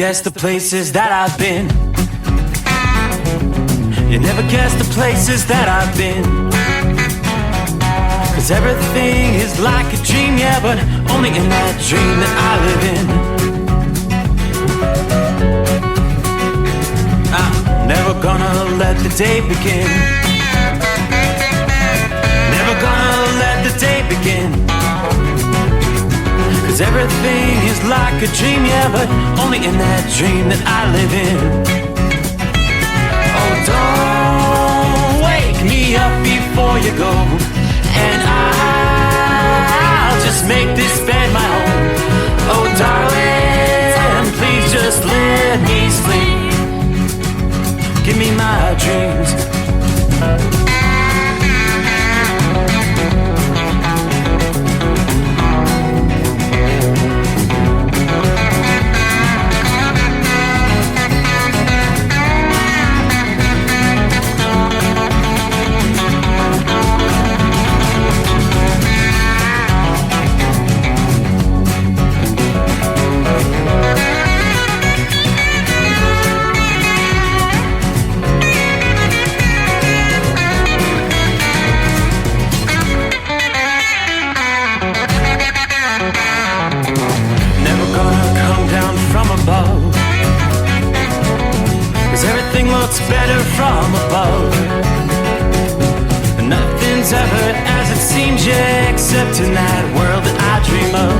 guess the places that I've been. You never guess the places that I've been. 'Cause everything is like a dream, yeah, but only in that dream that I live in. I'm never gonna let the day begin. Never gonna let the day begin. 'Cause everything is like a dream, yeah, but only in that dream that I live in. Oh, don't wake me up before you go, and I'll just make this bed my home. Oh, darling, please just let me sleep. Give me my dreams. Looks better from above. Nothing's ever as it seems, yeah, except in that world that I dream of.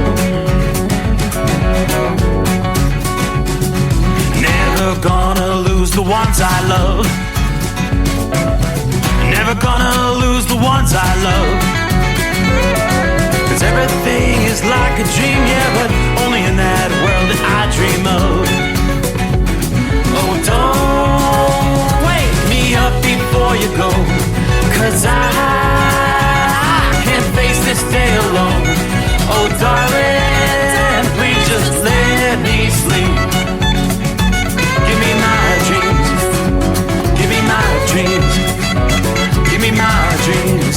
Never gonna lose the ones I love. Never gonna lose the ones I love. 'Cause everything is like a dream, yeah, but only in that world that I dream of. Oh, don't wake me up before you go, 'cause I can't face this day alone. Oh, darling, please just let me sleep. Give me my dreams. Give me my dreams. Give me my dreams.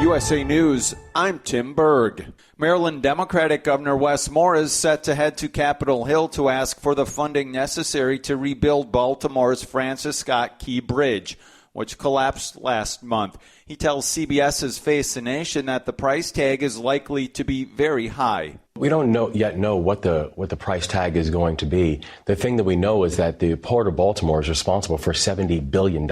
USA News, I'm Tim Berg. Maryland Democratic Governor Wes Moore is set to head to Capitol Hill to ask for the funding necessary to rebuild Baltimore's Francis Scott Key Bridge, which collapsed last month. He tells CBS's Face the Nation that the price tag is likely to be very high. We don't yet know what the price tag is going to be. The thing that we know is that the Port of Baltimore is responsible for $70 billion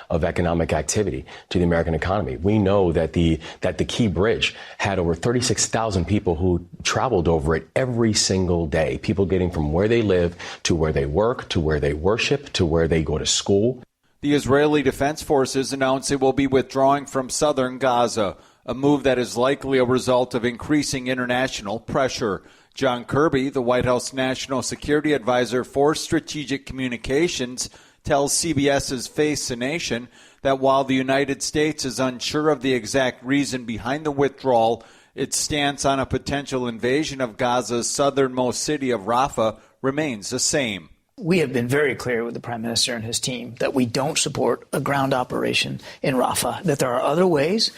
of economic activity to the American economy. We know that the Key Bridge had over 36,000 people who traveled over it every single day. People getting from where they live to where they work, to where they worship, to where they go to school. The Israeli Defense Forces announced it will be withdrawing from southern Gaza, a move that is likely a result of increasing international pressure. John Kirby, the White House National Security Advisor for Strategic Communications, tells CBS's Face the Nation that while the United States is unsure of the exact reason behind the withdrawal, its stance on a potential invasion of Gaza's southernmost city of Rafah remains the same. We have been very clear with the Prime Minister and his team that we don't support a ground operation in Rafah, that there are other ways,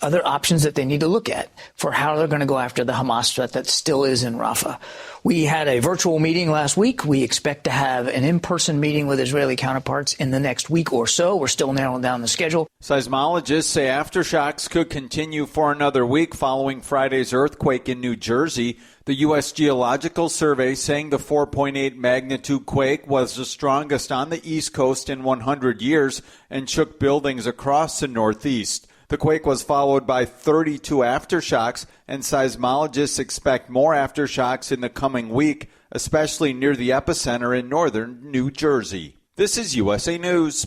other options that they need to look at for how they're going to go after the Hamas threat that still is in Rafah. We had a virtual meeting last week. We expect to have an in-person meeting with Israeli counterparts in the next week or so. We're still narrowing down the schedule. Seismologists say aftershocks could continue for another week following Friday's earthquake in New Jersey. The U.S. Geological Survey saying the 4.8 magnitude quake was the strongest on the East Coast in 100 years and shook buildings across the Northeast. The quake was followed by 32 aftershocks, and seismologists expect more aftershocks in the coming week, especially near the epicenter in northern New Jersey. This is USA News.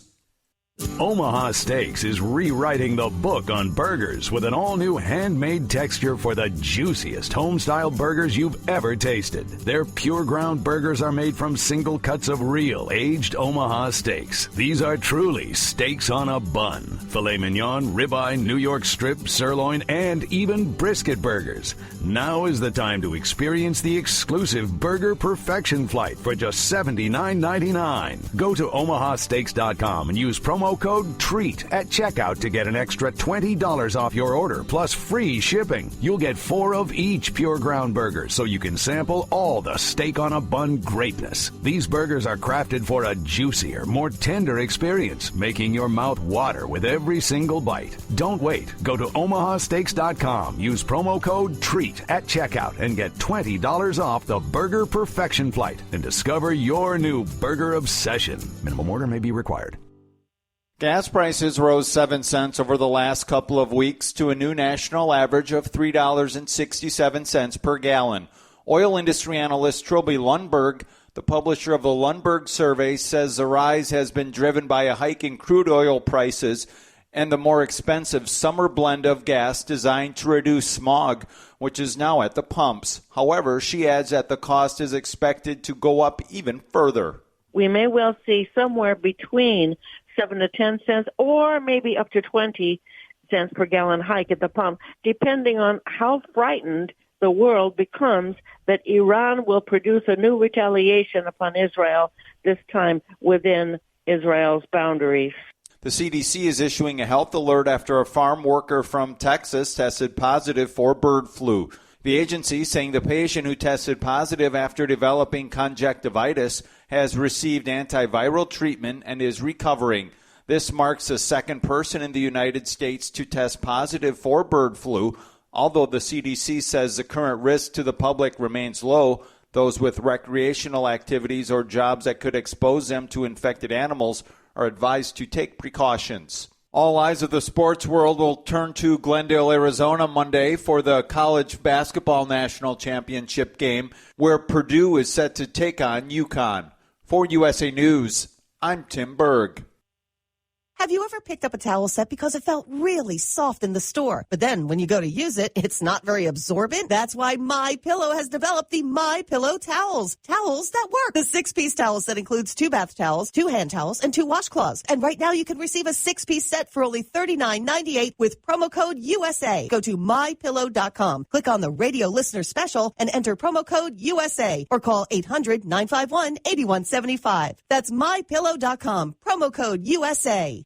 Omaha Steaks is rewriting the book on burgers with an all-new handmade texture for the juiciest home-style burgers you've ever tasted. Their pure ground burgers are made from single cuts of real, aged Omaha steaks. These are truly steaks on a bun. Filet mignon, ribeye, New York strip, sirloin, and even brisket burgers. Now is the time to experience the exclusive Burger Perfection Flight for just $79.99. Go to omahasteaks.com and use promo promo code TREAT at checkout to get an extra $20 off your order, plus free shipping. You'll get 4 of each Pure Ground burger, so you can sample all the steak on a bun greatness. These burgers are crafted for a juicier, more tender experience, making your mouth water with every single bite. Don't wait. Go to omahasteaks.com. Use promo code TREAT at checkout and get $20 off the Burger Perfection Flight and discover your new burger obsession. Minimum order may be required. Gas prices rose 7 cents over the last couple of weeks to a new national average of $3.67 per gallon. Oil industry analyst Trilby Lundberg, the publisher of the Lundberg survey, says the rise has been driven by a hike in crude oil prices and the more expensive summer blend of gas designed to reduce smog, which is now at the pumps. However, she adds that the cost is expected to go up even further. We may well see somewhere between 7 to 10 cents or maybe up to 20 cents per gallon hike at the pump, depending on how frightened the world becomes that Iran will produce a new retaliation upon Israel, this time within Israel's boundaries. The CDC is issuing a health alert after a farm worker from Texas tested positive for bird flu. The agency saying the patient who tested positive after developing conjunctivitis has received antiviral treatment and is recovering. This marks the second person in the United States to test positive for bird flu. Although the CDC says the current risk to the public remains low, those with recreational activities or jobs that could expose them to infected animals are advised to take precautions. All eyes of the sports world will turn to Glendale, Arizona Monday for the college basketball national championship game, where Purdue is set to take on UConn. For USA News, I'm Tim Berg. Have you ever picked up a towel set because it felt really soft in the store, but then when you go to use it, it's not very absorbent? That's why MyPillow has developed the MyPillow towels. Towels that work. The 6-piece towel set includes 2 bath towels, 2 hand towels, and 2 washcloths. And right now you can receive a 6-piece set for only $39.98 with promo code USA. Go to MyPillow.com, click on the radio listener special, and enter promo code USA, or call 800-951-8175. That's MyPillow.com, promo code USA.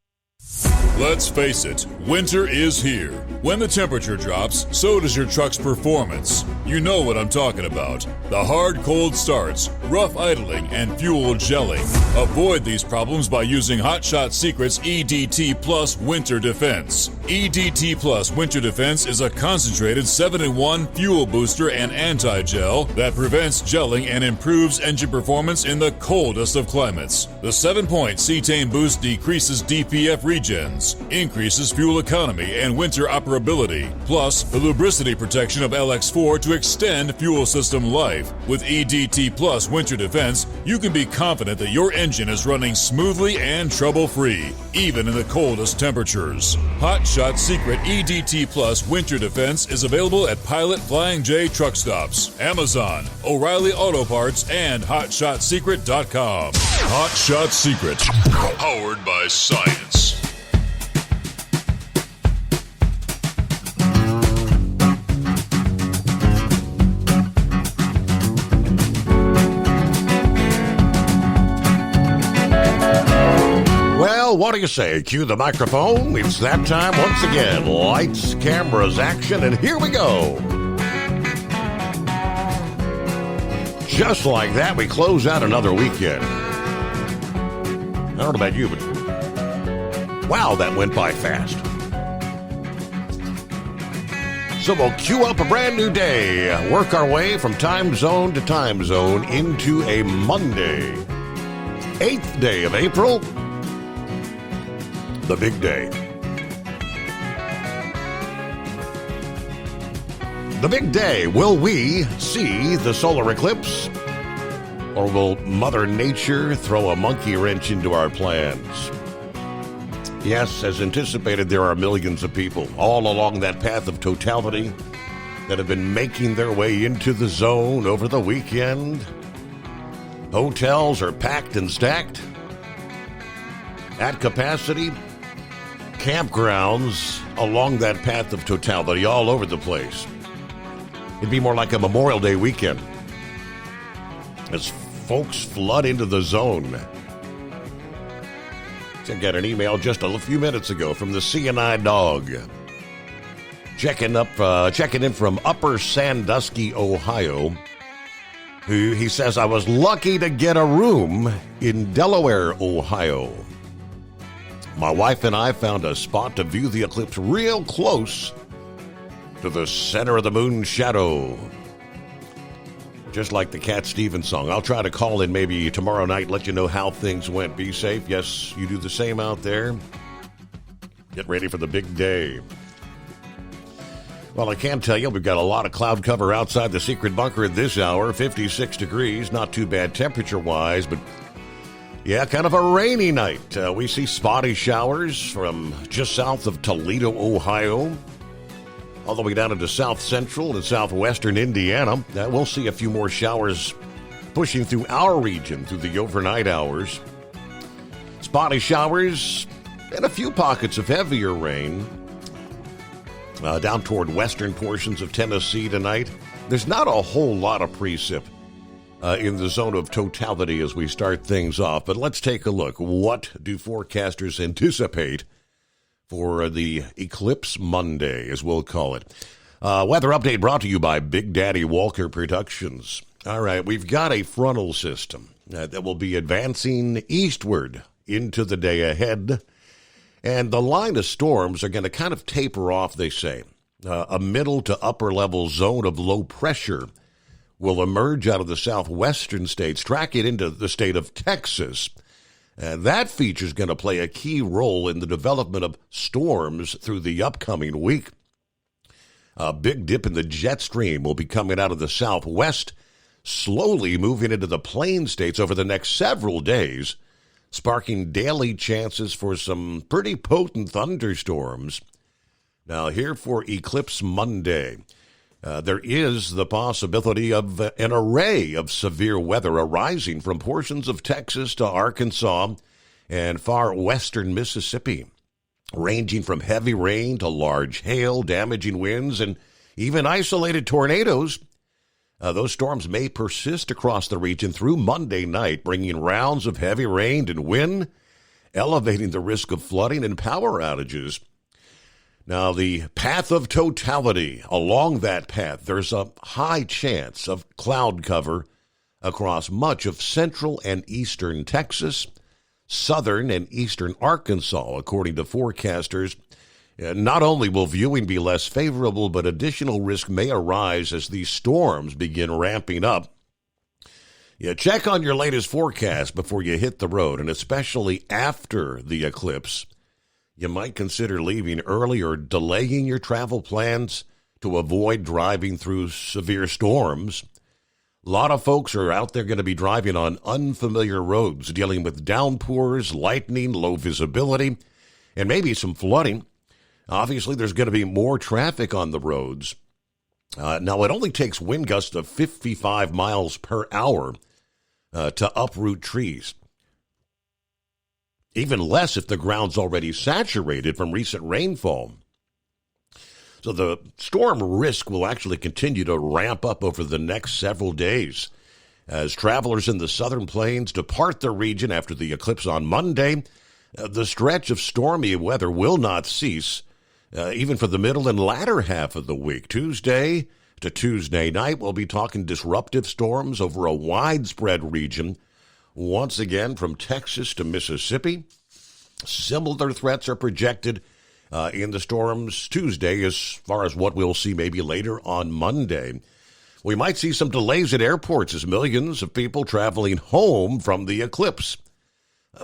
Let's face it, winter is here. When the temperature drops, so does your truck's performance. You know what I'm talking about. The hard, cold starts, rough idling, and fuel gelling. Avoid these problems by using Hot Shot Secret's EDT Plus Winter Defense. EDT Plus Winter Defense is a concentrated 7-in-1 fuel booster and anti-gel that prevents gelling and improves engine performance in the coldest of climates. The 7-point cetane boost decreases DPF regens, increases fuel economy and winter operability, plus the lubricity protection of LX4 to extend fuel system life. With EDT Plus Winter Defense, you can be confident that your engine is running smoothly and trouble-free, even in the coldest temperatures. Hot Shot Secret EDT Plus Winter Defense is available at Pilot Flying J truck stops, Amazon, O'Reilly Auto Parts, and HotShotSecret.com. Hot Shot Secret, powered by science. Well, what do you say? Cue the microphone. It's that time once again. Lights, cameras, action, and here we go. Just like that, we close out another weekend. I don't know about you, but wow, that went by fast. So we'll cue up a brand new day, work our way from time zone to time zone into a Monday. 8th day of April, the big day. The big day. Will we see the solar eclipse? Or will Mother Nature throw a monkey wrench into our plans? Yes, as anticipated, there are millions of people all along that path of totality that have been making their way into the zone over the weekend. Hotels are packed and stacked at capacity. Campgrounds along that path of totality all over the place. It'd be more like a Memorial Day weekend as folks flood into the zone. I got an email just a few minutes ago from the CNI dog. Checking in from Upper Sandusky, Ohio. He says, I was lucky to get a room in Delaware, Ohio. My wife and I found a spot to view the eclipse real close to the center of the moon's shadow. Just like the Cat Stevens song. I'll try to call in maybe tomorrow night, let you know how things went. Be safe. Yes, you do the same out there. Get ready for the big day. Well, I can tell you, we've got a lot of cloud cover outside the secret bunker at this hour. 56 degrees, not too bad temperature-wise, but yeah, kind of a rainy night. We see spotty showers from just south of Toledo, Ohio, all the way down into south central and southwestern Indiana. We'll see a few more showers pushing through our region through the overnight hours. Spotty showers and a few pockets of heavier rain down toward western portions of Tennessee tonight. There's not a whole lot of precip in the zone of totality as we start things off, but let's take a look. What do forecasters anticipate for the Eclipse Monday, as we'll call it? Weather update brought to you by Big Daddy Walker Productions. All right, we've got a frontal system that will be advancing eastward into the day ahead, and the line of storms are going to kind of taper off, they say. A middle to upper level zone of low pressure will emerge out of the southwestern states, track it into the state of Texas. And that feature is going to play a key role in the development of storms through the upcoming week. A big dip in the jet stream will be coming out of the southwest, slowly moving into the plain states over the next several days, sparking daily chances for some pretty potent thunderstorms. Now, here for Eclipse Monday, there is the possibility of an array of severe weather arising from portions of Texas to Arkansas and far western Mississippi, ranging from heavy rain to large hail, damaging winds, and even isolated tornadoes. Those storms may persist across the region through Monday night, bringing rounds of heavy rain and wind, elevating the risk of flooding and power outages. Now, the path of totality, along that path, there's a high chance of cloud cover across much of central and eastern Texas, southern and eastern Arkansas, according to forecasters. Not only will viewing be less favorable, but additional risk may arise as these storms begin ramping up. Check on your latest forecast before you hit the road, and especially after the eclipse. You might consider leaving early or delaying your travel plans to avoid driving through severe storms. A lot of folks are out there going to be driving on unfamiliar roads, dealing with downpours, lightning, low visibility, and maybe some flooding. Obviously, there's going to be more traffic on the roads. Now, it only takes wind gusts of 55 miles per hour to uproot trees. Even less if the ground's already saturated from recent rainfall. So the storm risk will actually continue to ramp up over the next several days. As travelers in the southern plains depart the region after the eclipse on Monday, the stretch of stormy weather will not cease, even for the middle and latter half of the week. Tuesday to Tuesday night, we'll be talking disruptive storms over a widespread region. Once again, from Texas to Mississippi, similar threats are projected in the storms Tuesday as far as what we'll see maybe later on Monday. We might see some delays at airports as millions of people traveling home from the eclipse,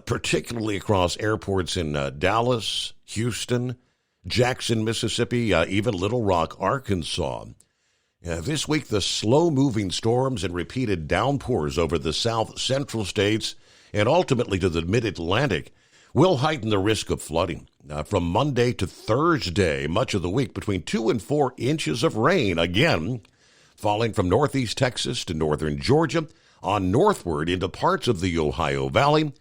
particularly across airports in Dallas, Houston, Jackson, Mississippi, even Little Rock, Arkansas. This week, the slow-moving storms and repeated downpours over the south-central states and ultimately to the mid-Atlantic will heighten the risk of flooding. From Monday to Thursday, much of the week, between 2 and 4 inches of rain, again, falling from northeast Texas to northern Georgia, on northward into parts of the Ohio Valley.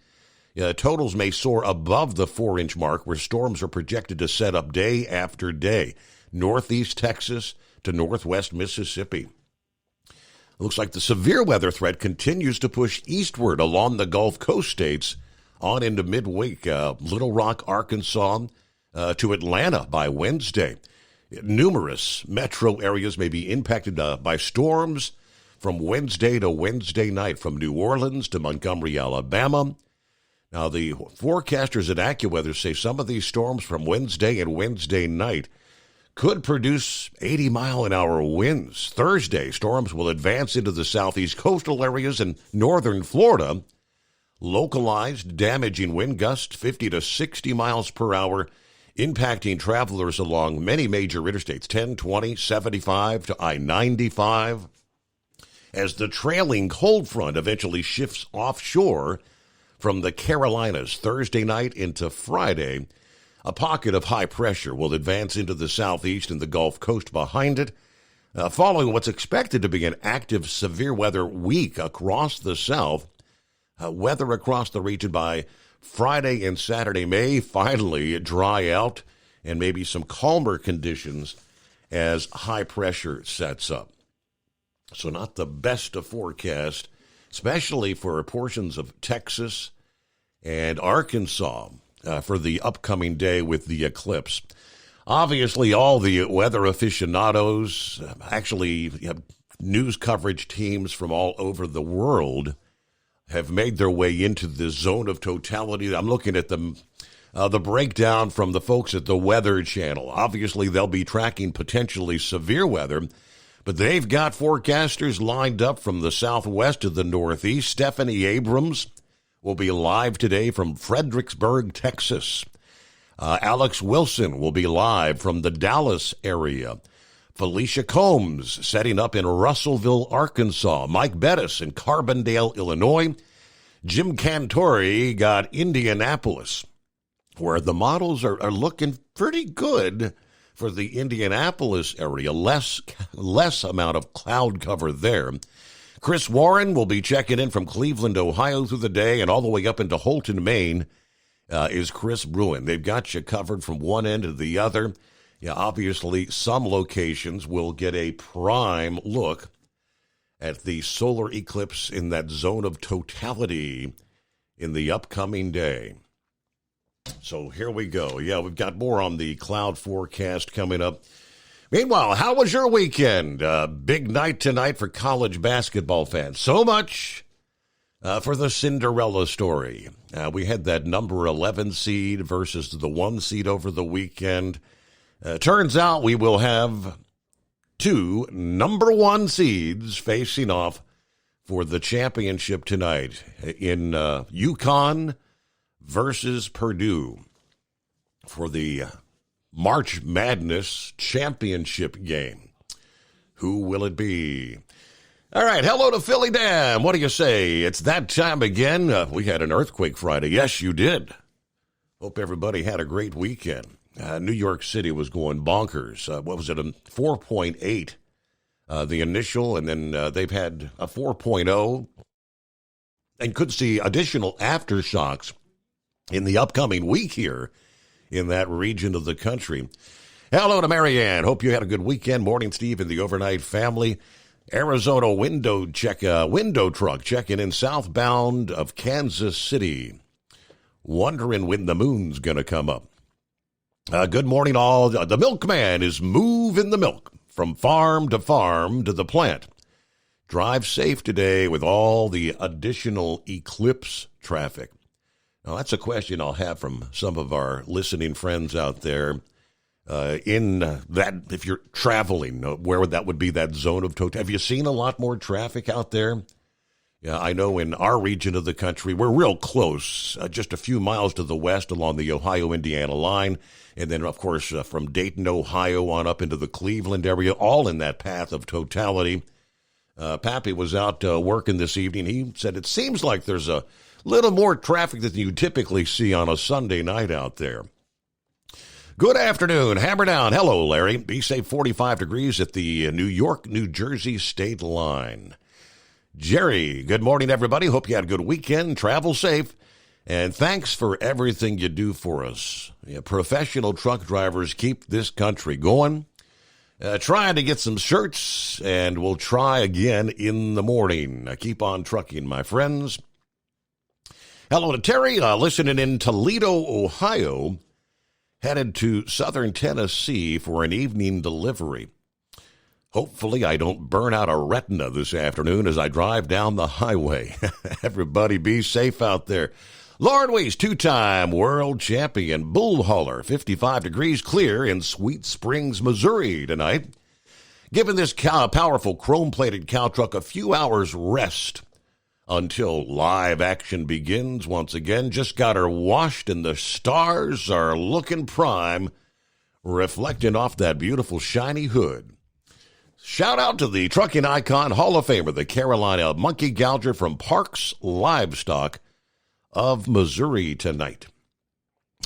Totals may soar above the 4-inch mark, where storms are projected to set up day after day. Northeast Texas to northwest Mississippi. Looks like the severe weather threat continues to push eastward along the Gulf Coast states on into midweek. Little Rock, Arkansas to Atlanta by Wednesday. Numerous metro areas may be impacted by storms from Wednesday to Wednesday night, from New Orleans to Montgomery, Alabama. Now, the forecasters at AccuWeather say some of these storms from Wednesday and Wednesday night could produce 80-mile-an-hour winds. Thursday, storms will advance into the southeast coastal areas and northern Florida. Localized, damaging wind gusts 50 to 60 miles per hour, impacting travelers along many major interstates, 10, 20, 75 to I-95. As the trailing cold front eventually shifts offshore from the Carolinas Thursday night into Friday, a pocket of high pressure will advance into the southeast and the Gulf Coast behind it, following what's expected to be an active severe weather week across the south. Weather across the region by Friday and Saturday may finally dry out, and maybe some calmer conditions as high pressure sets up. So not the best of forecast, especially for portions of Texas and Arkansas for the upcoming day with the eclipse. Obviously, all the weather aficionados, actually news coverage teams from all over the world, have made their way into the zone of totality. I'm looking at the breakdown from the folks at the Weather Channel. Obviously, they'll be tracking potentially severe weather, but they've got forecasters lined up from the southwest to the northeast. Stephanie Abrams will be live today from Fredericksburg, Texas. Alex Wilson will be live from the Dallas area. Felicia Combs setting up in Russellville, Arkansas. Mike Bettis in Carbondale, Illinois. Jim Cantori got Indianapolis, where the models are looking pretty good for the Indianapolis area. Less amount of cloud cover there. Chris Warren will be checking in from Cleveland, Ohio through the day, and all the way up into Holton, Maine is Chris Bruin. They've got you covered from one end to the other. Yeah, obviously, some locations will get a prime look at the solar eclipse in that zone of totality in the upcoming day. So here we go. Yeah, we've got more on the cloud forecast coming up. Meanwhile, how was your weekend? Big night tonight for college basketball fans. So much for the Cinderella story. We had that number 11 seed versus the 1 seed over the weekend. Turns out we will have 2 number 1 seeds facing off for the championship tonight in UConn versus Purdue for the March Madness championship game. Who will it be? All right, hello to Philly Dam. What do you say? It's that time again. We had an earthquake Friday. Yes, you did. Hope everybody had a great weekend. New York City was going bonkers. What was it, a 4.8, the initial, and then they've had a 4.0, and could see additional aftershocks in the upcoming week here in that region of the country. Hello to Marianne. Hope you had a good weekend. Morning, Steve, and the overnight family. Arizona window truck checking in southbound of Kansas City. Wondering when the moon's going to come up. Good morning, all. The milkman is moving the milk from farm to the plant. Drive safe today with all the additional eclipse traffic. Now, that's a question I'll have from some of our listening friends out there. In that, if you're traveling, where that would be, that zone of total. Have you seen a lot more traffic out there? Yeah, I know in our region of the country, we're real close, just a few miles to the west along the Ohio-Indiana line. And then, of course, from Dayton, Ohio on up into the Cleveland area, all in that path of totality. Pappy was out working this evening. He said it seems like there's a little more traffic than you typically see on a Sunday night out there. Good afternoon. Hammer down. Hello, Larry. Be safe. 45 degrees at the New York-New Jersey state line. Jerry, good morning, everybody. Hope you had a good weekend. Travel safe. And thanks for everything you do for us. Professional truck drivers keep this country going. Trying to get some shirts, and we'll try again in the morning. Keep on trucking, my friends. Hello to Terry, listening in Toledo, Ohio. Headed to southern Tennessee for an evening delivery. Hopefully I don't burn out a retina this afternoon as I drive down the highway. Everybody be safe out there. Lauren Weiss, two-time world champion bull hauler, 55 degrees clear in Sweet Springs, Missouri tonight. Giving this powerful chrome-plated cow truck a few hours rest until live action begins once again. Just got her washed and the stars are looking prime, reflecting off that beautiful shiny hood. Shout out to the trucking icon, Hall of Famer, the Carolina Monkey Gouger from Parks Livestock of Missouri tonight.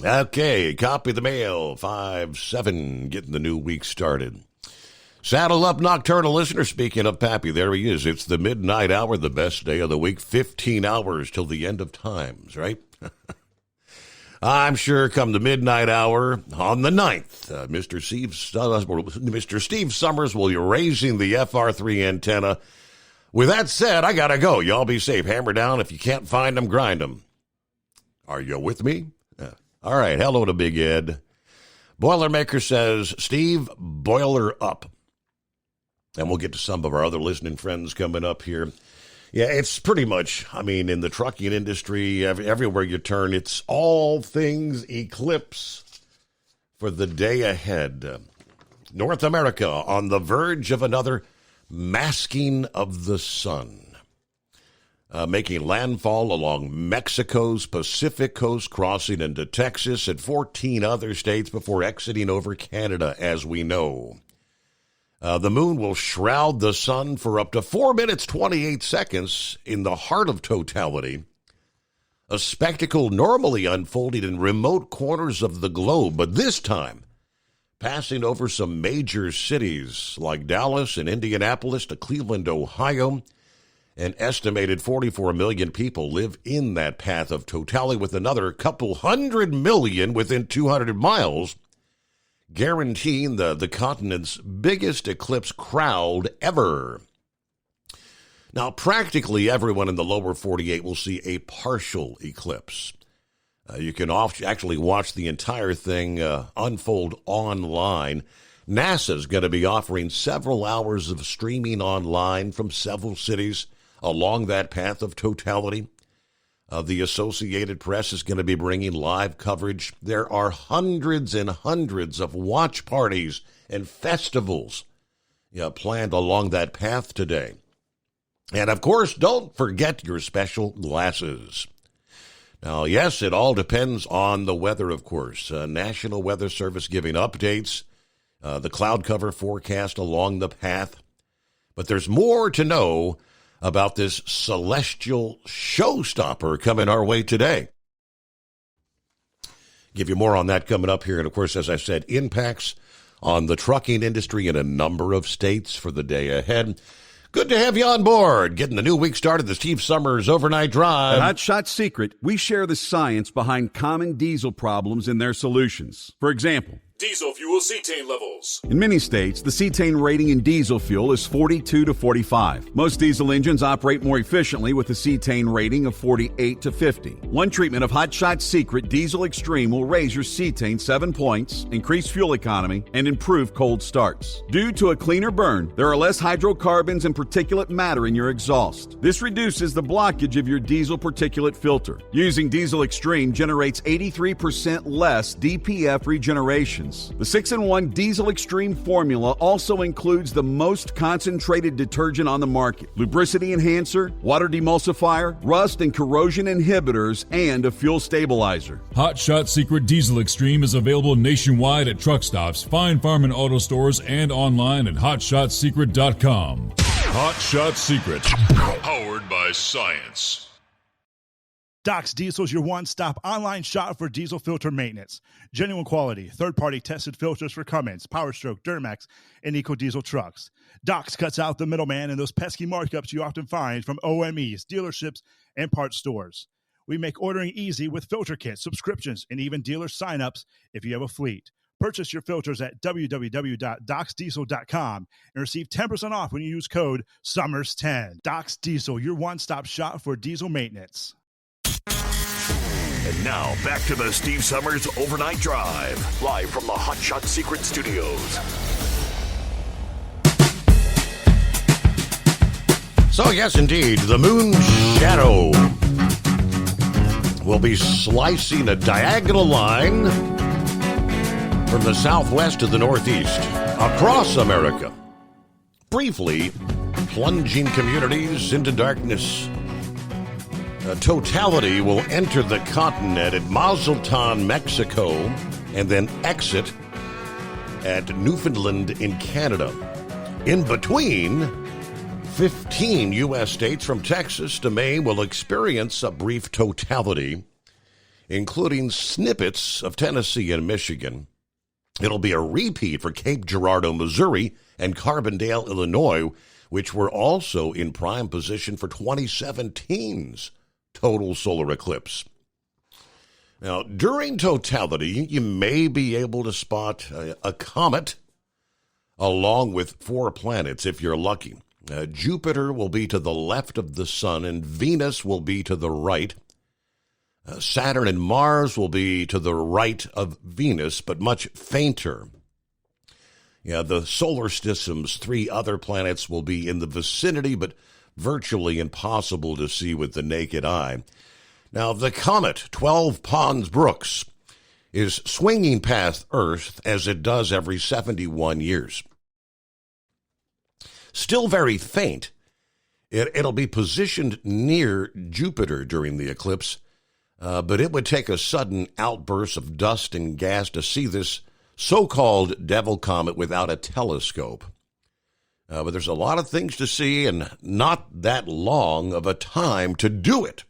Okay, copy the mail, 5-7, getting the new week started. Saddle up, nocturnal listener. Speaking of Pappy, there he is. It's the midnight hour, the best day of the week. 15 hours till the end of times, right? I'm sure come the midnight hour on the 9th, Mr. Steve Summers will be raising the FR3 antenna. With that said, I got to go. Y'all be safe. Hammer down. If you can't find them, grind them. Are you with me? All right. Hello to Big Ed. Boilermaker says, Steve, boiler up. And we'll get to some of our other listening friends coming up here. Yeah, it's pretty much, in the trucking industry, everywhere you turn, it's all things eclipse for the day ahead. North America on the verge of another masking of the sun, making landfall along Mexico's Pacific coast, crossing into Texas and 14 other states before exiting over Canada, as we know. The moon will shroud the sun for up to 4 minutes, 28 seconds in the heart of totality, a spectacle normally unfolding in remote corners of the globe, but this time passing over some major cities like Dallas and Indianapolis to Cleveland, Ohio. An estimated 44 million people live in that path of totality, with another couple 100 million within 200 miles, guaranteeing the continent's biggest eclipse crowd ever. Now, practically everyone in the lower 48 will see a partial eclipse. You can actually watch the entire thing unfold online. NASA's going to be offering several hours of streaming online from several cities along that path of totality. The Associated Press is going to be bringing live coverage. There are hundreds and hundreds of watch parties and festivals planned along that path today. And, of course, don't forget your special glasses. Now, yes, it all depends on the weather, of course. National Weather Service giving updates, the cloud cover forecast along the path. But there's more to know about this celestial showstopper coming our way today. Give you more on that coming up here. And, of course, as I said, impacts on the trucking industry in a number of states for the day ahead. Good to have you on board. Getting the new week started, the Steve Summers Overnight Drive. At Hot Shot Secret, we share the science behind common diesel problems and their solutions. For example, diesel fuel cetane levels. In many states, the cetane rating in diesel fuel is 42 to 45. Most diesel engines operate more efficiently with a cetane rating of 48 to 50. One treatment of Hot Shot Secret Diesel Extreme will raise your cetane 7 points, increase fuel economy, and improve cold starts. Due to a cleaner burn, there are less hydrocarbons and particulate matter in your exhaust. This reduces the blockage of your diesel particulate filter. Using Diesel Extreme generates 83% less DPF regeneration. The 6-in-1 Diesel Extreme formula also includes the most concentrated detergent on the market, lubricity enhancer, water demulsifier, rust and corrosion inhibitors, and a fuel stabilizer. Hot Shot Secret Diesel Extreme is available nationwide at truck stops, fine farm and auto stores, and online at hotshotsecret.com. Hot Shot Secret, powered by science. Doc's Diesel is your one-stop online shop for diesel filter maintenance. Genuine quality, third-party tested filters for Cummins, Powerstroke, Duramax, and EcoDiesel trucks. Doc's cuts out the middleman and those pesky markups you often find from OMEs, dealerships, and parts stores. We make ordering easy with filter kits, subscriptions, and even dealer sign-ups if you have a fleet. Purchase your filters at www.docsdiesel.com and receive 10% off when you use code SUMMERS10. Doc's Diesel, your one-stop shop for diesel maintenance. And now, back to the Steve Summers Overnight Drive, live from the Hot Shot Secret Studios. So, yes, indeed, the moon shadow will be slicing a diagonal line from the southwest to the northeast across America, briefly plunging communities into darkness. Totality will enter the continent at Mazatlan, Mexico, and then exit at Newfoundland in Canada. In between, 15 U.S. states from Texas to Maine will experience a brief totality, including snippets of Tennessee and Michigan. It'll be a repeat for Cape Girardeau, Missouri, and Carbondale, Illinois, which were also in prime position for 2017's total solar eclipse. Now, during totality, you may be able to spot a comet along with 4 planets if you're lucky. Jupiter will be to the left of the sun, and Venus will be to the right. Saturn and Mars will be to the right of Venus, but much fainter. The solar system's 3 other planets will be in the vicinity, but virtually impossible to see with the naked eye. Now, the comet 12 Pons Brooks is swinging past Earth as it does every 71 years. Still very faint, it'll be positioned near Jupiter during the eclipse, but it would take a sudden outburst of dust and gas to see this so-called devil comet without a telescope. But there's a lot of things to see and not that long of a time to do it.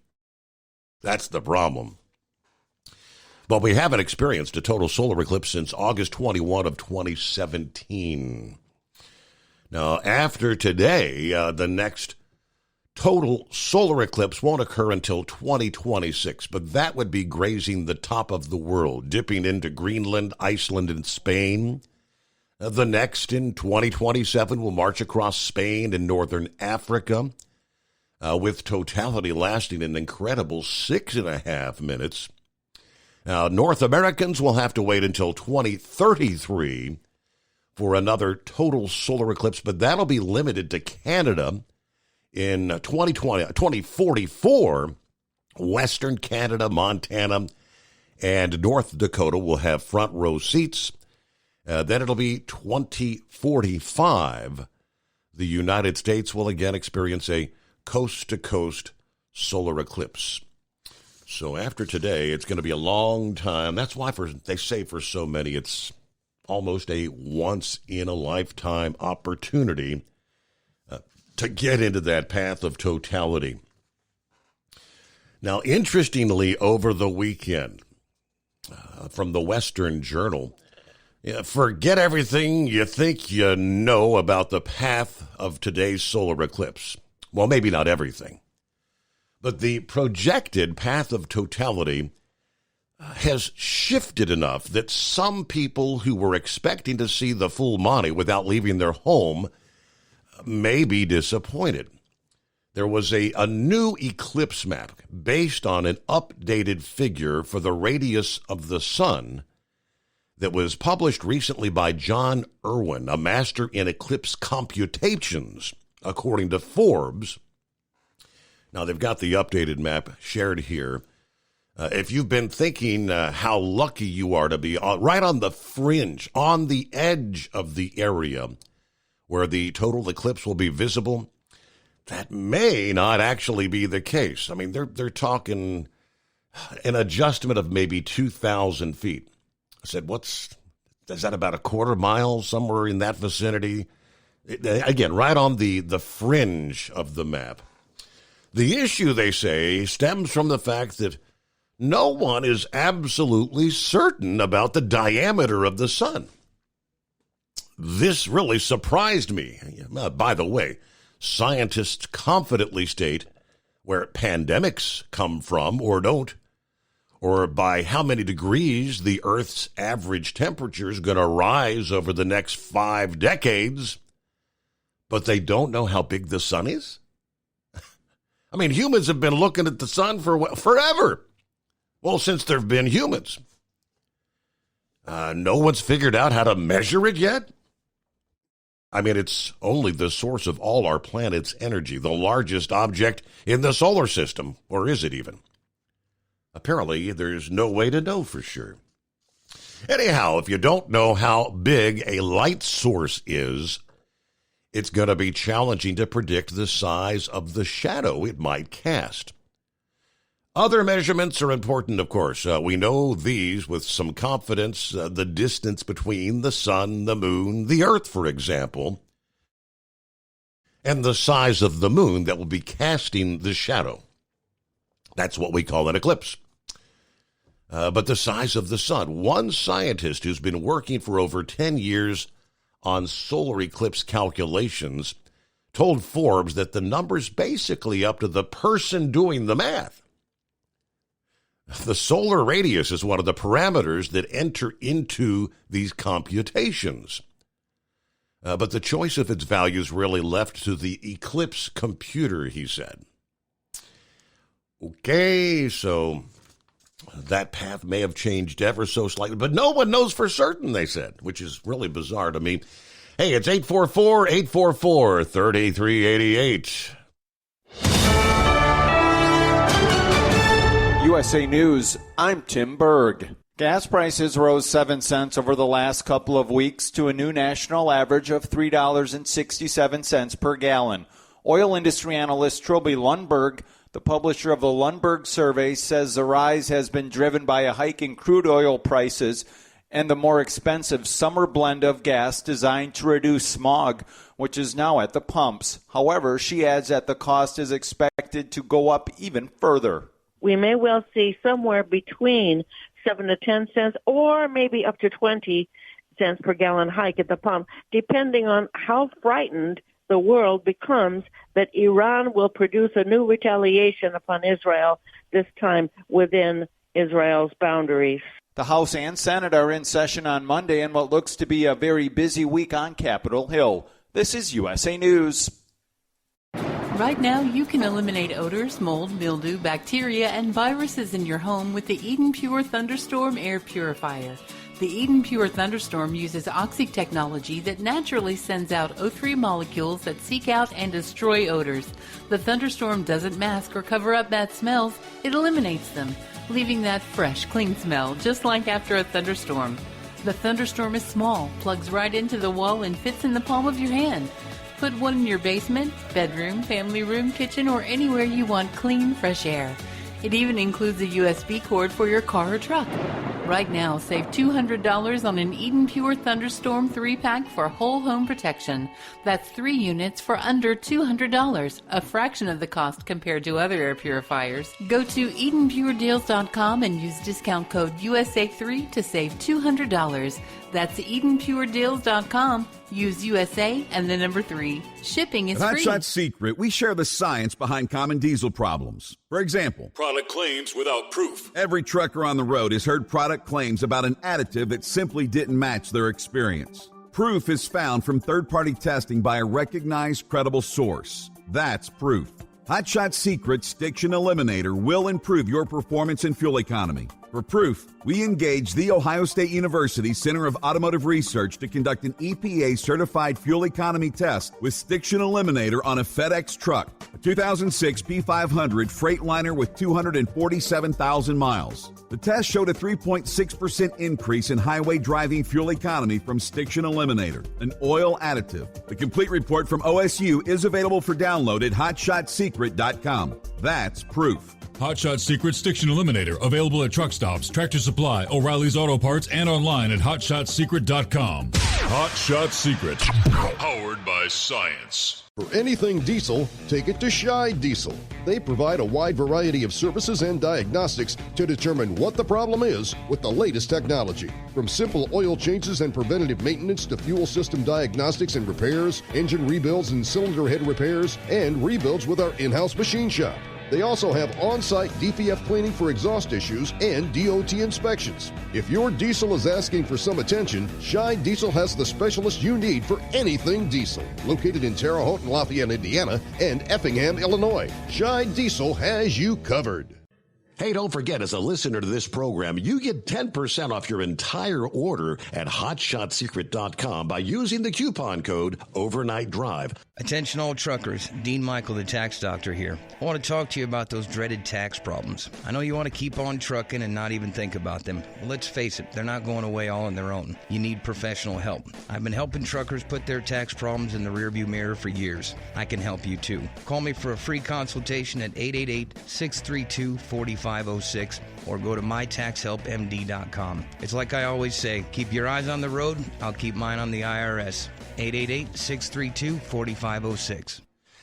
That's the problem. But we haven't experienced a total solar eclipse since August 21 of 2017. Now, after today, the next total solar eclipse won't occur until 2026, but that would be grazing the top of the world, dipping into Greenland, Iceland, and Spain. The next in 2027 will march across Spain and northern Africa, with totality lasting an incredible 6.5 minutes. Now, North Americans will have to wait until 2033 for another total solar eclipse, but that'll be limited to Canada in 2044. Western Canada, Montana, and North Dakota will have front row seats. Then it'll be 2045. The United States will again experience a coast-to-coast solar eclipse. So after today, it's going to be a long time. That's why they say for so many, it's almost a once-in-a-lifetime opportunity to get into that path of totality. Now, interestingly, over the weekend, from the Western Journal, forget everything you think you know about the path of today's solar eclipse. Well, maybe not everything, but the projected path of totality has shifted enough that some people who were expecting to see the full Monty without leaving their home may be disappointed. There was a new eclipse map based on an updated figure for the radius of the sun that was published recently by John Irwin, a master in eclipse computations, according to Forbes. Now, they've got the updated map shared here. If you've been thinking how lucky you are to be right on the fringe, on the edge of the area where the total eclipse will be visible, that may not actually be the case. I mean, they're talking an adjustment of maybe 2,000 feet. I said, is that about a quarter mile, somewhere in that vicinity? Again, right on the fringe of the map. The issue, they say, stems from the fact that no one is absolutely certain about the diameter of the sun. This really surprised me. By the way, scientists confidently state where pandemics come from or don't, or by how many degrees the Earth's average temperature is going to rise over the next 5 decades, but they don't know how big the sun is? I mean, humans have been looking at the sun for forever. Well, since there have been humans. No one's figured out how to measure it yet? I mean, it's only the source of all our planet's energy, the largest object in the solar system, or is it even? Apparently, there's no way to know for sure. Anyhow, if you don't know how big a light source is, it's going to be challenging to predict the size of the shadow it might cast. Other measurements are important, of course. We know these with some confidence, the distance between the sun, the moon, the earth, for example, and the size of the moon that will be casting the shadow. That's what we call an eclipse. But the size of the sun. One scientist who's been working for over 10 years on solar eclipse calculations told Forbes that the number's basically up to the person doing the math. The solar radius is one of the parameters that enter into these computations. But the choice of its value is really left to the eclipse computer, he said. Okay, so that path may have changed ever so slightly, but no one knows for certain, they said, which is really bizarre to me. Hey, it's 844-844-3388. USA News, I'm Tim Berg. Gas prices rose 7 cents over the last couple of weeks to a new national average of $3.67 per gallon. Oil industry analyst Trilby Lundberg, the publisher of the Lundberg survey, says the rise has been driven by a hike in crude oil prices and the more expensive summer blend of gas designed to reduce smog, which is now at the pumps. However, she adds that the cost is expected to go up even further. We may well see somewhere between 7 to 10 cents or maybe up to 20 cents per gallon hike at the pump, depending on how frightened the world becomes that Iran will produce a new retaliation upon Israel, this time within Israel's boundaries. The House and Senate are in session on Monday in what looks to be a very busy week on Capitol Hill. This is USA News. Right now, you can eliminate odors, mold, mildew, bacteria, and viruses in your home with the Eden Pure Thunderstorm Air Purifier. The Eden Pure Thunderstorm uses Oxy technology that naturally sends out O3 molecules that seek out and destroy odors. The Thunderstorm doesn't mask or cover up bad smells, it eliminates them, leaving that fresh, clean smell, just like after a thunderstorm. The Thunderstorm is small, plugs right into the wall, and fits in the palm of your hand. Put one in your basement, bedroom, family room, kitchen, or anywhere you want clean, fresh air. It even includes a USB cord for your car or truck. Right now, save $200 on an Eden Pure Thunderstorm 3-pack for whole home protection. That's 3 units for under $200, a fraction of the cost compared to other air purifiers. Go to EdenPureDeals.com and use discount code USA3 to save $200. That's EdenPureDeals.com. Use USA and the number 3. Shipping is free. At Hot Shot Secret, we share the science behind common diesel problems. For example, Product claims without proof. every trucker on the road has heard product claims about an additive that simply didn't match their experience. Proof is found from third-party testing by a recognized, credible source. That's proof. Hot Shot Secret Stiction Eliminator will improve your performance and fuel economy. For proof, we engaged The Ohio State University Center of Automotive Research to conduct an EPA-certified fuel economy test with Stiction Eliminator on a FedEx truck, a 2006 P500 Freightliner with 247,000 miles. The test showed a 3.6% increase in highway driving fuel economy from Stiction Eliminator, an oil additive. The complete report from OSU is available for download at HotShotSecret.com. That's proof. Hot Shot Secret Stiction Eliminator, available at truck stops, Tractor Supply, O'Reilly's Auto Parts, and online at HotShotSecret.com. Hot Shot Secret, powered by science. For anything diesel, take it to Scheid Diesel. They provide a wide variety of services and diagnostics to determine what the problem is with the latest technology. From simple oil changes and preventative maintenance to fuel system diagnostics and repairs, engine rebuilds and cylinder head repairs, and rebuilds with our in-house machine shop. They also have on-site DPF cleaning for exhaust issues and DOT inspections. If your diesel is asking for some attention, Scheid Diesel has the specialist you need for anything diesel. Located in Terre Haute and Lafayette, Indiana, and Effingham, Illinois, Scheid Diesel has you covered. Hey, don't forget, as a listener to this program, you get 10% off your entire order at HotShotSecret.com by using the coupon code OvernightDrive. Attention all truckers, Dean Michael, the tax doctor here. I want to talk to you about those dreaded tax problems. I know you want to keep on trucking and not even think about them. Well, let's face it, they're not going away all on their own. You need professional help. I've been helping truckers put their tax problems in the rearview mirror for years. I can help you too. Call me for a free consultation at 888-632-4506 or go to mytaxhelpmd.com. It's like I always say, keep your eyes on the road, I'll keep mine on the IRS. 888-632-4506.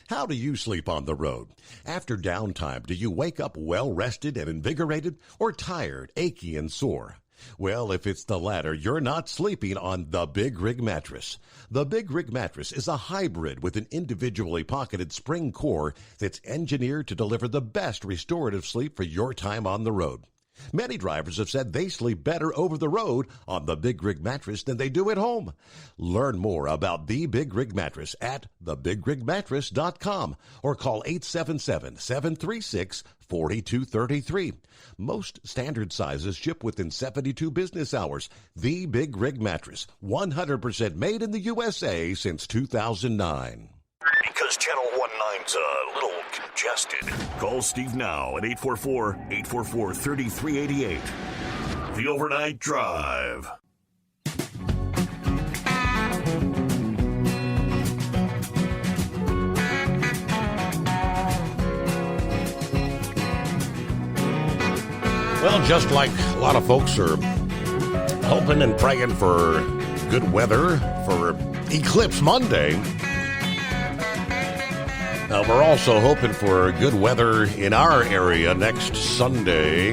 How do you sleep on the road? After downtime, do you wake up well-rested and invigorated or tired, achy, and sore? Well, if it's the latter, you're not sleeping on the Big Rig Mattress. The Big Rig Mattress is a hybrid with an individually pocketed spring core that's engineered to deliver the best restorative sleep for your time on the road. Many drivers have said they sleep better over the road on the Big Rig Mattress than they do at home. Learn more about the Big Rig Mattress at thebigrigmattress.com or call 877-736-4233. Most standard sizes ship within 72 business hours. The Big Rig Mattress, 100% made in the USA since 2009. Because Channel 19's a little congested. Call Steve now at 844-844-3388. The Overnight Drive. Well, just like a lot of folks are hoping and praying for good weather for Eclipse Monday, we're also hoping for good weather in our area next Sunday.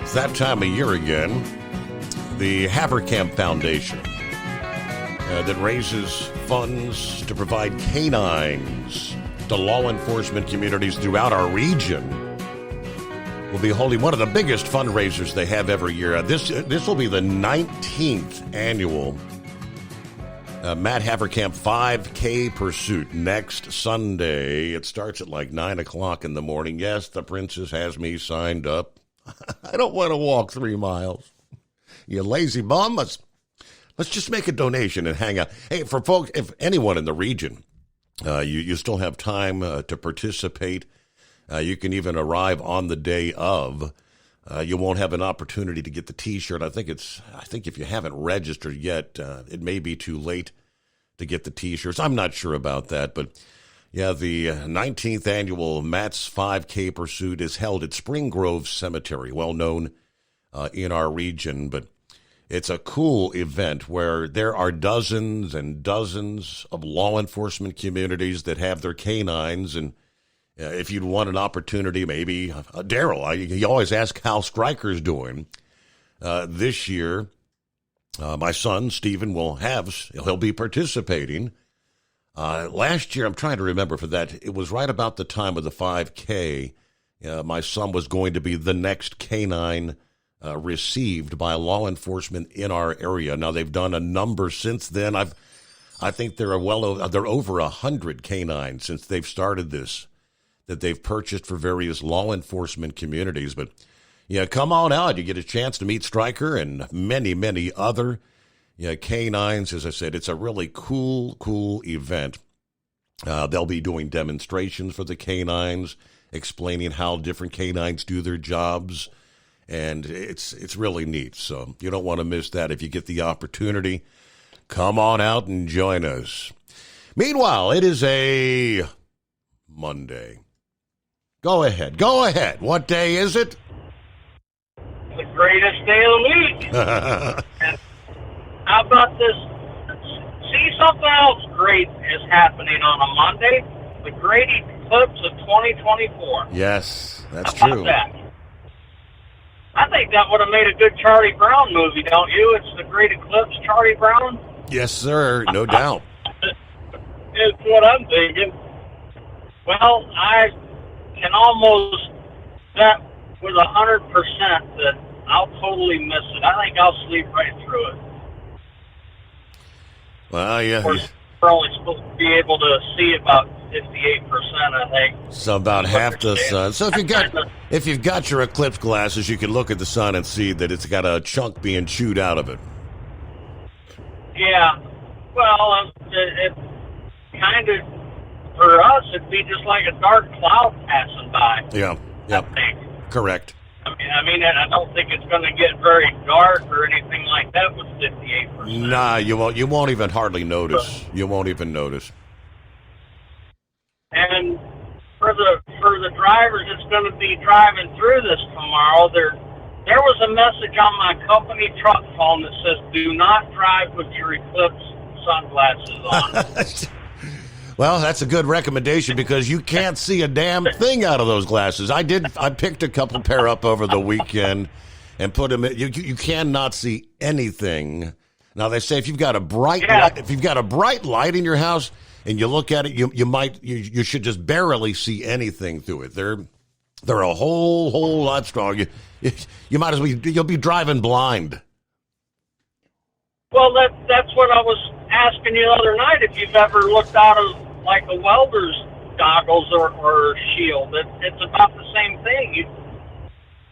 It's that time of year again. The Haverkamp Foundation that raises funds to provide canines to law enforcement communities throughout our region will be holding one of the biggest fundraisers they have every year. This will be the 19th annual Matt Haverkamp 5K Pursuit next Sunday. It starts at like 9 o'clock in the morning. Yes, the princess has me signed up. I don't want to walk 3 miles. You lazy bum. Let's just make a donation and hang out. Hey, for folks, if anyone in the region, you still have time to participate. You can even arrive on the day of. You won't have an opportunity to get the T-shirt. I think if you haven't registered yet, it may be too late to get the T-shirts. I'm not sure about that, but yeah, the 19th annual Matt's 5K Pursuit is held at Spring Grove Cemetery, well known in our region, but it's a cool event where there are dozens and dozens of law enforcement communities that have their canines. And if you'd want an opportunity, maybe Daryl, you always ask how Stryker's doing. This year, my son, Stephen, he'll be participating. Last year, I'm trying to remember for that, it was right about the time of the 5K. My son was going to be the next canine received by law enforcement in our area. Now, they've done a number since then. I think they're over 100 canines since they've started this, that they've purchased for various law enforcement communities. But yeah, come on out. You get a chance to meet Stryker and many, many other canines. As I said, it's a really cool event. They'll be doing demonstrations for the canines, explaining how different canines do their jobs, and it's really neat. So you don't want to miss that. If you get the opportunity, come on out and join us. Meanwhile, it is a Monday. Go ahead. What day is it? The greatest day of the week. How about this? See, something else great is happening on a Monday. The great eclipse of 2024. Yes, that's How about true. that? I think that would have made a good Charlie Brown movie, don't you? It's the great eclipse, Charlie Brown. Yes, sir. No doubt. It's what I'm thinking. Well, I can almost bet with 100% that I'll totally miss it. I think I'll sleep right through it. Well, yeah. Of course, we're only supposed to be able to see about 58%, I think. So about half the sun. So if you've got your eclipse glasses, you can look at the sun and see that it's got a chunk being chewed out of it. Yeah. Well, it kind of, for us, it'd be just like a dark cloud passing by. Yeah. Yep. I think. Correct. I mean, I don't think it's going to get very dark or anything like that with 58%. Nah, you won't even hardly notice. You won't even notice. And for the drivers that's going to be driving through this tomorrow, there was a message on my company truck phone that says, "Do not drive with your Eclipse sunglasses on." Well, that's a good recommendation because you can't see a damn thing out of those glasses. I picked a couple pair up over the weekend and put them in. You cannot see anything. Now they say if you've got a bright light in your house and you look at it, you should just barely see anything through it. They're a whole lot strong. You might as well you'll be driving blind. Well, that's what I was asking you the other night. If you've ever looked out of like a welder's goggles or shield, it's about the same thing.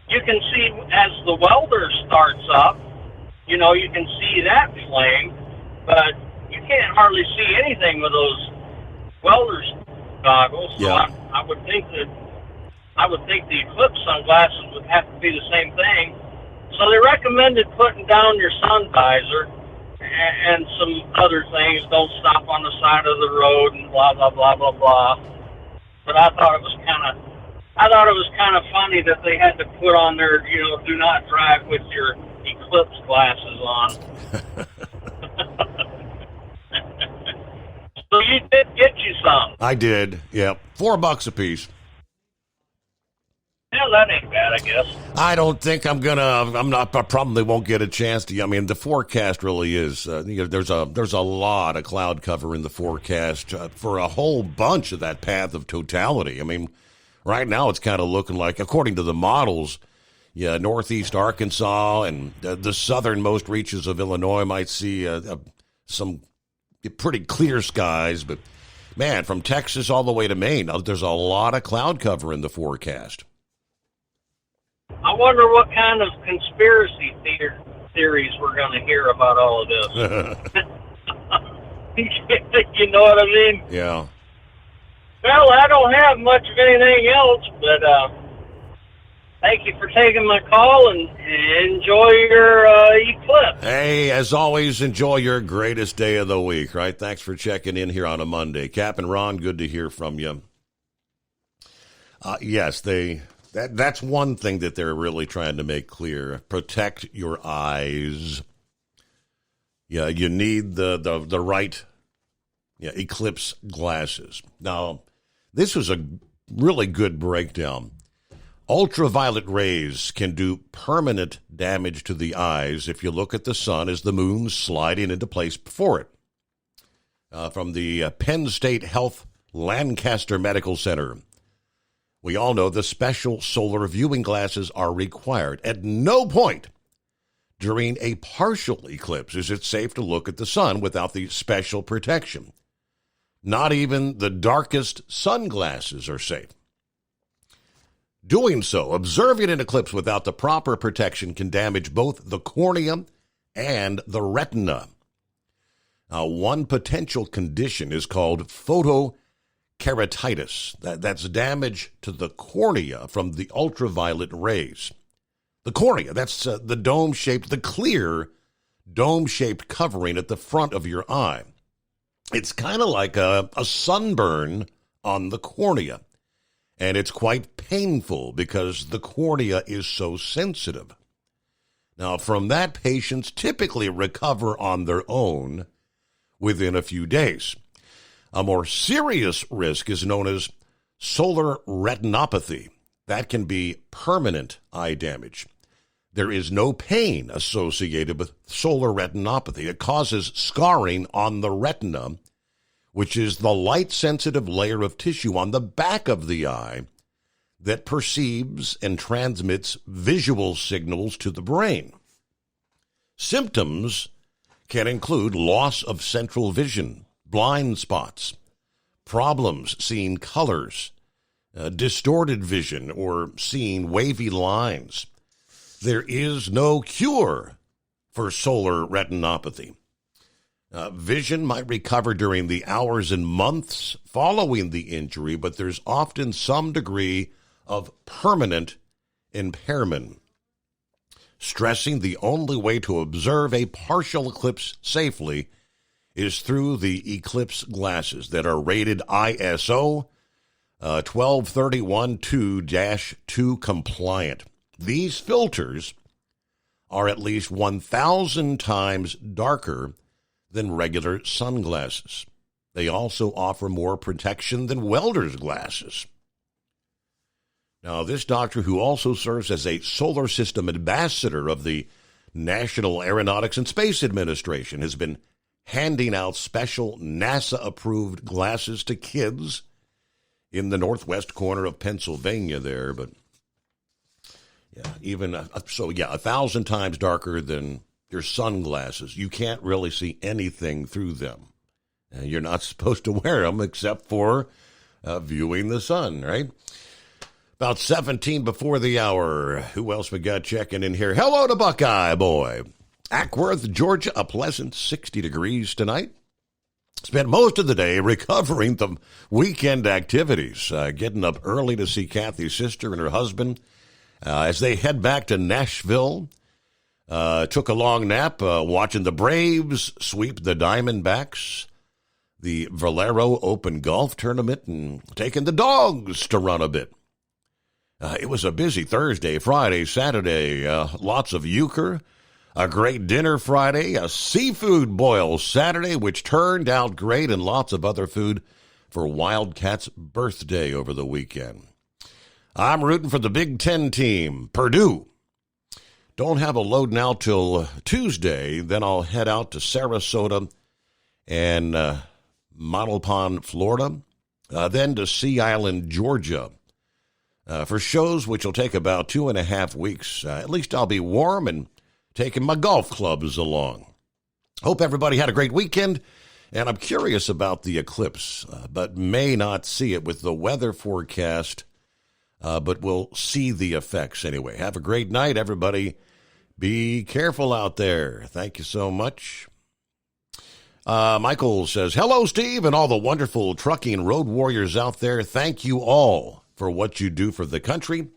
You can see as the welder starts up, you can see that flame, but you can't hardly see anything with those welder's goggles. Yeah. So I would think the Eclipse sunglasses would have to be the same thing. So they recommended putting down your sun visor and some other things. Don't stop on the side of the road and blah blah blah blah blah. But I thought it was kind of funny that they had to put on their, do not drive with your Eclipse glasses on. So you did get you some. I did. Yeah, $4 a piece. Yeah, that ain't bad, I guess. I don't think I probably won't get a chance to. I mean, the forecast really is. There's a lot of cloud cover in the forecast for a whole bunch of that path of totality. I mean, right now it's kind of looking like, according to the models, northeast Arkansas and the southernmost reaches of Illinois might see some pretty clear skies. But, man, from Texas all the way to Maine, there's a lot of cloud cover in the forecast. I wonder what kind of conspiracy theories we're going to hear about all of this. You know what I mean? Yeah. Well, I don't have much of anything else, but thank you for taking my call and enjoy your eclipse. Hey, as always, enjoy your greatest day of the week, right? Thanks for checking in here on a Monday. Cap and Ron, good to hear from you. Yes, That's one thing that they're really trying to make clear. Protect your eyes. Yeah, you need the right Eclipse glasses. Now, this was a really good breakdown. Ultraviolet rays can do permanent damage to the eyes if you look at the sun as the moon's sliding into place before it. From the Penn State Health Lancaster Medical Center. We all know the special solar viewing glasses are required. At no point during a partial eclipse is it safe to look at the sun without the special protection. Not even the darkest sunglasses are safe. Doing so, observing an eclipse without the proper protection can damage both the cornea and the retina. Now, one potential condition is called photokeratitis. That's damage to the cornea from the ultraviolet rays. The cornea, that's the clear dome-shaped covering at the front of your eye. It's kind of like a sunburn on the cornea, and it's quite painful because the cornea is so sensitive. Now, from that, patients typically recover on their own within a few days. A more serious risk is known as solar retinopathy. That can be permanent eye damage. There is no pain associated with solar retinopathy. It causes scarring on the retina, which is the light-sensitive layer of tissue on the back of the eye that perceives and transmits visual signals to the brain. Symptoms can include loss of central vision, blind spots, problems seeing colors, distorted vision, or seeing wavy lines. There is no cure for solar retinopathy. Vision might recover during the hours and months following the injury, but there's often some degree of permanent impairment. Stressing the only way to observe a partial eclipse safely is through the eclipse glasses that are rated ISO 12312-2 compliant. These filters are at least 1,000 times darker than regular sunglasses. They also offer more protection than welder's glasses. Now, this doctor, who also serves as a solar system ambassador of the National Aeronautics and Space Administration, has been handing out special NASA-approved glasses to kids in the northwest corner of Pennsylvania there. But, yeah, 1,000 times darker than your sunglasses. You can't really see anything through them. And you're not supposed to wear them except for viewing the sun, right? About 17 before the hour. Who else we got checking in here? Hello to Buckeye Boy. Ackworth, Georgia, a pleasant 60 degrees tonight. Spent most of the day recovering from weekend activities, getting up early to see Kathy's sister and her husband as they head back to Nashville. Took a long nap watching the Braves sweep the Diamondbacks, the Valero Open Golf Tournament, and taking the dogs to run a bit. It was a busy Thursday, Friday, Saturday, lots of euchre, a great dinner Friday, a seafood boil Saturday, which turned out great, and lots of other food for Wildcats' birthday over the weekend. I'm rooting for the Big Ten team, Purdue. Don't have a load now till Tuesday, then I'll head out to Sarasota and Model Pond, Florida, then to Sea Island, Georgia. For shows which will take about 2.5 weeks. At least I'll be warm and taking my golf clubs along. Hope everybody had a great weekend, and I'm curious about the eclipse, but may not see it with the weather forecast, but we'll see the effects anyway. Have a great night, everybody. Be careful out there. Thank you so much. Michael says, hello, Steve, and all the wonderful trucking road warriors out there. Thank you all for what you do for the country.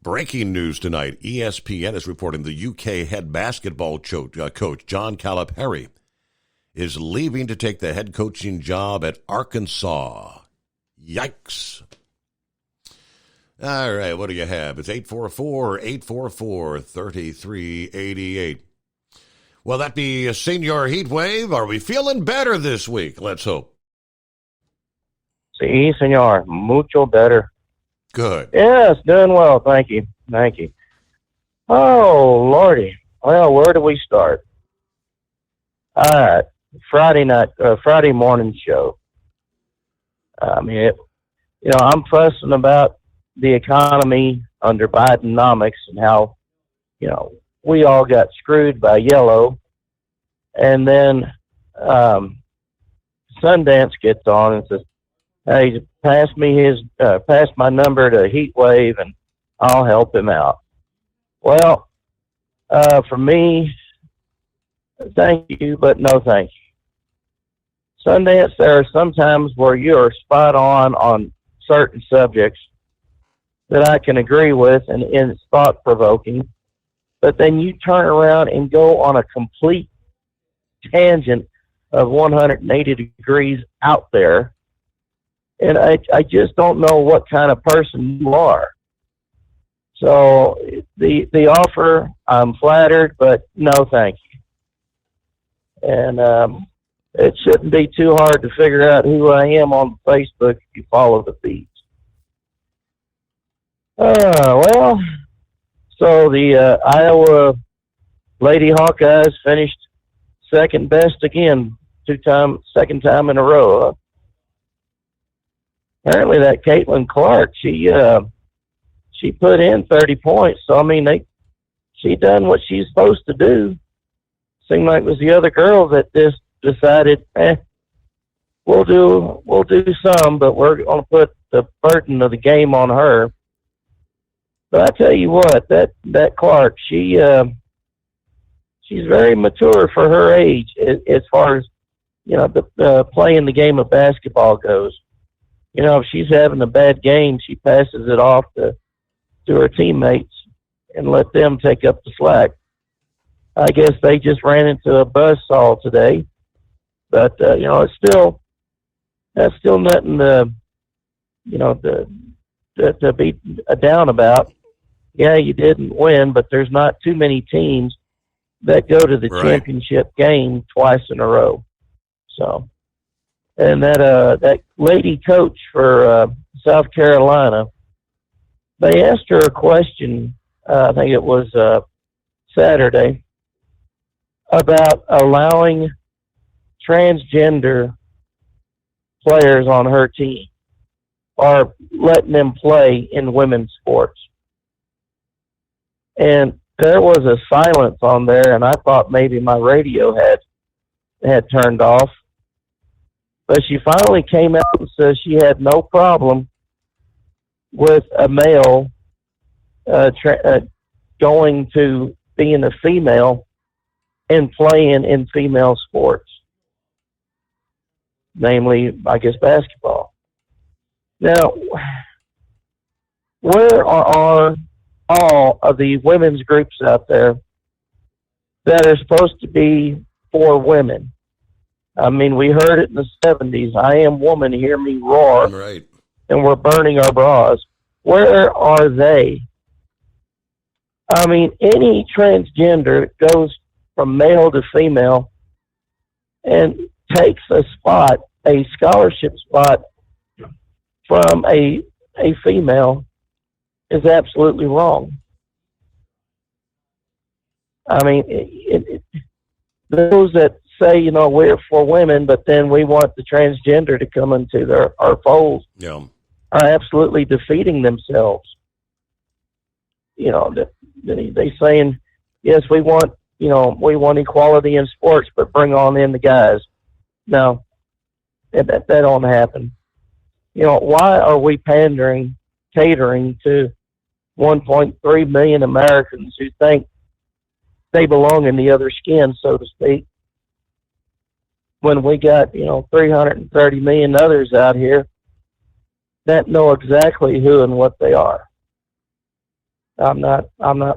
Breaking news tonight. ESPN is reporting the UK head basketball coach John Calipari is leaving to take the head coaching job at Arkansas. Yikes. All right, what do you have? It's 844-844-3388. Will that be a senior heat wave? Are we feeling better this week? Let's hope. Sí, señor. Mucho better. Good. Yes, doing well. Thank you. Thank you. Oh, Lordy. Well, where do we start? All right. Friday morning show. I mean, I'm fussing about the economy under Bidenomics and how, we all got screwed by yellow. And then Sundance gets on and says, hey, pass my number to Heatwave and I'll help him out. Well, for me, thank you, but no thank you. Sundance, there are some times where you are spot on certain subjects that I can agree with and it's thought-provoking, but then you turn around and go on a complete tangent of 180 degrees out there. And I just don't know what kind of person you are. So the offer, I'm flattered, but no thank you. And it shouldn't be too hard to figure out who I am on Facebook if you follow the feeds. So the Iowa Lady Hawkeyes finished second best again, second time in a row. Huh? Apparently that Caitlin Clark, she put in 30 points. So, I mean, she done what she's supposed to do. Seemed like it was the other girl that just decided, we'll do some, but we're going to put the burden of the game on her. But I tell you what, that Clark, she's very mature for her age as far as, you know, the playing the game of basketball goes. You know, if she's having a bad game, she passes it off to her teammates and let them take up the slack. I guess they just ran into a buzzsaw today, but you know, that's still nothing to, you know, to be down about. Yeah, you didn't win, but there's not too many teams that go to the championship game twice in a row. So, and that lady coach for South Carolina, they asked her a question, I think it was Saturday, about allowing transgender players on her team or letting them play in women's sports. And there was a silence on there, and I thought maybe my radio had turned off. But she finally came out and said she had no problem with a male going to being a female and playing in female sports, namely, I guess, basketball. Now, where are all of the women's groups out there that are supposed to be for women? I mean, we heard it in the 70s, I am woman, hear me roar. Right. And we're burning our bras. Where are they? I mean, any transgender goes from male to female and takes a spot, a scholarship spot from a female is absolutely wrong. I mean, those that say, you know, we're for women, but then we want the transgender to come into our fold, are absolutely defeating themselves. You know, they saying, yes, we want equality in sports, but bring on in the guys. No, that don't happen. You know, why are we catering to 1.3 million Americans who think they belong in the other skin, so to speak, when we got, you know, 330 million others out here that know exactly who and what they are? I'm not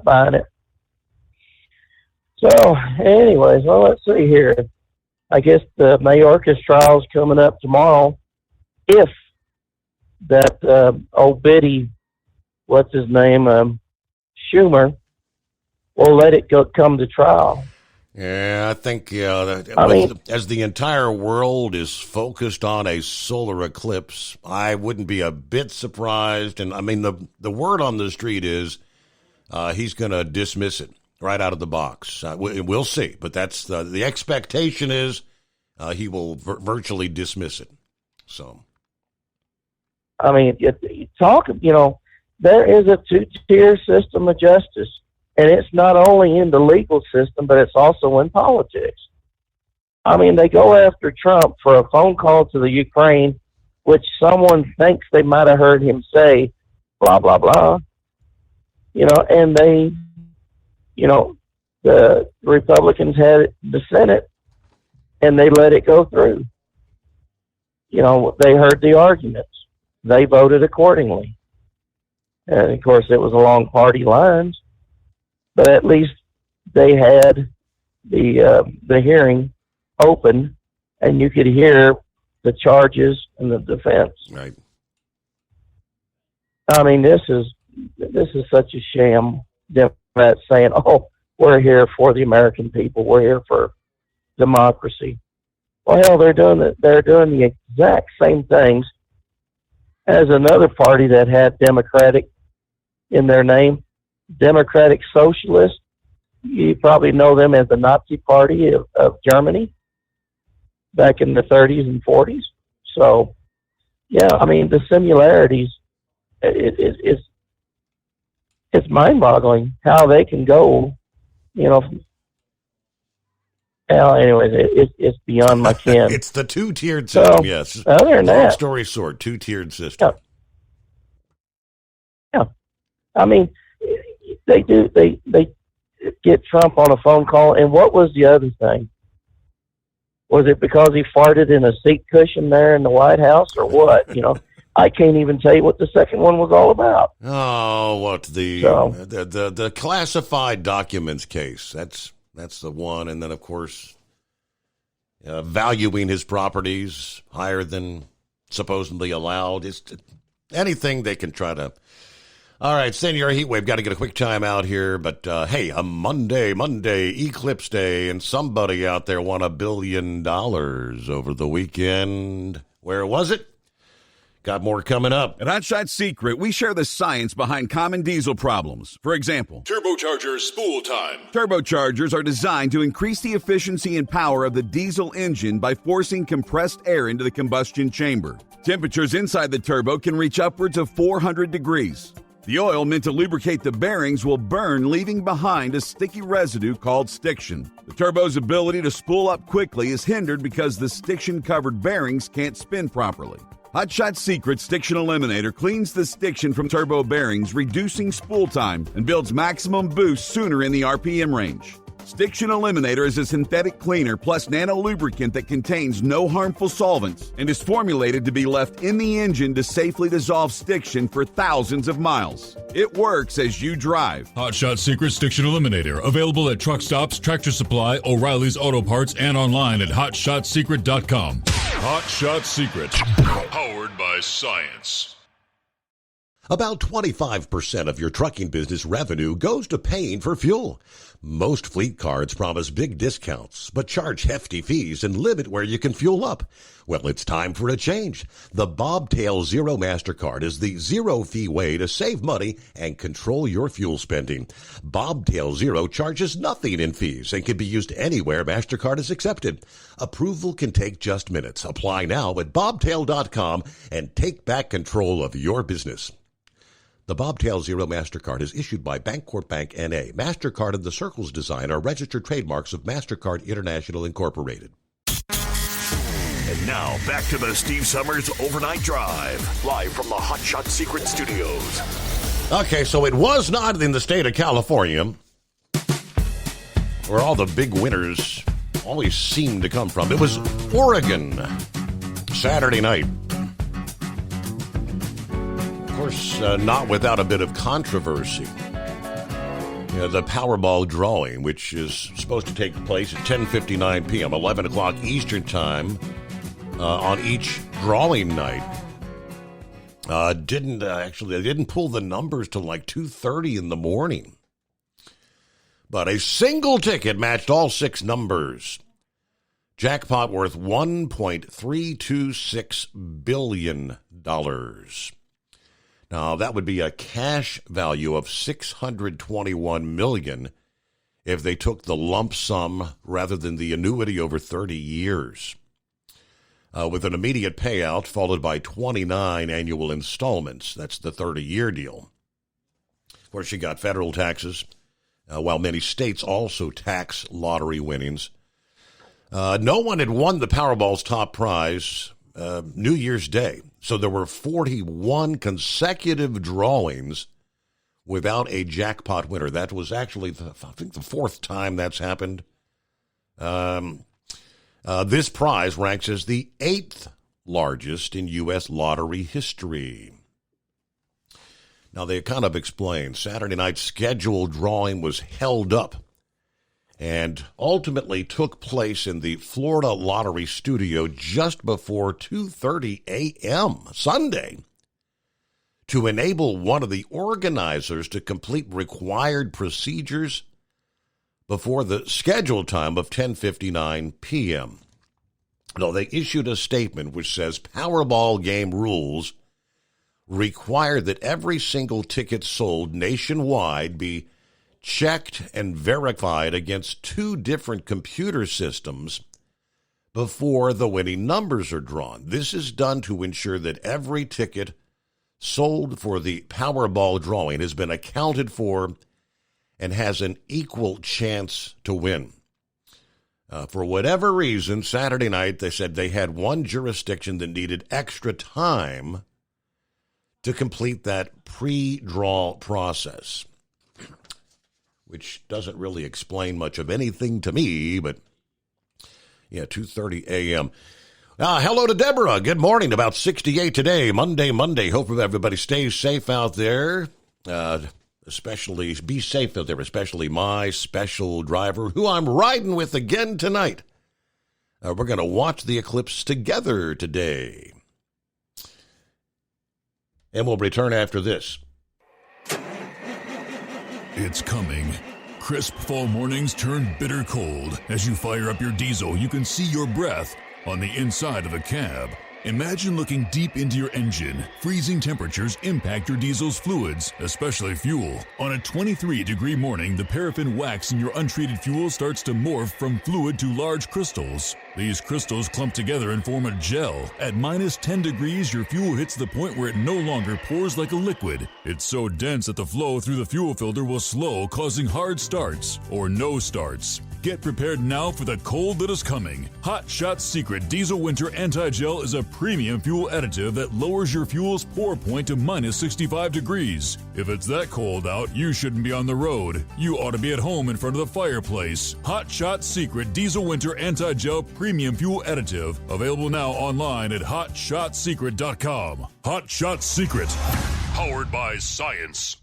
buying it. So, anyways, well, let's see here. I guess the Mayorkas trial is coming up tomorrow. If that old biddy, what's his name, Schumer, will let it come to trial. Yeah, I think as the entire world is focused on a solar eclipse, I wouldn't be a bit surprised. And I mean, the word on the street is he's going to dismiss it right out of the box. We'll see, but that's the expectation is he will virtually dismiss it. So, I mean, you know, there is a two-tier system of justice. And it's not only in the legal system, but it's also in politics. I mean, they go after Trump for a phone call to the Ukraine, which someone thinks they might have heard him say, blah, blah, blah. You know, and they, you know, the Republicans had the Senate, and they let it go through. You know, they heard the arguments. They voted accordingly. And, of course, it was along party lines. But at least they had the hearing open, and you could hear the charges and the defense. Right. I mean, this is such a sham. Democrats saying, "Oh, we're here for the American people. We're here for democracy." Well, hell, they're doing the exact same things as another party that had Democratic in their name. Democratic Socialist, you probably know them as the Nazi Party of Germany back in the 30s and 40s. So, yeah, I mean, the similarities, it's mind-boggling how they can go, you know, Well, anyways, it's beyond my ken. It's the two-tiered system, So, yes. other than Long that- story short, two-tiered system. Yeah. I mean, they get Trump on a phone call, and what was the other thing? Was it because he farted in a seat cushion there in the White House, or what? I can't even tell you what the second one was all about. Oh, what the classified documents case? That's the one, and then of course, valuing his properties higher than supposedly allowed. It's anything they can try to. All right, Senor Heatwave, got to get a quick time out here, but hey, a Monday, Eclipse Day, and somebody out there won $1 billion over the weekend. Where was it? Got more coming up. At Hot Shot Secret, we share the science behind common diesel problems. For example, Turbocharger spool time. turbochargers are designed to increase the efficiency and power of the diesel engine by forcing compressed air into the combustion chamber. Temperatures inside the turbo can reach upwards of 400 degrees. The oil meant to lubricate the bearings will burn, leaving behind a sticky residue called stiction. The turbo's ability to spool up quickly is hindered because the stiction-covered bearings can't spin properly. Hot Shot Secret Stiction Eliminator cleans the stiction from turbo bearings, reducing spool time, and builds maximum boost sooner in the RPM range. Stiction Eliminator is a synthetic cleaner plus nano lubricant that contains no harmful solvents and is formulated to be left in the engine to safely dissolve stiction for thousands of miles. It works as you drive. Hot Shot Secret Stiction Eliminator. Available at truck stops, Tractor Supply, O'Reilly's Auto Parts, and online at HotShotSecret.com. Hot Shot Secret. Powered by science. About 25% of your trucking business revenue goes to paying for fuel. Most fleet cards promise big discounts, but charge hefty fees and limit where you can fuel up. Well, it's time for a change. The Bobtail Zero MasterCard is the zero-fee way to save money and control your fuel spending. Bobtail Zero charges nothing in fees and can be used anywhere MasterCard is accepted. Approval can take just minutes. Apply now at bobtail.com and take back control of your business. The Bobtail Zero MasterCard is issued by Bancorp Bank N.A. MasterCard and the Circles design are registered trademarks of MasterCard International Incorporated. And now, back to the Steve Summers Overnight Drive, live from the Hot Shot Secret Studios. Okay, so it was not in the state of California, where all the big winners always seem to come from. It was Oregon, Saturday night. Of course, not without a bit of controversy. The Powerball drawing, which is supposed to take place at 10:59 p.m., 11 o'clock Eastern Time on each drawing night. They didn't pull the numbers till like 2:30 in the morning. But a single ticket matched all 6 numbers. Jackpot worth $1.326 billion. Now, that would be a cash value of $621 million if they took the lump sum rather than the annuity over 30 years. With an immediate payout followed by 29 annual installments. That's the 30-year deal. Of course, you got federal taxes, while many states also tax lottery winnings. No one had won the Powerball's top prize New Year's Day. So there were 41 consecutive drawings without a jackpot winner. That was actually, I think, the 4th time that's happened. This prize ranks as the 8th largest in U.S. lottery history. Now, they kind of explained Saturday night's scheduled drawing was held up and ultimately took place in the Florida Lottery Studio just before 2:30 a.m. Sunday to enable one of the organizers to complete required procedures before the scheduled time of 10:59 p.m. No, they issued a statement which says Powerball game rules require that every single ticket sold nationwide be checked and verified against 2 different computer systems before the winning numbers are drawn. This is done to ensure that every ticket sold for the Powerball drawing has been accounted for and has an equal chance to win. For whatever reason, Saturday night, they said they had one jurisdiction that needed extra time to complete that pre-draw process, which doesn't really explain much of anything to me, but yeah, 2:30 a.m. Hello to Deborah. Good morning. About 68 today, Monday. Hope everybody stays safe out there. Especially be safe out there, especially my special driver, who I'm riding with again tonight. We're going to watch the eclipse together today. And we'll return after this. It's coming. Crisp fall mornings turn bitter cold. As you fire up your diesel, you can see your breath on the inside of the cab. Imagine looking deep into your engine. Freezing temperatures impact your diesel's fluids, especially fuel. On a 23-degree morning, the paraffin wax in your untreated fuel starts to morph from fluid to large crystals. These crystals clump together and form a gel. At minus 10 degrees, your fuel hits the point where it no longer pours like a liquid. It's so dense that the flow through the fuel filter will slow, causing hard starts or no starts. Get prepared now for the cold that is coming. Hot Shot Secret Diesel Winter Anti-Gel is a premium fuel additive that lowers your fuel's pour point to minus 65 degrees. If it's that cold out, you shouldn't be on the road. You ought to be at home in front of the fireplace. Hot Shot Secret Diesel Winter Anti-Gel Premium Fuel Additive. Available now online at hotshotsecret.com. Hot Shot Secret. Powered by science.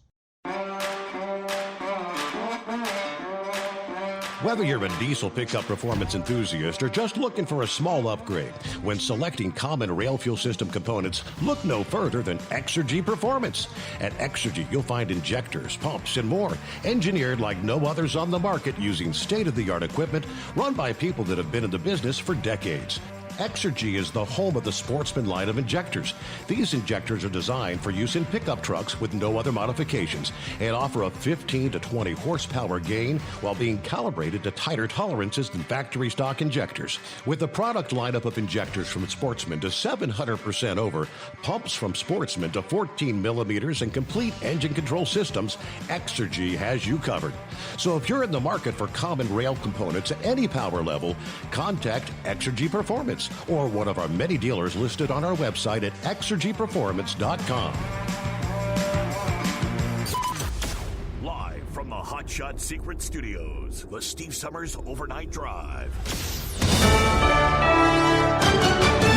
Whether you're a diesel pickup performance enthusiast or just looking for a small upgrade, when selecting common rail fuel system components, look no further than Exergy Performance. At Exergy, you'll find injectors, pumps, and more, engineered like no others on the market using state-of-the-art equipment run by people that have been in the business for decades. Exergy is the home of the Sportsman line of injectors. These injectors are designed for use in pickup trucks with no other modifications and offer a 15 to 20 horsepower gain while being calibrated to tighter tolerances than factory stock injectors. With a product lineup of injectors from Sportsman to 700% over, pumps from Sportsman to 14 millimeters, and complete engine control systems, Exergy has you covered. So if you're in the market for common rail components at any power level, contact Exergy Performance or one of our many dealers listed on our website at exergyperformance.com. Live from the Hot Shot Secret Studios, the Steve Summers Overnight Drive.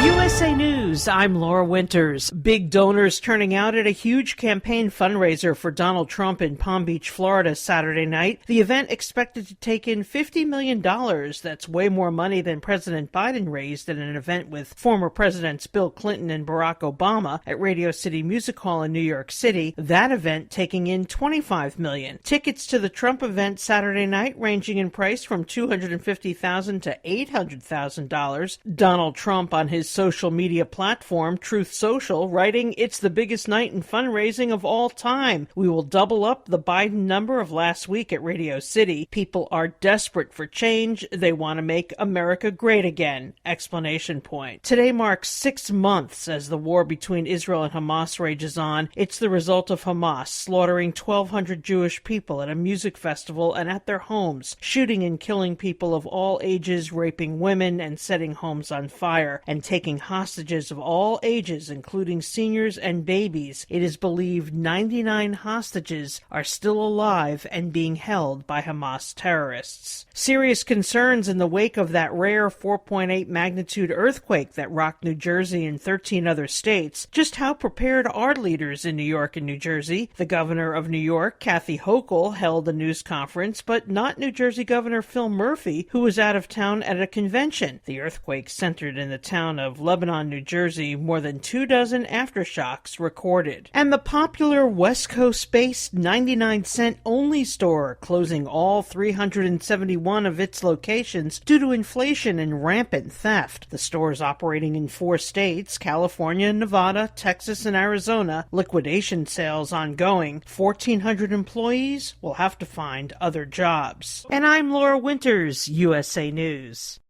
USA News, I'm Laura Winters. Big donors turning out at a huge campaign fundraiser for Donald Trump in Palm Beach, Florida, Saturday night. The event expected to take in $50 million. That's way more money than President Biden raised at an event with former Presidents Bill Clinton and Barack Obama at Radio City Music Hall in New York City. That event taking in $25 million. Tickets to the Trump event Saturday night ranging in price from $250,000 to $800,000. Donald Trump on his social media platform, Truth Social, writing, "It's the biggest night in fundraising of all time. We will double up the Biden number of last week at Radio City. People are desperate for change. They want to make America great again." Explanation point. Today marks 6 months as the war between Israel and Hamas rages on. It's the result of Hamas slaughtering 1,200 Jewish people at a music festival and at their homes, shooting and killing people of all ages, raping women, and setting homes on fire, and taking hostages of all ages, including seniors and babies. It is believed 99 hostages are still alive and being held by Hamas terrorists. Serious concerns in the wake of that rare 4.8 magnitude earthquake that rocked New Jersey and 13 other states. Just how prepared are leaders in New York and New Jersey? The governor of New York, Kathy Hochul, held a news conference, but not New Jersey Governor Phil Murphy, who was out of town at a convention. The earthquake centered in the town of Lebanon, New Jersey, more than 24 aftershocks recorded. And the popular West Coast-based 99-cent only store closing all 371 of its locations due to inflation and rampant theft. The store is operating in 4 states, California, Nevada, Texas, and Arizona. Liquidation sales ongoing. 1,400 employees will have to find other jobs. And I'm Laura Winters, USA News.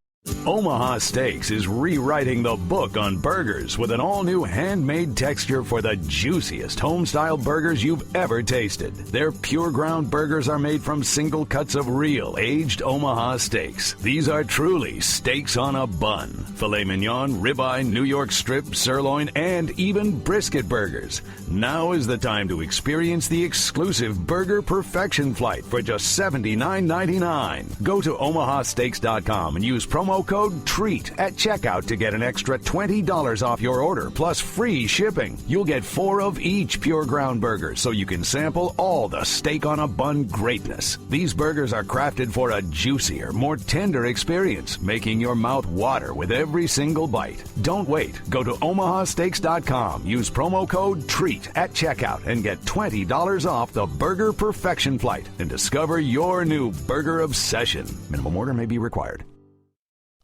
Omaha Steaks is rewriting the book on burgers with an all-new handmade texture for the juiciest home-style burgers you've ever tasted. Their pure ground burgers are made from single cuts of real, aged Omaha steaks. These are truly steaks on a bun. Filet mignon, ribeye, New York strip, sirloin, and even brisket burgers. Now is the time to experience the exclusive Burger Perfection Flight for just $79.99. Go to omahasteaks.com and use promo code TREAT at checkout to get an extra $20 off your order, plus free shipping. You'll get 4 of each pure ground burger, so you can sample all the steak on a bun greatness. These burgers are crafted for a juicier, more tender experience, making your mouth water with every single bite. Don't wait. Go to omahasteaks.com. Use promo code TREAT at checkout and get $20 off the Burger Perfection Flight and discover your new burger obsession. Minimum order may be required.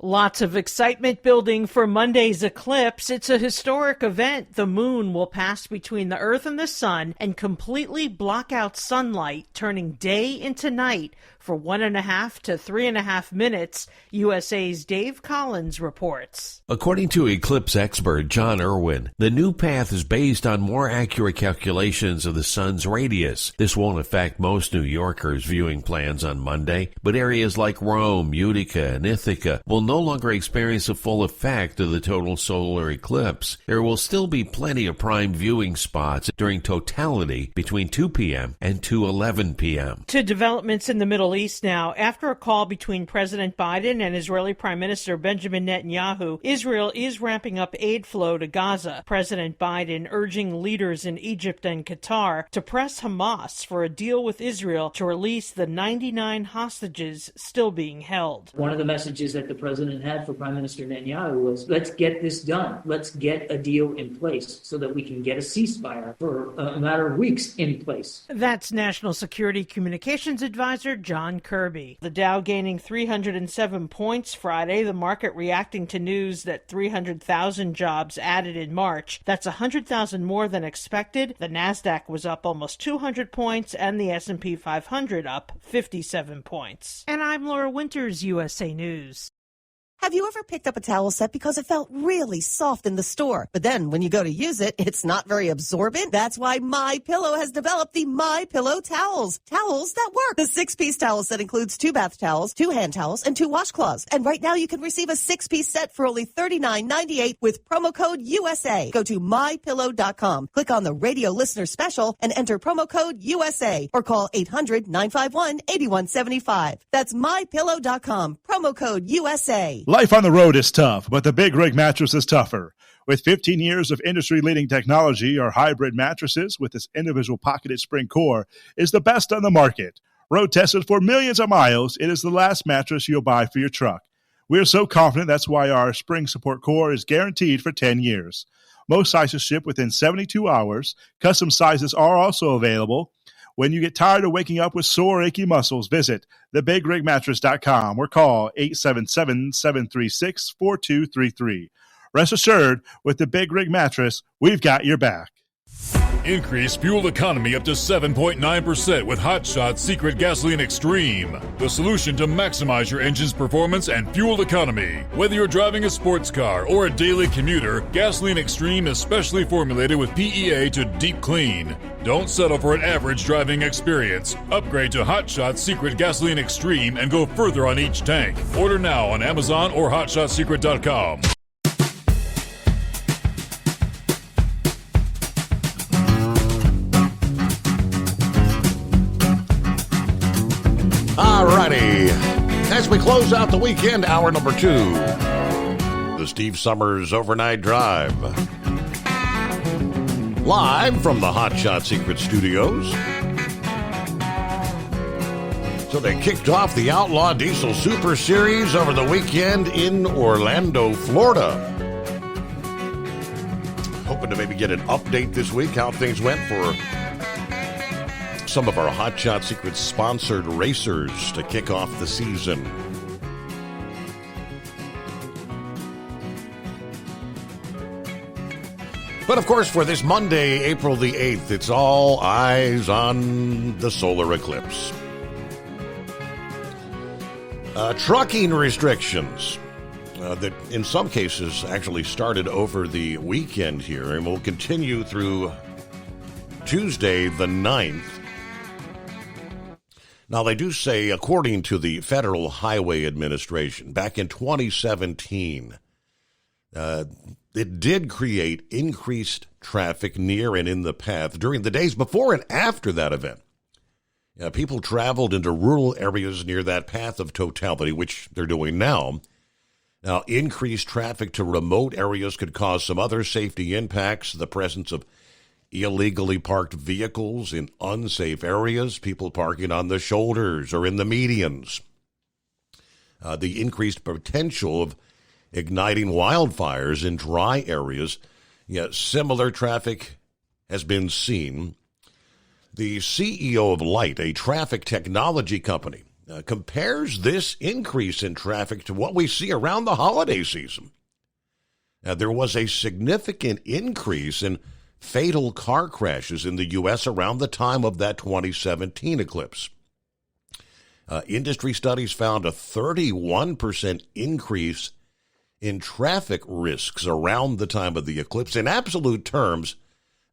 Lots of excitement building for Monday's eclipse. It's a historic event. The moon will pass between the Earth and the sun and completely block out sunlight, turning day into night for 1.5 to 3.5 minutes, USA's Dave Collins reports. According to eclipse expert John Irwin, the new path is based on more accurate calculations of the sun's radius. This won't affect most New Yorkers' viewing plans on Monday, but areas like Rome, Utica, and Ithaca will no longer experience the full effect of the total solar eclipse. There will still be plenty of prime viewing spots during totality between 2 p.m. and 2:11 p.m. To developments in the Middle East now. After a call between President Biden and Israeli Prime Minister Benjamin Netanyahu, Israel is ramping up aid flow to Gaza. President Biden urging leaders in Egypt and Qatar to press Hamas for a deal with Israel to release the 99 hostages still being held. One of the messages that the president had for Prime Minister Netanyahu was, let's get this done. Let's get a deal in place so that we can get a ceasefire for a matter of weeks in place. That's National Security Communications Advisor John Kirby. The Dow gaining 307 points Friday, the market reacting to news that 300,000 jobs added in March. That's 100,000 more than expected. The Nasdaq was up almost 200 points and the S&P 500 up 57 points. And I'm Laura Winters, USA News. Have you ever picked up a towel set because it felt really soft in the store, but then when you go to use it, it's not very absorbent? That's why MyPillow has developed the MyPillow towels. Towels that work. The 6-piece towel set includes 2 bath towels, 2 hand towels, and 2 washcloths. And right now you can receive a 6-piece set for only $39.98 with promo code USA. Go to MyPillow.com, click on the radio listener special, and enter promo code USA, or call 800-951-8175. That's MyPillow.com, promo code USA. Life on the road is tough, but the Big Rig mattress is tougher. With 15 years of industry-leading technology, our hybrid mattresses with its individual pocketed spring core is the best on the market. Road-tested for millions of miles, it is the last mattress you'll buy for your truck. We are so confident that's why our spring support core is guaranteed for 10 years. Most sizes ship within 72 hours. Custom sizes are also available. When you get tired of waking up with sore, achy muscles, visit thebigrigmattress.com or call 877-736-4233. Rest assured, with the Big Rig Mattress, we've got your back. Increase fuel economy up to 7.9% with Hot Shot Secret Gasoline Extreme. The solution to maximize your engine's performance and fuel economy. Whether you're driving a sports car or a daily commuter, Gasoline Extreme is specially formulated with PEA to deep clean. Don't settle for an average driving experience. Upgrade to Hot Shot Secret Gasoline Extreme and go further on each tank. Order now on Amazon or hotshotsecret.com. Alrighty. As we close out the weekend, hour number 2, the Steve Summers Overnight Drive. Live from the Hot Shot Secret Studios. So they kicked off the Outlaw Diesel Super Series over the weekend in Orlando, Florida. Hoping to maybe get an update this week how things went for some of our Hot Shot Secret sponsored racers to kick off the season. But of course, for this Monday, April the 8th, it's all eyes on the solar eclipse. Trucking restrictions that in some cases actually started over the weekend here and will continue through Tuesday the 9th. Now, they do say, according to the Federal Highway Administration, back in 2017, it did create increased traffic near and in the path during the days before and after that event. People traveled into rural areas near that path of totality, which they're doing now. Now, increased traffic to remote areas could cause some other safety impacts, the presence of illegally parked vehicles in unsafe areas, people parking on the shoulders or in the medians. The increased potential of igniting wildfires in dry areas. Similar traffic has been seen. The CEO of Light, a traffic technology company, compares this increase in traffic to what we see around the holiday season. There was a significant increase in fatal car crashes in the U.S. around the time of that 2017 eclipse. Industry studies found a 31% increase in traffic risks around the time of the eclipse. In absolute terms,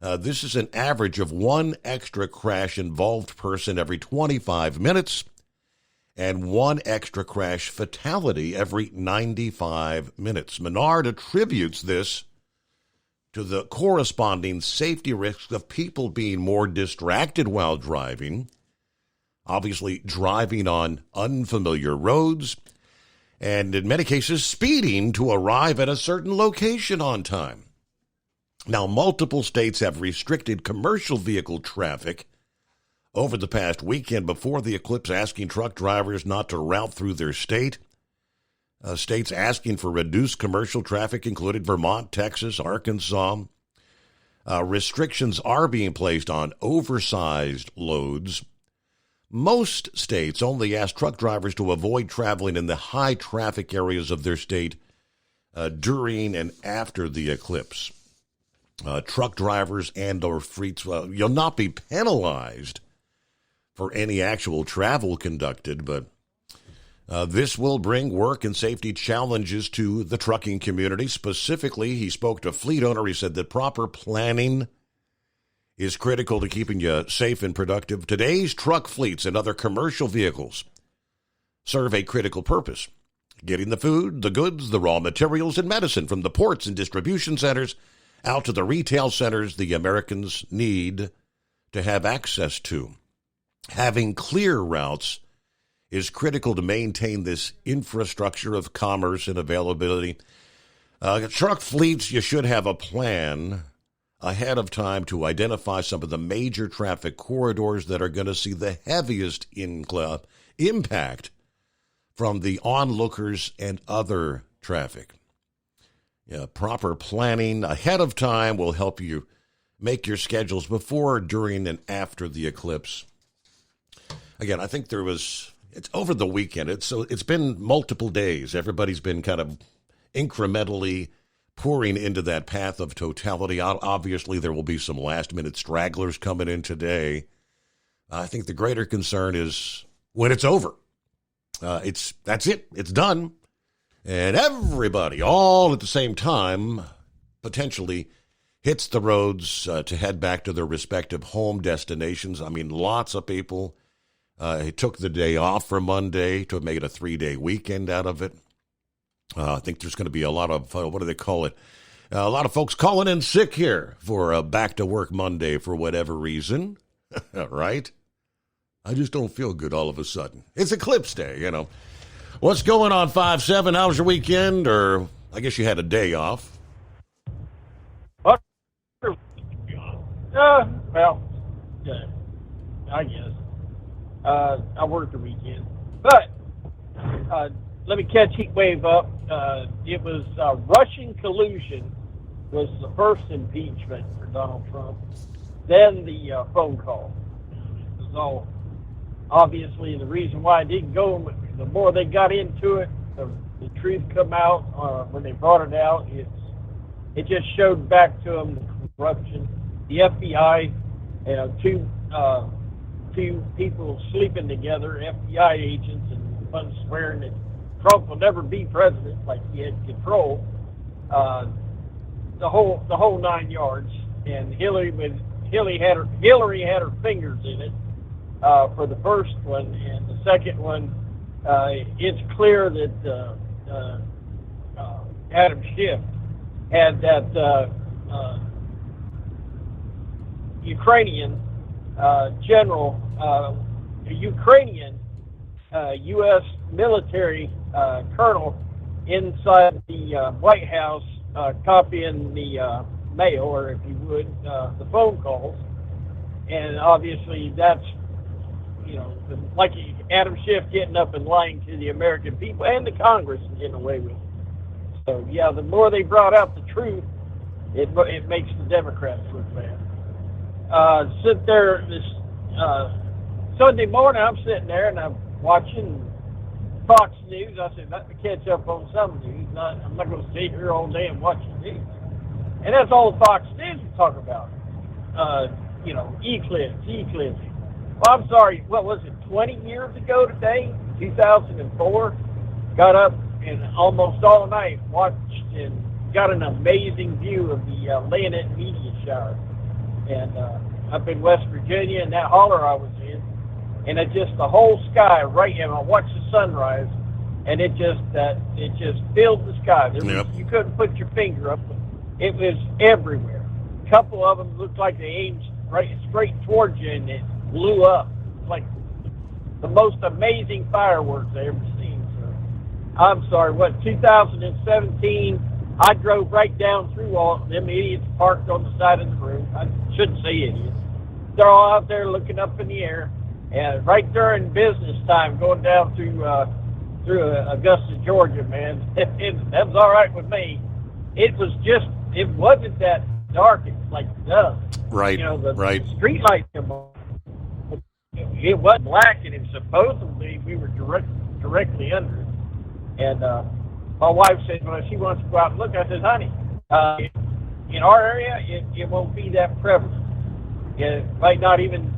this is an average of one extra crash-involved person every 25 minutes and one extra crash fatality every 95 minutes. Menard attributes this to the corresponding safety risks of people being more distracted while driving, obviously driving on unfamiliar roads, and in many cases speeding to arrive at a certain location on time. Now, multiple states have restricted commercial vehicle traffic over the past weekend before the eclipse, asking truck drivers not to route through their state. States asking for reduced commercial traffic included Vermont, Texas, Arkansas. Restrictions are being placed on oversized loads. Most states only ask truck drivers to avoid traveling in the high traffic areas of their state during and after the eclipse. Truck drivers and or fleets, you'll not be penalized for any actual travel conducted, but this will bring work and safety challenges to the trucking community. Specifically, he spoke to fleet owner. He said that proper planning is critical to keeping you safe and productive. Today's truck fleets and other commercial vehicles serve a critical purpose: getting the food, the goods, the raw materials, and medicine from the ports and distribution centers out to the retail centers the Americans need to have access to. Having clear routes is critical to maintain this infrastructure of commerce and availability. Truck fleets, you should have a plan ahead of time to identify some of the major traffic corridors that are going to see the heaviest impact from the onlookers and other traffic. Proper planning ahead of time will help you make your schedules before, during, and after the eclipse. Again, I think it's over the weekend. It's been multiple days. Everybody's been kind of incrementally pouring into that path of totality. Obviously, there will be some last-minute stragglers coming in today. I think the greater concern is when it's over. That's it. It's done. And everybody, all at the same time, potentially hits the roads to head back to their respective home destinations. I mean, lots of people took the day off for Monday to make it a 3-day weekend out of it. I think there's going to be a lot of, what do they call it? A lot of folks calling in sick here for a back-to-work Monday for whatever reason, right? I just don't feel good all of a sudden. It's Eclipse Day, you know. What's going on, 5-7? How was your weekend? Or I guess you had a day off. Well, yeah, I guess. I worked the weekend. But let me catch heat wave up. It was Russian collusion was the first impeachment for Donald Trump. Then the phone call. It was all obviously the reason why it didn't go. The more they got into it, the truth come out. When they brought it out, it just showed back to them the corruption. The FBI, two people sleeping together, FBI agents, and one swearing that Trump will never be president, like he had control, the whole 9 yards. And Hillary had her fingers in it for the first one, and the second one, it's clear that Adam Schiff had that Ukrainian general, Ukrainian U.S. military colonel inside the White House copying the mail, or if you would, the phone calls. And obviously that's, like Adam Schiff getting up and lying to the American people and the Congress and getting away with it. So, yeah, the more they brought out the truth, it makes the Democrats look bad. Sit there this Sunday morning, I'm sitting there and I'm watching Fox News. I said, let me catch up on some news. I'm not going to sit here all day and watch the news. And that's all Fox News will talk about. Eclipse. Well, I'm sorry, what was it, 20 years ago today, 2004? Got up and almost all night watched and got an amazing view of the Leonette meteor shower. And up in West Virginia, and that holler I was in, and it just, the whole sky right, and I watched the sunrise, and it just filled the sky. You couldn't put your finger up. It was everywhere. A couple of them looked like they aimed right straight towards you, and it blew up. Like the most amazing fireworks I ever seen. So, I'm sorry, 2017, I drove right down through all them idiots parked on the side of the road. I shouldn't say idiots. They're all out there looking up in the air, and right during business time, going down through Augusta, Georgia, man, that was all right with me. It wasn't that dark. It was like dusk. Right. The street lights come on. It wasn't black, and supposedly we were directly under it. And my wife said, well, she wants to go out and look. I said, honey, in our area, it won't be that prevalent. It might not even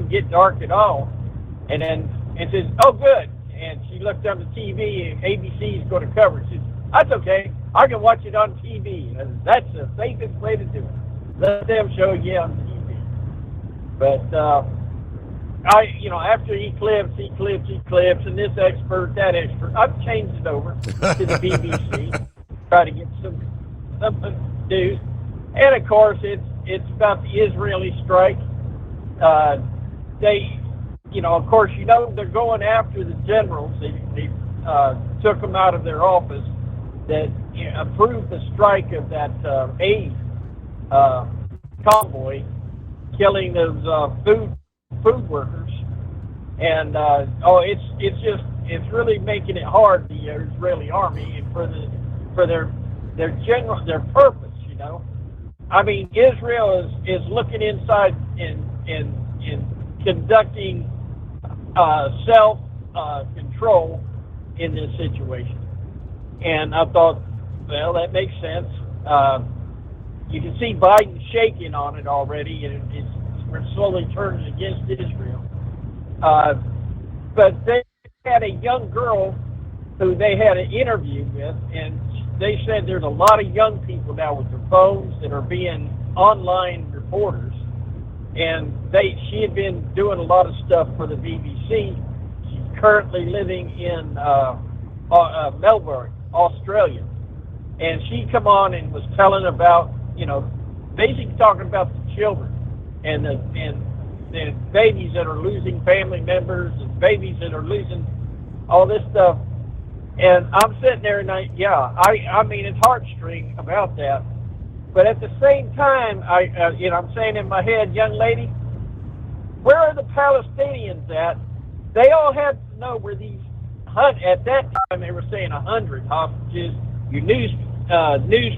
get dark at all. And then it says, oh, good. And she looked on the TV, and ABC's going to cover it. She said, that's okay. I can watch it on TV. And that's the safest way to do it. Let them show you on TV. But after Eclipse, and this expert, that expert, I've changed it over to the BBC, try to get some news. And of course, it's about the Israeli strike. Of course, they're going after the generals. They took them out of their office that approved the strike of that aid convoy, killing those food workers. And it's really making it hard, the Israeli army, and for their purpose. I mean, Israel is looking inside and conducting self control in this situation. And I thought, well, that makes sense. You can see Biden shaking on it already, and we're slowly turning against Israel. But they had a young girl who they had an interview with, and they said there's a lot of young people now with their phones that are being online reporters. And she had been doing a lot of stuff for the BBC. She's currently living in Melbourne, Australia. And she come on and was telling about, basically talking about the children and the babies that are losing family members and babies that are losing all this stuff. And I'm sitting there and I mean, it's heartstring about that. But at the same time, I'm saying in my head, young lady, where are the Palestinians at? They all had to know where these, at that time they were saying 100 hostages. Your news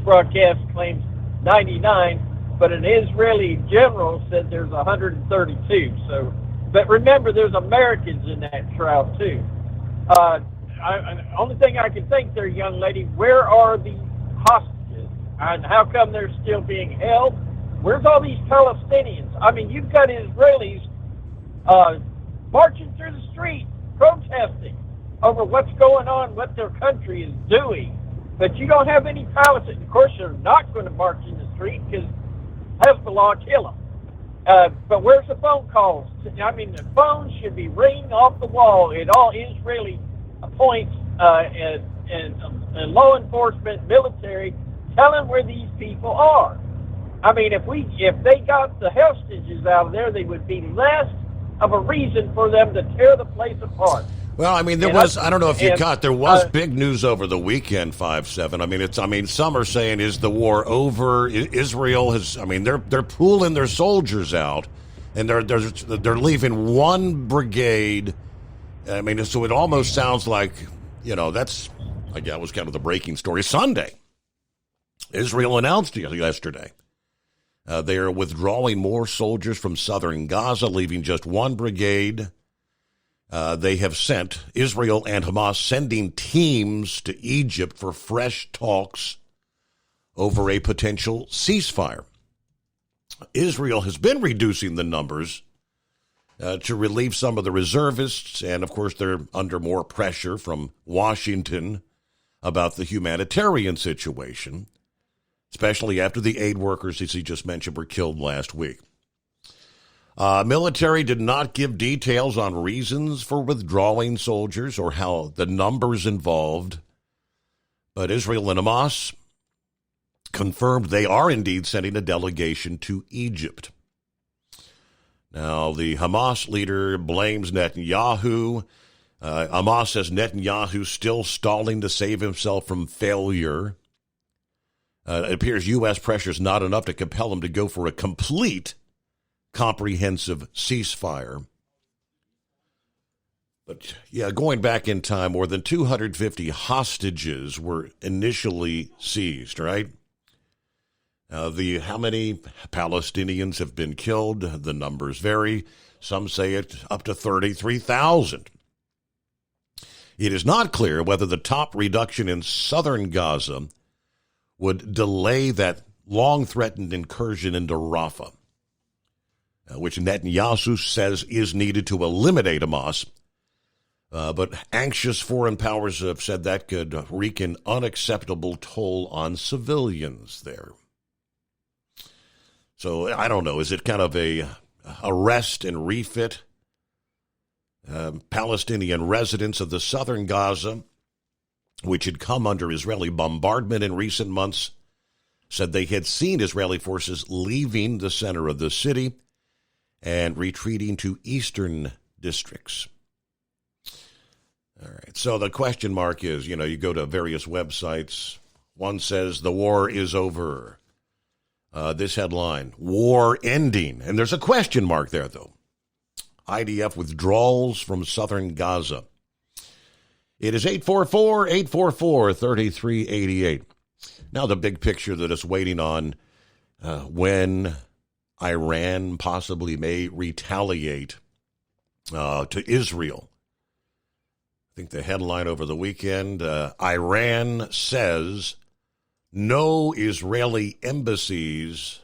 broadcast claims 99, but an Israeli general said there's 132. So, but remember, there's Americans in that trial too. Only thing I can think there, young lady, where are the hostages? And how come they're still being held? Where's all these Palestinians? I mean, you've got Israelis marching through the street, protesting. over what's going on, what their country is doing. But you don't have any pilots. Of course, they're not going to march in the street because Hezbollah kill them. But where's the phone calls? I mean, the phones should be ringing off the wall at all Israeli points and law enforcement, military, telling where these people are. I mean, if they got the hostages out of there, they would be less of a reason for them to tear the place apart. Well, I mean, I don't know if you caught, there was big news over the weekend, 5-7. I mean, some are saying, is the war over? Israel they're pooling their soldiers out, and they're leaving one brigade. I mean, so it almost sounds like, that was kind of the breaking story. Sunday, Israel announced yesterday they are withdrawing more soldiers from southern Gaza, leaving just one brigade. They have sent, Israel and Hamas, sending teams to Egypt for fresh talks over a potential ceasefire. Israel has been reducing the numbers to relieve some of the reservists, and of course they're under more pressure from Washington about the humanitarian situation, especially after the aid workers, as he just mentioned, were killed last week. Military did not give details on reasons for withdrawing soldiers or how the numbers involved, but Israel and Hamas confirmed they are indeed sending a delegation to Egypt. Now, the Hamas leader blames Netanyahu. Hamas says Netanyahu's still stalling to save himself from failure. It appears U.S. pressure is not enough to compel him to go for a complete comprehensive ceasefire. But going back in time, more than 250 hostages were initially seized, right? How many Palestinians have been killed? The numbers vary. Some say it up to 33,000. It is not clear whether the top reduction in southern Gaza would delay that long-threatened incursion into Rafah, which Netanyahu says is needed to eliminate Hamas. But anxious foreign powers have said that could wreak an unacceptable toll on civilians there. So I don't know. Is it kind of a rest and refit? Palestinian residents of the southern Gaza, which had come under Israeli bombardment in recent months, said they had seen Israeli forces leaving the center of the city and retreating to eastern districts. All right. So the question mark is, you go to various websites. One says the war is over. This headline, war ending. And there's a question mark there, though. IDF withdrawals from southern Gaza. It is 844-844-3388. Now the big picture that is waiting on when Iran possibly may retaliate to Israel. I think the headline over the weekend, Iran says no Israeli embassies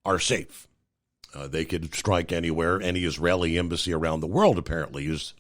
are safe. They could strike anywhere. Any Israeli embassy around the world apparently is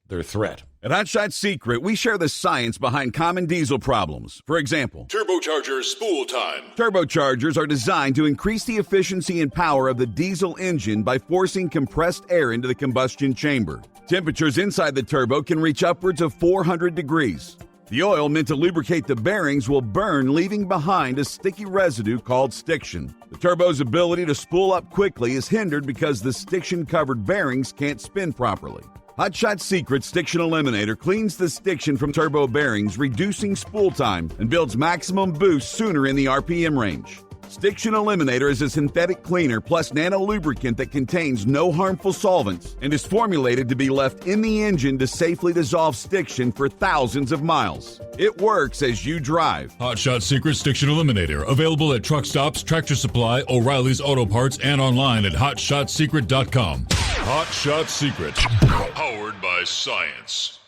their threat. At Hot Shot Secret, we share the science behind common diesel problems. For example, turbocharger spool time. Turbochargers are designed to increase the efficiency and power of the diesel engine by forcing compressed air into the combustion chamber. Temperatures inside the turbo can reach upwards of 400 degrees. The oil meant to lubricate the bearings will burn, leaving behind a sticky residue called stiction. The turbo's ability to spool up quickly is hindered because the stiction-covered bearings can't spin properly. Hot Shot Secret Stiction Eliminator cleans the stiction from turbo bearings, reducing spool time, and builds maximum boost sooner in the RPM range. Stiction Eliminator is a synthetic cleaner plus nano-lubricant that contains no harmful solvents and is formulated to be left in the engine to safely dissolve stiction for thousands of miles. It works as you drive. Hot Shot Secret Stiction Eliminator. Available at truck stops, Tractor Supply, O'Reilly's Auto Parts, and online at HotShotSecret.com. Hot Shot Secret. Powered by science.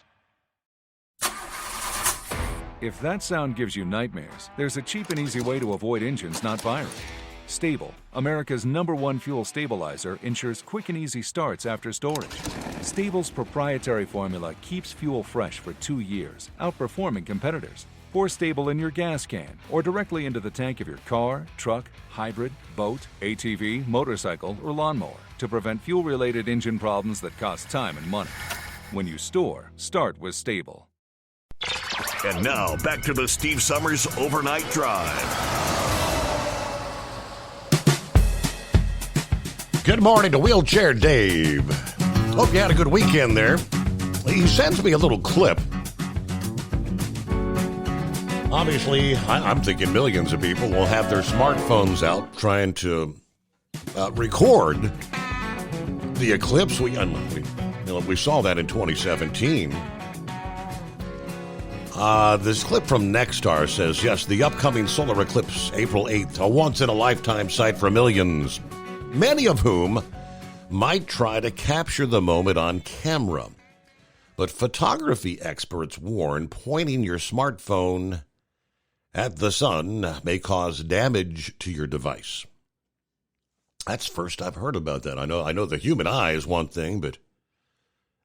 If that sound gives you nightmares, there's a cheap and easy way to avoid engines not firing. Stable, America's #1 fuel stabilizer, ensures quick and easy starts after storage. Stable's proprietary formula keeps fuel fresh for 2 years, outperforming competitors. Pour Stable in your gas can or directly into the tank of your car, truck, hybrid, boat, ATV, motorcycle, or lawnmower to prevent fuel-related engine problems that cost time and money. When you store, start with Stable. And now, back to the Steve Summers Overnight Drive. Good morning to Wheelchair Dave. Hope you had a good weekend there. He sends me a little clip. Obviously, I'm thinking millions of people will have their smartphones out trying to record the eclipse. We saw that in 2017. This clip from Nexstar says, yes, the upcoming solar eclipse, April 8th, a once-in-a-lifetime sight for millions, many of whom might try to capture the moment on camera. But photography experts warn pointing your smartphone at the sun may cause damage to your device. That's first I've heard about that. I know the human eye is one thing, but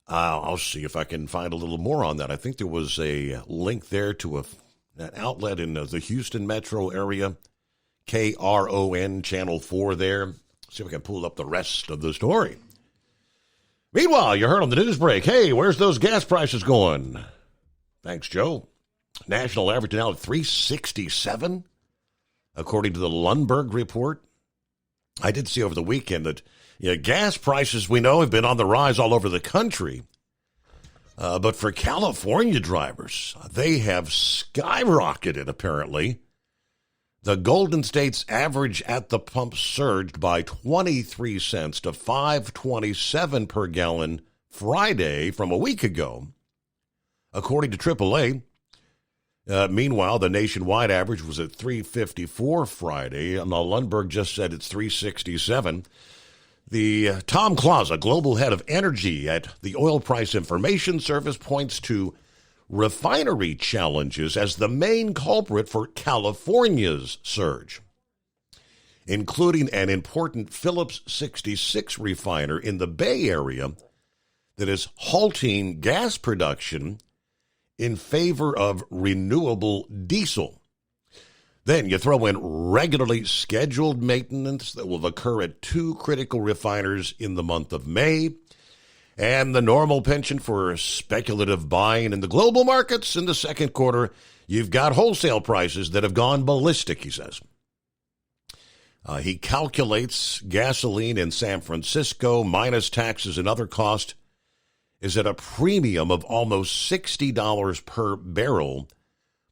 I'll see if I can find a little more on that. I think there was a link there to an outlet in the Houston metro area, KRON Channel 4 there. See if I can pull up the rest of the story. Meanwhile, you heard on the news break, hey, where's those gas prices going? Thanks, Joe. National average now at $3.67, according to the Lundberg report. I did see over the weekend that gas prices, we know, have been on the rise all over the country. But for California drivers, they have skyrocketed, apparently. The Golden State's average at the pump surged by 23 cents to $5.27 per gallon Friday from a week ago, according to AAA. Meanwhile, the nationwide average was at $3.54 Friday, and Lundberg just said it's $3.67. The Tom Clausa, global head of energy at the Oil Price Information Service, points to refinery challenges as the main culprit for California's surge, including an important Phillips 66 refiner in the Bay Area that is halting gas production in favor of renewable diesel. Then you throw in regularly scheduled maintenance that will occur at 2 critical refiners in the month of May, and the normal penchant for speculative buying in the global markets in the second quarter. You've got wholesale prices that have gone ballistic, he says. He calculates gasoline in San Francisco, minus taxes and other costs, is at a premium of almost $60 per barrel,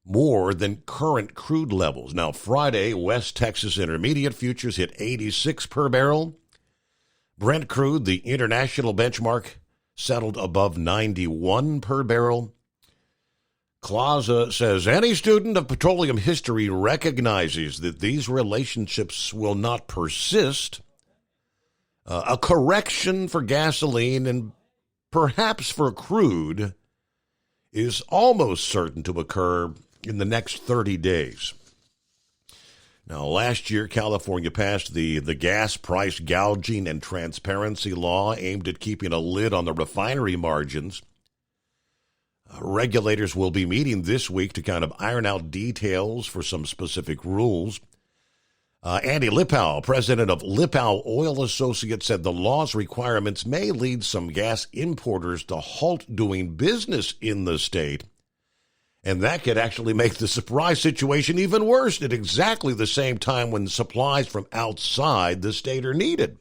more than current crude levels. Now, Friday, West Texas Intermediate futures hit 86 per barrel. Brent crude, the international benchmark, settled above 91 per barrel. Clausa says any student of petroleum history recognizes that these relationships will not persist. A correction for gasoline and perhaps for crude is almost certain to occur in the next 30 days. Now, last year, California passed the gas price gouging and transparency law aimed at keeping a lid on the refinery margins. Regulators will be meeting this week to kind of iron out details for some specific rules. Andy Lipow, president of Lipow Oil Associates, said the law's requirements may lead some gas importers to halt doing business in the state. And that could actually make the supply situation even worse at exactly the same time when supplies from outside the state are needed.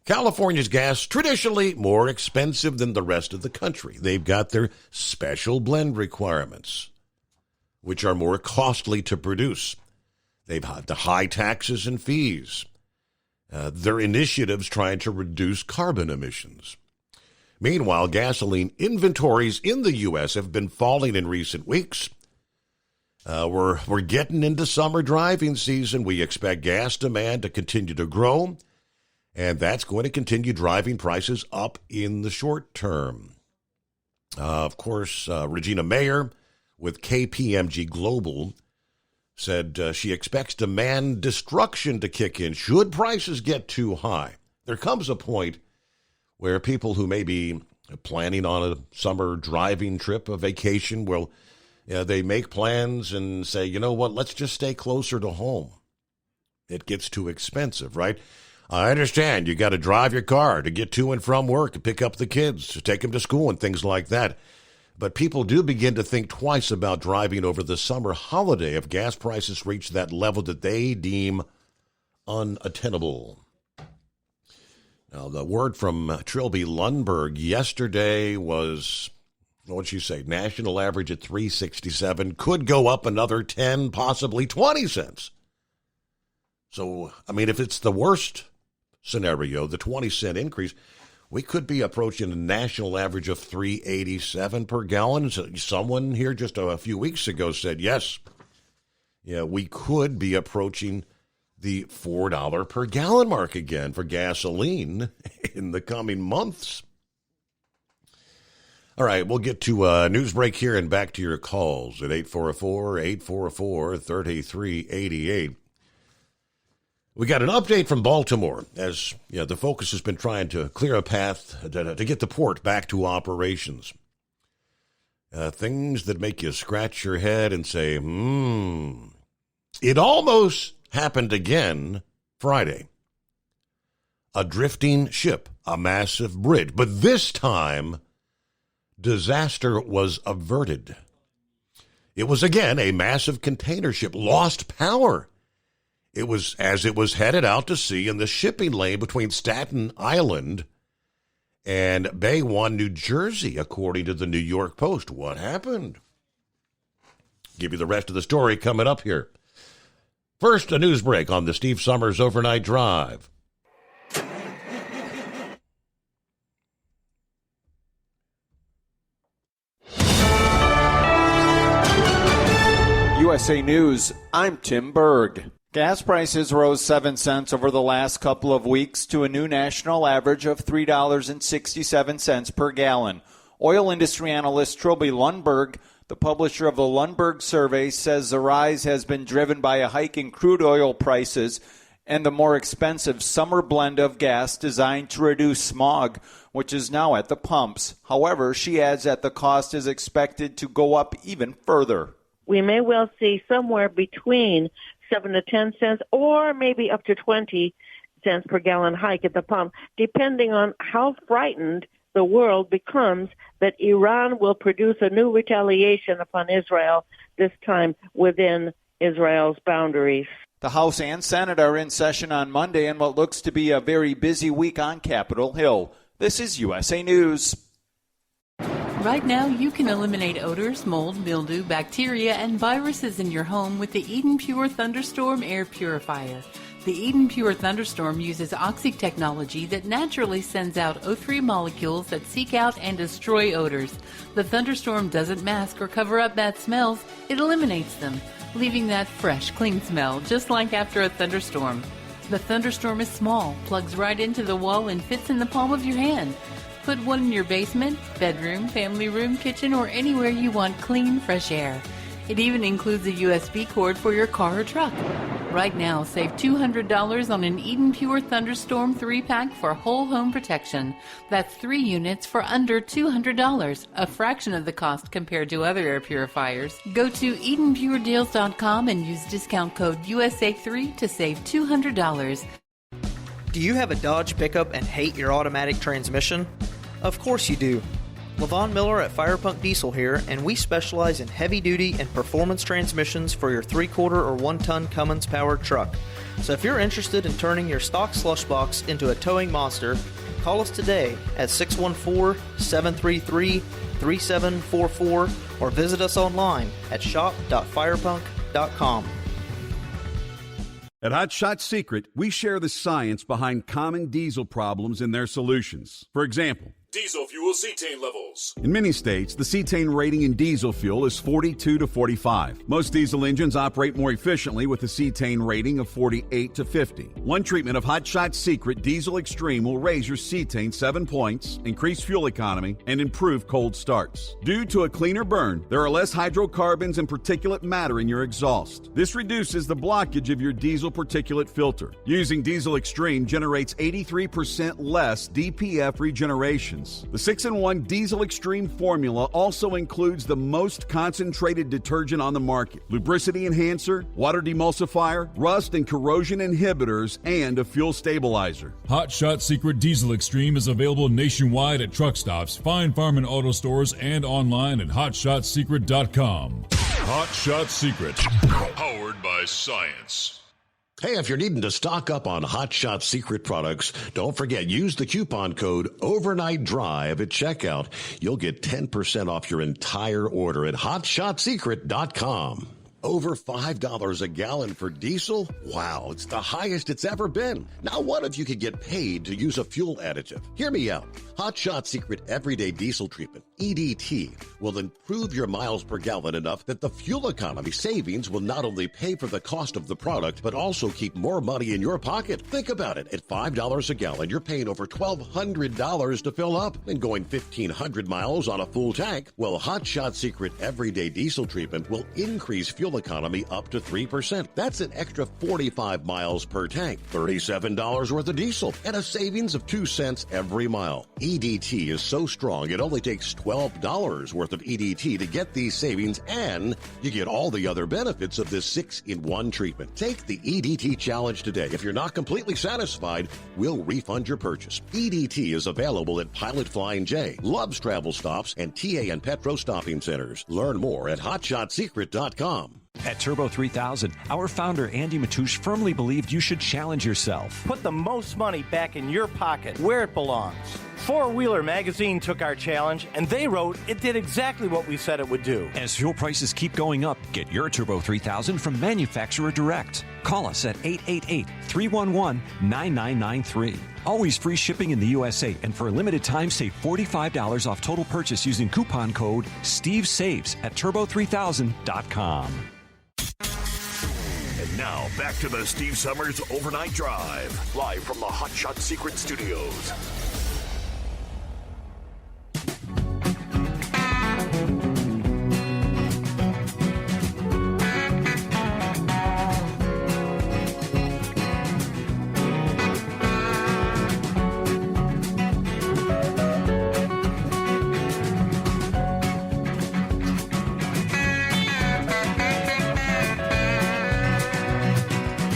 California's gas, traditionally more expensive than the rest of the country. They've got their special blend requirements, which are more costly to produce. They've had the high taxes and fees. Their initiatives trying to reduce carbon emissions. Meanwhile, gasoline inventories in the U.S. have been falling in recent weeks. We're getting into summer driving season. We expect gas demand to continue to grow, and that's going to continue driving prices up in the short term. Of course, Regina Mayer with KPMG Global said she expects demand destruction to kick in should prices get too high. There comes a point where people who may be planning on a summer driving trip, a vacation, will they make plans and say, you know what, let's just stay closer to home. It gets too expensive, right? I understand you got to drive your car to get to and from work and pick up the kids, to take them to school and things like that. But people do begin to think twice about driving over the summer holiday if gas prices reach that level that they deem unattainable. Now, the word from Trilby Lundberg yesterday was, what'd you say, national average at $3.67, could go up another 10, possibly 20 cents. So, I mean, if it's the worst scenario, the 20-cent increase, we could be approaching a national average of $3.87 per gallon. So someone here just a few weeks ago said, yes, we could be approaching the $4 per gallon mark again for gasoline in the coming months. All right, we'll get to a news break here and back to your calls at 844-844-3388. We got an update from Baltimore as the focus has been trying to clear a path to get the port back to operations. Things that make you scratch your head and say, It almost happened again Friday. A drifting ship, a massive bridge, but this time disaster was averted. It was again a massive container ship, lost power. It was as it was headed out to sea in the shipping lane between Staten Island and Bay One, New Jersey, according to the New York Post. What happened? Give you the rest of the story coming up here. First, a news break on the Steve Summers Overnight Drive. USA News, I'm Tim Berg. Gas prices rose 7 cents over the last couple of weeks to a new national average of $3.67 per gallon. Oil industry analyst Trilby Lundberg, the publisher of the Lundberg survey, says the rise has been driven by a hike in crude oil prices and the more expensive summer blend of gas designed to reduce smog, which is now at the pumps. However, she adds that the cost is expected to go up even further. We may well see somewhere between 7 to 10 cents or maybe up to 20 cents per gallon hike at the pump, depending on how frightened the world becomes that Iran will produce a new retaliation upon Israel, this time within Israel's boundaries. The House and Senate are in session on Monday in what looks to be a very busy week on Capitol Hill. This is USA News. Right now, you can eliminate odors, mold, mildew, bacteria, and viruses in your home with the Eden Pure Thunderstorm Air Purifier. The Eden Pure Thunderstorm uses Oxy technology that naturally sends out O3 molecules that seek out and destroy odors. The Thunderstorm doesn't mask or cover up bad smells, it eliminates them, leaving that fresh, clean smell, just like after a thunderstorm. The Thunderstorm is small, plugs right into the wall, and fits in the palm of your hand. Put one in your basement, bedroom, family room, kitchen, or anywhere you want clean, fresh air. It even includes a USB cord for your car or truck. Right now, save $200 on an Eden Pure Thunderstorm 3-pack for whole home protection. That's 3 units for under $200, a fraction of the cost compared to other air purifiers. Go to EdenPureDeals.com and use discount code USA3 to save $200. Do you have a Dodge pickup and hate your automatic transmission? Of course you do. LaVon Miller at Firepunk Diesel here, and we specialize in heavy-duty and performance transmissions for your 3-quarter or 1-ton Cummins-powered truck. So if you're interested in turning your stock slush box into a towing monster, call us today at 614-733-3744 or visit us online at shop.firepunk.com. At Hot Shot Secret, we share the science behind common diesel problems and their solutions. For example, Diesel fuel cetane levels. In many states, the cetane rating in diesel fuel is 42 to 45. Most diesel engines operate more efficiently with a cetane rating of 48 to 50. One treatment of Hot Shot Secret Diesel Extreme will raise your cetane 7 points, increase fuel economy, and improve cold starts. Due to a cleaner burn, there are less hydrocarbons and particulate matter in your exhaust. This reduces the blockage of your diesel particulate filter. Using Diesel Extreme generates 83% less DPF regeneration. The 6-in-1 Diesel Extreme formula also includes the most concentrated detergent on the market, lubricity enhancer, water demulsifier, rust and corrosion inhibitors, and a fuel stabilizer. Hot Shot Secret Diesel Extreme is available nationwide at truck stops, fine farm and auto stores, and online at hotshotsecret.com. Hot Shot Secret, powered by science. Hey, if you're needing to stock up on Hot Shot Secret products, don't forget, use the coupon code Overnight Drive at checkout. You'll get 10% off your entire order at hotshotsecret.com. Over $5 a gallon for diesel? Wow, it's the highest it's ever been. Now what if you could get paid to use a fuel additive? Hear me out. Hot Shot Secret Everyday Diesel Treatment, EDT, will improve your miles per gallon enough that the fuel economy savings will not only pay for the cost of the product, but also keep more money in your pocket. Think about it. At $5 a gallon, you're paying over $1,200 to fill up and going 1,500 miles on a full tank. Well, Hot Shot Secret Everyday Diesel Treatment will increase fuel economy up to 3%. That's an extra 45 miles per tank, $37 worth of diesel, and a savings of 2 cents every mile. EDT is so strong, it only takes $12 worth of EDT to get these savings, and you get all the other benefits of this 6-in-1 treatment. Take the EDT challenge today. If you're not completely satisfied, we'll refund your purchase. EDT is available at Pilot Flying J, Love's Travel Stops, and TA and Petro Stopping Centers. Learn more at hotshotsecret.com. At Turbo 3000, our founder Andy Matouche firmly believed you should challenge yourself. Put the most money back in your pocket, where it belongs. Four Wheeler Magazine took our challenge, and they wrote it did exactly what we said it would do. As fuel prices keep going up, get your Turbo 3000 from manufacturer direct. Call us at 888-311-9993. Always free shipping in the USA, and for a limited time, save $45 off total purchase using coupon code STEVESAVES at turbo3000.com. And now, back to the Steve Summers Overnight Drive, live from the Hot Shot Secret Studios.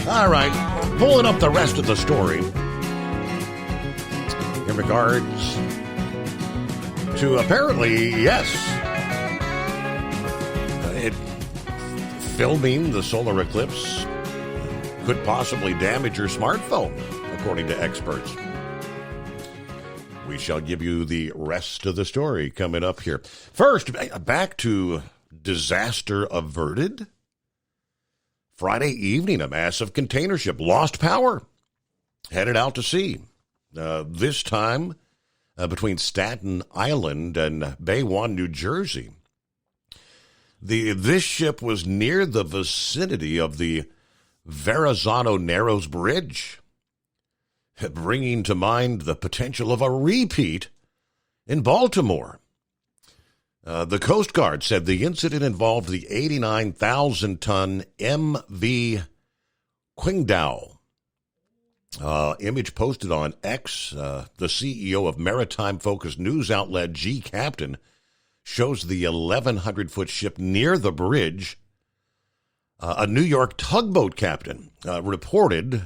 All right, pulling up the rest of the story in regards to apparently, yes, filming the solar eclipse could possibly damage your smartphone, according to experts. We shall give you the rest of the story coming up here. First, back to disaster averted. Friday evening, a massive container ship lost power, headed out to sea. This time between Staten Island and Bayonne, New Jersey. This ship was near the vicinity of the Verrazano Narrows Bridge, bringing to mind the potential of a repeat in Baltimore. The Coast Guard said the incident involved the 89,000-ton MV Qingdao. Image posted on X, the CEO of maritime-focused news outlet G Captain shows the 1,100-foot ship near the bridge. A New York tugboat captain reported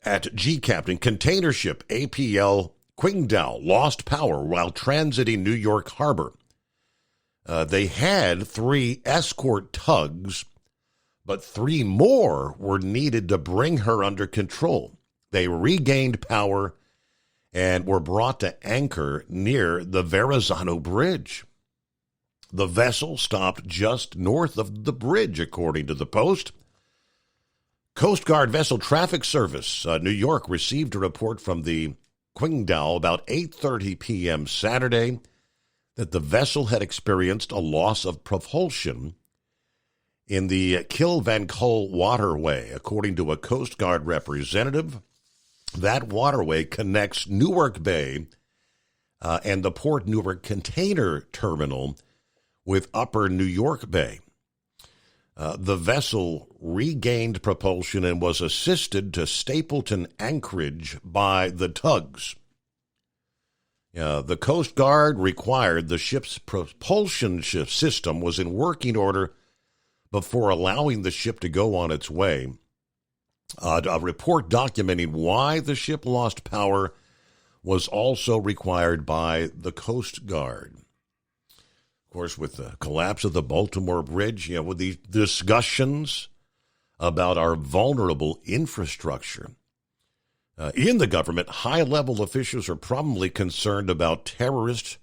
at G Captain, container ship APL Qingdao lost power while transiting New York Harbor. They had 3 escort tugs, but 3 more were needed to bring her under control. They regained power and were brought to anchor near the Verrazano Bridge. The vessel stopped just north of the bridge, according to the Post. Coast Guard Vessel Traffic Service, New York, received a report from the Qingdao about 8:30 p.m. Saturday that the vessel had experienced a loss of propulsion in the Kilvankul waterway. According to a Coast Guard representative, that waterway connects Newark Bay and the Port Newark Container Terminal with Upper New York Bay. The vessel regained propulsion and was assisted to Stapleton Anchorage by the tugs. The Coast Guard required the ship's propulsion system was in working order before allowing the ship to go on its way. A report documenting why the ship lost power was also required by the Coast Guard. Of course, with the collapse of the Baltimore Bridge, with the discussions about our vulnerable infrastructure, in the government, high-level officials are probably concerned about terrorists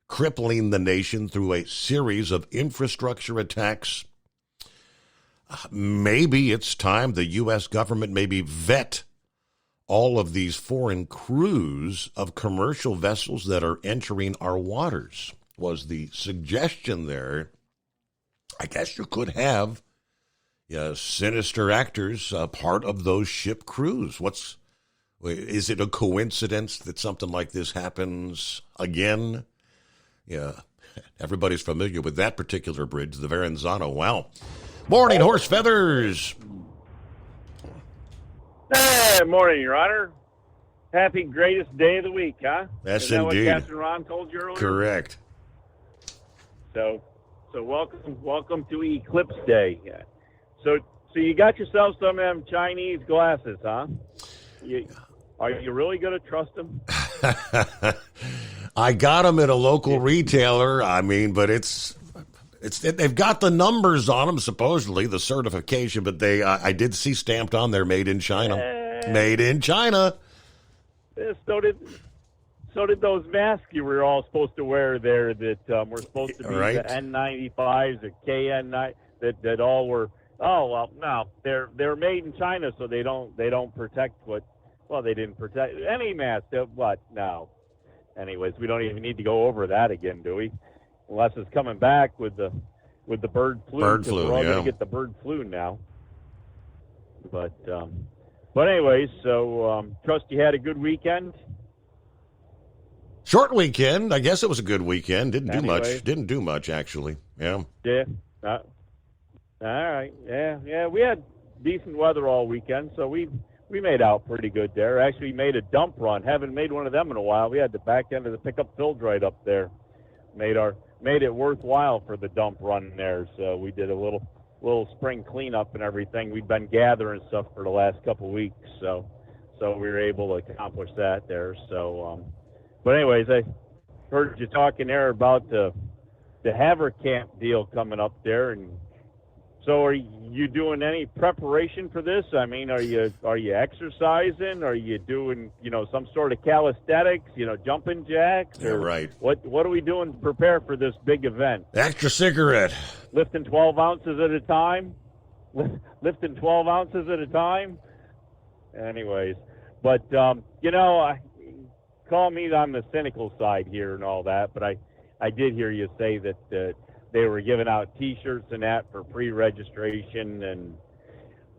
crippling the nation through a series of infrastructure attacks. Maybe it's time the U.S. government maybe vet all of these foreign crews of commercial vessels that are entering our waters, was the suggestion there. I guess you could have sinister actors part of those ship crews. Is it a coincidence that something like this happens again? Yeah, everybody's familiar with that particular bridge, the Verrazano. Wow. Morning, Horse Feathers. Hey, morning, Your Honor. Happy greatest day of the week, huh? Yes, Isn't that indeed. what Captain Ron told you earlier? Correct. So welcome to Eclipse Day. So you got yourself some of them Chinese glasses, huh? Are you really going to trust them? I got them at a local retailer. I mean, but they've got the numbers on them, supposedly, the certification, but I did see stamped on there, made in China. Made in China. So did those masks you were all supposed to wear there that were supposed to be right. the N95s, the KN9, that all were. Oh well, no, they're made in China, so they don't protect what. Well, they didn't protect any mask. What? No. Anyways, we don't even need to go over that again, do we? Unless it's coming back with the bird flu. Bird flu, we're all yeah. going to get the bird flu now. But anyways, so trust you had a good weekend. Short weekend. I guess it was a good weekend. Didn't do Anyway. much. Didn't do much, actually. Yeah. Yeah. All right. Yeah. We had decent weather all weekend, so we made out pretty good there. Actually made a dump run. Haven't made one of them in a while. We had the back end of the pickup filled right up there. Made it worthwhile for the dump run there. So we did a little spring cleanup and everything. We've been gathering stuff for the last couple of weeks, so we were able to accomplish that there. So, but anyways, I heard you talking there about the Haverkamp deal coming up there, and so are you doing any preparation for this? I mean, are you exercising? Are you doing some sort of calisthenics? Jumping jacks? Yeah, right. What are we doing to prepare for this big event? Extra cigarette. Lifting 12 ounces at a time? Lifting 12 ounces at a time? Anyways, but, call me on the cynical side here and all that, but I did hear you say that they were giving out T-shirts and that for pre-registration, and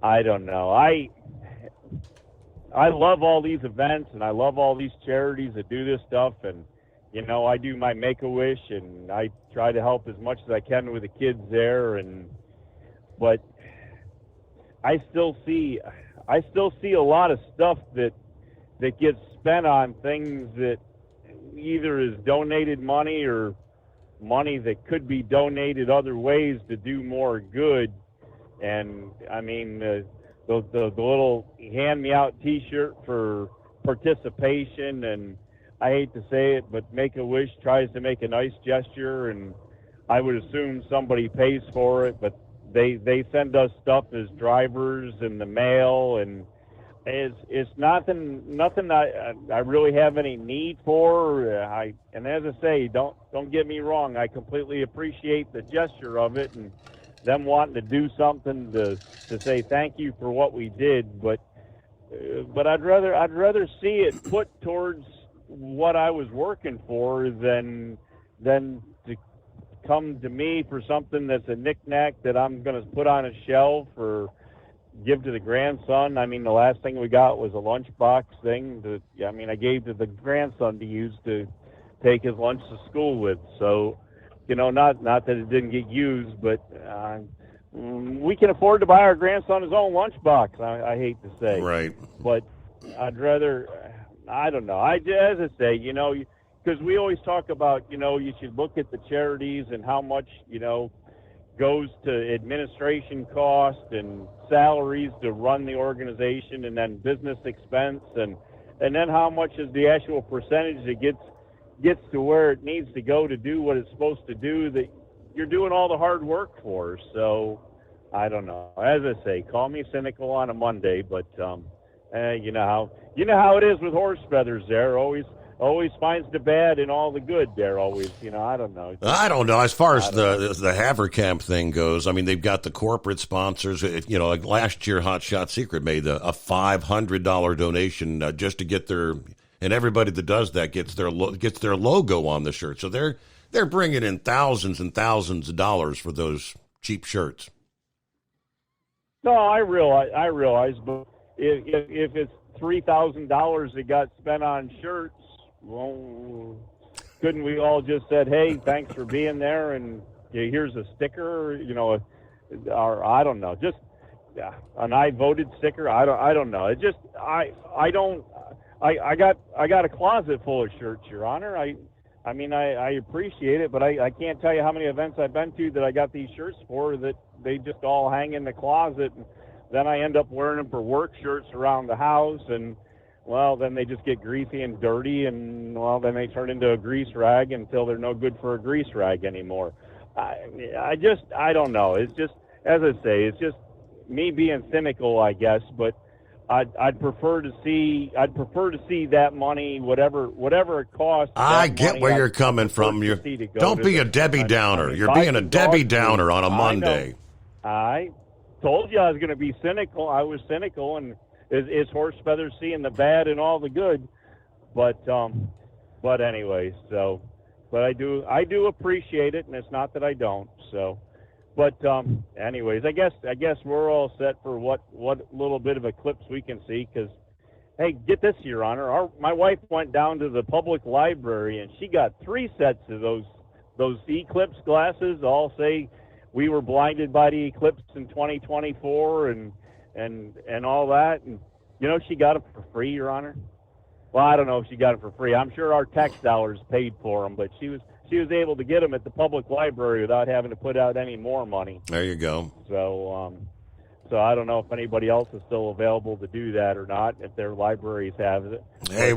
I don't know. I love all these events, and I love all these charities that do this stuff, and I do my Make-A-Wish, and I try to help as much as I can with the kids there, but I still see a lot of stuff that gets spent on things that either is donated money or money that could be donated other ways to do more good. And I mean, the little hand-me-out T-shirt for participation, and I hate to say it, but Make-A-Wish tries to make a nice gesture, and I would assume somebody pays for it, but they send us stuff as drivers in the mail, and it's nothing I really have any need for. And as I say, don't get me wrong, I completely appreciate the gesture of it and them wanting to do something to say thank you for what we did, but but I'd rather see it put towards what I was working for than to come to me for something that's a knick-knack that I'm going to put on a shelf or give to the grandson. I mean, the last thing we got was a lunchbox thing that, I gave to the grandson to use to take his lunch to school with. So, not that it didn't get used, but we can afford to buy our grandson his own lunchbox, I hate to say. Right. But I'd rather, I don't know. As I say, because we always talk about, you should look at the charities and how much, goes to administration cost and salaries to run the organization, and then business expense, and then how much is the actual percentage that gets to where it needs to go to do what it's supposed to do, that you're doing all the hard work for. So I don't know. As I say, call me cynical on a Monday, but you know how it is with horse feathers. There always finds the bad in all the good. There always, I don't know. I don't know. As far as the Haverkamp thing goes, I mean, they've got the corporate sponsors. Like last year, Hot Shot Secret made a $500 donation just to get their, and everybody that does that gets their logo on the shirt. So they're bringing in thousands and thousands of dollars for those cheap shirts. No, I realize, but if it's $3,000 that got spent on shirts, well, couldn't we all just said, hey, thanks for being there, and here's a sticker, or I don't know, just an I voted sticker. I don't know. It just I got a closet full of shirts, Your Honor. I appreciate it, but I can't tell you how many events I've been to that I got these shirts for that they just all hang in the closet, and then I end up wearing them for work shirts around the house, and well, then they just get greasy and dirty, and well, then they turn into a grease rag until they're no good for a grease rag anymore. I don't know. It's just, as I say, it's just me being cynical, I guess, but I'd prefer to see that money, whatever it costs. I get where you're coming from. Don't be a Debbie Downer. You're being a Debbie Downer on a Monday. I told you I was going to be cynical. I was cynical, and it's horse feathers seeing the bad and all the good. But anyway, so, but I do appreciate it, and it's not that I don't. So, but anyways, I guess we're all set for what little bit of eclipse we can see. Because, hey, get this, Your Honor, my wife went down to the public library and she got 3 sets of those eclipse glasses. All say we were blinded by the eclipse in 2024 and all that, and she got them for free, Your Honor. Well, I don't know if she got them for free. I'm sure our tax dollars paid for them, but she was able to get them at the public library without having to put out any more money. There you go. So I don't know if anybody else is still available to do that or not, if their libraries have it. Hey,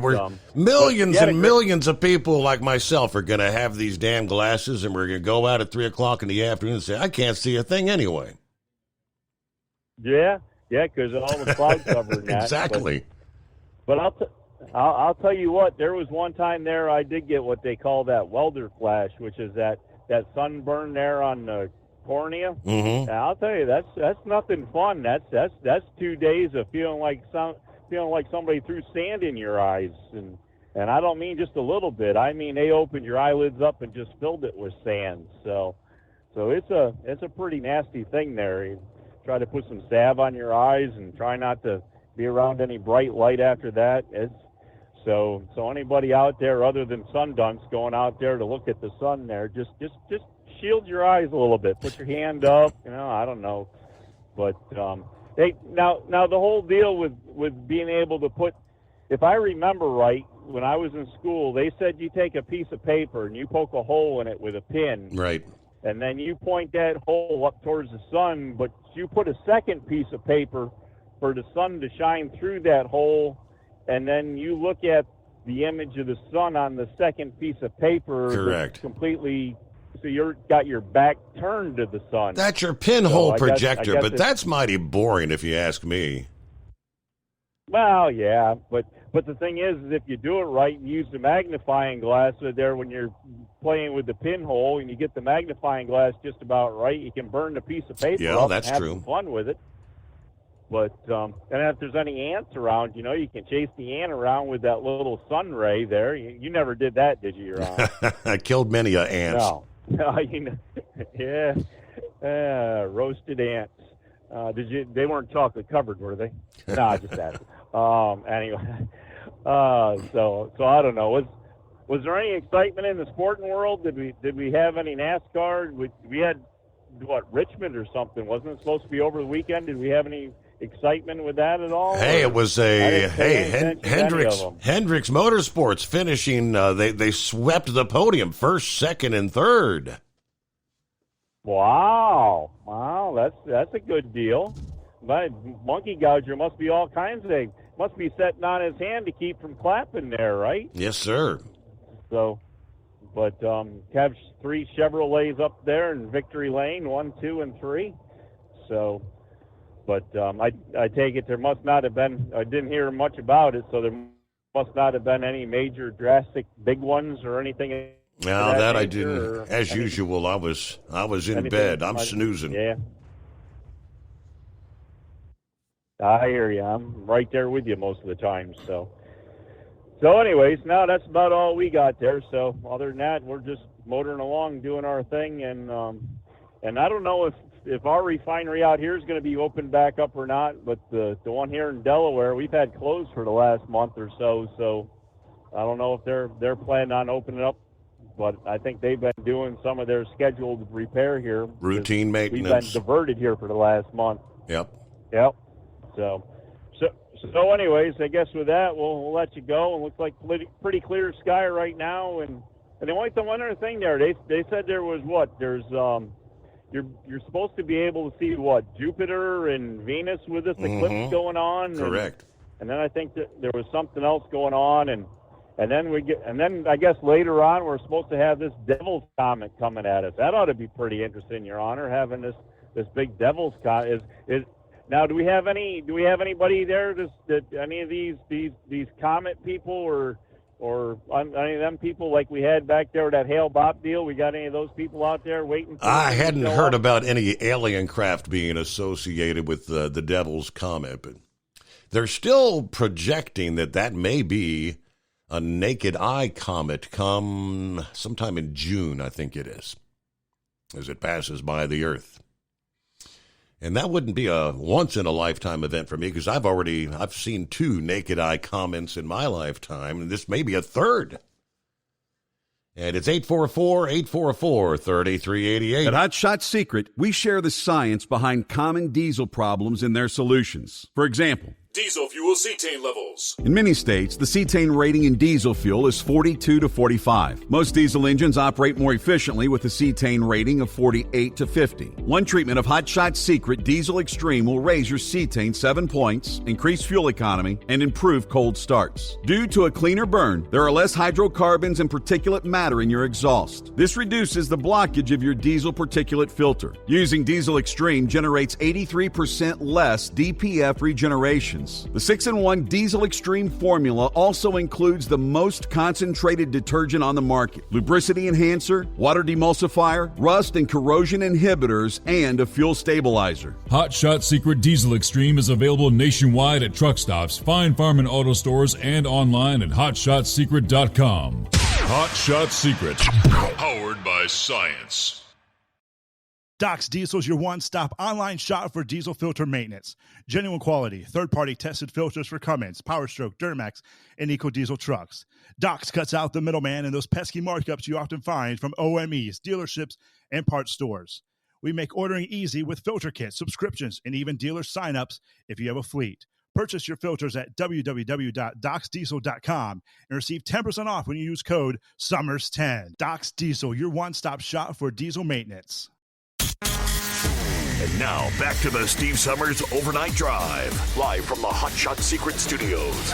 millions and millions of people like myself are going to have these damn glasses, and we're going to go out at 3 o'clock in the afternoon and say, I can't see a thing anyway. Yeah, because all the cloud cover and that. Exactly. But I'll tell you what, there was one time there I did get what they call that welder flash, which is that sunburn there on the cornea. Mm-hmm. And I'll tell you, that's nothing fun. That's 2 days of feeling like somebody threw sand in your eyes, and I don't mean just a little bit. I mean they opened your eyelids up and just filled it with sand. So it's a pretty nasty thing there. You try to put some salve on your eyes and try not to be around any bright light after that. So anybody out there other than sun dunks going out there to look at the sun there, just shield your eyes a little bit. Put your hand up, I don't know. But now the whole deal with being able to put, if I remember right, when I was in school, they said you take a piece of paper and you poke a hole in it with a pin. Right. And then you point that hole up towards the sun, but you put a second piece of paper for the sun to shine through that hole, and then you look at the image of the sun on the second piece of paper. Correct. Completely, so you've got your back turned to the sun. That's your pinhole projector, I guess but that's mighty boring if you ask me. Well, yeah, but the thing is if you do it right and use the magnifying glass there when you're playing with the pinhole and you get the magnifying glass just about right, you can burn the piece of paper up that's and have true. some fun with it. But and if there's any ants around, you can chase the ant around with that little sun ray there. You never did that, did you, Your Honor? I killed many ants. No, yeah, roasted ants. They weren't chocolate covered, were they? No, I just asked. Anyway, so I don't know. Was there any excitement in the sporting world? Did we have any NASCAR? We had Richmond or something? Wasn't it supposed to be over the weekend? Did we have any excitement with that at all? Hey, it was Hendricks Motorsports finishing. They swept the podium, first, second, and third. Wow, that's a good deal. But Monkey Gouger must be all kinds of things. Must be sitting on his hand to keep from clapping there, right? Yes, sir. So, but have 3 Chevrolets up there in Victory Lane, 1, 2, and 3. So, but I take it there must not have been. I didn't hear much about it, so there must not have been any major drastic big ones or anything. No, that I didn't. As usual, I was in bed. I'm snoozing. Yeah. I hear you. I'm right there with you most of the time. So anyways, now that's about all we got there. So other than that, we're just motoring along, doing our thing, and I don't know if our refinery out here is going to be open back up or not. But the one here in Delaware, we've had closed for the last month or so. So I don't know if they're planning on opening up. But I think they've been doing some of their scheduled repair here. Routine maintenance. We've been diverted here for the last month. Yep. So anyways, I guess with that, we'll let you go. It looks like pretty clear sky right now. And the only one other thing there, they said there was there's you're supposed to be able to see Jupiter and Venus with this eclipse going on. Correct. And then I think that there was something else going on, and then I guess later on we're supposed to have this Devil's Comet coming at us. That ought to be pretty interesting, Your Honor, having this big Devil's Comet. Now, do we have anybody there that any of these comet people or any of them people like we had back there with that Hale Bopp deal? We got any of those people out there waiting? I hadn't heard about any alien craft being associated with the Devil's Comet, but they're still projecting that may be a naked eye comet come sometime in June, I think it is, as it passes by the Earth. And that wouldn't be a once-in-a-lifetime event for me because I've seen 2 naked eye comets in my lifetime, and this may be a third. And it's 844-844-3388. At Hot Shot Secret, we share the science behind common diesel problems and their solutions. For example, diesel fuel cetane levels. In many states, the cetane rating in diesel fuel is 42 to 45. Most diesel engines operate more efficiently with a cetane rating of 48 to 50. One treatment of Hot Shot Secret Diesel Extreme will raise your cetane 7 points, increase fuel economy, and improve cold starts. Due to a cleaner burn, there are less hydrocarbons and particulate matter in your exhaust. This reduces the blockage of your diesel particulate filter. Using Diesel Extreme generates 83% less DPF regeneration. The 6-in-1 Diesel Extreme formula also includes the most concentrated detergent on the market, lubricity enhancer, water demulsifier, rust and corrosion inhibitors, and a fuel stabilizer. Hot Shot Secret Diesel Extreme is available nationwide at truck stops, Fine Farm and auto stores, and online at hotshotsecret.com. Hot Shot Secret, powered by science. Doc's Diesel is your one-stop online shop for diesel filter maintenance. Genuine quality, third-party tested filters for Cummins, PowerStroke, Duramax, and EcoDiesel trucks. Doc's cuts out the middleman and those pesky markups you often find from OMEs, dealerships, and parts stores. We make ordering easy with filter kits, subscriptions, and even dealer sign-ups if you have a fleet. Purchase your filters at www.docsdiesel.com and receive 10% off when you use code SUMMERS10. Doc's Diesel, your one-stop shop for diesel maintenance. And now, back to the Steve Summers Overnight Drive, live from the Hot Shot Secret Studios.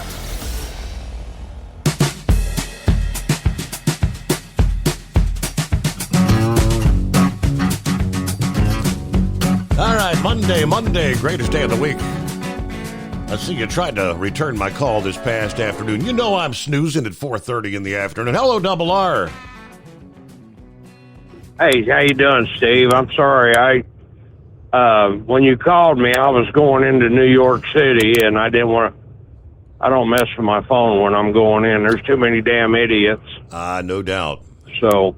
All right, Monday, greatest day of the week. I see you tried to return my call this past afternoon. You know I'm snoozing at 4:30 in the afternoon. Hello, Double R. Hey, how you doing, Steve? I'm sorry. when you called me, I was going into New York City, and I don't mess with my phone when I'm going in. There's too many damn idiots. No doubt. So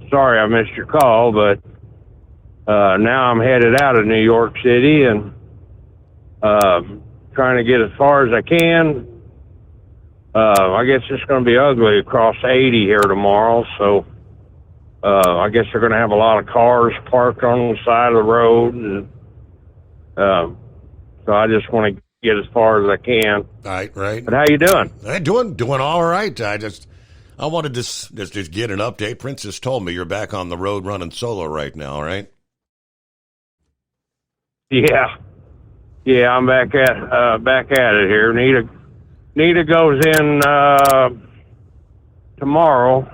sorry I missed your call, but now I'm headed out of New York City and trying to get as far as I can. I guess it's going to be ugly across 80 here tomorrow, so I guess they're going to have a lot of cars parked on the side of the road, and so I just want to get as far as I can. Right. But how you doing? Hey, doing all right. I wanted to just get an update. Princess told me you're back on the road running solo right now, right? Yeah, I'm back at it here. Nita goes in tomorrow.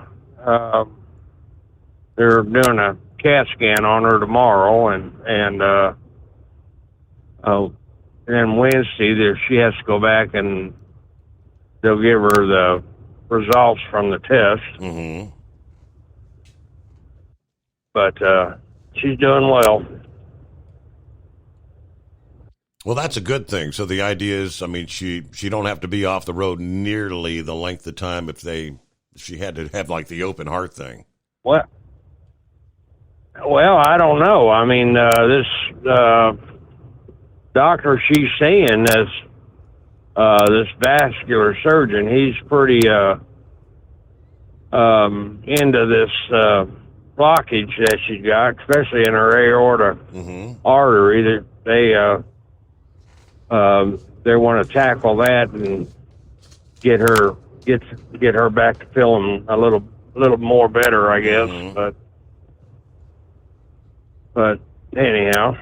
They're doing a CAT scan on her tomorrow, and then Wednesday she has to go back and they'll give her the results from the test. Mm-hmm. But she's doing well. Well, that's a good thing. So the idea is, I mean, she don't have to be off the road nearly the length of time if she had to have like the open heart thing. Well, I don't know. I mean, this doctor she's seeing, this vascular surgeon, he's pretty into this blockage that she's got, especially in her aorta artery. They want to tackle that and get her back to feeling a little more better, I guess. But anyhow,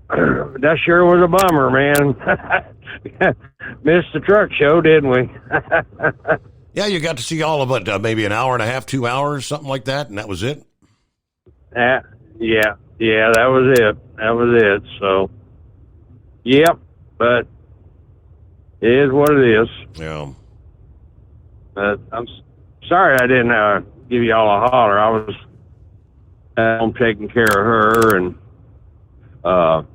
that sure was a bummer, man. Missed the truck show, didn't we? Yeah, you got to see all of it, maybe an hour and a half, 2 hours, something like that, and that was it? Yeah, that was it. So, yep, but it is what it is. Yeah. I'm sorry I didn't give you all a holler. I was home taking care of her, and while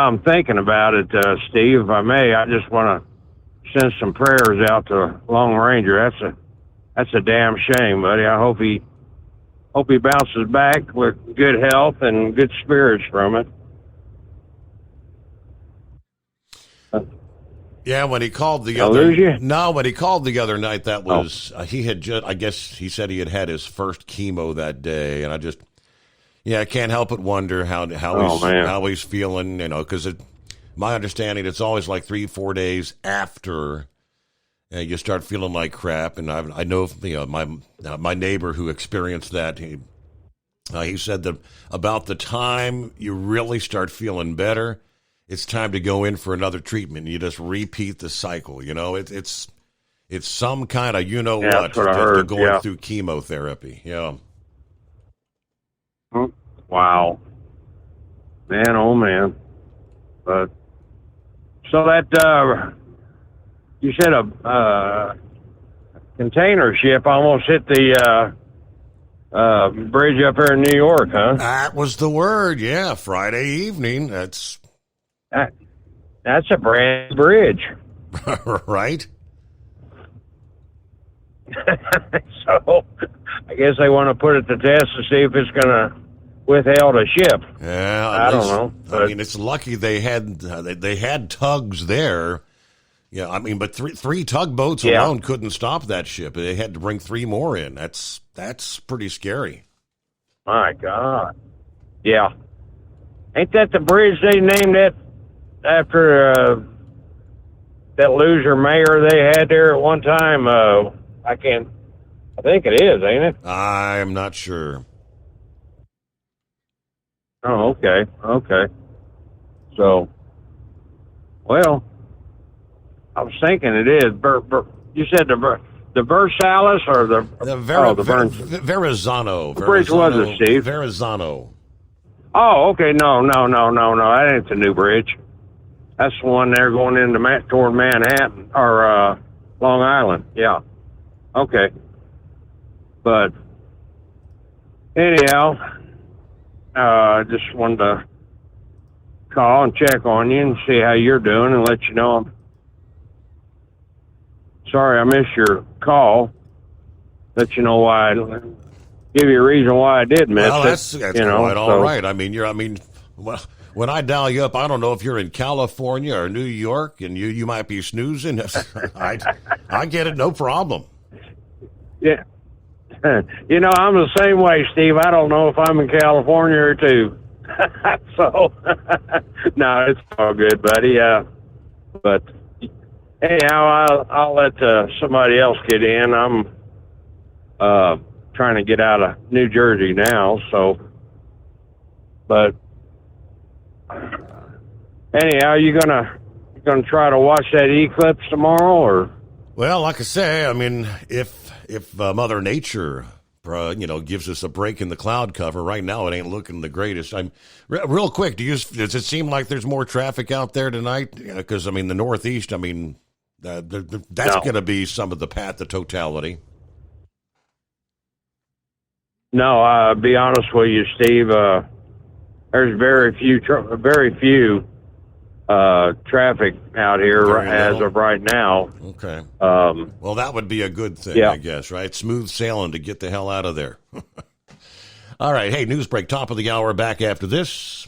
I'm thinking about it, Steve, if I may, I just want to send some prayers out to Lone Ranger. That's a damn shame, buddy. I hope he bounces back with good health and good spirits from it. Yeah, when he called the when he called the other night, that was he had just. I guess he said he had his first chemo that day, and I can't help but wonder how he's feeling. You know, because my understanding, it's always like 3-4 days after you start feeling like crap. And I know my neighbor who experienced that. He said that about the time you really start feeling better, it's time to go in for another treatment. You just repeat the cycle. You know, it's some kind of that's what I heard. Going through chemotherapy. Yeah. Wow, man, oh man. But so that you said a container ship almost hit the bridge up here in New York, huh? That was the word. Yeah, Friday evening. That's a brand new bridge, right? So I guess they want to put it to test to see if it's going to withheld a ship. Yeah, I don't know. I mean, it's lucky they had tugs there. Yeah, I mean, but three tugboats alone couldn't stop that ship. They had to bring 3 more in. That's pretty scary. My God. Yeah. Ain't that the bridge they named it after that loser mayor they had there at one time? I think it is, ain't it? I'm not sure. Oh, okay. So, well, I was thinking it is. You said the Versailles or the Verrazano. What bridge was it, Steve? Verrazano. Oh, okay. No. That ain't the new bridge. That's the one there going into toward Manhattan or Long Island. Yeah. Okay. But anyhow, just wanted to call and check on you and see how you're doing and let you know I'm sorry I missed your call. Let you know why. Give you a reason why I did miss it. That's quite all right. I mean, well, when I dial you up, I don't know if you're in California or New York, and you might be snoozing. I get it, no problem. Yeah. You know, I'm the same way, Steve. I don't know if I'm in California or two. So, no, it's all good, buddy. But anyhow, I'll let somebody else get in. I'm trying to get out of New Jersey now, so. But anyhow, you gonna try to watch that eclipse tomorrow, or? Well, like I say, I mean, if Mother Nature, gives us a break in the cloud cover, right now it ain't looking the greatest. I'm real quick. Does it seem like there's more traffic out there tonight? Because I mean, the Northeast. I mean, that's going to be some of the path to totality. No, I'll be honest with you, Steve. There's very few traffic out here as of right now. Okay. Well, that would be a good thing, yeah. I guess, right? Smooth sailing to get the hell out of there. All right. Hey, news break, top of the hour, back after this.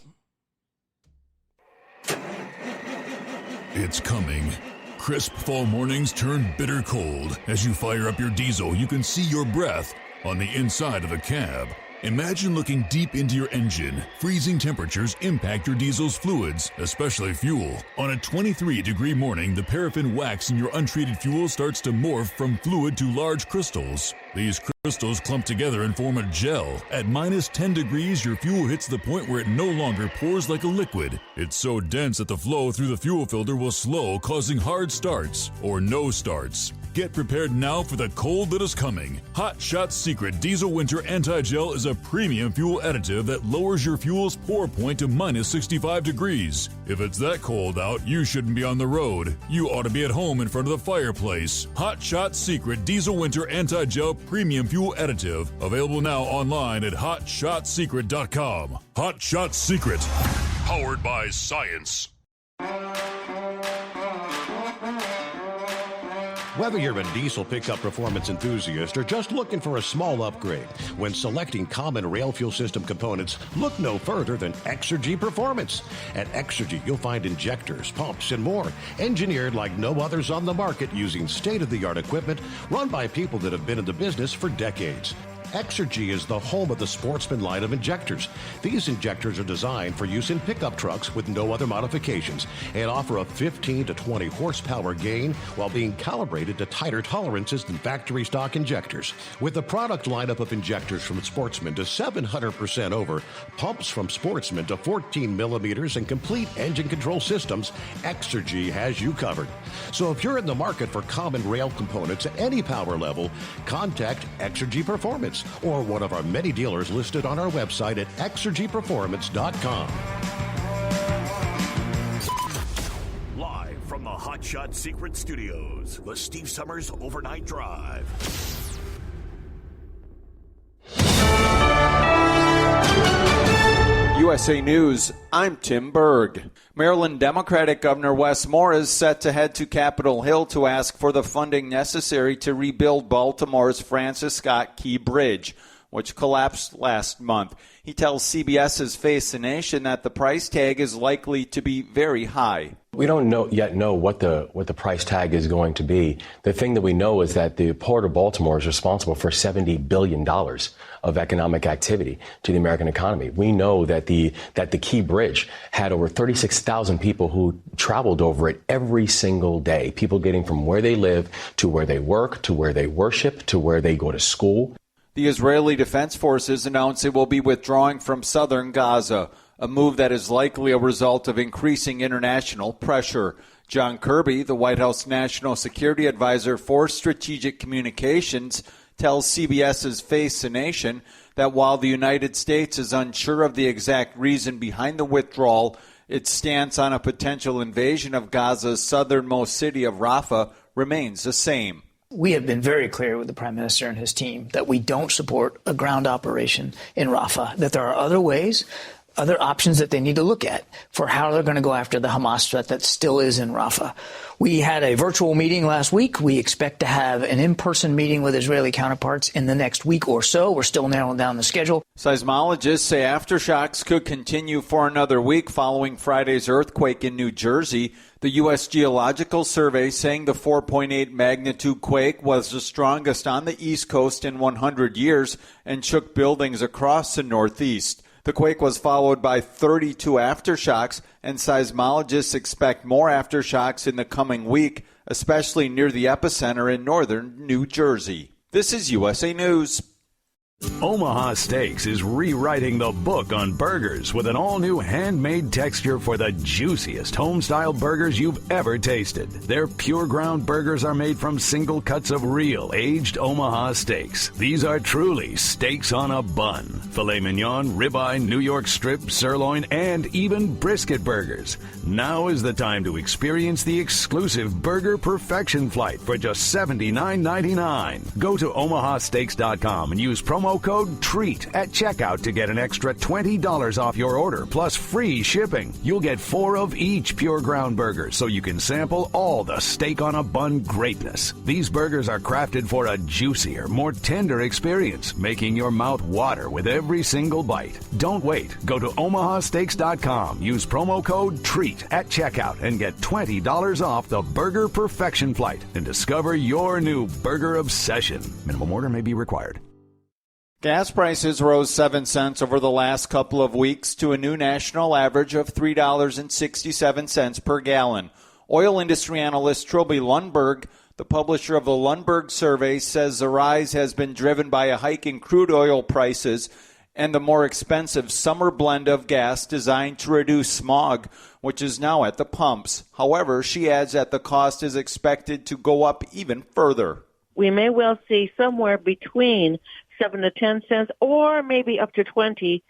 It's coming. Crisp fall mornings turn bitter cold. As you fire up your diesel, you can see your breath on the inside of the cab. Imagine looking deep into your engine. Freezing temperatures impact your diesel's fluids, especially fuel. On a 23-degree morning, the paraffin wax in your untreated fuel starts to morph from fluid to large crystals. These crystals clump together and form a gel. At minus 10 degrees, your fuel hits the point where it no longer pours like a liquid. It's so dense that the flow through the fuel filter will slow, causing hard starts or no starts. Get prepared now for the cold that is coming. Hot Shot Secret Diesel Winter Anti-Gel is a premium fuel additive that lowers your fuel's pour point to minus 65 degrees. If it's that cold out, you shouldn't be on the road. You ought to be at home in front of the fireplace. Hot Shot Secret Diesel Winter Anti-Gel Premium Fuel Additive. Available now online at HotShotSecret.com. Hot Shot Secret. Powered by science. Whether you're a diesel pickup performance enthusiast or just looking for a small upgrade, when selecting common rail fuel system components, look no further than Exergy Performance. At Exergy, you'll find injectors, pumps, and more, engineered like no others on the market using state-of-the-art equipment run by people that have been in the business for decades. Exergy is the home of the Sportsman line of injectors. These injectors are designed for use in pickup trucks with no other modifications and offer a 15 to 20 horsepower gain while being calibrated to tighter tolerances than factory stock injectors. With a product lineup of injectors from Sportsman to 700% over, pumps from Sportsman to 14 millimeters, and complete engine control systems, Exergy has you covered. So if you're in the market for common rail components at any power level, contact Exergy Performance or one of our many dealers listed on our website at exergyperformance.com. Live from the Hot Shot Secret Studios, the Steve Summers Overnight Drive. USA News, I'm Tim Berg. Maryland Democratic Governor Wes Moore is set to head to Capitol Hill to ask for the funding necessary to rebuild Baltimore's Francis Scott Key Bridge, which collapsed last month. He tells CBS's Face the Nation that the price tag is likely to be very high. We don't yet know what the price tag is going to be. The thing that we know is that the Port of Baltimore is responsible for $70 billion of economic activity to the American economy. We know that the Key Bridge had over 36,000 people who traveled over it every single day. People getting from where they live to where they work, to where they worship, to where they go to school. The Israeli Defense Forces announced it will be withdrawing from southern Gaza, a move that is likely a result of increasing international pressure. John Kirby, the White House National Security Advisor for Strategic Communications, tells CBS's Face the Nation that while the United States is unsure of the exact reason behind the withdrawal, its stance on a potential invasion of Gaza's southernmost city of Rafah remains the same. We have been very clear with the Prime Minister and his team that we don't support a ground operation in Rafah, that there are other ways, other options that they need to look at for how they're going to go after the Hamas threat that still is in Rafah. We had a virtual meeting last week. We expect to have an in-person meeting with Israeli counterparts in the next week or so. We're still narrowing down the schedule. Seismologists say aftershocks could continue for another week following Friday's earthquake in New Jersey. The U.S. Geological Survey saying the 4.8 magnitude quake was the strongest on the East Coast in 100 years and shook buildings across the Northeast. The quake was followed by 32 aftershocks, and seismologists expect more aftershocks in the coming week, especially near the epicenter in northern New Jersey. This is USA News. Omaha Steaks is rewriting the book on burgers with an all-new handmade texture for the juiciest home-style burgers you've ever tasted. Their pure ground burgers are made from single cuts of real aged Omaha steaks. These are truly steaks on a bun. Filet mignon, ribeye, New York strip, sirloin, and even brisket burgers. Now is the time to experience the exclusive Burger Perfection Flight for just $79.99. Go to omahasteaks.com and use promo code TREAT at checkout to get an extra $20 off your order, plus free shipping. You'll get 4 of each pure ground burger, so you can sample all the steak on a bun greatness. These burgers are crafted for a juicier, more tender experience, making your mouth water with every single bite. Don't wait. Go to omahasteaks.com, use promo code TREAT at checkout, and get $20 off the Burger Perfection Flight and discover your new burger obsession. Minimum order may be required. Gas prices rose 7 cents over the last couple of weeks to a new national average of $3.67 per gallon. Oil industry analyst Trilby Lundberg, the publisher of the Lundberg survey, says the rise has been driven by a hike in crude oil prices and the more expensive summer blend of gas designed to reduce smog, which is now at the pumps. However, she adds that the cost is expected to go up even further. We may well see somewhere between 7 to 10 cents or maybe up to 20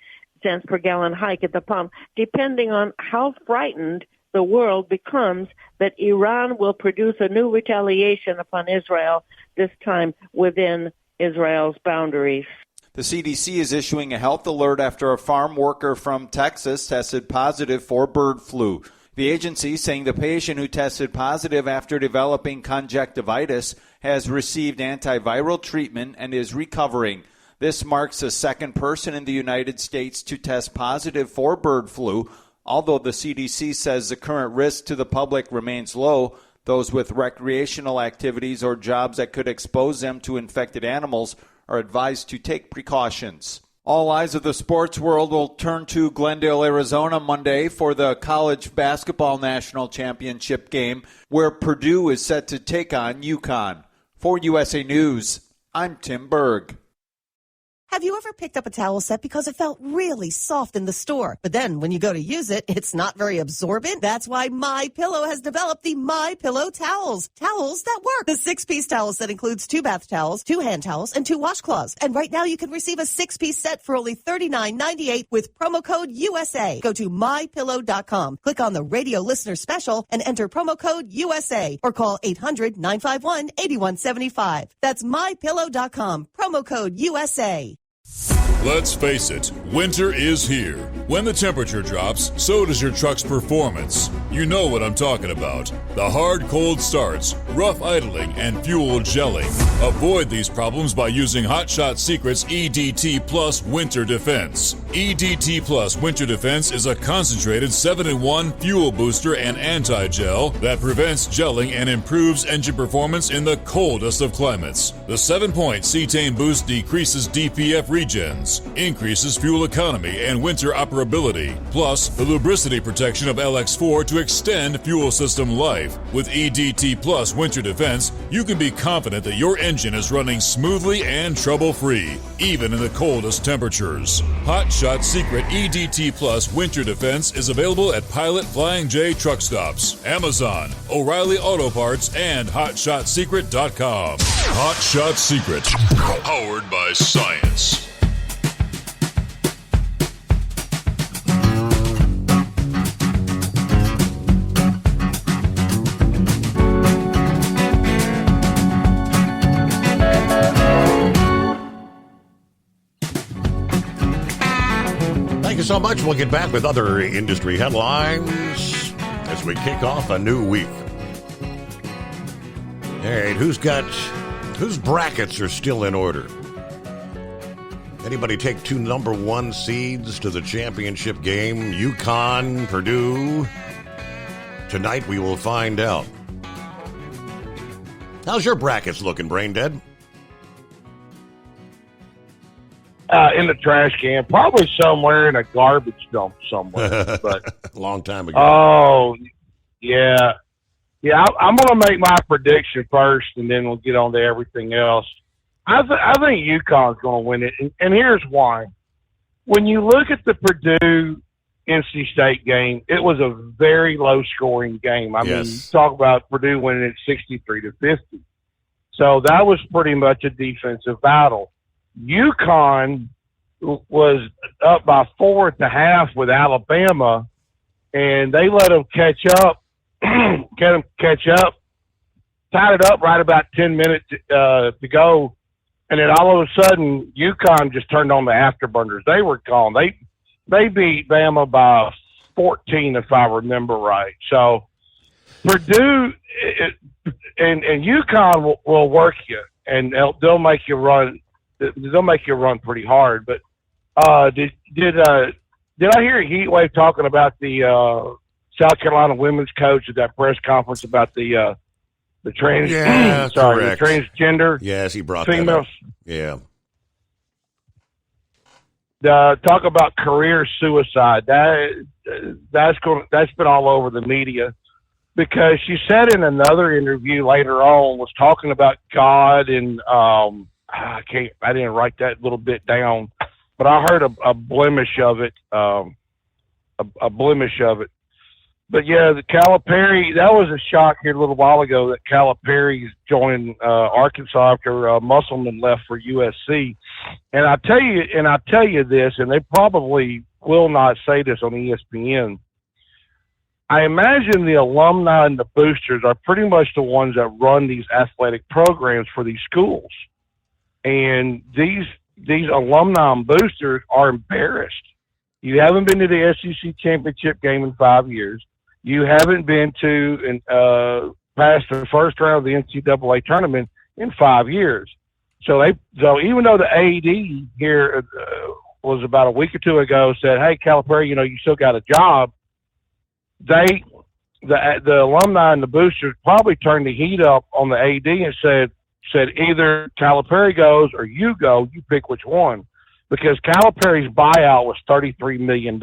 cents per gallon hike at the pump, depending on how frightened the world becomes that Iran will produce a new retaliation upon Israel, this time within Israel's boundaries. The CDC is issuing a health alert after a farm worker from Texas tested positive for bird flu. The agency saying the patient who tested positive after developing conjunctivitis has received antiviral treatment and is recovering. This marks the second person in the United States to test positive for bird flu. Although the CDC says the current risk to the public remains low, those with recreational activities or jobs that could expose them to infected animals are advised to take precautions. All eyes of the sports world will turn to Glendale, Arizona Monday for the college basketball national championship game, where Purdue is set to take on UConn. For USA News, I'm Tim Berg. Have you ever picked up a towel set because it felt really soft in the store, but then when you go to use it, it's not very absorbent? That's why MyPillow has developed the MyPillow towels. Towels that work. The 6-piece towel set includes 2 bath towels, 2 hand towels, and 2 washcloths. And right now you can receive a 6-piece set for only $39.98 with promo code USA. Go to MyPillow.com, click on the radio listener special, and enter promo code USA, or call 800-951-8175. That's MyPillow.com, promo code USA. Let's face it, winter is here. When the temperature drops, so does your truck's performance. You know what I'm talking about. The hard, cold starts, rough idling, and fuel gelling. Avoid these problems by using Hot Shot Secret's EDT Plus Winter Defense. EDT Plus Winter Defense is a concentrated 7-in-1 fuel booster and anti-gel that prevents gelling and improves engine performance in the coldest of climates. The 7-point cetane boost decreases DPF regens, increases fuel economy and winter operability, plus the lubricity protection of LX4 to extend fuel system life. With EDT Plus Winter Defense, you can be confident that your engine is running smoothly and trouble-free, even in the coldest temperatures. Hot Shot Secret EDT Plus Winter Defense is available at Pilot Flying J truck stops, Amazon, O'Reilly Auto Parts, and HotShotSecret.com. Hot Shot Secret, powered by science. Thank you so much. We'll get back with other industry headlines as we kick off a new week. All right, whose brackets are still in order? Anybody take 2 number 1 seeds to the championship game? UConn, Purdue. Tonight we will find out. How's your brackets looking, Brain Dead? In the trash can, probably somewhere in a garbage dump somewhere. But long time ago. Oh, yeah. I'm going to make my prediction first, and then we'll get on to everything else. I think UConn's going to win it, and here's why. When you look at the Purdue NC State game, it was a very low-scoring game. I mean, you talk about Purdue winning it 63-50. So that was pretty much a defensive battle. UConn was up by 4 at the half with Alabama, and they let them catch up, tied it up right about 10 minutes to go, and then all of a sudden, UConn just turned on the afterburners. They were gone. They beat Bama by 14, if I remember right. So Purdue and UConn will work you, and they'll make you run. They'll make you run pretty hard. But did I hear a heat wave talking about the South Carolina women's coach at that press conference about the trans? Yeah, correct. The transgender. Yes, he brought females. That up. Yeah. Talk about career suicide. That's been all over the media, because she said in another interview later on, was talking about God, and I didn't write that little bit down, but I heard a blemish of it, a blemish of it. But yeah, the Calipari, that was a shock here a little while ago that Calipari's joining Arkansas after Musselman left for USC. And I tell you this, and they probably will not say this on ESPN. I imagine the alumni and the boosters are pretty much the ones that run these athletic programs for these schools. And these alumni and boosters are embarrassed. You haven't been to the SEC championship game in 5 years. You haven't been to and past the first round of the NCAA tournament in 5 years. So even though the AD here was about a week or two ago said, "Hey, Calipari, you still got a job," the alumni and the boosters probably turned the heat up on the AD and said either Calipari goes or you go. You pick which one, because Calipari's buyout was $33 million,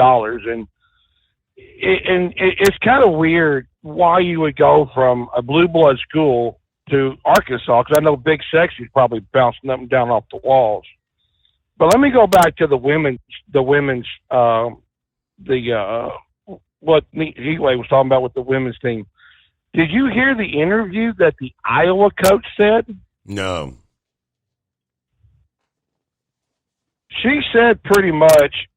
and it's kind of weird why you would go from a blue blood school to Arkansas, because I know Big Sexy's probably bouncing up and down off the walls. But let me go back to the women's what Heatwave was talking about with the women's team. Did you hear the interview that the Iowa coach said? No. She said pretty much,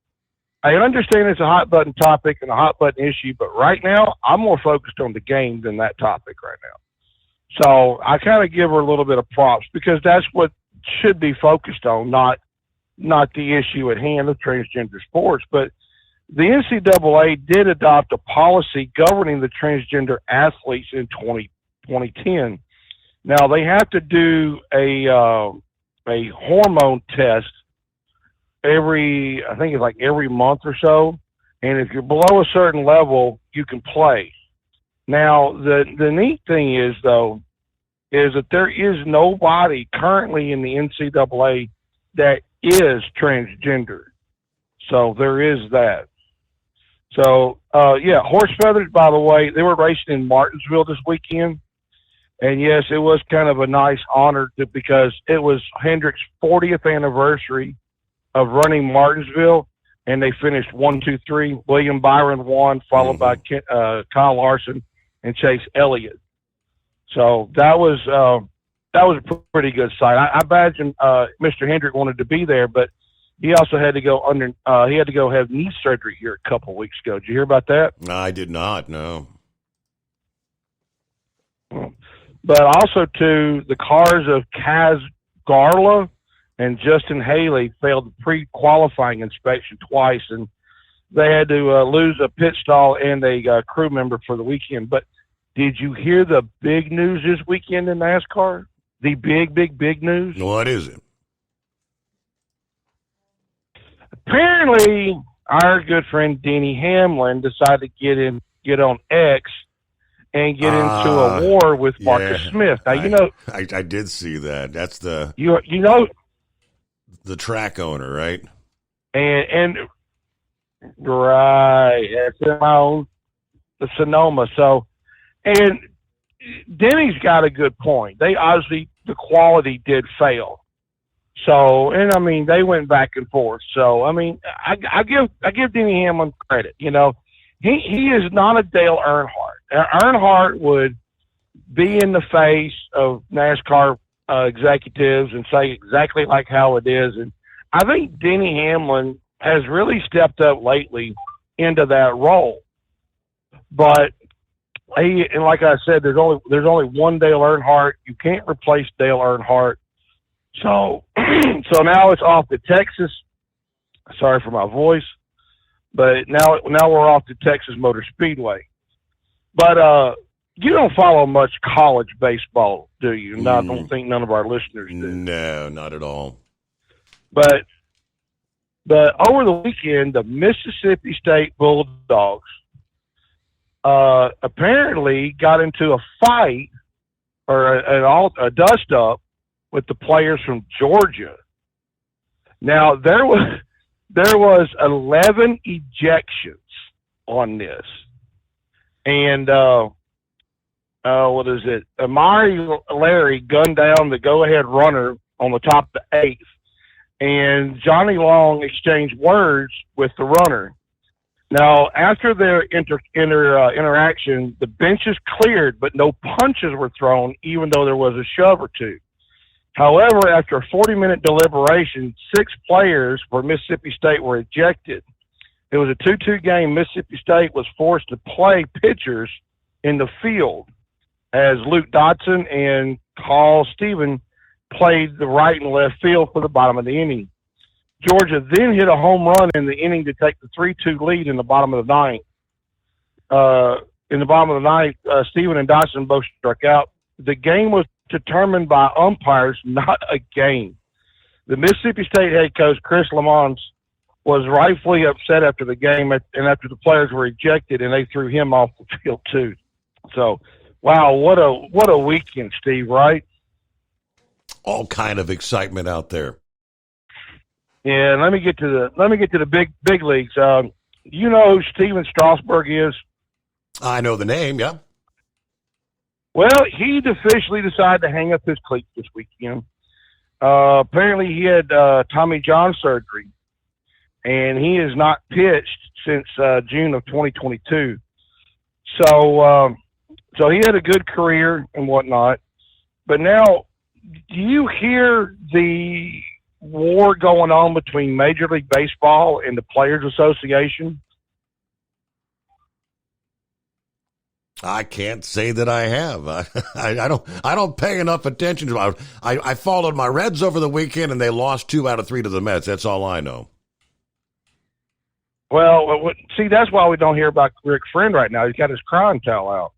I understand it's a hot button topic and a hot button issue, but right now I'm more focused on the game than that topic right now. So I kind of give her a little bit of props, because that's what should be focused on, not the issue at hand of transgender sports. But the NCAA did adopt a policy governing the transgender athletes in 2010. Now they have to do a hormone test every month or so, and if you're below a certain level, you can play. Now the neat thing is that there is nobody currently in the NCAA that is transgender. So there is that. So, horse feathers, by the way, they were racing in Martinsville this weekend. And yes, it was kind of a nice honor because it was Hendrick's 40th anniversary of running Martinsville, and they finished 1, 2, 3. William Byron won, followed by Kyle Larson and Chase Elliott. So that was a pretty good sight. I imagine Mr. Hendrick wanted to be there, but he also had to go have knee surgery here a couple of weeks ago. Did you hear about that? No, I did not. No. But also, too, the cars of Kaz Garla and Justin Haley failed the pre-qualifying inspection twice, and they had to lose a pit stall and a crew member for the weekend. But did you hear the big news this weekend in NASCAR? The big news? What is it? Apparently, our good friend Denny Hamlin decided to get on X and get into a war with Marcus Smith. Now, I did see that. That's the the track owner, right? And right, that's in my own the Sonoma. So, and Denny's got a good point. They obviously the quality did fail. So, and I mean, they went back and forth. So, I mean, I give Denny Hamlin credit. You know, he is not a Dale Earnhardt. Earnhardt would be in the face of NASCAR executives and say exactly like how it is. And I think Denny Hamlin has really stepped up lately into that role. But and like I said, there's only one Dale Earnhardt. You can't replace Dale Earnhardt. So now it's off to Texas. Sorry for my voice, but now we're off to Texas Motor Speedway. But you don't follow much college baseball, do you? No, I don't think none of our listeners do. No, not at all. But over the weekend, the Mississippi State Bulldogs apparently got into a fight or a dust-up with the players from Georgia. Now, there was 11 ejections on this. And what is it? Amari Larry gunned down the go-ahead runner on the top of the eighth, and Johnny Long exchanged words with the runner. Now, after their interaction, the benches cleared, but no punches were thrown, even though there was a shove or two. However, after a 40-minute deliberation, 6 players for Mississippi State were ejected. It was a 2-2 game. Mississippi State was forced to play pitchers in the field as Luke Dodson and Carl Stephen played the right and left field for the bottom of the inning. Georgia then hit a home run in the inning to take the 3-2 lead in the bottom of the ninth. In the bottom of the ninth, Stephen and Dodson both struck out. The game was determined by umpires, not a game. The Mississippi State head coach, Chris Lamont, was rightfully upset after the game and after the players were ejected, and they threw him off the field too. So, wow, what a weekend, Steve, right? All kind of excitement out there. Yeah, let me get to the big leagues. You know who Steven Strasburg is? I know the name, yeah. Well, he officially decided to hang up his cleats this weekend. Apparently, he had Tommy John surgery, and he has not pitched since June of 2022. So he had a good career and whatnot. But now, do you hear the war going on between Major League Baseball and the Players Association? I can't say that I have. I don't pay enough attention to it. I followed my Reds over the weekend, and they lost 2 out of 3 to the Mets. That's all I know. Well, see, that's why we don't hear about Rick Friend right now. He's got his crying towel out.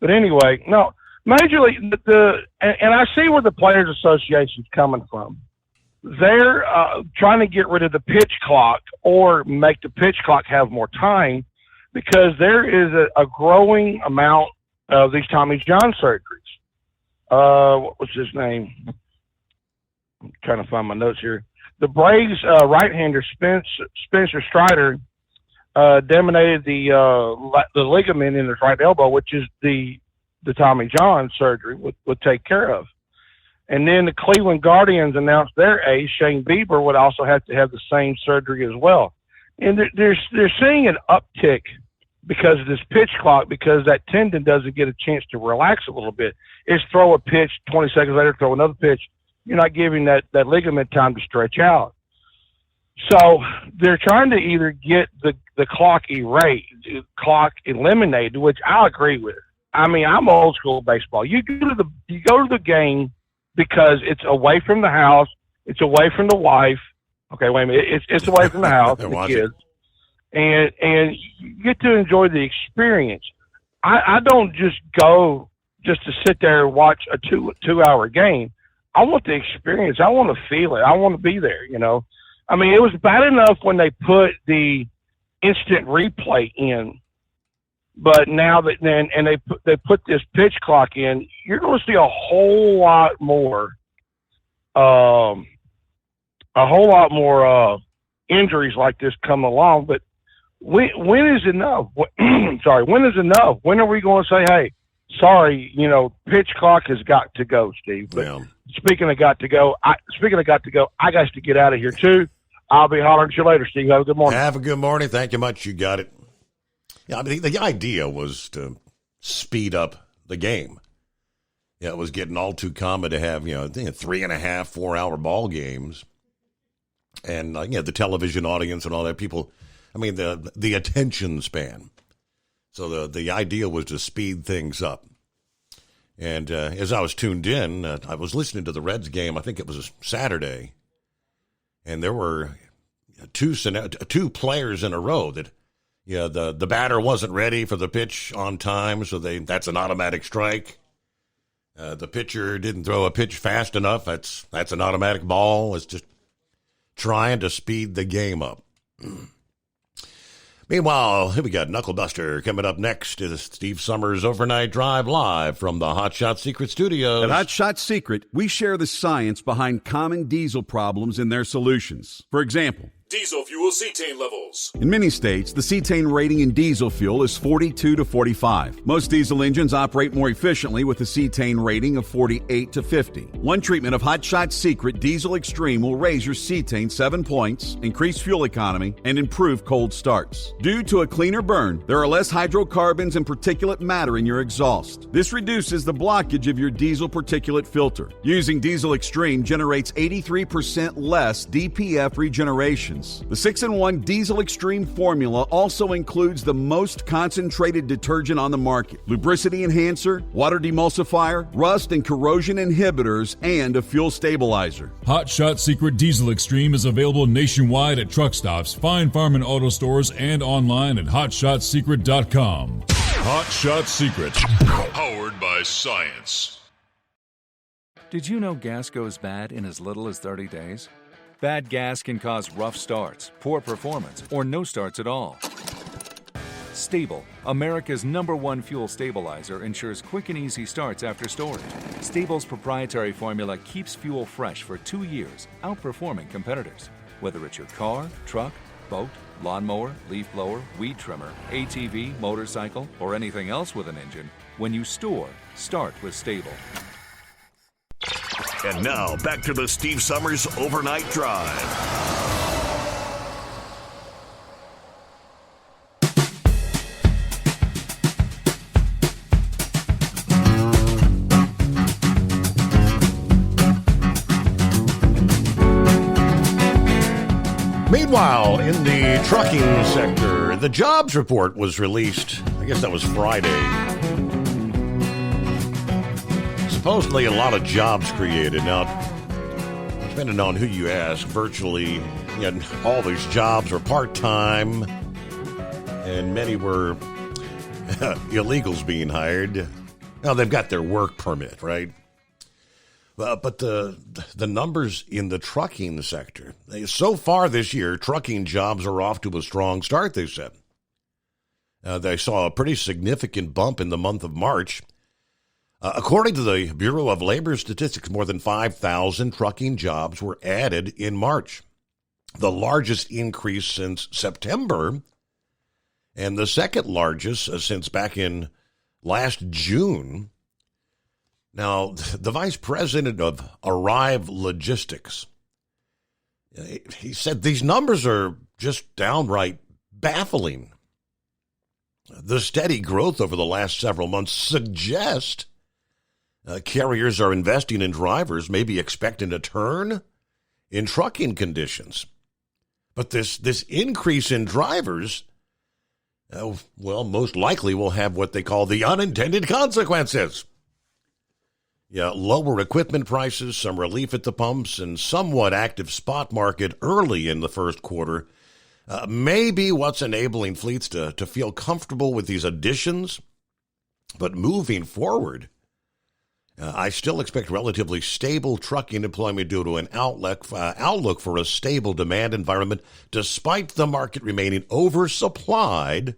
But anyway, no, Major League, and I see where the Players Association is coming from. They're trying to get rid of the pitch clock or make the pitch clock have more time, because there is a growing amount of these Tommy John surgeries. What was his name? I'm trying to find my notes here. The Braves right-hander Spencer Strider dominated the ligament in his right elbow, which is the Tommy John surgery would take care of. And then the Cleveland Guardians announced their ace, Shane Bieber, would also have to have the same surgery as well. And they're seeing an uptick because of this pitch clock, because that tendon doesn't get a chance to relax a little bit. It's throw a pitch, 20 seconds later, throw another pitch. You're not giving that ligament time to stretch out. So they're trying to either get the clock eliminated, which I agree with. I mean, I'm old school baseball. You go to the game because it's away from the house, it's away from the wife. Okay, wait a minute. It's away from the house, the kids. and you get to enjoy the experience. I don't just go just to sit there and watch a two-hour game. I want the experience. I want to feel it. I want to be there, you know. I mean, it was bad enough when they put the instant replay in, but now that they put this pitch clock in, you're going to see a whole lot more injuries like this come along. But when is enough? Sorry, when is enough? When are we going to say, hey, sorry, you know, pitch clock has got to go, Steve? But speaking of got to go, I got to get out of here too. I'll be hollering at you later, Steve. Have a good morning. Have a good morning. Thank you much. You got it. Yeah, I mean, the idea was to speed up the game. Yeah, it was getting all too common to have, 3.5, 4 hour ball games. And, the television audience and all that, people, I mean, the attention span. So the idea was to speed things up. And as I was tuned in, I was listening to the Reds game. I think it was a Saturday. And there were two players in a row that, the batter wasn't ready for the pitch on time, so that's an automatic strike. The pitcher didn't throw a pitch fast enough. That's an automatic ball. It's just trying to speed the game up. Meanwhile, here we got Knuckle Buster coming up next. Is Steve Summers Overnight Drive live from the Hot Shot Secret Studios. At Hot Shot Secret, we share the science behind common diesel problems and their solutions. For example, diesel fuel cetane levels. in many states, the cetane rating in diesel fuel is 42 to 45. Most diesel engines operate more efficiently with a cetane rating of 48 to 50. One treatment of Hot Shot Secret Diesel Extreme will raise your cetane 7 points, increase fuel economy, and improve cold starts. Due to a cleaner burn, there are less hydrocarbons and particulate matter in your exhaust. This reduces the blockage of your diesel particulate filter. Using Diesel Extreme generates 83% less DPF regeneration. The 6-in-1 Diesel Extreme formula also includes the most concentrated detergent on the market, lubricity enhancer, water demulsifier, rust and corrosion inhibitors, and a fuel stabilizer. Hot Shot Secret Diesel Extreme is available nationwide at truck stops, fine farm and auto stores, and online at hotshotsecret.com. Hot Shot Secret, powered by science. Did you know gas goes bad in as little as 30 days? Bad gas can cause rough starts, poor performance, or no starts at all. Stable, America's #1 fuel stabilizer, ensures quick and easy starts after storage. Stable's proprietary formula keeps fuel fresh for 2 years, outperforming competitors. Whether it's your car, truck, boat, lawnmower, leaf blower, weed trimmer, ATV, motorcycle, or anything else with an engine, when you store, start with Stable. And now, back to the Steve Summers Overnight Drive. Meanwhile, in the trucking sector, the jobs report was released. I guess that was Friday. Supposedly a lot of jobs created. Now, depending on who you ask, virtually all these jobs were part-time, and many were illegals being hired. Now, they've got their work permit, right? But the numbers in the trucking sector, so far this year, trucking jobs are off to a strong start, they said. They saw a pretty significant bump in the month of March. According to the Bureau of Labor Statistics, more than 5,000 trucking jobs were added in March, the largest increase since September, and the second largest since back in last June. Now, the vice president of Arrive Logistics, he said these numbers are just downright baffling. The steady growth over the last several months suggests carriers are investing in drivers, maybe expecting a turn in trucking conditions. But this increase in drivers, most likely will have what they call the unintended consequences. Yeah, lower equipment prices, some relief at the pumps, and somewhat active spot market early in the first quarter Maybe what's enabling fleets to feel comfortable with these additions, but moving forward, I still expect relatively stable trucking employment due to an outlook for a stable demand environment, despite the market remaining oversupplied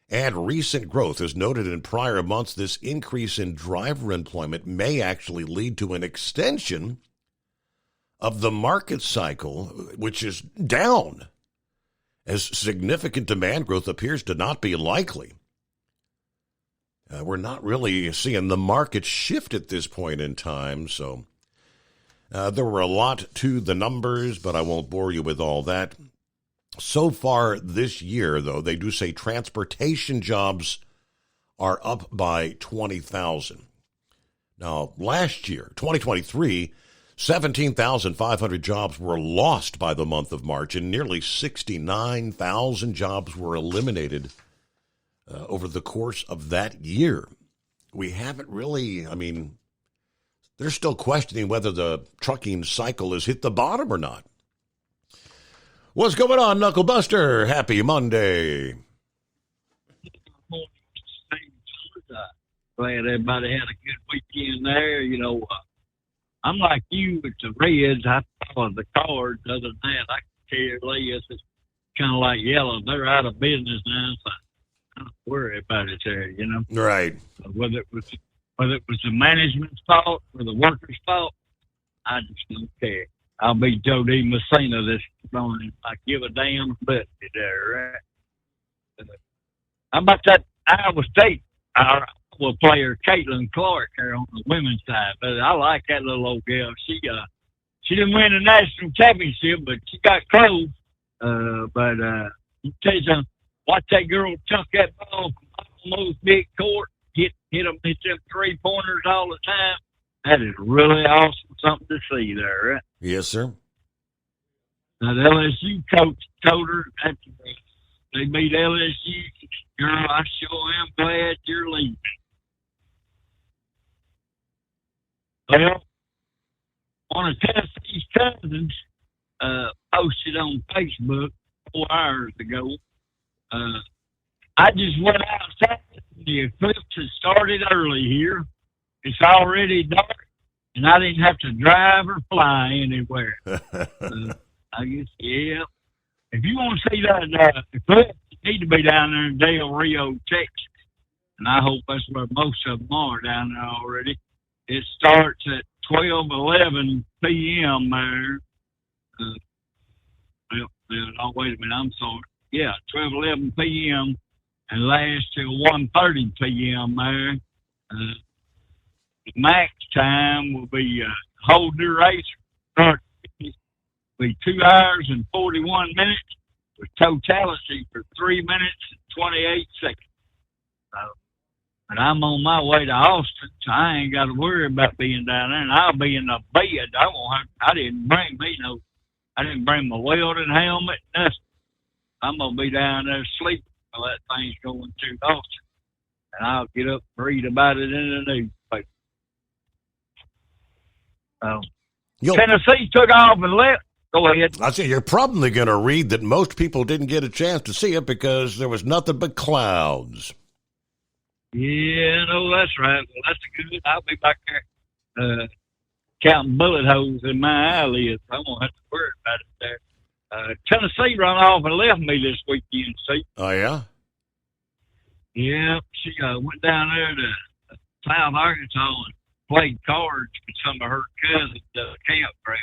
and recent growth. As noted in prior months, this increase in driver employment may actually lead to an extension of the market cycle, which is down, as significant demand growth appears to not be likely. We're not really seeing the market shift at this point in time, so there were a lot to the numbers, but I won't bore you with all that. So far this year, though, they do say transportation jobs are up by 20,000. Now, last year, 2023, 17,500 jobs were lost by the month of March, and nearly 69,000 jobs were eliminated over the course of that year. We haven't really, they're still questioning whether the trucking cycle has hit the bottom or not. What's going on, Knuckle Buster? Happy Monday. Glad everybody had a good weekend there. I'm like you with the Reds. I followed the Cards. Other than that, I can care less. It's kind of like yellow. They're out of business now, so I don't worry about it there, Right. Whether it was the management's fault or the workers' fault, I just don't care. I'll be Joe D. Messina this morning. I give a damn bit there, right? How about that Iowa State player Caitlin Clark here on the women's side? But I like that little old girl. She didn't win the national championship, but she got close. But you tell you something, watch that girl chunk that ball from almost big court, hit them 3-pointers all the time. That is really awesome, something to see there, right? Yes, sir. Now, the LSU coach told her after they beat LSU, girl, I sure am glad you're leaving. Well, one of Tennessee's cousins posted on Facebook 4 hours ago. I just went outside. The eclipse has started early here. It's already dark, and I didn't have to drive or fly anywhere. I guess, yeah. If you want to see that eclipse, you need to be down there in Del Rio, Texas. And I hope that's where most of them are down there already. It starts at 12:11 p.m. there. Oh, wait a minute, I'm sorry. Yeah, 12:11 p.m. and lasts till 1:30 p.m. there. The max time will be whole duration will be 2 hours and 41 minutes with totality for 3 minutes and 28 seconds. But I'm on my way to Austin, so I ain't got to worry about being down there, and I'll be in the bed. I didn't bring my welding helmet, nothing. I'm gonna be down there sleeping while that thing's going to Austin, and I'll get up and read about it in the newspaper. Tennessee took off and left. Go ahead. I say you're probably going to read that most people didn't get a chance to see it because there was nothing but clouds. Yeah, no, that's right. Well, that's good. I'll be back there counting bullet holes in my eyelids. I won't have to worry about it there. Tennessee run off and left me this weekend, see? Oh, yeah? Yeah, she went down there to South Arkansas and played cards with some of her cousins at the campground.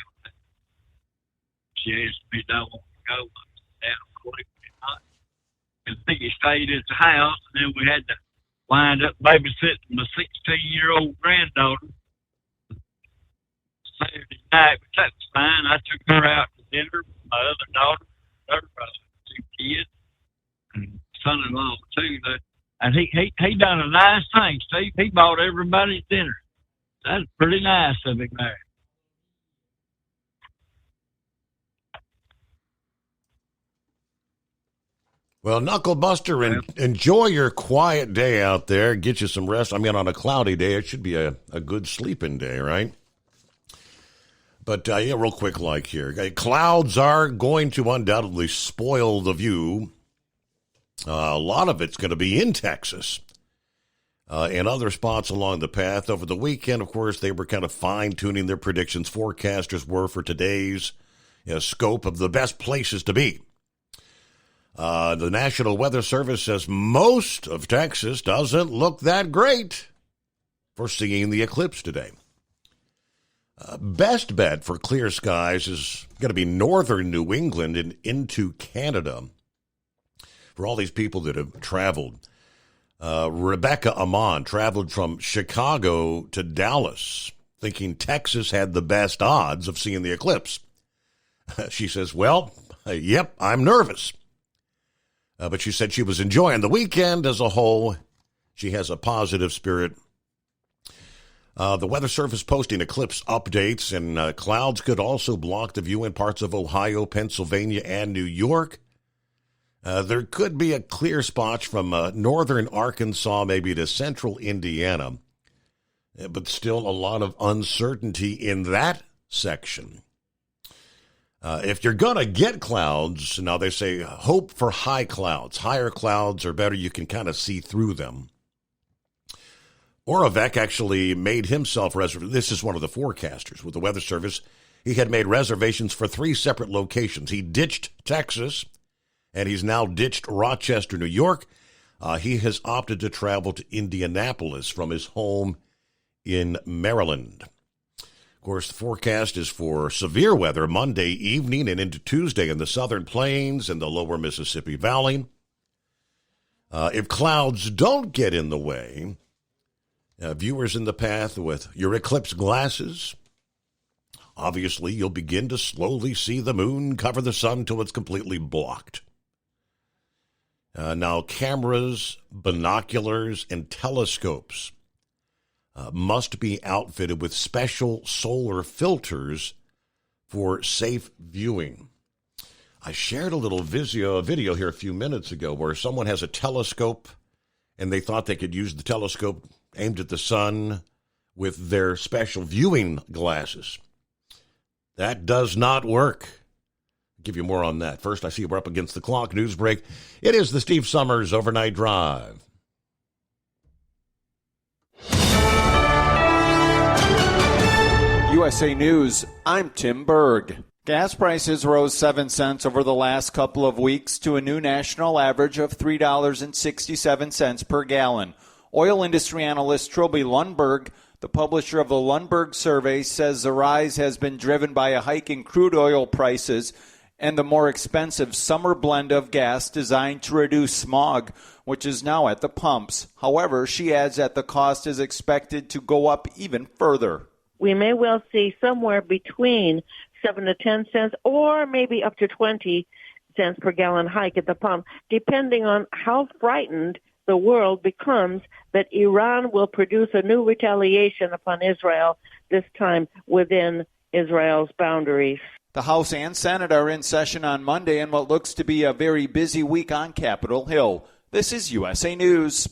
She asked me if I want to go. I said, down quick. I think he stayed at the house, and then we had to wind up babysitting my 16-year-old granddaughter Saturday night, but that was fine. I took her out to dinner with my other daughter, her 2 kids, and son-in-law too. And he done a nice thing, Steve. He bought everybody dinner. That's pretty nice of him there. Well, Knuckle Buster, enjoy your quiet day out there. Get you some rest. On a cloudy day, it should be a good sleeping day, right? But, real quick like here. Clouds are going to undoubtedly spoil the view. A lot of it's going to be in Texas and other spots along the path. Over the weekend, of course, they were kind of fine-tuning their predictions. Forecasters were for today's scope of the best places to be. The National Weather Service says most of Texas doesn't look that great for seeing the eclipse today. Best bet for clear skies is going to be northern New England and into Canada. For all these people that have traveled, Rebecca Amon traveled from Chicago to Dallas, thinking Texas had the best odds of seeing the eclipse. She says, well, yep, I'm nervous. But she said she was enjoying the weekend as a whole. She has a positive spirit. The Weather Service posting eclipse updates, and clouds could also block the view in parts of Ohio, Pennsylvania, and New York. There could be a clear spot from northern Arkansas, maybe to central Indiana, but still a lot of uncertainty in that section. If you're going to get clouds, now they say hope for high clouds. Higher clouds are better. You can kind of see through them. Oravec actually made himself this is one of the forecasters with the Weather Service. He had made reservations for 3 separate locations. He ditched Texas, and he's now ditched Rochester, New York. He has opted to travel to Indianapolis from his home in Maryland. Of course, the forecast is for severe weather Monday evening and into Tuesday in the southern plains and the lower Mississippi Valley. If clouds don't get in the way, viewers in the path with your eclipse glasses, obviously you'll begin to slowly see the moon cover the sun till it's completely blocked. Now, cameras, binoculars, and telescopes must be outfitted with special solar filters for safe viewing. I shared a little video here a few minutes ago where someone has a telescope and they thought they could use the telescope aimed at the sun with their special viewing glasses. That does not work. I'll give you more on that. First, I see we're up against the clock. News break. It is the Steve Summers Overnight Drive. USA News, I'm Tim Berg. Gas prices rose 7 cents over the last couple of weeks to a new national average of $3.67 per gallon. Oil industry analyst Trilby Lundberg, the publisher of the Lundberg survey, says the rise has been driven by a hike in crude oil prices and the more expensive summer blend of gas designed to reduce smog, which is now at the pumps. However, she adds that the cost is expected to go up even further. We may well see somewhere between 7 to 10 cents or maybe up to 20 cents per gallon hike at the pump, depending on how frightened the world becomes that Iran will produce a new retaliation upon Israel, this time within Israel's boundaries. The House and Senate are in session on Monday in what looks to be a very busy week on Capitol Hill. This is USA News.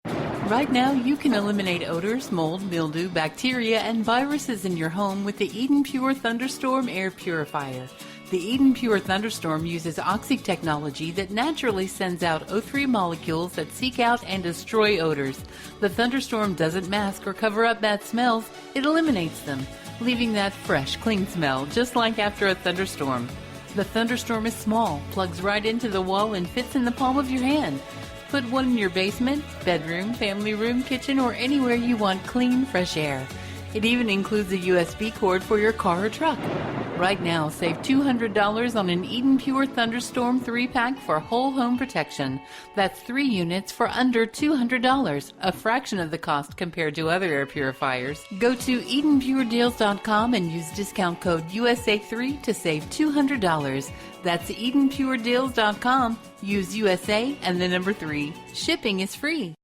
Right now, you can eliminate odors, mold, mildew, bacteria, and viruses in your home with the Eden Pure Thunderstorm Air Purifier. The Eden Pure Thunderstorm uses Oxy technology that naturally sends out O3 molecules that seek out and destroy odors. The Thunderstorm doesn't mask or cover up bad smells, it eliminates them, leaving that fresh, clean smell, just like after a thunderstorm. The Thunderstorm is small, plugs right into the wall, and fits in the palm of your hand. Put one in your basement, bedroom, family room, kitchen, or anywhere you want clean, fresh air. It even includes a USB cord for your car or truck. Right now, save $200 on an Eden Pure Thunderstorm 3-pack for whole home protection. That's 3 units for under $200, a fraction of the cost compared to other air purifiers. Go to EdenPureDeals.com and use discount code USA3 to save $200. That's EdenPureDeals.com. Use USA and the number 3. Shipping is free.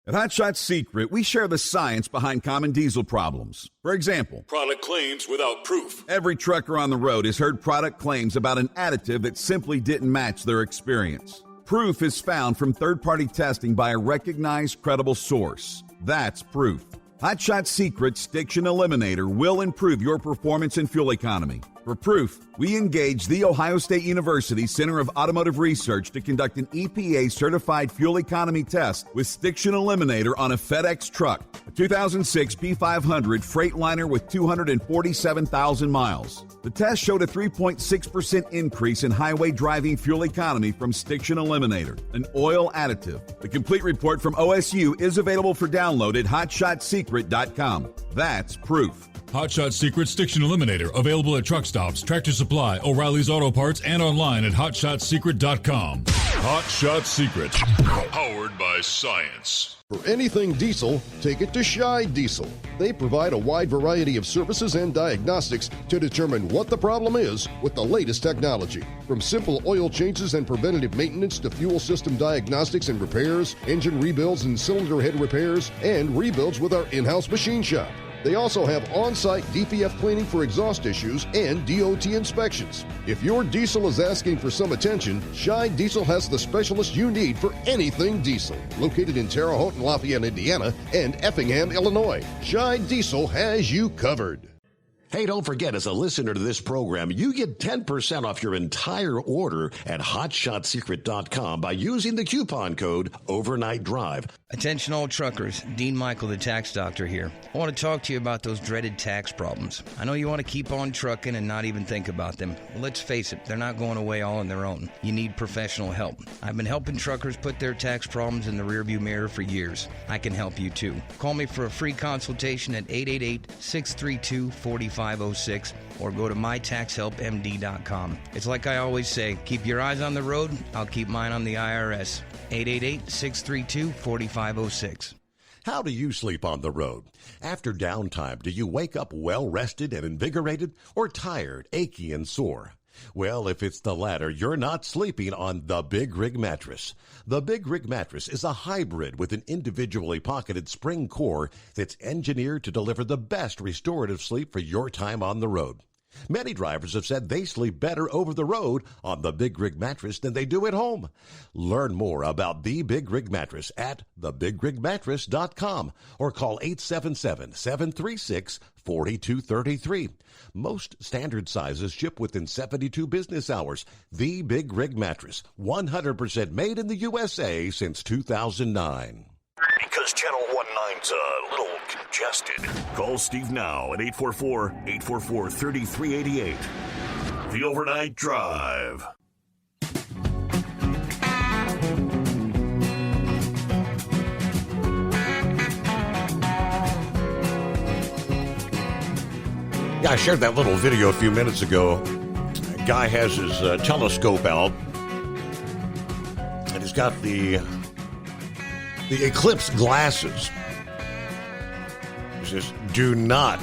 At Hot Shot Secret, we share the science behind common diesel problems. For example, product claims without proof. Every trucker on the road has heard product claims about an additive that simply didn't match their experience. Proof is found from third-party testing by a recognized, credible source. That's proof. Hot Shot Secret's Stiction Eliminator will improve your performance and fuel economy. For proof, we engaged the Ohio State University Center of Automotive Research to conduct an EPA-certified fuel economy test with Stiction Eliminator on a FedEx truck, a 2006 P500 Freightliner with 247,000 miles. The test showed a 3.6% increase in highway driving fuel economy from Stiction Eliminator, an oil additive. The complete report from OSU is available for download at hotshotsecret.com. That's proof. Hot Shot Secret Stiction Eliminator, available at truck stops, Tractor Supply, O'Reilly's Auto Parts, and online at hotshotsecret.com. Hot Shot Secret, powered by science. For anything diesel, take it to Scheid Diesel. They provide a wide variety of services and diagnostics to determine what the problem is with the latest technology. From simple oil changes and preventative maintenance to fuel system diagnostics and repairs, engine rebuilds and cylinder head repairs, and rebuilds with our in-house machine shop. They also have on-site DPF cleaning for exhaust issues and DOT inspections. If your diesel is asking for some attention, Scheid Diesel has the specialist you need for anything diesel. Located in Terre Haute and Lafayette, Indiana, and Effingham, Illinois, Scheid Diesel has you covered. Hey, don't forget, as a listener to this program, you get 10% off your entire order at hotshotsecret.com by using the coupon code Overnight Drive. Attention all truckers, Dean Michael, the tax doctor here. I want to talk to you about those dreaded tax problems. I know you want to keep on trucking and not even think about them. Well, let's face it, they're not going away all on their own. You need professional help. I've been helping truckers put their tax problems in the rearview mirror for years. I can help you too. Call me for a free consultation at 888-632-4506 or go to mytaxhelpmd.com. It's like I always say, keep your eyes on the road, I'll keep mine on the IRS. 888-632-4506. How do you sleep on the road? After downtime, do you wake up well-rested and invigorated or tired, achy, and sore? Well, if it's the latter, you're not sleeping on the Big Rig Mattress. The Big Rig Mattress is a hybrid with an individually pocketed spring core that's engineered to deliver the best restorative sleep for your time on the road. Many drivers have said they sleep better over the road on the Big Rig Mattress than they do at home. Learn more about the Big Rig Mattress at thebigrigmattress.com or call 877-736-4233. Most standard sizes ship within 72 business hours. The Big Rig Mattress, 100% made in the USA since 2009. Because Channel 19's a little congested. Call Steve now at 844-844-3388. The Overnight Drive. Yeah, I shared that little video a few minutes ago. A guy has his telescope out, and he's got the eclipse glasses. He says, do not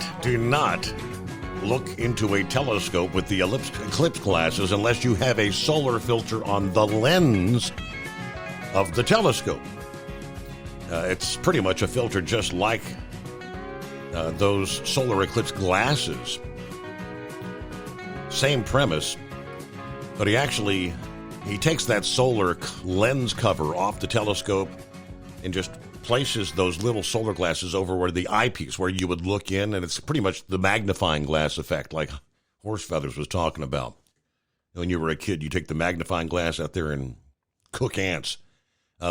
look into a telescope with the eclipse glasses unless you have a solar filter on the lens of the telescope. It's pretty much a filter just like those solar eclipse glasses. Same premise, but he takes that solar lens cover off the telescope and just places those little solar glasses over where the eyepiece, where you would look in, and it's pretty much the magnifying glass effect, like Horse Feathers was talking about. When you were a kid, you take the magnifying glass out there and cook ants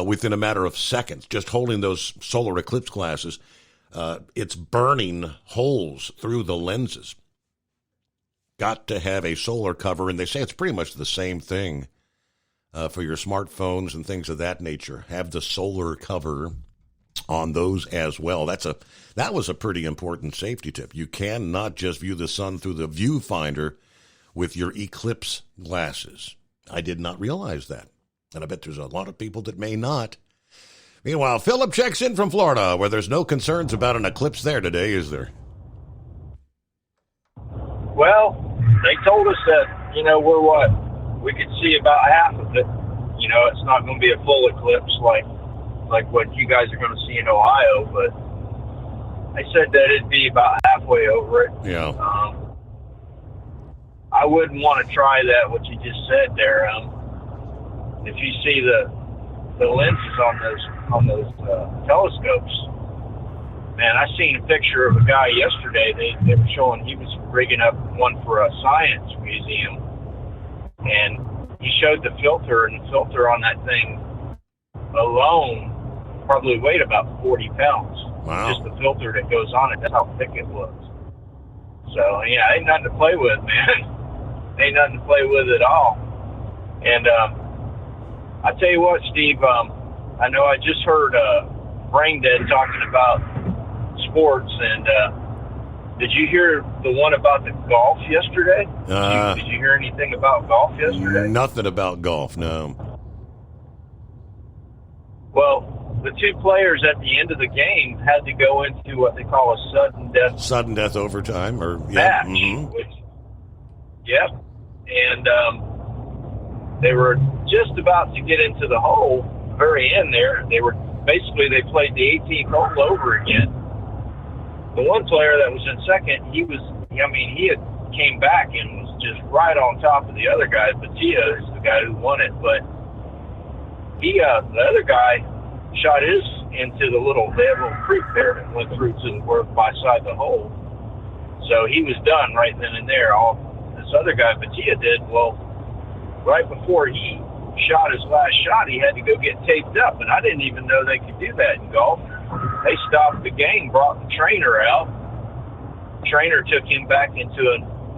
within a matter of seconds, just holding those solar eclipse glasses. It's burning holes through the lenses. Got to have a solar cover, and they say it's pretty much the same thing for your smartphones and things of that nature. Have the solar cover on those as well. That was a pretty important safety tip. You cannot just view the sun through the viewfinder with your eclipse glasses. I did not realize that, and I bet there's a lot of people that may not. Meanwhile, Philip checks in from Florida, where there's no concerns about an eclipse there today, is there? Well, they told us that, we could see about half of it. It's not going to be a full eclipse like what you guys are going to see in Ohio, but they said that it'd be about halfway over it. Yeah. I wouldn't want to try that, what you just said there. If you see the lenses on those telescopes, Man, I seen a picture of a guy yesterday. They were showing he was rigging up one for a science museum, and he showed the filter, and the filter on that thing alone probably weighed about 40 pounds. Wow. Just the filter that goes on it. That's how thick it was. So, yeah, ain't nothing to play with, man. Ain't nothing to play with at all. And I tell you what, Steve, I know I just heard Brain Dead talking about sports, and did you hear the one about the golf yesterday? Did you hear anything about golf yesterday? Nothing about golf, no. Well, the two players at the end of the game had to go into what they call a sudden death overtime, or match. Mm-hmm. Yep. And they were just about to get into the hole, very end there. They played the 18th hole over again. The one player that was in second, he had came back and was just right on top of the other guy. Batia is the guy who won it, but the other guy shot his into the little creek there that went through to the work by side the hole. So he was done right then and there. All this other guy, Batia, did, well, right before he shot his last shot, he had to go get taped up, and I didn't even know they could do that in golf. They stopped the game, brought the trainer out. Trainer took him back into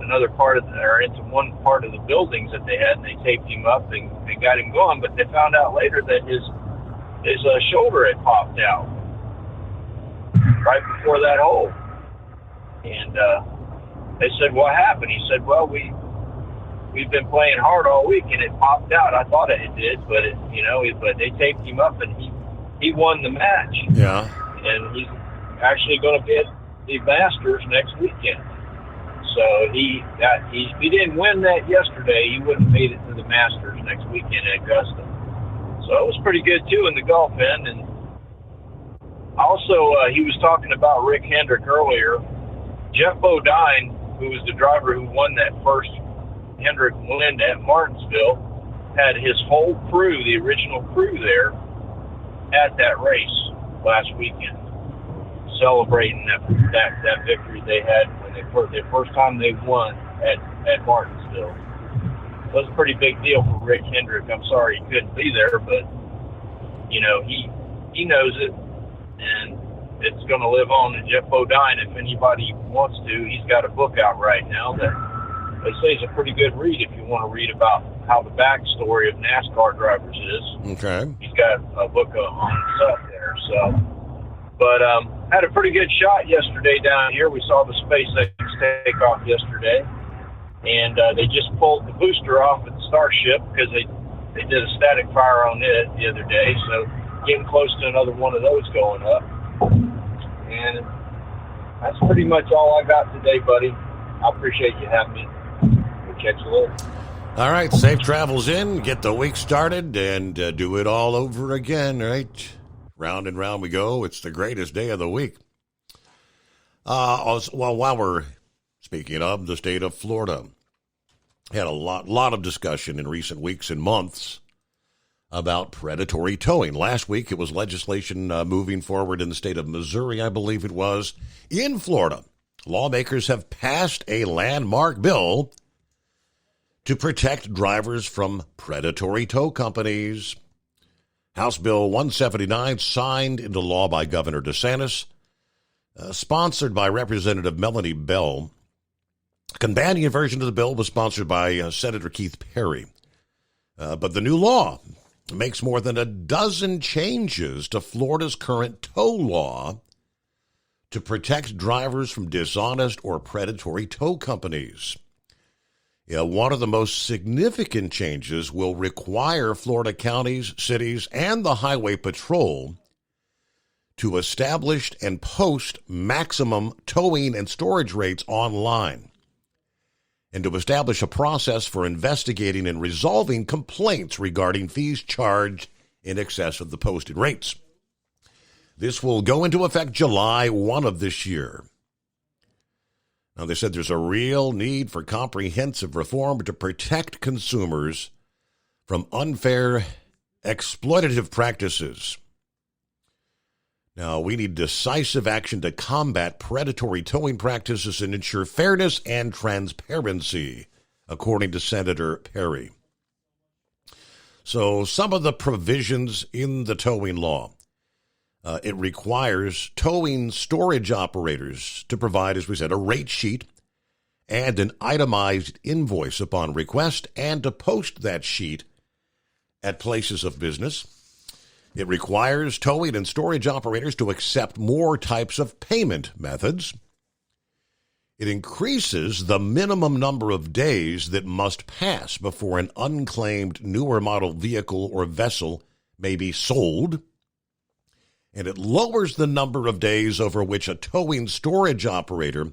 another part into one part of the buildings that they had, and they taped him up and got him going. But they found out later that his shoulder had popped out right before that hole, and they said, "What happened?" He said, "Well, we've been playing hard all week, and it popped out. I thought it did, but but they taped him up, and he won the match. Yeah, and he's actually going to be at the Masters next weekend. So if he didn't win that yesterday, he wouldn't have made it to the Masters next weekend at Augusta. So it was pretty good too in the golf end. And also, he was talking about Rick Hendrick earlier. Jeff Bodine, who was the driver who won that first Hendrick win at Martinsville, had his whole crew, the original crew there, at that race last weekend, celebrating that victory they had when the first time they won at Martinsville. It was a pretty big deal for Rick Hendrick. I'm sorry he couldn't be there, but he knows it, and it's going to live on. And Jeff Bodine, if anybody wants to, he's got a book out right now that they say is a pretty good read if you want to read about how the backstory of NASCAR drivers is. Okay. He's got a book on himself there. So, but had a pretty good shot yesterday down here. We saw the SpaceX take off yesterday, and they just pulled the booster off at the Starship because they did a static fire on it the other day. So getting close to another one of those going up. And that's pretty much all I got today, buddy. I appreciate you having me. We'll catch you later. All right, safe travels in, get the week started, and do it all over again, right? Round and round we go. It's the greatest day of the week. Well, while we're speaking of the state of Florida, had a lot of discussion in recent weeks and months about predatory towing. Last week, it was legislation moving forward in the state of Missouri, I believe it was. In Florida, lawmakers have passed a landmark bill to protect drivers from predatory tow companies. House Bill 179, signed into law by Governor DeSantis, sponsored by Representative Melanie Bell. A companion version of the bill was sponsored by Senator Keith Perry. But the new law makes more than a dozen changes to Florida's current tow law to protect drivers from dishonest or predatory tow companies. One of the most significant changes will require Florida counties, cities, and the Highway Patrol to establish and post maximum towing and storage rates online, and to establish a process for investigating and resolving complaints regarding fees charged in excess of the posted rates. This will go into effect July 1 of this year. Now, they said there's a real need for comprehensive reform to protect consumers from unfair, exploitative practices. Now, we need decisive action to combat predatory towing practices and ensure fairness and transparency, according to Senator Perry. So some of the provisions in the towing law. It requires towing storage operators to provide, as we said, a rate sheet and an itemized invoice upon request, and to post that sheet at places of business. It requires towing and storage operators to accept more types of payment methods. It increases the minimum number of days that must pass before an unclaimed newer model vehicle or vessel may be sold. And it lowers the number of days over which a towing storage operator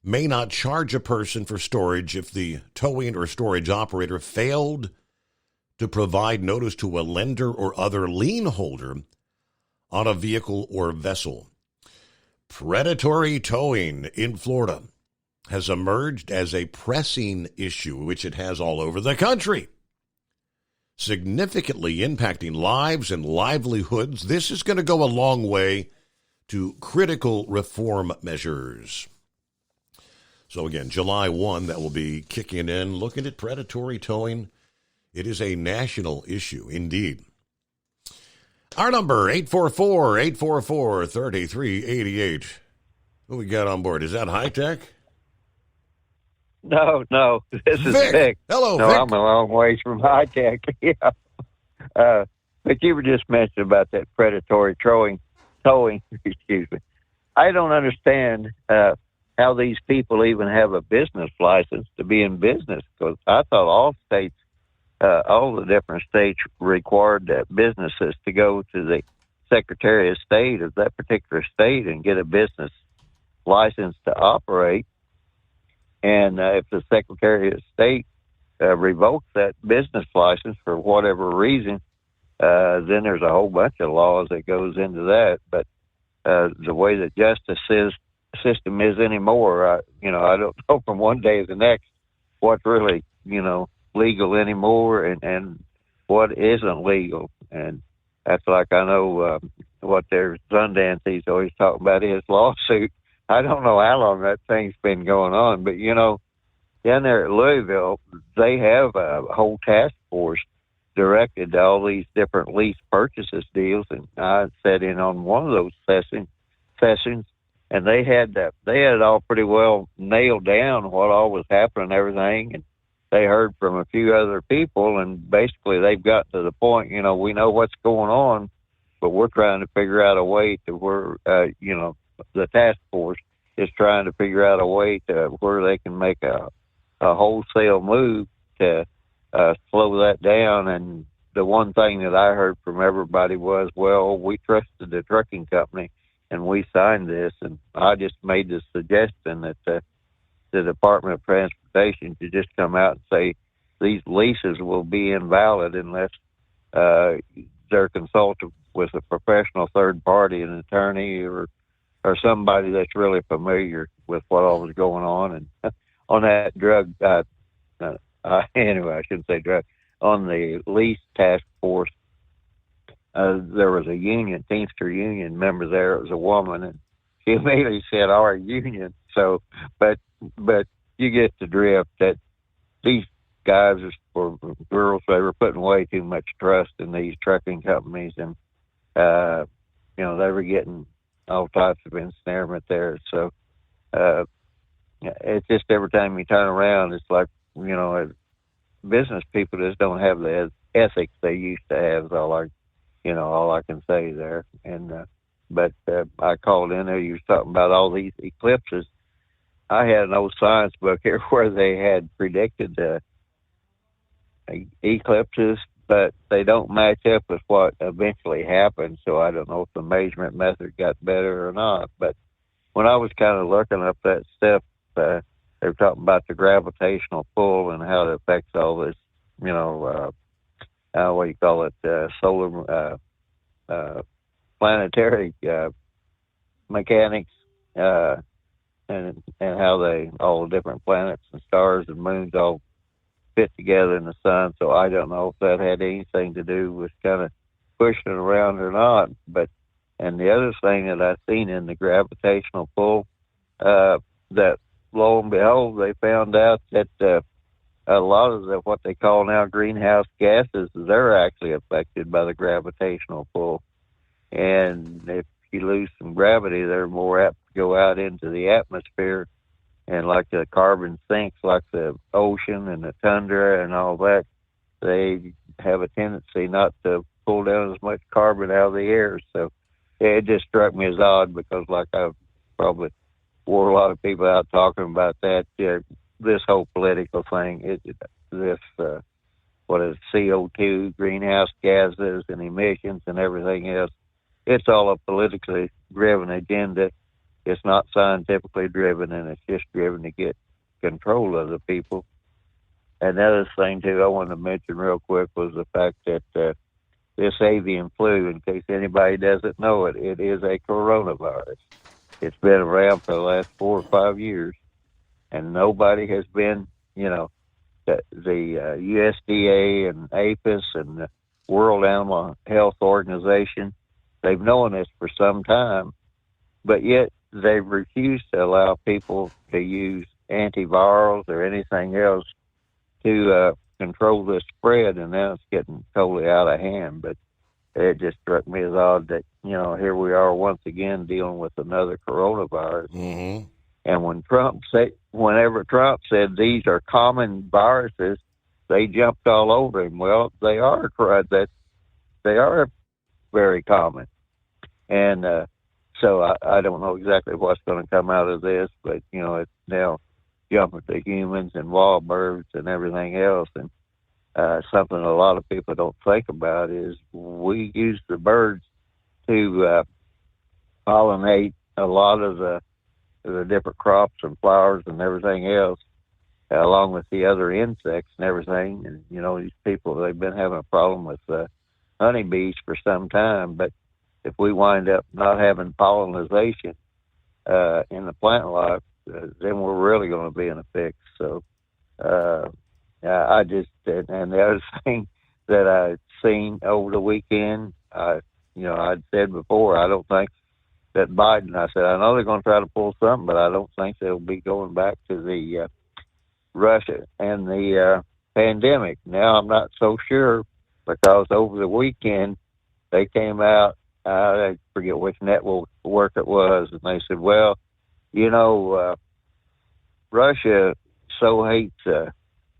may not charge a person for storage if the towing or storage operator failed to provide notice to a lender or other lien holder on a vehicle or vessel. Predatory towing in Florida has emerged as a pressing issue, which it has all over the country, significantly impacting lives and livelihoods. This is going to go a long way to critical reform measures. So again, July 1, that will be kicking in, looking at predatory towing. It is a national issue, indeed. Our number, 844-844-3388. Who we got on board? Is that High Tech? No, this is Vic. Vic. Hello, no, Vic. I'm a long ways from High Tech. Yeah. But you were just mentioning about that predatory towing, excuse me. I don't understand how these people even have a business license to be in business, because I thought all the different states required businesses to go to the Secretary of State of that particular state and get a business license to operate. And if the Secretary of State revokes that business license for whatever reason, then there's a whole bunch of laws that goes into that. But the way the justice system is anymore, I don't know from one day to the next what's really, legal anymore and what isn't legal. And that's like, I know what their Sundance, he's always talking about his lawsuit. I don't know how long that thing's been going on, but down there at Louisville, they have a whole task force directed to all these different lease purchases deals, and I sat in on one of those sessions, and they had it all pretty well nailed down what all was happening and everything, and they heard from a few other people, and basically they've got to the point, we know what's going on, but we're trying to figure out a way to where, the task force is trying to figure out a way to where they can make a wholesale move to slow that down. And the one thing that I heard from everybody was, well, we trusted the trucking company and we signed this. And I just made the suggestion that the Department of Transportation should just come out and say these leases will be invalid unless they're consulted with a professional third party, an attorney or somebody that's really familiar with what all was going on. And on that drug, anyway, I shouldn't say drug, on the lease task force, there was a union, Teamster union member there. It was a woman, and she immediately said, our union. So, but you get the drift that these guys, or girls, they were putting way too much trust in these trucking companies, and, they were getting all types of ensnarement there. So it's just every time you turn around, it's like, business people just don't have the ethics they used to have, is all I can say there. And but I called in there, you was talking about all these eclipses. I had an old science book here where they had predicted eclipses, but they don't match up with what eventually happened. So I don't know if the measurement method got better or not. But when I was kind of looking up that stuff, they were talking about the gravitational pull and how it affects all this, what do you call it, solar, planetary mechanics, and how all the different planets and stars and moons all fit together in the sun. So I don't know if that had anything to do with kind of pushing it around or not, but And the other thing that I've seen in the gravitational pull, that lo and behold, they found out that a lot of what they call now greenhouse gases, they're actually affected by the gravitational pull. And if you lose some gravity, they're more apt to go out into the atmosphere. And like the carbon sinks, like the ocean and the tundra and all that, they have a tendency not to pull down as much carbon out of the air. So it just struck me as odd because, like, I've probably wore a lot of people out talking about that. This whole political thing, what is CO2, greenhouse gases and emissions and everything else, it's all a politically driven agenda. It's not scientifically driven, and it's just driven to get control of the people. And the other thing, too, I wanted to mention real quick was the fact that this avian flu, in case anybody doesn't know it, it is a coronavirus. It's been around for the last 4 or 5 years, and nobody has been, the USDA and APHIS and the World Animal Health Organization, they've known this for some time, but yet they've refused to allow people to use antivirals or anything else to control this spread, and now it's getting totally out of hand. But it just struck me as odd that, here we are once again dealing with another coronavirus. Mm-hmm. And whenever Trump said these are common viruses, they jumped all over him. Well, they are very common. And so I don't know exactly what's going to come out of this, but, it's now jumping to humans and wild birds and everything else. And something a lot of people don't think about is we use the birds to pollinate a lot of the different crops and flowers and everything else, along with the other insects and everything. And, these people, they've been having a problem with honeybees for some time. But if we wind up not having pollination in the plant life, then we're really going to be in a fix. So and the other thing that I've seen over the weekend, I'd said before, I don't think that Biden, I said, I know they're going to try to pull something, but I don't think they'll be going back to the Russia and the pandemic. Now, I'm not so sure, because over the weekend they came out, I forget which network it was, and they said, well, Russia so hates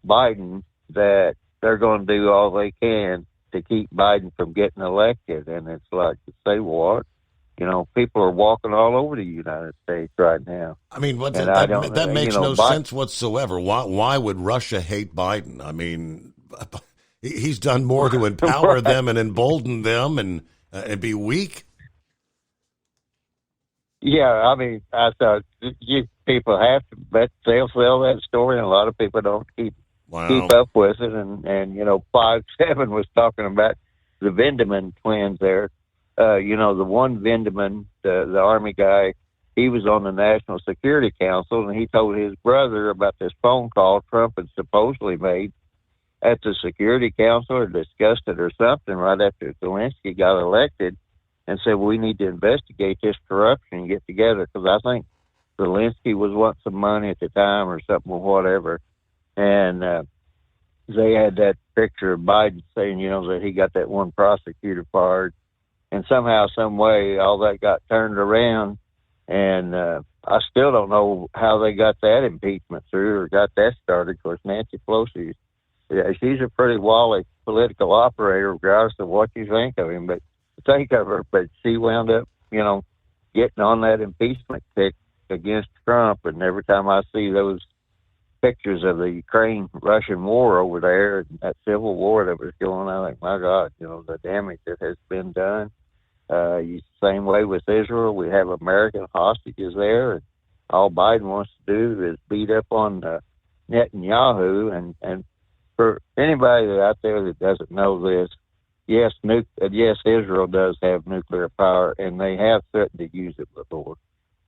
Biden that they're going to do all they can to keep Biden from getting elected. And it's like, say what? People are walking all over the United States right now. I mean, that makes no sense whatsoever. Why would Russia hate Biden? I mean, he's done more to empower them and embolden them and be weak. Yeah, I mean, I thought you people have to, but they'll sell that story, and a lot of people don't keep up with it. And 5-7 was talking about the Vendeman twins there. The one Vendeman, the Army guy, he was on the National Security Council, and he told his brother about this phone call Trump had supposedly made at the Security Council, or discussed it or something right after Zelensky got elected, and said, we need to investigate this corruption and get together, because I think Zelensky was wanting some money at the time or something or whatever. And they had that picture of Biden saying, that he got that one prosecutor fired. And somehow, some way, all that got turned around. And I still don't know how they got that impeachment through or got that started. Of course, Nancy Pelosi, she's a pretty wily political operator, regardless of what you think of him. But she wound up, getting on that impeachment kick against Trump. And every time I see those pictures of the Ukraine-Russian war over there, and that civil war that was going on, I think, my God, the damage that has been done. Same way with Israel. We have American hostages there, and all Biden wants to do is beat up on Netanyahu. And for anybody out there that doesn't know this, yes, Israel does have nuclear power, and they have threatened to use it before,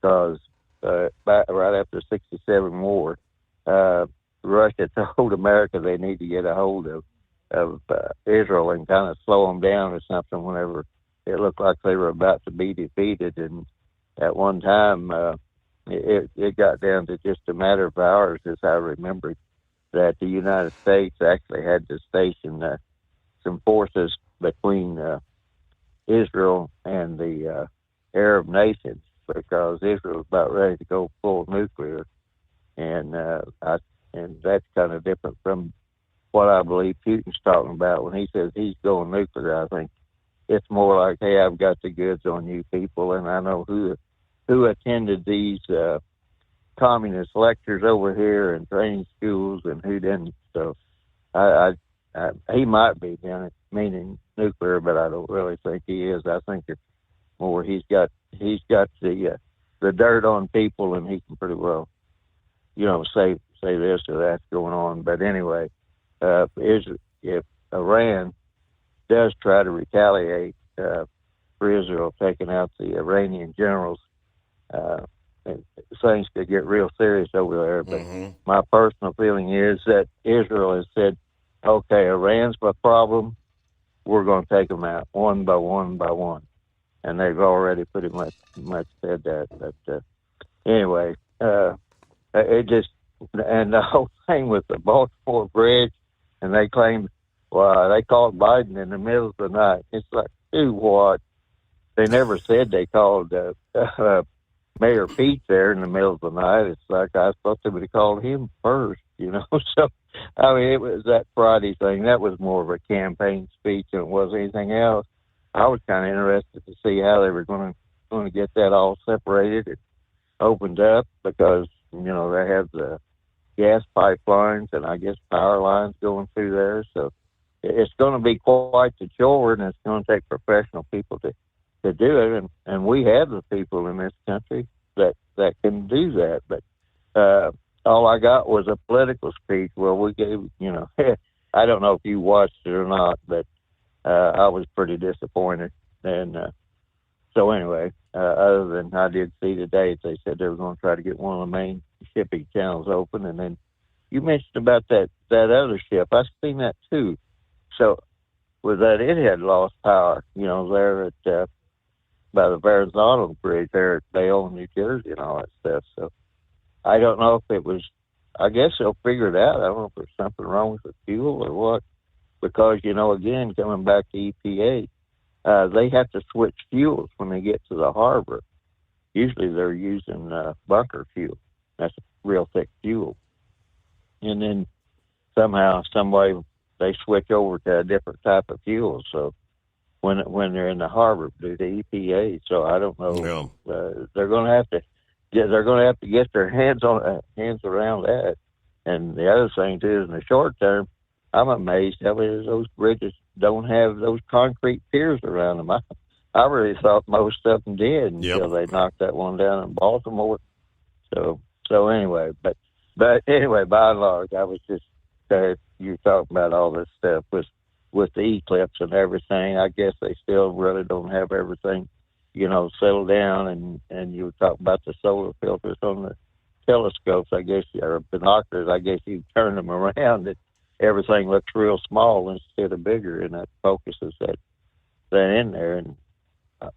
because right after the '67 war, Russia told America they need to get a hold of Israel and kind of slow them down or something whenever it looked like they were about to be defeated. And at one time, it got down to just a matter of hours, as I remember, that the United States actually had to station some forces between Israel and the Arab nations, because Israel was about ready to go full nuclear, and that's kind of different from what I believe Putin's talking about when he says he's going nuclear. I think it's more like, hey, I've got the goods on you people, and I know who attended these communist lectures over here and training schools and who didn't. So he might be meaning nuclear, but I don't really think he is. I think it's more he's got the dirt on people, and he can pretty well, say this or that's going on. But anyway, if Iran does try to retaliate for Israel taking out the Iranian generals, things could get real serious over there. But my personal feeling is that Israel has said, okay, Iran's my problem. We're going to take them out one by one by one. And they've already pretty much said that. But anyway, it just, and the whole thing with the Baltimore Bridge, and they claimed, well, they called Biden in the middle of the night. It's like, do what? They never said they called Mayor Pete there in the middle of the night. It's like, I thought they would have called him first, So, I mean, it was that Friday thing. That was more of a campaign speech than it was anything else. I was kind of interested to see how they were going to get that all separated and opened up, because, they have the gas pipelines and I guess power lines going through there. So it's going to be quite the chore, and it's going to take professional people to do it. And we have the people in this country that can do that. But all I got was a political speech where we gave, I don't know if you watched it or not, but I was pretty disappointed. And so anyway, other than I did see today, they said they were going to try to get one of the main shipping channels open. And then you mentioned about that other ship. I've seen that too. So with that, it had lost power, there at by the Verrazano Bridge there at Bayonne, New Jersey, and all that stuff. So I don't know if it was, I guess they'll figure it out. I don't know if there's something wrong with the fuel or what, because, again, coming back to EPA, they have to switch fuels when they get to the harbor. Usually they're using bunker fuel. That's real thick fuel. And then somehow, some way, they switch over to a different type of fuel. So when they're in the harbor due to EPA, so I don't know. They're going to have to get their hands around that. And the other thing too is, in the short term, I'm amazed how many of those bridges don't have those concrete piers around them. I really thought most of them did until they knocked that one down in Baltimore. So anyway, but anyway, by and large, I was just you talking about all this stuff with the eclipse and everything. I guess they still really don't have everything, settled down. And you were talking about the solar filters on the telescopes, I guess, or binoculars. I guess you turn them around and everything looks real small instead of bigger, and that focuses that in there. And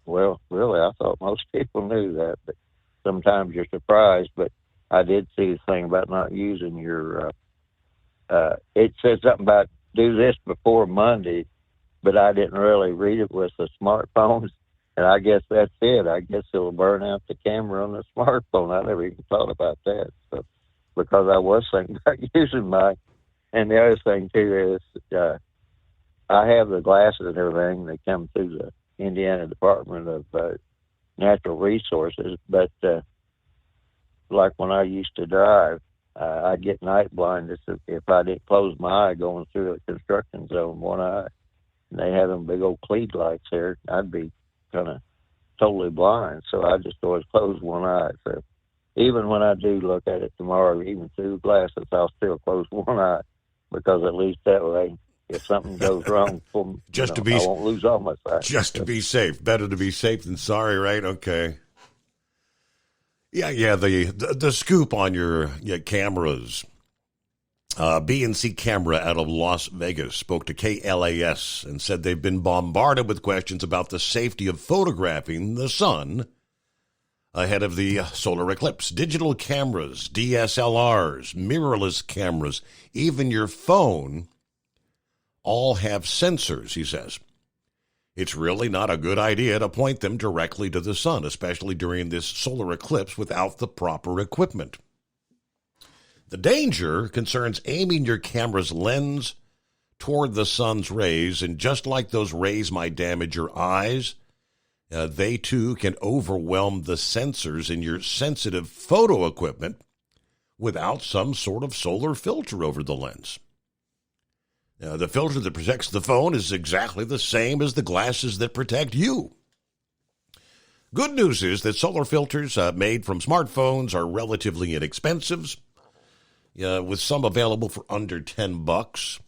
well, really, I thought most people knew that, but sometimes you're surprised. But I did see the thing about not using your. It said something about do this before Monday, but I didn't really read it with the smartphones, and I guess that's it. I guess it'll burn out the camera on the smartphone. I never even thought about that, so, because I was thinking about using mine. And the other thing too is I have the glasses and everything. They come through the Indiana Department of Natural Resources, but like when I used to drive, I'd get night blindness if I didn't close my eye going through a construction zone, one eye. And they have them big old Cleed lights there. I'd be kind of totally blind, so I just always close one eye. So even when I do look at it tomorrow, even through glasses, I'll still close one eye, because at least that way, if something goes wrong, I won't lose all my sight. Just to be safe. Better to be safe than sorry, right? Okay. Yeah. The scoop on your cameras B&C Camera out of Las Vegas spoke to KLAS and said they've been bombarded with questions about the safety of photographing the sun ahead of the solar eclipse. Digital cameras, DSLRs, mirrorless cameras, even your phone all have sensors, he says. It's really not a good idea to point them directly to the sun, especially during this solar eclipse without the proper equipment. The danger concerns aiming your camera's lens toward the sun's rays, and just like those rays might damage your eyes, they too can overwhelm the sensors in your sensitive photo equipment without some sort of solar filter over the lens. The filter that protects the phone is exactly the same as the glasses that protect you. Good news is that solar filters made from smartphones are relatively inexpensive, with some available for under $10.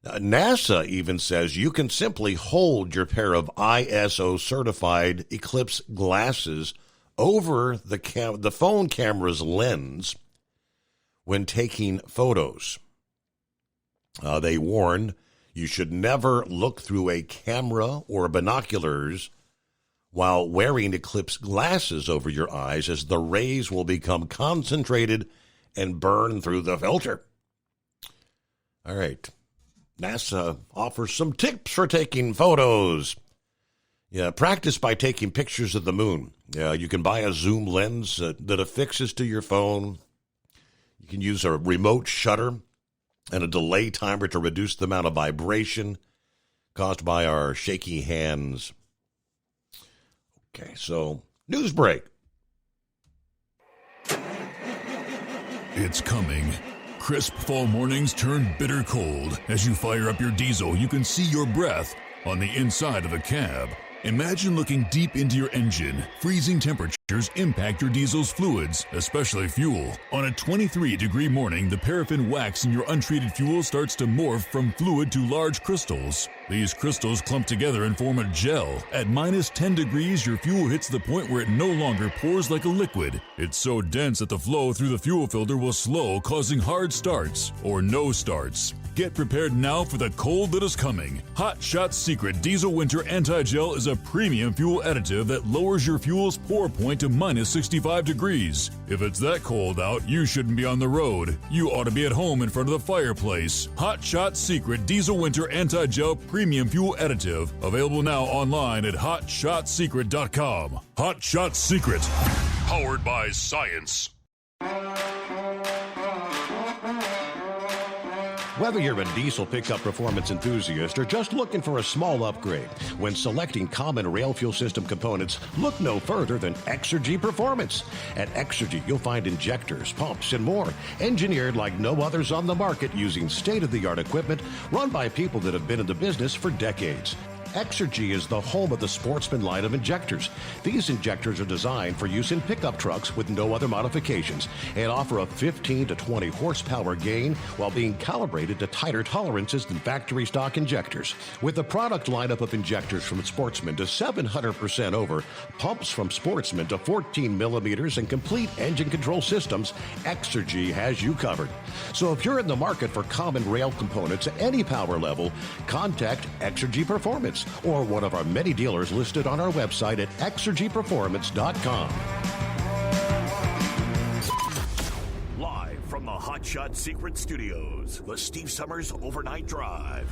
NASA even says you can simply hold your pair of ISO-certified Eclipse glasses over the phone camera's lens when taking photos. They warn you should never look through a camera or binoculars while wearing Eclipse glasses over your eyes, as the rays will become concentrated and burn through the filter. All right. NASA offers some tips for taking photos. Practice by taking pictures of the moon. You can buy a zoom lens that affixes to your phone. You can use a remote shutter and a delay timer to reduce the amount of vibration caused by our shaky hands. Okay, so news break. It's coming. Crisp fall mornings turn bitter cold. As you fire up your diesel, you can see your breath on the inside of the cab. Imagine looking deep into your engine. Freezing temperatures impact your diesel's fluids, especially fuel. On a 23-degree morning, the paraffin wax in your untreated fuel starts to morph from fluid to large crystals. These crystals clump together and form a gel. At minus 10 degrees, your fuel hits the point where it no longer pours like a liquid. It's so dense that the flow through the fuel filter will slow, causing hard starts or no starts. Get prepared now for the cold that is coming. Hot Shot Secret Diesel Winter Anti-Gel is a premium fuel additive that lowers your fuel's pour point to minus 65 degrees. If it's that cold out, you shouldn't be on the road. You ought to be at home in front of the fireplace. Hot Shot Secret Diesel Winter Anti-Gel Premium Fuel Additive. Available now online at HotShotSecret.com. Hot Shot Secret. Powered by science. Whether you're a diesel pickup performance enthusiast or just looking for a small upgrade, when selecting common rail fuel system components, look no further than Exergy Performance. At Exergy, you'll find injectors, pumps, and more, engineered like no others on the market using state-of-the-art equipment run by people that have been in the business for decades. Exergy is the home of the Sportsman line of injectors. These injectors are designed for use in pickup trucks with no other modifications and offer a 15 to 20 horsepower gain while being calibrated to tighter tolerances than factory stock injectors. With a product lineup of injectors from Sportsman to 700% over, pumps from Sportsman to 14 millimeters, and complete engine control systems, Exergy has you covered. So if you're in the market for common rail components at any power level, contact Exergy Performance or one of our many dealers listed on our website at exergyperformance.com. Live from the Hot Shot Secret Studios, the Steve Summers Overnight Drive.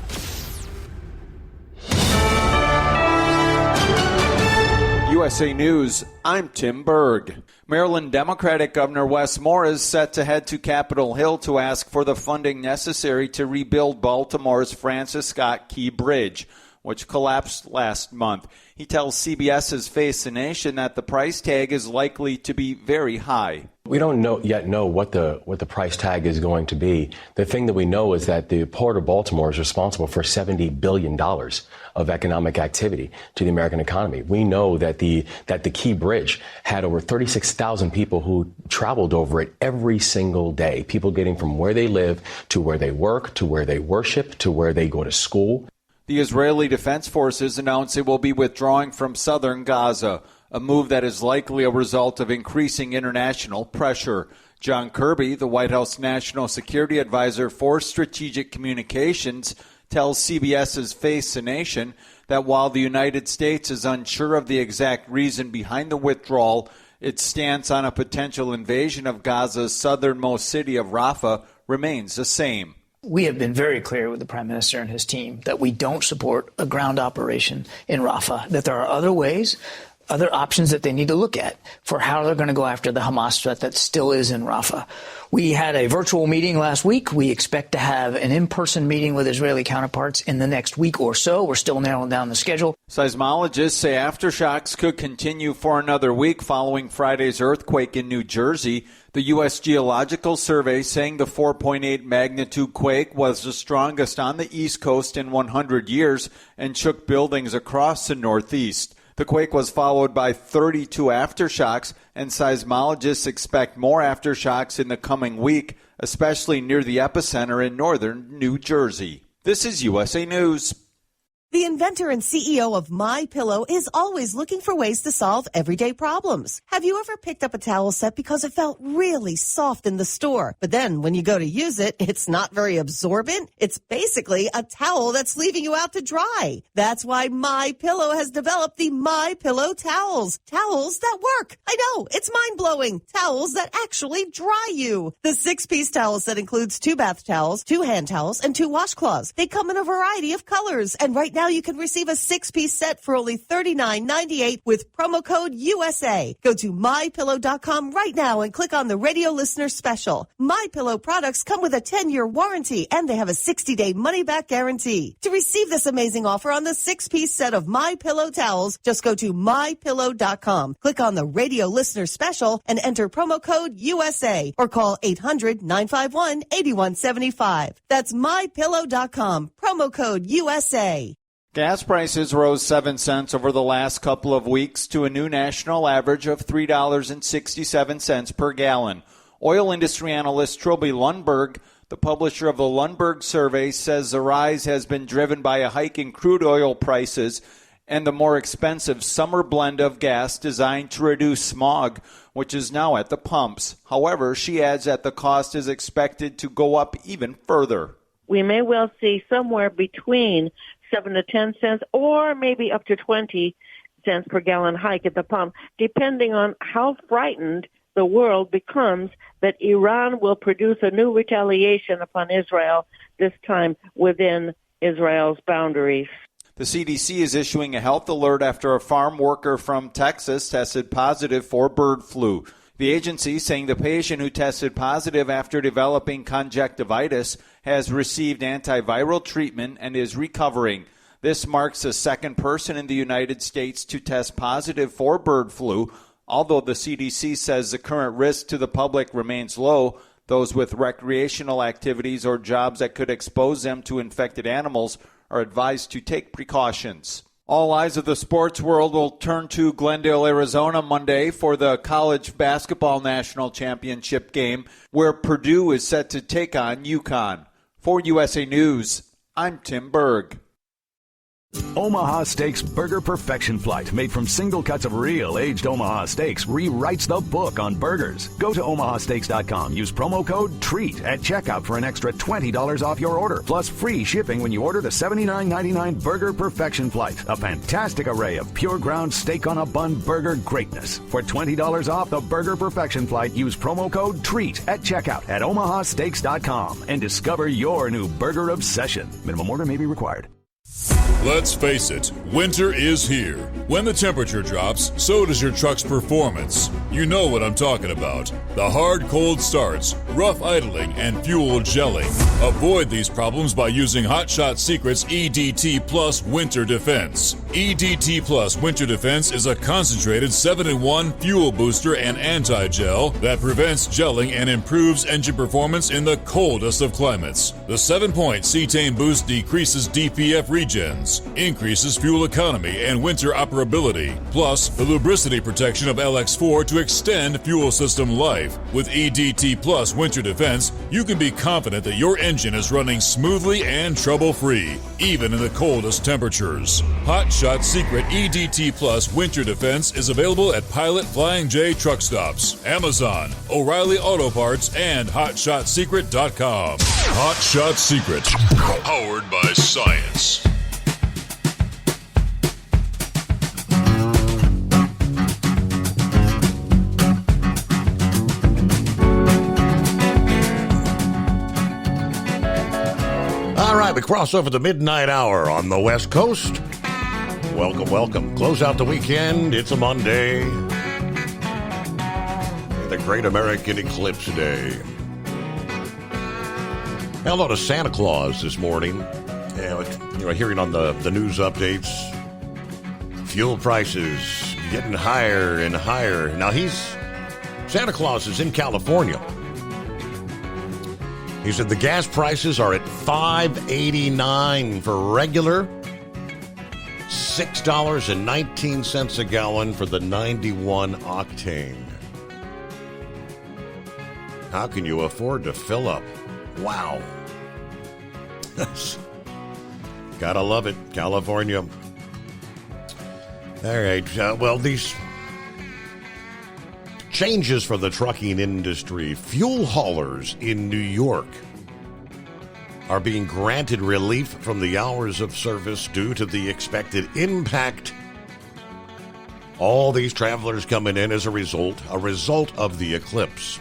USA News, I'm Tim Berg. Maryland Democratic Governor Wes Moore is set to head to Capitol Hill to ask for the funding necessary to rebuild Baltimore's Francis Scott Key Bridge, which collapsed last month. He tells CBS's Face the Nation that the price tag is likely to be very high. We don't yet know what the price tag is going to be. The thing that we know is that the Port of Baltimore is responsible for $70 billion of economic activity to the American economy. We know that the Key Bridge had over 36,000 people who traveled over it every single day. People getting from where they live to where they work, to where they worship, to where they go to school. The Israeli Defense Forces announced it will be withdrawing from southern Gaza, a move that is likely a result of increasing international pressure. John Kirby, the White House National Security Advisor for Strategic Communications, tells CBS's Face the Nation that while the United States is unsure of the exact reason behind the withdrawal, its stance on a potential invasion of Gaza's southernmost city of Rafah remains the same. We have been very clear with the Prime Minister and his team that we don't support a ground operation in Rafah, that there are other ways, other options that they need to look at for how they're going to go after the Hamas threat that still is in Rafah. We had a virtual meeting last week. We expect to have an in-person meeting with Israeli counterparts in the next week or so. We're still narrowing down the schedule. Seismologists say aftershocks could continue for another week following Friday's earthquake in New Jersey. The U.S. Geological Survey saying the 4.8 magnitude quake was the strongest on the East Coast in 100 years and shook buildings across the Northeast. The quake was followed by 32 aftershocks, and seismologists expect more aftershocks in the coming week, especially near the epicenter in northern New Jersey. This is USA News. The inventor and CEO of MyPillow is always looking for ways to solve everyday problems. Have you ever picked up a towel set because it felt really soft in the store, but then when you go to use it, it's not very absorbent? It's basically a towel that's leaving you out to dry. That's why MyPillow has developed the MyPillow towels. Towels that work. I know, it's mind-blowing. Towels that actually dry you. The 6-piece towel set includes 2 bath towels, 2 hand towels, and 2 washcloths. They come in a variety of colors, and right now you can receive a 6-piece set for only $39.98 with promo code USA. Go to MyPillow.com right now and click on the radio listener special. MyPillow products come with a 10-year warranty and they have a 60-day money-back guarantee. To receive this amazing offer on the 6-piece set of MyPillow towels, just go to MyPillow.com. Click on the radio listener special and enter promo code USA or call 800-951-8175. That's MyPillow.com. Promo code USA. Gas prices rose 7 cents over the last couple of weeks to a new national average of $3.67 per gallon. Oil industry analyst Trilby Lundberg, the publisher of the Lundberg survey, says the rise has been driven by a hike in crude oil prices and the more expensive summer blend of gas designed to reduce smog, which is now at the pumps. However, she adds that the cost is expected to go up even further. We may well see somewhere between 7 to 10 cents or maybe up to 20 cents per gallon hike at the pump, depending on how frightened the world becomes that Iran will produce a new retaliation upon Israel, this time within Israel's boundaries. The CDC is issuing a health alert after a farm worker from Texas tested positive for bird flu. The agency saying the patient who tested positive after developing conjunctivitis has received antiviral treatment and is recovering. This marks the second person in the United States to test positive for bird flu. Although the CDC says the current risk to the public remains low, those with recreational activities or jobs that could expose them to infected animals are advised to take precautions. All eyes of the sports world will turn to Glendale, Arizona Monday for the College Basketball National Championship game, where Purdue is set to take on UConn. For USA News, I'm Tim Berg. Omaha Steaks Burger Perfection Flight, made from single cuts of real aged Omaha steaks, rewrites the book on burgers. Go to omahasteaks.com. Use promo code TREAT at checkout for an extra $20 off your order, plus free shipping when you order the $79.99 Burger Perfection Flight. A fantastic array of pure ground steak on a bun burger greatness. For $20 off the Burger Perfection Flight, use promo code TREAT at checkout at omahasteaks.com and discover your new burger obsession. Minimum order may be required. Let's face it, winter is here. When the temperature drops, so does your truck's performance. You know what I'm talking about. The hard, cold starts, rough idling, and fuel gelling. Avoid these problems by using Hot Shot Secret's EDT Plus Winter Defense. EDT Plus Winter Defense is a concentrated 7-in-1 fuel booster and anti-gel that prevents gelling and improves engine performance in the coldest of climates. The 7-point cetane boost decreases DPF regens, performance, increases fuel economy and winter operability, plus the lubricity protection of LX4 to extend fuel system life. With EDT Plus Winter Defense, you can be confident that your engine is running smoothly and trouble-free, even in the coldest temperatures. Hot Shot Secret EDT Plus Winter Defense is available at Pilot Flying J truck stops, Amazon, O'Reilly Auto Parts, and HotShotSecret.com. Hot Shot Secret, powered by science. All right, we cross over the midnight hour on the West Coast. Welcome, welcome. Close out the weekend. It's a Monday. The Great American Eclipse Day. Hello to Santa Claus this morning. Hearing on the news updates, fuel prices getting higher and higher. Now Santa Claus is in California. He said the gas prices are at $5.89 for regular, $6.19 a gallon for the 91 octane. How can you afford to fill up? Wow. Gotta love it, California. All right, these changes for the trucking industry. Fuel haulers in New York are being granted relief from the hours of service due to the expected impact. All these travelers coming in as a result of the eclipse.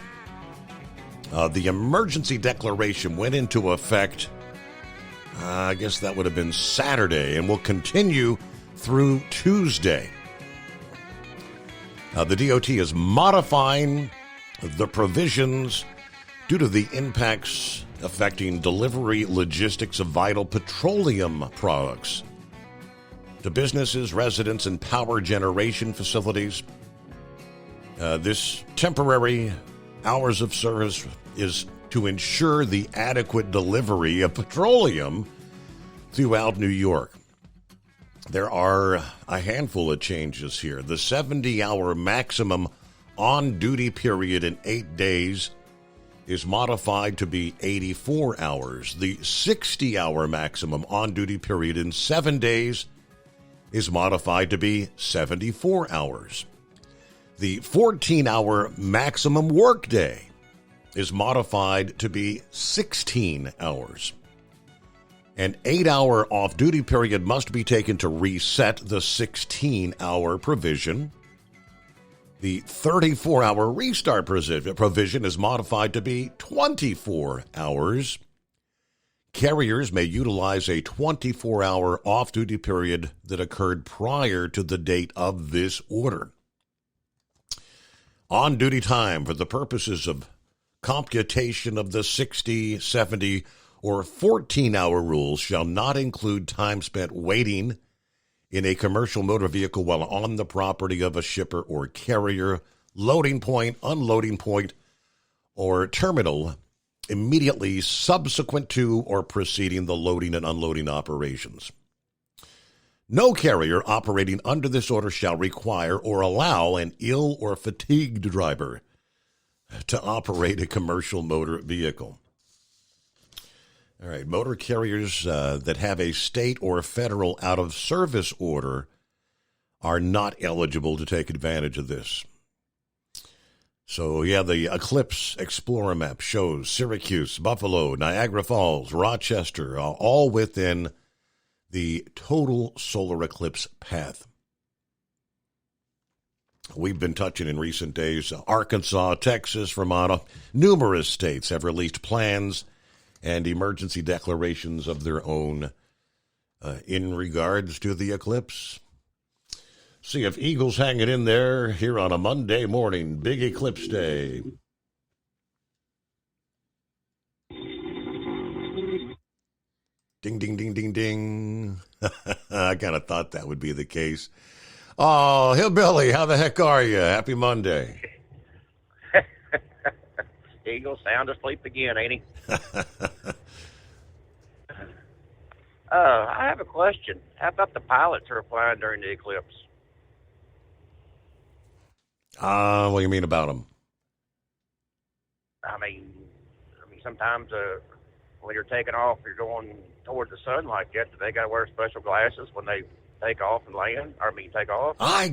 The emergency declaration went into effect, I guess that would have been Saturday, and will continue through Tuesday. The DOT is modifying the provisions due to the impacts affecting delivery logistics of vital petroleum products to businesses, residents, and power generation facilities. This temporary hours of service is to ensure the adequate delivery of petroleum throughout New York. There are a handful of changes here. The 70-hour maximum on-duty period in 8 days is modified to be 84 hours. The 60-hour maximum on-duty period in 7 days is modified to be 74 hours. The 14-hour maximum workday is modified to be 16 hours. An 8-hour off-duty period must be taken to reset the 16-hour provision. The 34-hour restart provision is modified to be 24 hours. Carriers may utilize a 24-hour off-duty period that occurred prior to the date of this order. On-duty time for the purposes of computation of the 60, 70, or 14-hour rules shall not include time spent waiting in a commercial motor vehicle while on the property of a shipper or carrier, loading point, unloading point, or terminal immediately subsequent to or preceding the loading and unloading operations. No carrier operating under this order shall require or allow an ill or fatigued driver to operate a commercial motor vehicle. All right, motor carriers that have a state or federal out-of-service order are not eligible to take advantage of this. So, the Eclipse Explorer map shows Syracuse, Buffalo, Niagara Falls, Rochester, all within the total solar eclipse path. We've been touching in recent days, Arkansas, Texas, Vermont, numerous states have released plans and emergency declarations of their own in regards to the eclipse. See if Eagles hanging in there here on a Monday morning, big eclipse day. Ding, ding, ding, ding, ding. I kind of thought that would be the case. Oh, Hillbilly, how the heck are you? Happy Monday. Eagle sound asleep again, ain't he? I have a question. How about the pilots who are flying during the eclipse? What do you mean about them? I mean, sometimes when you're taking off, you're going toward the sun like that. Do they got to wear special glasses when they take off and land? Take off? I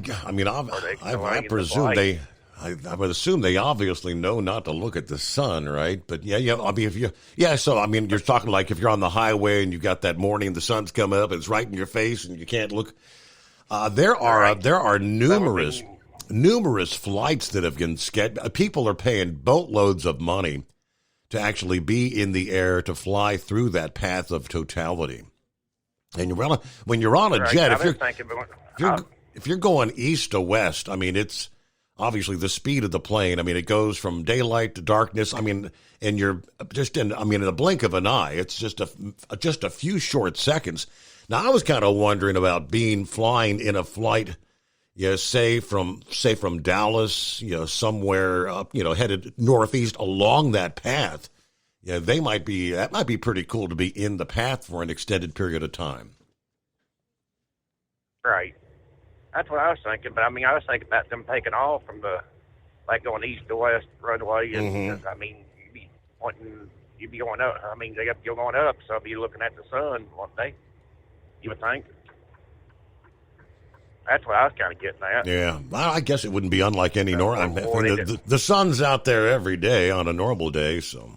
presume they. I would assume they obviously know not to look at the sun, right? But yeah. I mean, you're talking like if you're on the highway and you got that morning, the sun's coming up, and it's right in your face, and you can't look. There are numerous flights that have been scheduled. People are paying boatloads of money to actually be in the air to fly through that path of totality. And when you're on a jet, if you're going east to west, I mean, it's obviously the speed of the plane. I mean, it goes from daylight to darkness. I mean, and you're just in the blink of an eye. It's just a few short seconds. Now, I was kind of wondering about flying in a flight, say from Dallas, somewhere up, headed northeast along that path. Yeah, that might be pretty cool to be in the path for an extended period of time. Right. That's what I was thinking. But I was thinking about them taking off from going east to west runway. And you'd be going up. You're going up, so you'll be looking at the sun one day, you would think. That's what I was kind of getting at. Yeah, I guess it wouldn't be unlike any normal. The sun's out there every day on a normal day, so.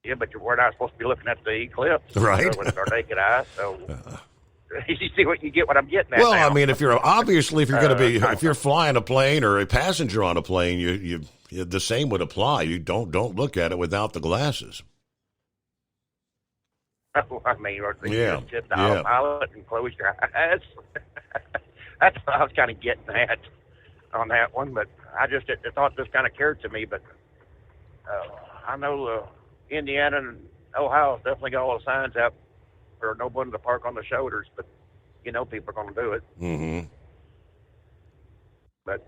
Yeah, but we're not supposed to be looking at the eclipse, right? With our naked eye. So you see what I'm getting at. Well, now. if you're if you're flying a plane or a passenger on a plane, you the same would apply. You don't look at it without the glasses. You just sit the autopilot and close your eyes. That's what I was kind of getting at on that one, but the thought just kind of occurred to me. But I know Indiana and Ohio definitely got all the signs out for no one to park on the shoulders, but people are going to do it. Mm-hmm. But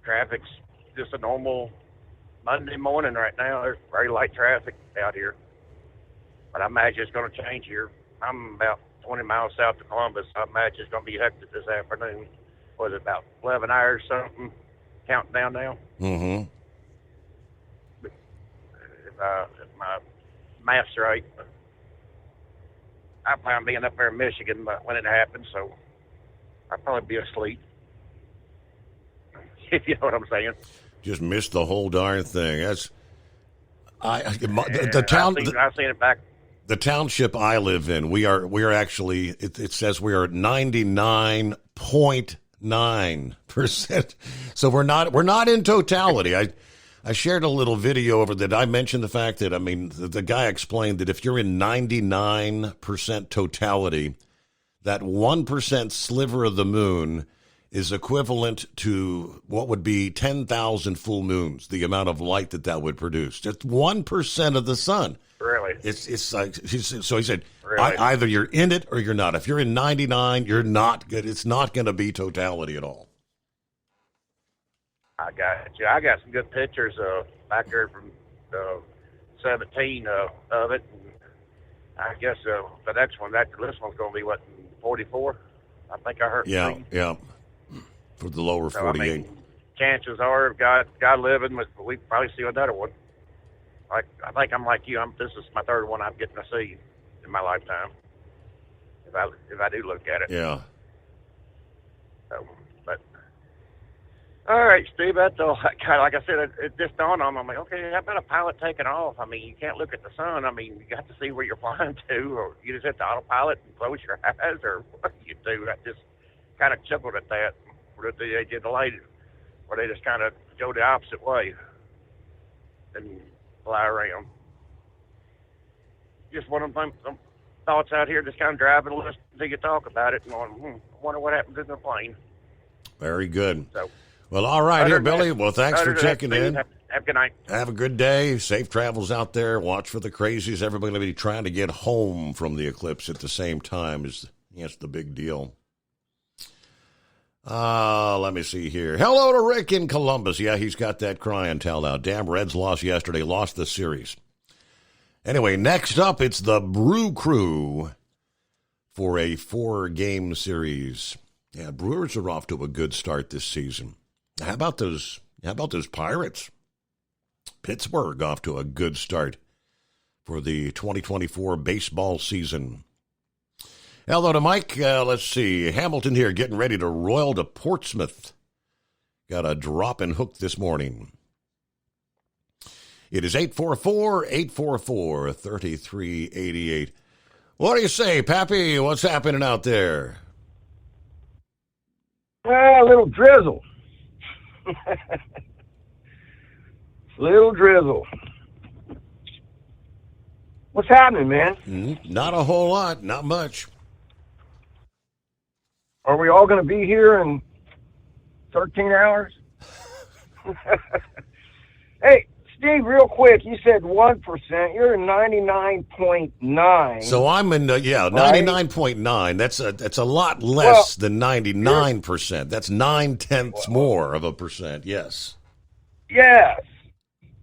traffic's just a normal Monday morning right now. There's very light traffic out here. But I imagine it's going to change here. I'm about 20 miles south of Columbus. I imagine it's going to be hectic this afternoon. Was it about 11 hours something? Counting down now? Mm-hmm. If my math's right. I plan on being up there in Michigan when it happens, so I'll probably be asleep. If you know what I'm saying. Just missed the whole darn thing. That's the town. I've seen it back. The township I live in, we are actually. It says we are at 99.9%. So we're not in totality. I shared a little video over that. I mentioned the fact that the guy explained that if you're in 99% totality, that 1% sliver of the moon is equivalent to what would be 10,000 full moons, the amount of light that would produce. Just 1% of the sun. Really? It's like, so he said, really? Either you're in it or you're not. If you're in 99, you're not good. It's not going to be totality at all. I got you. I got some good pictures back there from 17 of it. And I guess the next one, after this one's going to be, 44? I think I heard. Yeah. For the lower 48. Chances are, God living, we probably see another one. I think I'm like you. This is my third one I'm getting to see in my lifetime. If I do look at it. Yeah. But all right, Steve. That's all. Like I said, it just dawned on me. I'm like, okay, how about a pilot taking off? You can't look at the sun. You got to see where you're flying to, or you just hit the autopilot and close your eyes, or what do you do? I just kind of chuckled at that. They did the lady, where they just kind of go the opposite way and fly around. Just one of them thoughts out here, just kind of driving, listening to you talk about it, and going, I wonder what happened in the plane. Very good. So, well, all right, here, Billy. Well, thanks for checking in. Have a good night. Have a good day. Safe travels out there. Watch for the crazies. Everybody will be trying to get home from the eclipse at the same time. That's the big deal. Let me see here. Hello to Rick in Columbus. Yeah, he's got that crying towel out. Damn, Reds lost yesterday. Lost the series. Anyway, next up, it's the Brew Crew for a 4-game series. Yeah, Brewers are off to a good start this season. How about those Pirates? Pittsburgh off to a good start for the 2024 baseball season. Hello to Mike. Let's see. Hamilton here getting ready to roil to Portsmouth. Got a drop and hook this morning. It is 844-844-3388. What do you say, Pappy? What's happening out there? A little drizzle. Little drizzle. What's happening, man? Not a whole lot. Not much. Are we all going to be here in 13 hours? Hey, Steve, real quick, you said 1%. You're 99.9. So I'm in, 99.9. That's a lot less than 99%. That's 9/10 more of a percent. Yes. Yes.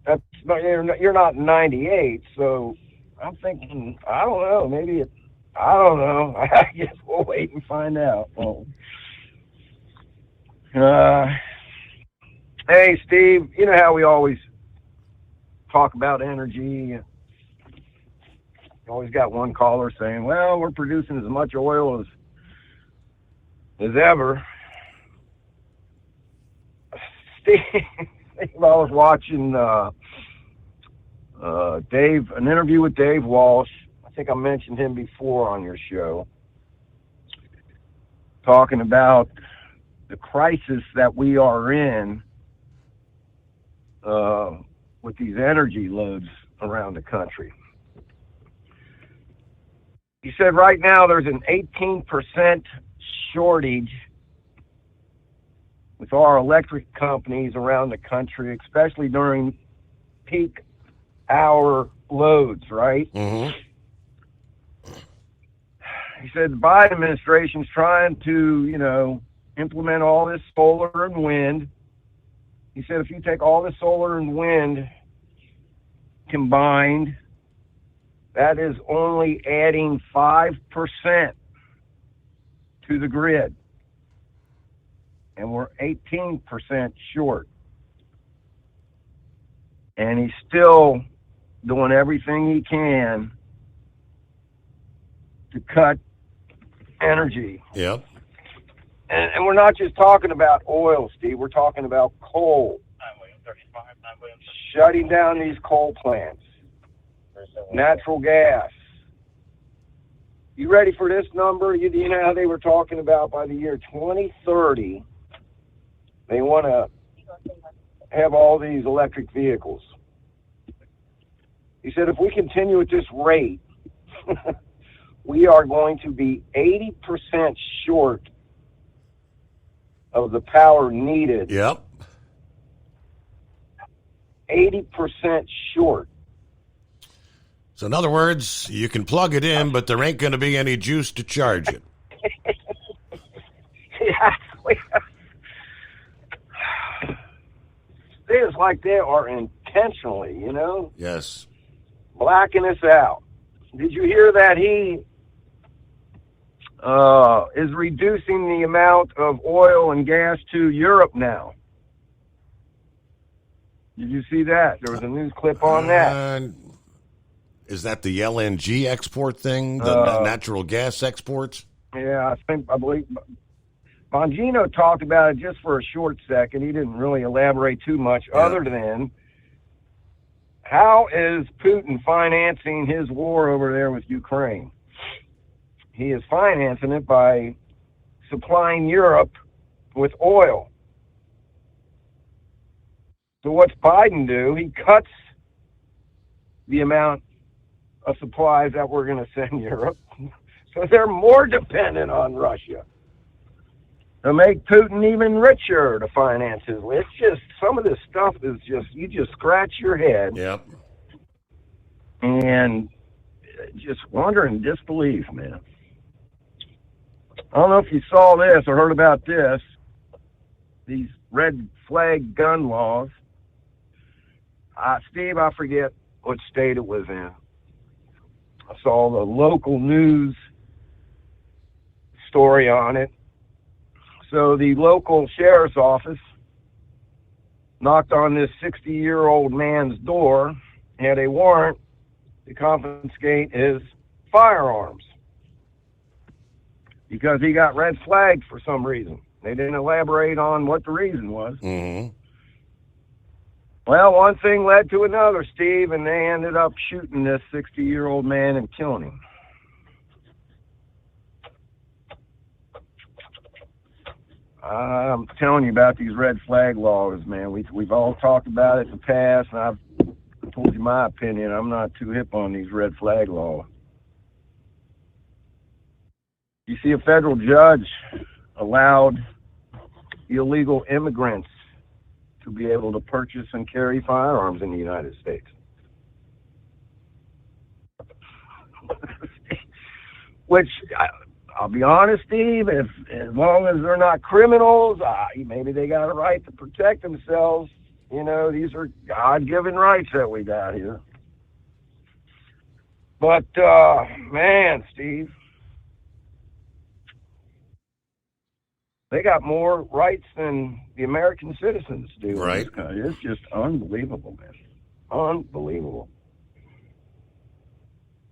That's you're not 98. So I'm thinking, I don't know. Maybe I don't know. I guess we'll wait and find out. Well, hey, Steve, you know how we always talk about energy. You always got one caller saying, well, we're producing as much oil as ever. Steve, I was watching an interview with Dave Walsh. I think I mentioned him before on your show, talking about the crisis that we are in with these energy loads around the country. He said right now there's an 18% shortage with our electric companies around the country, especially during peak hour loads, right? Mm-hmm. He said the Biden administration's trying to, implement all this solar and wind. He said if you take all the solar and wind combined, that is only adding 5% to the grid. And we're 18% short. And he's still doing everything he can to cut energy. Yep. And we're not just talking about oil, Steve. We're talking about coal. Shutting down these coal plants. Natural gas. You ready for this number? You know how they were talking about by the year 2030, they want to have all these electric vehicles. He said if we continue at this rate, we are going to be 80% short of the power needed. Yep. 80% short. So in other words, you can plug it in, but there ain't going to be any juice to charge it. Yeah. It's like they are intentionally, Yes. blacking us out. Did you hear that he is reducing the amount of oil and gas to Europe now? Did you see that? There was a news clip on that. Is that the LNG export thing? The natural gas exports? Yeah, I believe Bongino talked about it just for a short second. He didn't really elaborate too much other than how is Putin financing his war over there with Ukraine? He is financing it by supplying Europe with oil. So what's Biden do? He cuts the amount of supplies that we're going to send Europe. So they're more dependent on Russia. To make Putin even richer to finance his. It's just, some of this stuff is just, you just scratch your head. Yep. And just wonder in disbelief, man. I don't know if you saw this or heard about this. These red flag gun laws. Steve, I forget what state it was in. I saw the local news story on it. So the local sheriff's office knocked on this 60-year-old man's door, had a warrant to confiscate his firearms because he got red flagged for some reason. They didn't elaborate on what the reason was. Mm-hmm. Well, one thing led to another, Steve, and they ended up shooting this 60-year-old man and killing him. I'm telling you about these red flag laws, man. We've all talked about it in the past, and I've told you my opinion. I'm not too hip on these red flag laws. You see, a federal judge allowed illegal immigrants to be able to purchase and carry firearms in the United States. Which, I'll be honest, Steve, as long as they're not criminals, maybe they got a right to protect themselves. You know, these are God-given rights that we got here. But, man, Steve, they got more rights than the American citizens do. Right. It's just unbelievable, man. Unbelievable.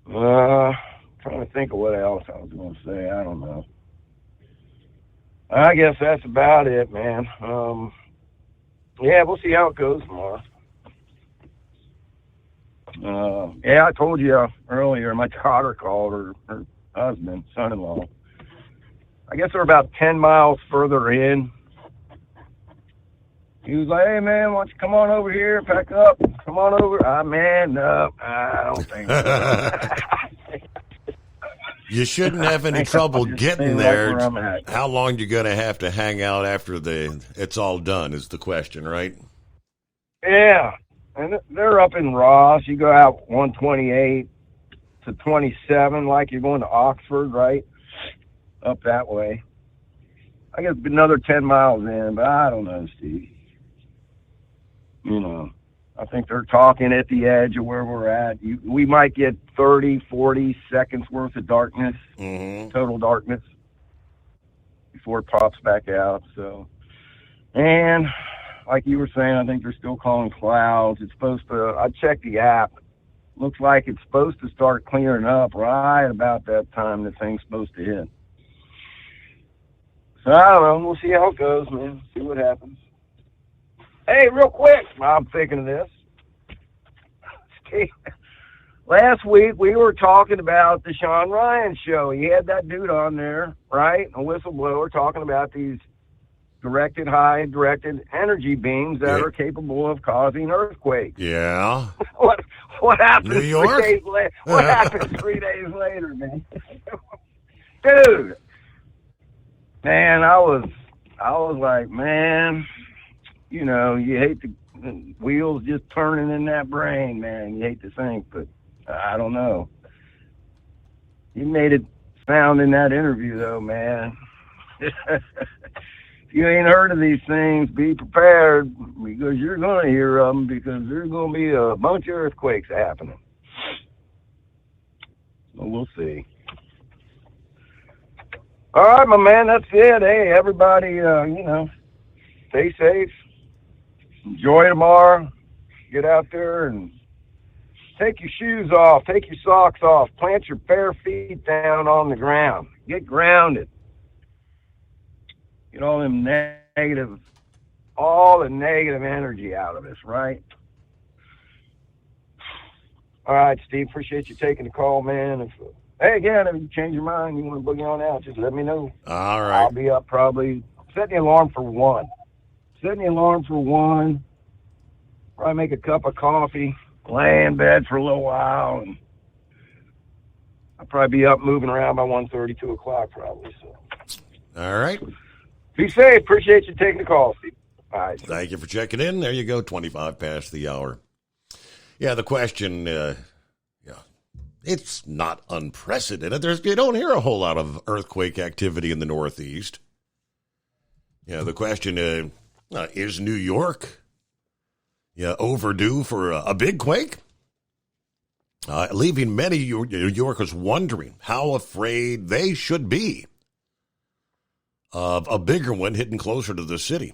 Trying to think of what else I was going to say. I don't know. I guess that's about it, man. Yeah, we'll see how it goes tomorrow. Yeah, I told you earlier, my daughter called her husband, son-in-law. I guess they're about 10 miles further in. He was like, hey, man, why don't you come on over here, pack up, come on over. Man, no, I don't think so. You shouldn't have any trouble getting there. How long you going to have to hang out after it's all done is the question, right? Yeah, and they're up in Ross. You go out 128 to 27, like you're going to Oxford, right? Up that way. I guess another 10 miles in, but I don't know, Steve. You know, I think they're talking at the edge of where we're at. We might get 30, 40 seconds worth of darkness, total darkness, before it pops back out. So, and like you were saying, I think they're still calling clouds. It's supposed to, I checked the app. Looks like it's supposed to start clearing up right about that time the thing's supposed to hit. So I don't know. We'll see how it goes, man. See what happens. Hey, real quick, I'm thinking of this. Last week we were talking about the Sean Ryan show. He had that dude on there, right? A whistleblower talking about these directed energy beams that are capable of causing earthquakes. Yeah. What happened? New York? What happened 3 days later, man? Dude. Man, I was like, man, you know, you hate the wheels just turning in that brain, man. You hate to think, but I don't know. You made it sound in that interview, though, man. If you ain't heard of these things, be prepared, because you're going to hear of them, because there's going to be a bunch of earthquakes happening. So we'll see. All right, my man, that's it. Hey, everybody, you know, stay safe. Enjoy tomorrow. Get out there and take your shoes off. Take your socks off. Plant your bare feet down on the ground. Get grounded. Get all the negative energy out of us, right? All right, Steve, appreciate you taking the call, man. Hey, again, if you change your mind, you want to boogie on out, just let me know. All right. I'll be up probably, setting the alarm for 1. Probably make a cup of coffee, lay in bed for a little while, and I'll probably be up moving around by 1:30, 2 o'clock probably. So. All right. Be safe. Appreciate you taking the call, Steve. All right. Thank you for checking in. There you go, 25 past the hour. Yeah, the question, it's not unprecedented. You don't hear a whole lot of earthquake activity in the Northeast. Yeah, the question is New York overdue for a big quake? leaving many New Yorkers wondering how afraid they should be of a bigger one hitting closer to the city.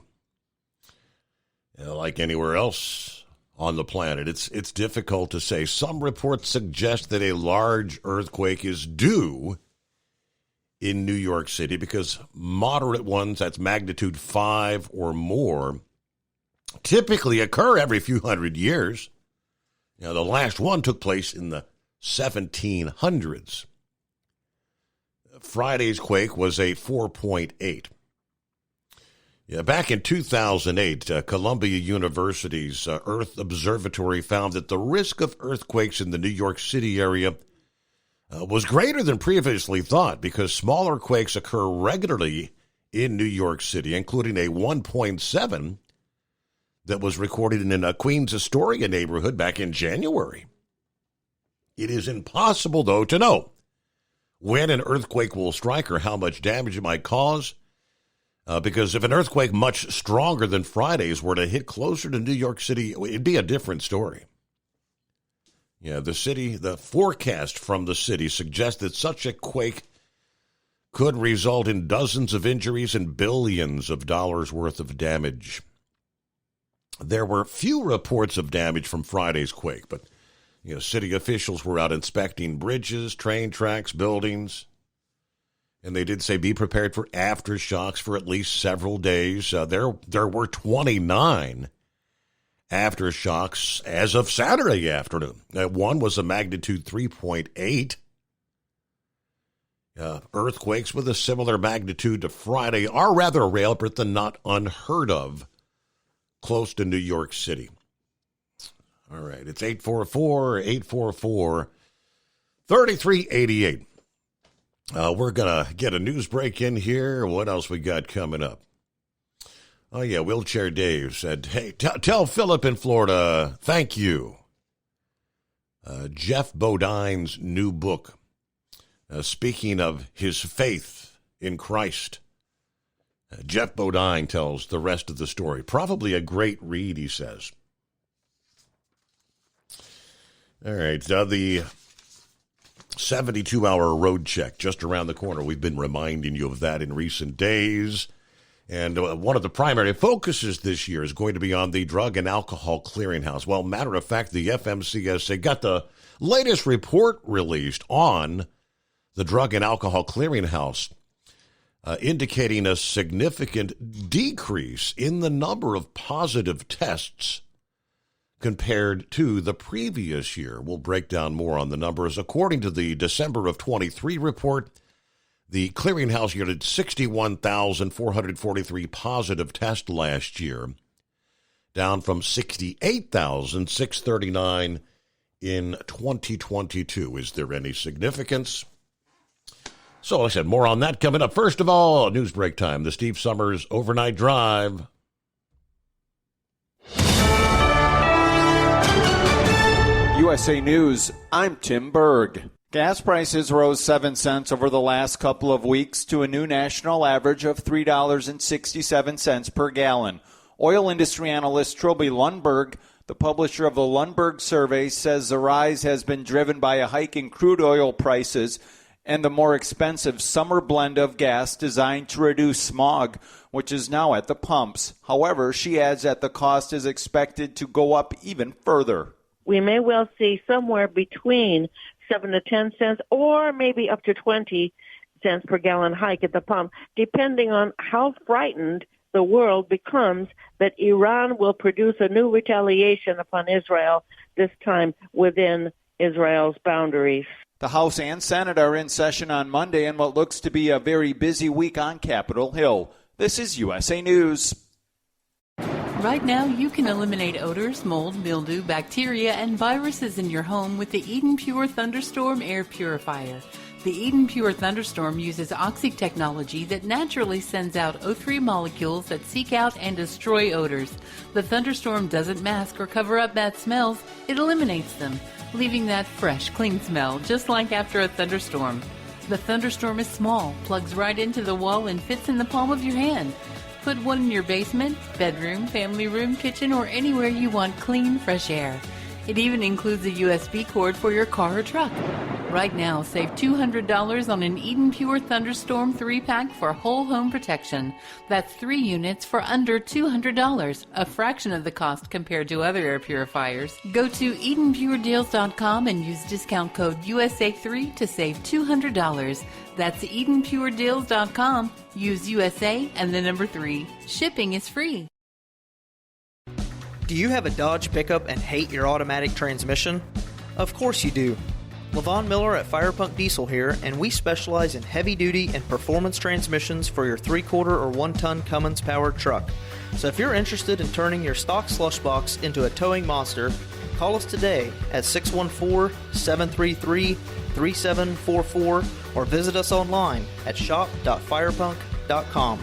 Like anywhere else on the planet, it's difficult to say. Some reports suggest that a large earthquake is due in New York City because moderate ones, that's magnitude 5 or more, typically occur every few hundred years. The last one took place in the 1700s. Friday's quake was a 4.8. Back in 2008, Columbia University's Earth Observatory found that the risk of earthquakes in the New York City area was greater than previously thought because smaller quakes occur regularly in New York City, including a 1.7 that was recorded in a Queens Astoria neighborhood back in January. It is impossible, though, to know when an earthquake will strike or how much damage it might cause, because if an earthquake much stronger than Friday's were to hit closer to New York City, it'd be a different story. The forecast from the city suggests that such a quake could result in dozens of injuries and billions of dollars worth of damage. There were few reports of damage from Friday's quake, but city officials were out inspecting bridges, train tracks, buildings, and they did say be prepared for aftershocks for at least several days. There were 29 aftershocks as of Saturday afternoon. One was a magnitude 3.8. Earthquakes with a similar magnitude to Friday are rather rare, but they're not unheard of close to New York City. All right, it's 844-844-3388. We're going to get a news break in here. What else we got coming up? Oh, yeah, Wheelchair Dave said, hey, tell Philip in Florida, thank you. Jeff Bodine's new book, speaking of his faith in Christ. Jeff Bodine tells the rest of the story. Probably a great read, he says. All right, the 72-hour road check just around the corner. We've been reminding you of that in recent days. And one of the primary focuses this year is going to be on the Drug and Alcohol Clearinghouse. Well, matter of fact, the FMCSA got the latest report released on the Drug and Alcohol Clearinghouse, indicating a significant decrease in the number of positive tests compared to the previous year. We'll break down more on the numbers. According to the December of 23 report, the clearinghouse yielded 61,443 positive tests last year, down from 68,639 in 2022. Is there any significance? So, like I said, more on that coming up. First of all, news break time, the Steve Summers Overnight Drive. USA News, I'm Tim Berg. Gas prices rose 7 cents over the last couple of weeks to a new national average of $3.67 per gallon. Oil industry analyst Trilby Lundberg, the publisher of the Lundberg survey, says the rise has been driven by a hike in crude oil prices and the more expensive summer blend of gas designed to reduce smog, which is now at the pumps. However, she adds that the cost is expected to go up even further. We may well see somewhere between 7 to 10 cents or maybe up to 20 cents per gallon hike at the pump, depending on how frightened the world becomes that Iran will produce a new retaliation upon Israel, this time within Israel's boundaries. The House and Senate are in session on Monday in what looks to be a very busy week on Capitol Hill. This is USA News. Right now, you can eliminate odors, mold, mildew, bacteria, and viruses in your home with the Eden Pure Thunderstorm Air Purifier. The Eden Pure Thunderstorm uses oxy technology that naturally sends out O3 molecules that seek out and destroy odors. The Thunderstorm doesn't mask or cover up bad smells, it eliminates them, leaving that fresh, clean smell, just like after a thunderstorm. The Thunderstorm is small, plugs right into the wall, and fits in the palm of your hand. Put one in your basement, bedroom, family room, kitchen, or anywhere you want clean, fresh air. It even includes a USB cord for your car or truck. Right now, save $200 on an Eden Pure Thunderstorm 3-pack for whole home protection. That's 3 units for under $200, a fraction of the cost compared to other air purifiers. Go to EdenPureDeals.com and use discount code USA3 to save $200. That's EdenPureDeals.com. Use USA and the number 3. Shipping is free. Do you have a Dodge pickup and hate your automatic transmission? Of course you do. LaVon Miller at Firepunk Diesel here, and we specialize in heavy-duty and performance transmissions for your 3-quarter or 1-ton Cummins-powered truck. So if you're interested in turning your stock slush box into a towing monster, call us today at 614-733-3744 or visit us online at shop.firepunk.com.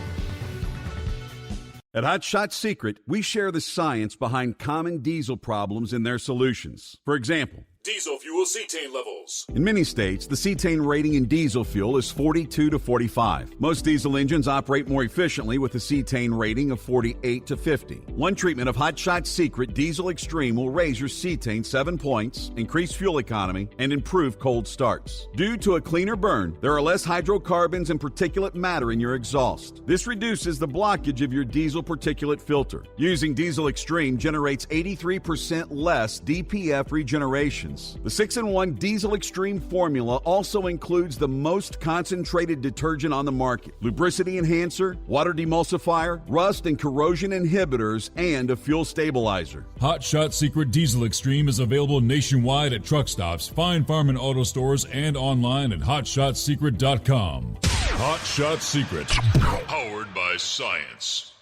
At Hot Shot Secret, we share the science behind common diesel problems and their solutions. For example, Diesel fuel cetane levels. in many states, the cetane rating in diesel fuel is 42 to 45. Most diesel engines operate more efficiently with a cetane rating of 48 to 50. One treatment of Hot Shot Secret Diesel Extreme will raise your cetane 7 points, increase fuel economy, and improve cold starts. Due to a cleaner burn, there are less hydrocarbons and particulate matter in your exhaust. This reduces the blockage of your diesel particulate filter. Using Diesel Extreme generates 83% less DPF regeneration. The 6-in-1 Diesel Extreme formula also includes the most concentrated detergent on the market, lubricity enhancer, water demulsifier, rust and corrosion inhibitors, and a fuel stabilizer. Hot Shot Secret Diesel Extreme is available nationwide at truck stops, fine farm and auto stores, and online at hotshotsecret.com. Hot Shot Secret, powered by science.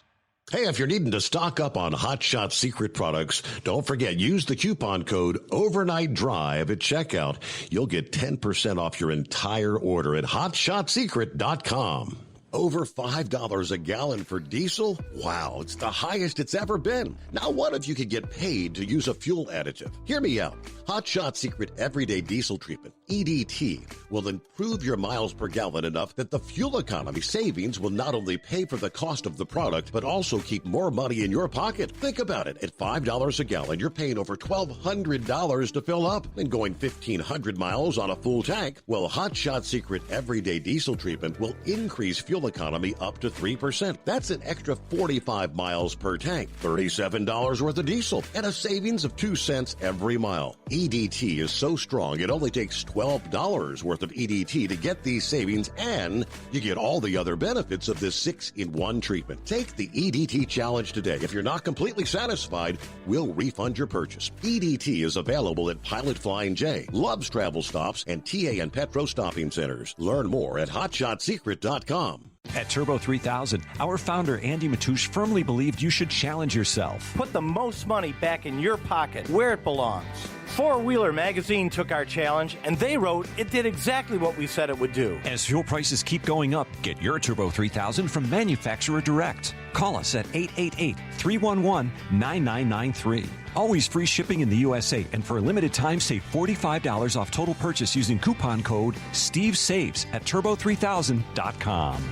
Hey, if you're needing to stock up on Hot Shot Secret products, don't forget, use the coupon code OVERNIGHTDRIVE at checkout. You'll get 10% off your entire order at hotshotsecret.com. Over $5 a gallon for diesel? Wow, it's the highest it's ever been. Now what if you could get paid to use a fuel additive? Hear me out. Hot Shot Secret Everyday Diesel Treatment, EDT, will improve your miles per gallon enough that the fuel economy savings will not only pay for the cost of the product, but also keep more money in your pocket. Think about it. At $5 a gallon, you're paying over $1,200 to fill up and going 1,500 miles on a full tank. Well, Hot Shot Secret Everyday Diesel Treatment will increase fuel economy up to 3%. That's an extra 45 miles per tank, $37 worth of diesel, and a savings of 2 cents every mile. EDT is so strong, it only takes $12 worth of EDT to get these savings, and you get all the other benefits of this 6-in-1 treatment. Take the EDT challenge today. If you're not completely satisfied, we'll refund your purchase. EDT is available at Pilot Flying J, Love's Travel Stops, and TA and Petro Stopping Centers. Learn more at hotshotsecret.com. At Turbo 3000, our founder Andy Matouche firmly believed you should challenge yourself. Put the most money back in your pocket, where it belongs. Four Wheeler Magazine took our challenge, and they wrote it did exactly what we said it would do. As fuel prices keep going up, get your Turbo 3000 from manufacturer direct. Call us at 888-311-9993. Always free shipping in the USA, and for a limited time, save $45 off total purchase using coupon code STEVESAVES at turbo3000.com.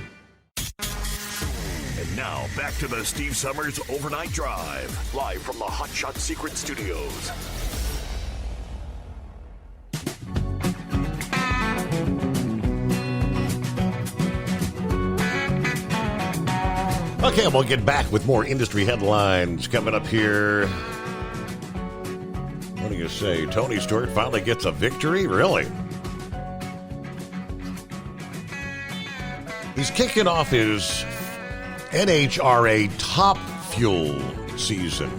And now, back to the Steve Summers Overnight Drive, live from the Hot Shot Secret Studios. Okay, we'll get back with more industry headlines coming up here. What do you say? Tony Stewart finally gets a victory? Really? He's kicking off his NHRA Top Fuel season.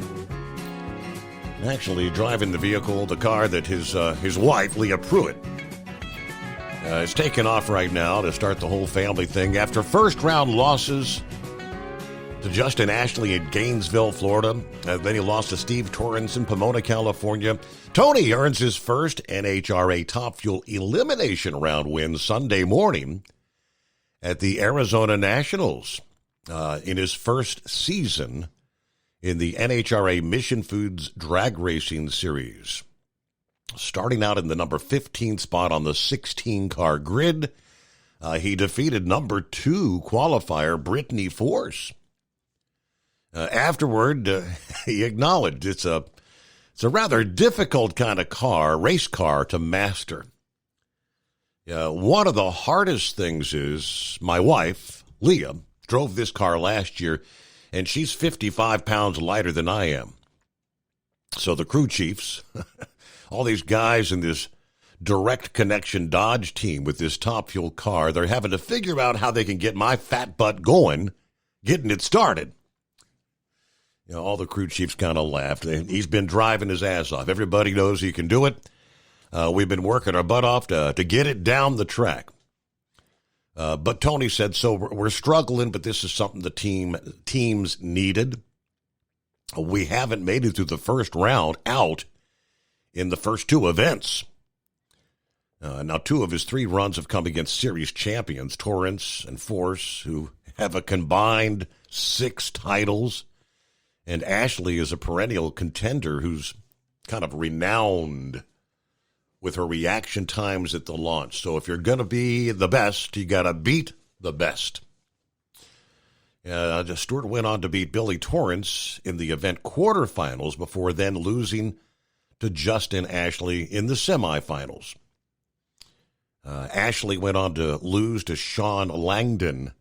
Actually driving the vehicle, the car that his wife, Leah Pruitt, is taking off right now to start the whole family thing after first-round losses to Justin Ashley at Gainesville, Florida. Then he lost to Steve Torrence in Pomona, California. Tony earns his first NHRA Top Fuel elimination round win Sunday morning at the Arizona Nationals in his first season in the NHRA Mission Foods Drag Racing Series. Starting out in the number 15 spot on the 16-car grid, he defeated number 2 qualifier Brittany Force. Afterward, he acknowledged it's a It's a rather difficult kind of car, race car, to master. One of the hardest things is my wife, Leah, drove this car last year, and she's 55 pounds lighter than I am. So the crew chiefs, all these guys in this direct connection Dodge team with this top fuel car, they're having to figure out how they can get my fat butt going, getting it started. All the crew chiefs kind of laughed. He's been driving his ass off. Everybody knows he can do it. We've been working our butt off to get it down the track. But Tony said, so we're struggling, but this is something the teams needed. We haven't made it through the first round out in the first two events. Now, 2 of his 3 runs have come against series champions, Torrance and Force, who have a combined 6 titles. And Ashley is a perennial contender who's kind of renowned with her reaction times at the launch. So if you're going to be the best, you got to beat the best. Stewart went on to beat Billy Torrance in the event quarterfinals before then losing to Justin Ashley in the semifinals. Ashley went on to lose to Sean Langdon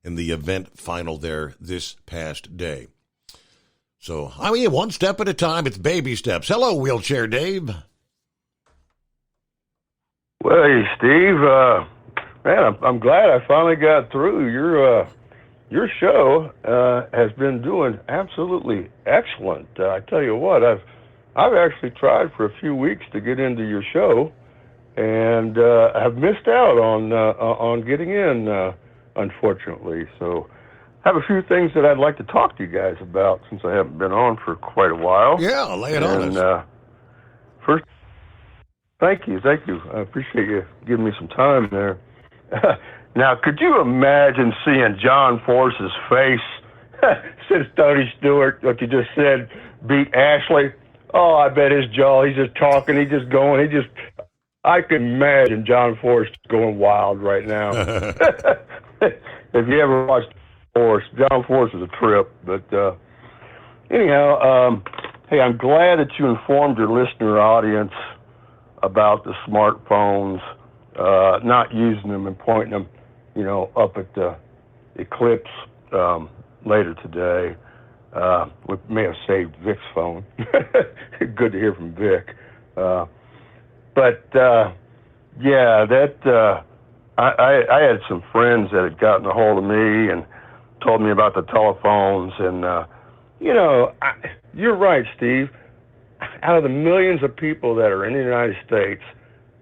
in the event final there this past day. So, one step at a time. It's baby steps. Hello, Wheelchair Dave. Well, hey, Steve, man, I'm glad I finally got through. Your show has been doing absolutely excellent. I tell you what, I've actually tried for a few weeks to get into your show, and have missed out on getting in, unfortunately. So, I have a few things that I'd like to talk to you guys about since I haven't been on for quite a while. Yeah, lay it on us. First, thank you. I appreciate you giving me some time there. Now, could you imagine seeing John Force's face since Tony Stewart, what you just said, beat Ashley? Oh, I bet his jaw, he's just talking, he's just going, I can imagine John Force going wild right now. If you ever watched Force, John Force is a trip. But anyhow, hey, I'm glad that you informed your listener audience about the smartphones, not using them and pointing them, up at the Eclipse later today. We may have saved Vic's phone. Good to hear from Vic. Yeah, I had some friends that had gotten a hold of me and told me about the telephones, and you're right, Steve. Out of the millions of people that are in the United States,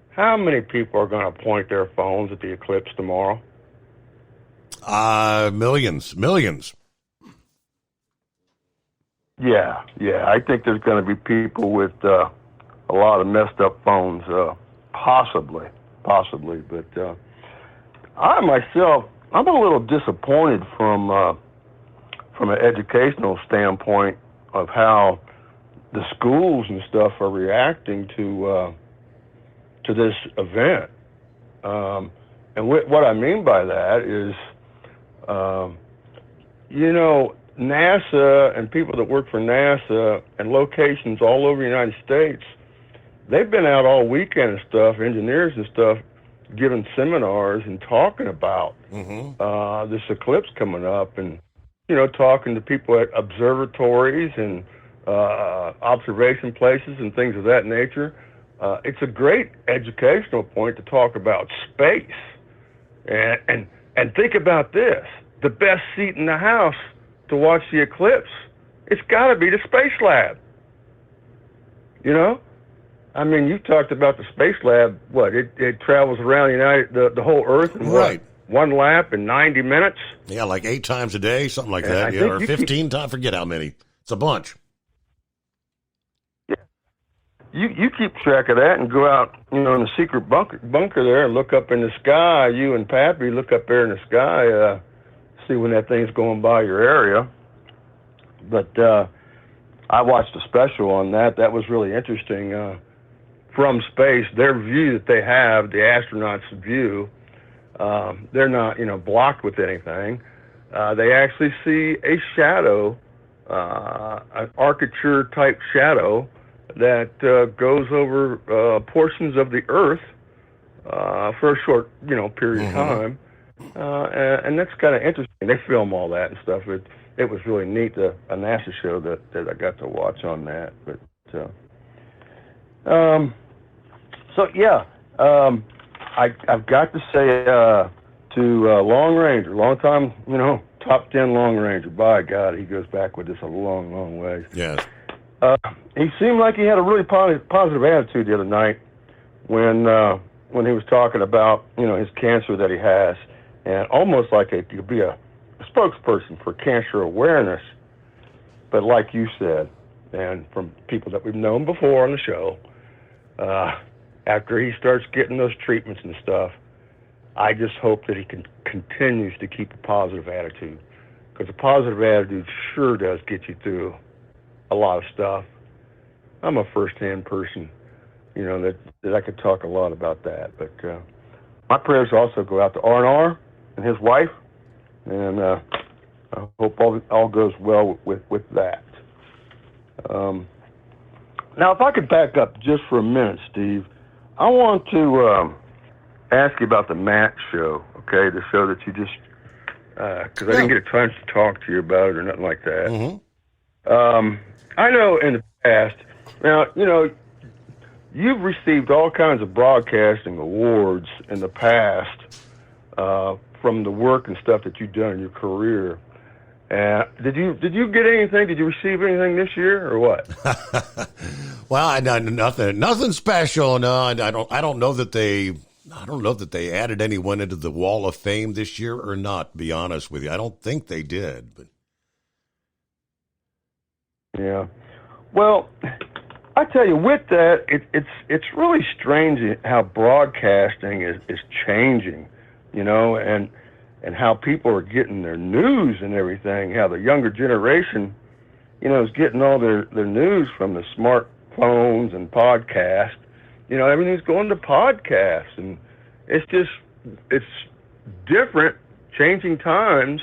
how many people are going to point their phones at the Eclipse tomorrow? Millions. Yeah. I think there's going to be people with a lot of messed up phones, possibly. But I myself, I'm a little disappointed from an educational standpoint of how the schools and stuff are reacting to this event. And what I mean by that is, NASA and people that work for NASA and locations all over the United States, they've been out all weekend and stuff, engineers and stuff, giving seminars and talking about this eclipse coming up, and talking to people at observatories and observation places and things of that nature. It's a great educational point to talk about space, and think about this: the best seat in the house to watch the eclipse, it's got to be the Space Lab. I mean, you talked about the Space Lab. What, it travels around the whole Earth in one lap in 90 minutes? Yeah, like 8 times a day, something like that. Or 15 times. Forget how many. It's a bunch. Yeah. You keep track of that and go out, in the secret bunker there and look up in the sky. You and Pappy look up there in the sky, see when that thing's going by your area. But I watched a special on that. That was really interesting. From space, their view that they have, the astronauts' view, they're not, blocked with anything. They actually see a shadow, an armature-type shadow that goes over portions of the Earth for a short, period of time, and that's kind of interesting. They film all that and stuff. It was really neat, a NASA show that I got to watch on that. But I've got to say to Long Ranger, long time, top 10 Long Ranger. By God, he goes back with us a long, long ways. Yes. He seemed like he had a really positive attitude the other night when he was talking about his cancer that he has, and almost like he could be a spokesperson for cancer awareness. But like you said, and from people that we've known before on the show, after he starts getting those treatments and stuff, I just hope that he continues to keep a positive attitude, because a positive attitude sure does get you through a lot of stuff. I'm a first-hand person, that I could talk a lot about that. But my prayers also go out to R&R and his wife, and I hope all goes well with that. Now, if I could back up just for a minute, Steve, I want to ask you about the Matt show, okay? The show that you just, because I didn't get a chance to talk to you about it or nothing like that. Mm-hmm. I know in the past, now, you've received all kinds of broadcasting awards in the past from the work and stuff that you've done in your career. Did you get anything? Did you receive anything this year, or what? Well, nothing special. No, I don't know that they added anyone into the Wall of Fame this year or not. To be honest with you, I don't think they did. But yeah, well, I tell you, with that, it's really strange how broadcasting is changing, and how people are getting their news and everything. How the younger generation, is getting all their news from the smartphones and podcasts. Everything's going to podcasts, and it's different, changing times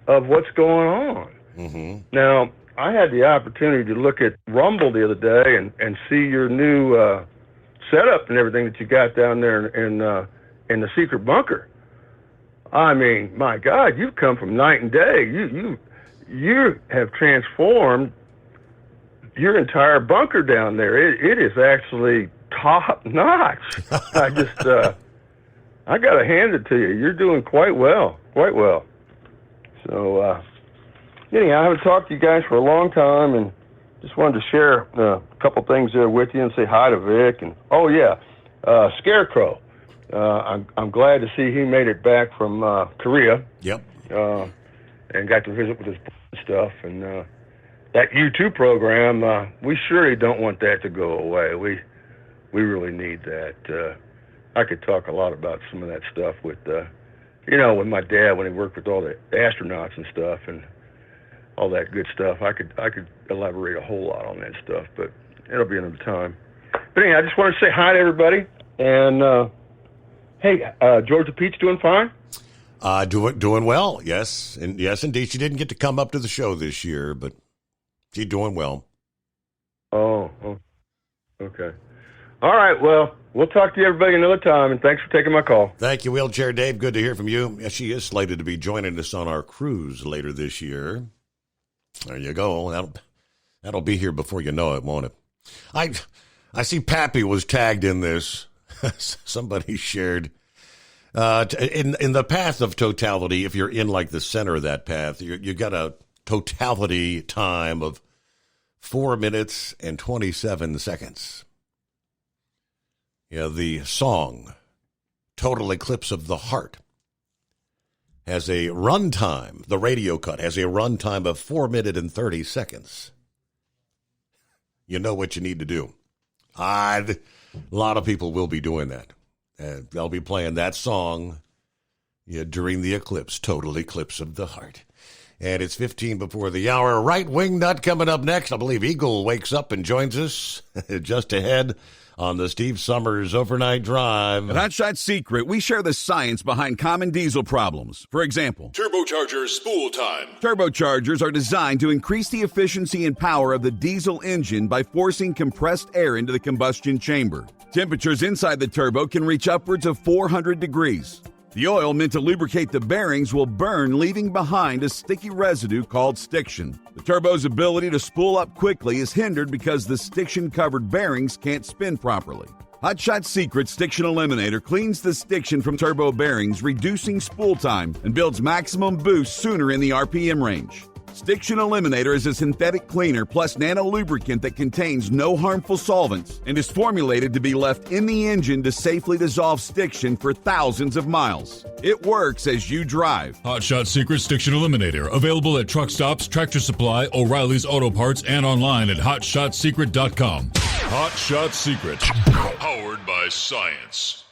of what's going on. Mm-hmm. Now, I had the opportunity to look at Rumble the other day and see your new setup and everything that you got down there in the secret bunker. I mean, my God, you've come from night and day. You have transformed your entire bunker down there. It is actually top notch. I got to hand it to you. You're doing quite well. So, anyhow, I haven't talked to you guys for a long time, and just wanted to share a couple things there with you and say hi to Vic. And Scarecrow. I'm glad to see he made it back from Korea. Yep. And got to visit with his stuff. And that U2 program, we surely don't want that to go away. We really need that. I could talk a lot about some of that stuff with, with my dad when he worked with all the astronauts and stuff and all that good stuff. I could elaborate a whole lot on that stuff, but it'll be another time. But anyway, I just wanted to say hi to everybody. And hey, Georgia Peach doing fine? Doing well, yes. And yes, indeed. She didn't get to come up to the show this year, but she's doing well. Oh, okay. All right, well, we'll talk to you everybody another time, and thanks for taking my call. Thank you, Wheelchair Dave. Good to hear from you. Yes, she is slated to be joining us on our cruise later this year. There you go. That'll be here before you know it, won't it? I see Pappy was tagged in this. Somebody shared in the path of totality. If you're in like the center of that path, you got a totality time of 4 minutes and 27 seconds. Yeah, the song "Total Eclipse of the Heart" has a runtime. The radio cut has a runtime of 4 minutes and 30 seconds. You know what you need to do. A lot of people will be doing that. They'll be playing that song during the eclipse, Total Eclipse of the Heart. And it's 15 before the hour. Right Wing Nut coming up next. I believe Eagle wakes up and joins us just ahead on the Steve Summers Overnight Drive. At Hot Shot Secret, we share the science behind common diesel problems. For example, Turbochargers spool time. Turbochargers are designed to increase the efficiency and power of the diesel engine by forcing compressed air into the combustion chamber. Temperatures inside the turbo can reach upwards of 400 degrees. The oil meant to lubricate the bearings will burn, leaving behind a sticky residue called stiction. The turbo's ability to spool up quickly is hindered because the stiction-covered bearings can't spin properly. Hot Shot Secret Stiction Eliminator cleans the stiction from turbo bearings, reducing spool time, and builds maximum boost sooner in the RPM range. Stiction Eliminator is a synthetic cleaner plus nano lubricant that contains no harmful solvents and is formulated to be left in the engine to safely dissolve stiction for thousands of miles. It works as you drive. Hot Shot Secret Stiction Eliminator. Available at truck stops, Tractor Supply, O'Reilly's Auto Parts, and online at hotshotsecret.com. Hot Shot Secret. Powered by science.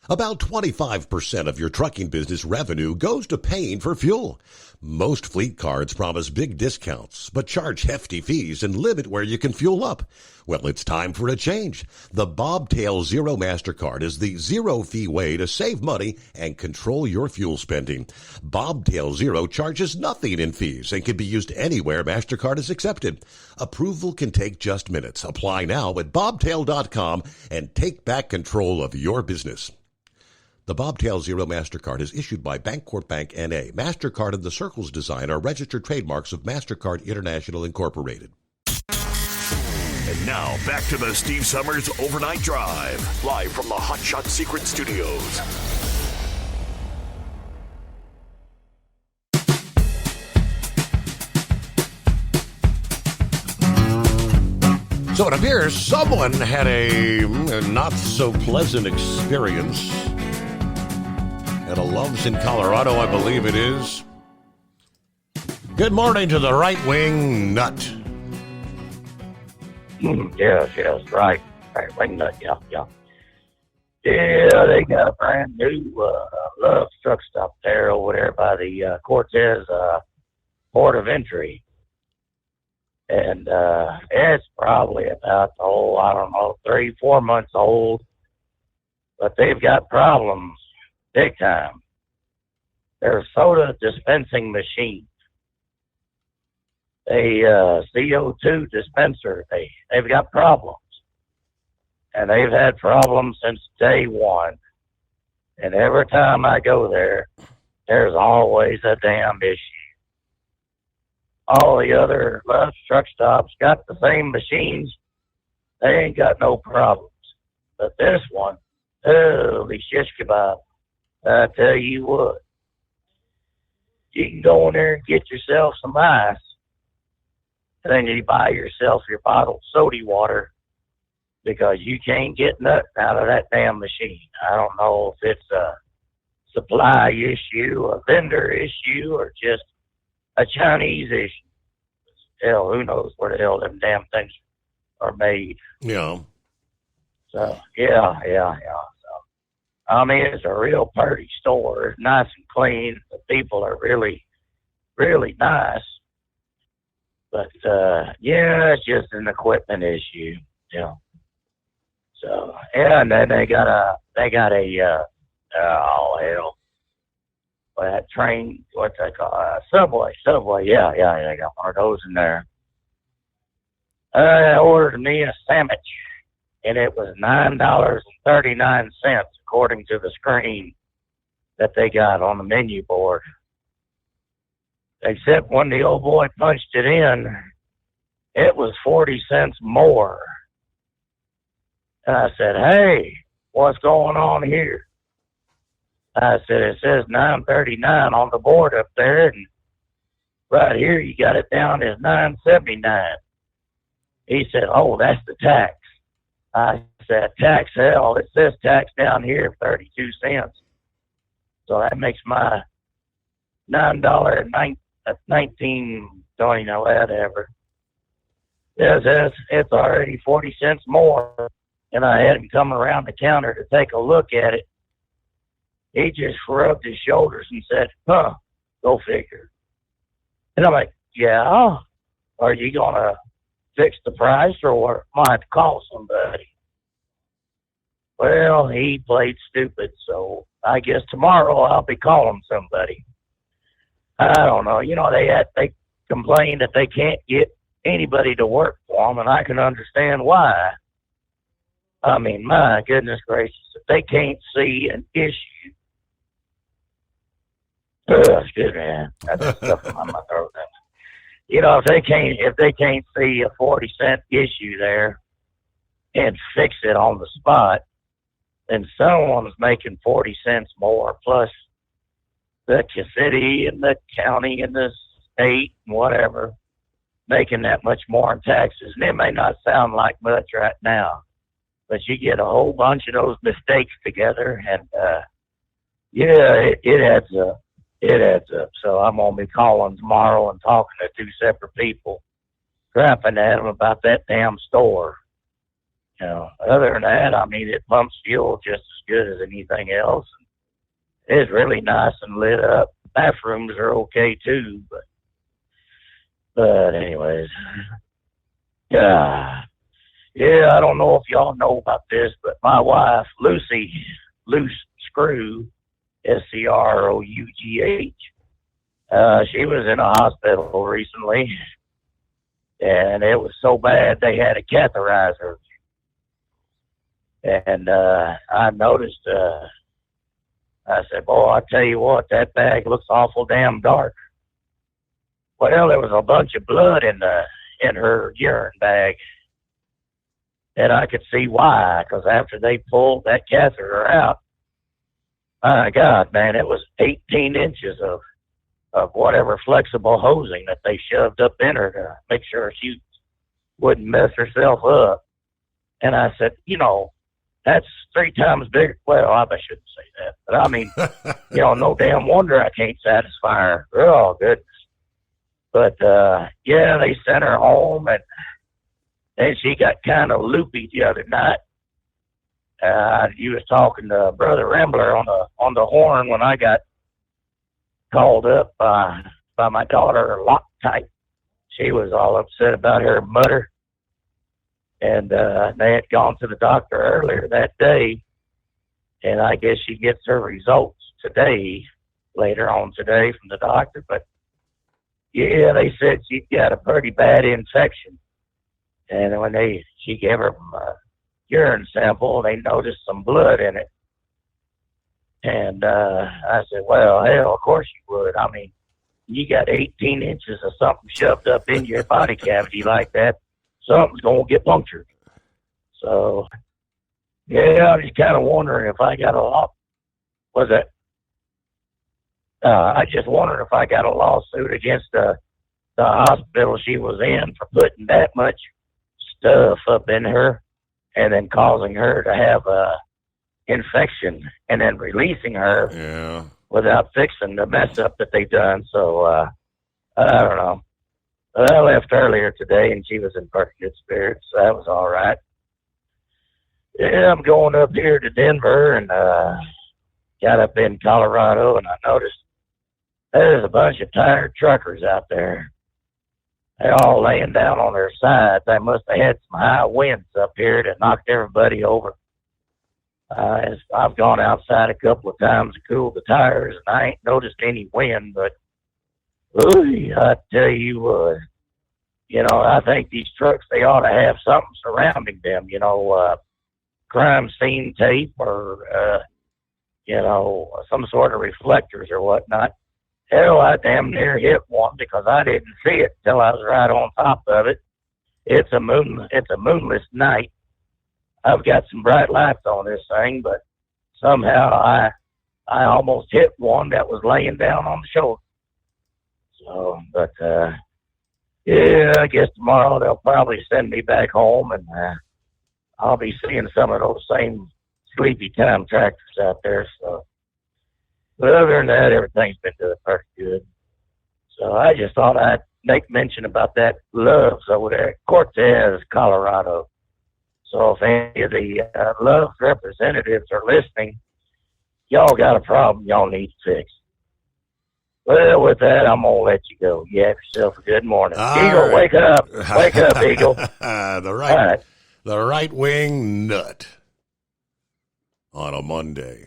About 25% of your trucking business revenue goes to paying for fuel. Most fleet cards promise big discounts, but charge hefty fees and limit where you can fuel up. Well, it's time for a change. The Bobtail Zero MasterCard is the zero-fee way to save money and control your fuel spending. Bobtail Zero charges nothing in fees and can be used anywhere MasterCard is accepted. Approval can take just minutes. Apply now at bobtail.com and take back control of your business. The Bobtail Zero MasterCard is issued by Bancorp Bank N.A. MasterCard and the Circles design are registered trademarks of MasterCard International Incorporated. And now, back to the Steve Summers Overnight Drive, live from the Hot Shot Secret Studios. So it appears someone had a not-so-pleasant experience at a Love's in Colorado, I believe it is. Good morning to the right-wing nut. Yes, right wing nut, yeah. Yeah, they got a brand new Love's truck stop there over there by the Cortez port of entry. And it's probably about, 3-4 months old. But they've got problems. Big time. They're soda dispensing machines. A CO2 dispenser. They've got problems. And they've had problems since day one. And every time I go there, there's always a damn issue. All the other Love's truck stops got the same machines. They ain't got no problems. But this one, holy shish kebab. I tell you what, you can go in there and get yourself some ice, and then you buy yourself your bottled soda water because you can't get nothing out of that damn machine. I don't know if it's a supply issue, a vendor issue, or just a Chinese issue. Hell, who knows where the hell them damn things are made. Yeah. So, yeah. I mean, it's a real pretty store. It's nice and clean. The people are really, really nice. But, it's just an equipment issue, So, and then they got a that train, what's that called? Subway. Yeah, they got one of those in there. I ordered me a sandwich, and it was $9.39 according to the screen that they got on the menu board. Except when the old boy punched it in, it was 40 cents more. And I said, hey, what's going on here? I said, it says $9.39 on the board up there, and right here you got it down as $9.79. He said, oh, that's the tax. I said, tax, hell, it says tax down here, 32 cents. So that makes my $9.19, don't you know, whatever. It's already 40 cents more. And I had him come around the counter to take a look at it. He just shrugged his shoulders and said, go figure. And I'm like, yeah, are you going to fix the price or what? I might have to call somebody. Well, he played stupid, so I guess tomorrow I'll be calling somebody. I don't know. You know, they complain that they can't get anybody to work for them, and I can understand why. I mean, my goodness gracious, if they can't see an issue. Excuse me, that's stuff in my throat. You know, if they can't see a 40-cent issue there and fix it on the spot, then someone's making 40 cents more, plus the city and the county and the state and whatever making that much more in taxes. And it may not sound like much right now, but you get a whole bunch of those mistakes together, and it adds up. It adds up. So I'm going to be calling tomorrow and talking to two separate people, griping at them about that damn store. You know, other than that, I mean, it pumps fuel just as good as anything else. It's really nice and lit up. Bathrooms are okay too, but anyways, yeah, I don't know if y'all know about this, but my wife, Lucy, Loose Screw, Scrough, she was in a hospital recently, and it was so bad they had to catheterize her. And I noticed, I said, boy, I tell you what, that bag looks awful damn dark. Well, there was a bunch of blood in her urine bag. And I could see why, because after they pulled that catheter out, my God, man, it was 18 inches of whatever flexible hosing that they shoved up in her to make sure she wouldn't mess herself up. And I said, you know, that's 3 times bigger. Well, I shouldn't say that. But I mean, you know, no damn wonder I can't satisfy her. Oh, goodness. But, yeah, they sent her home, and then she got kind of loopy the other night. You was talking to Brother Rambler on the horn when I got called up by my daughter, Loctite. She was all upset about her mutter. And they had gone to the doctor earlier that day, and I guess she gets her results later on today from the doctor. But, yeah, they said she got a pretty bad infection. And when she gave her a urine sample, they noticed some blood in it. And I said, well, hell, of course you would. I mean, you got 18 inches of something shoved up in your body cavity like that. Something's going to get punctured. So, yeah, I'm just kind of wondering if I got a lot. What's that? I just wondered if I got a lawsuit against the hospital she was in for putting that much stuff up in her and then causing her to have a infection and then releasing her without fixing the mess up that they done. So, I don't know. I left earlier today, and she was in pretty good spirits, so that was all right. Yeah, I'm going up here to Denver, and got up in Colorado, and I noticed there's a bunch of tired truckers out there. They're all laying down on their sides. They must have had some high winds up here that knocked everybody over. I've gone outside a couple of times to cool the tires, and I ain't noticed any wind, but ooh, I tell you what, you know, I think these trucks, they ought to have something surrounding them, you know, crime scene tape or, you know, some sort of reflectors or whatnot. Hell, I damn near hit one because I didn't see it till I was right on top of it. It's a moonless night. I've got some bright lights on this thing, but somehow I almost hit one that was laying down on the shoulder. So, but, yeah, I guess tomorrow they'll probably send me back home, and I'll be seeing some of those same sleepy time tractors out there. So, but other than that, everything's been doing pretty good. So I just thought I'd make mention about that Love's over there at Cortez, Colorado. So if any of the Love's representatives are listening, y'all got a problem y'all need to fix. Well, with that, I'm going to let you go. You have yourself a good morning. All Eagle, right. wake up. Wake up, Eagle. The All right. right wing nut. on a Monday.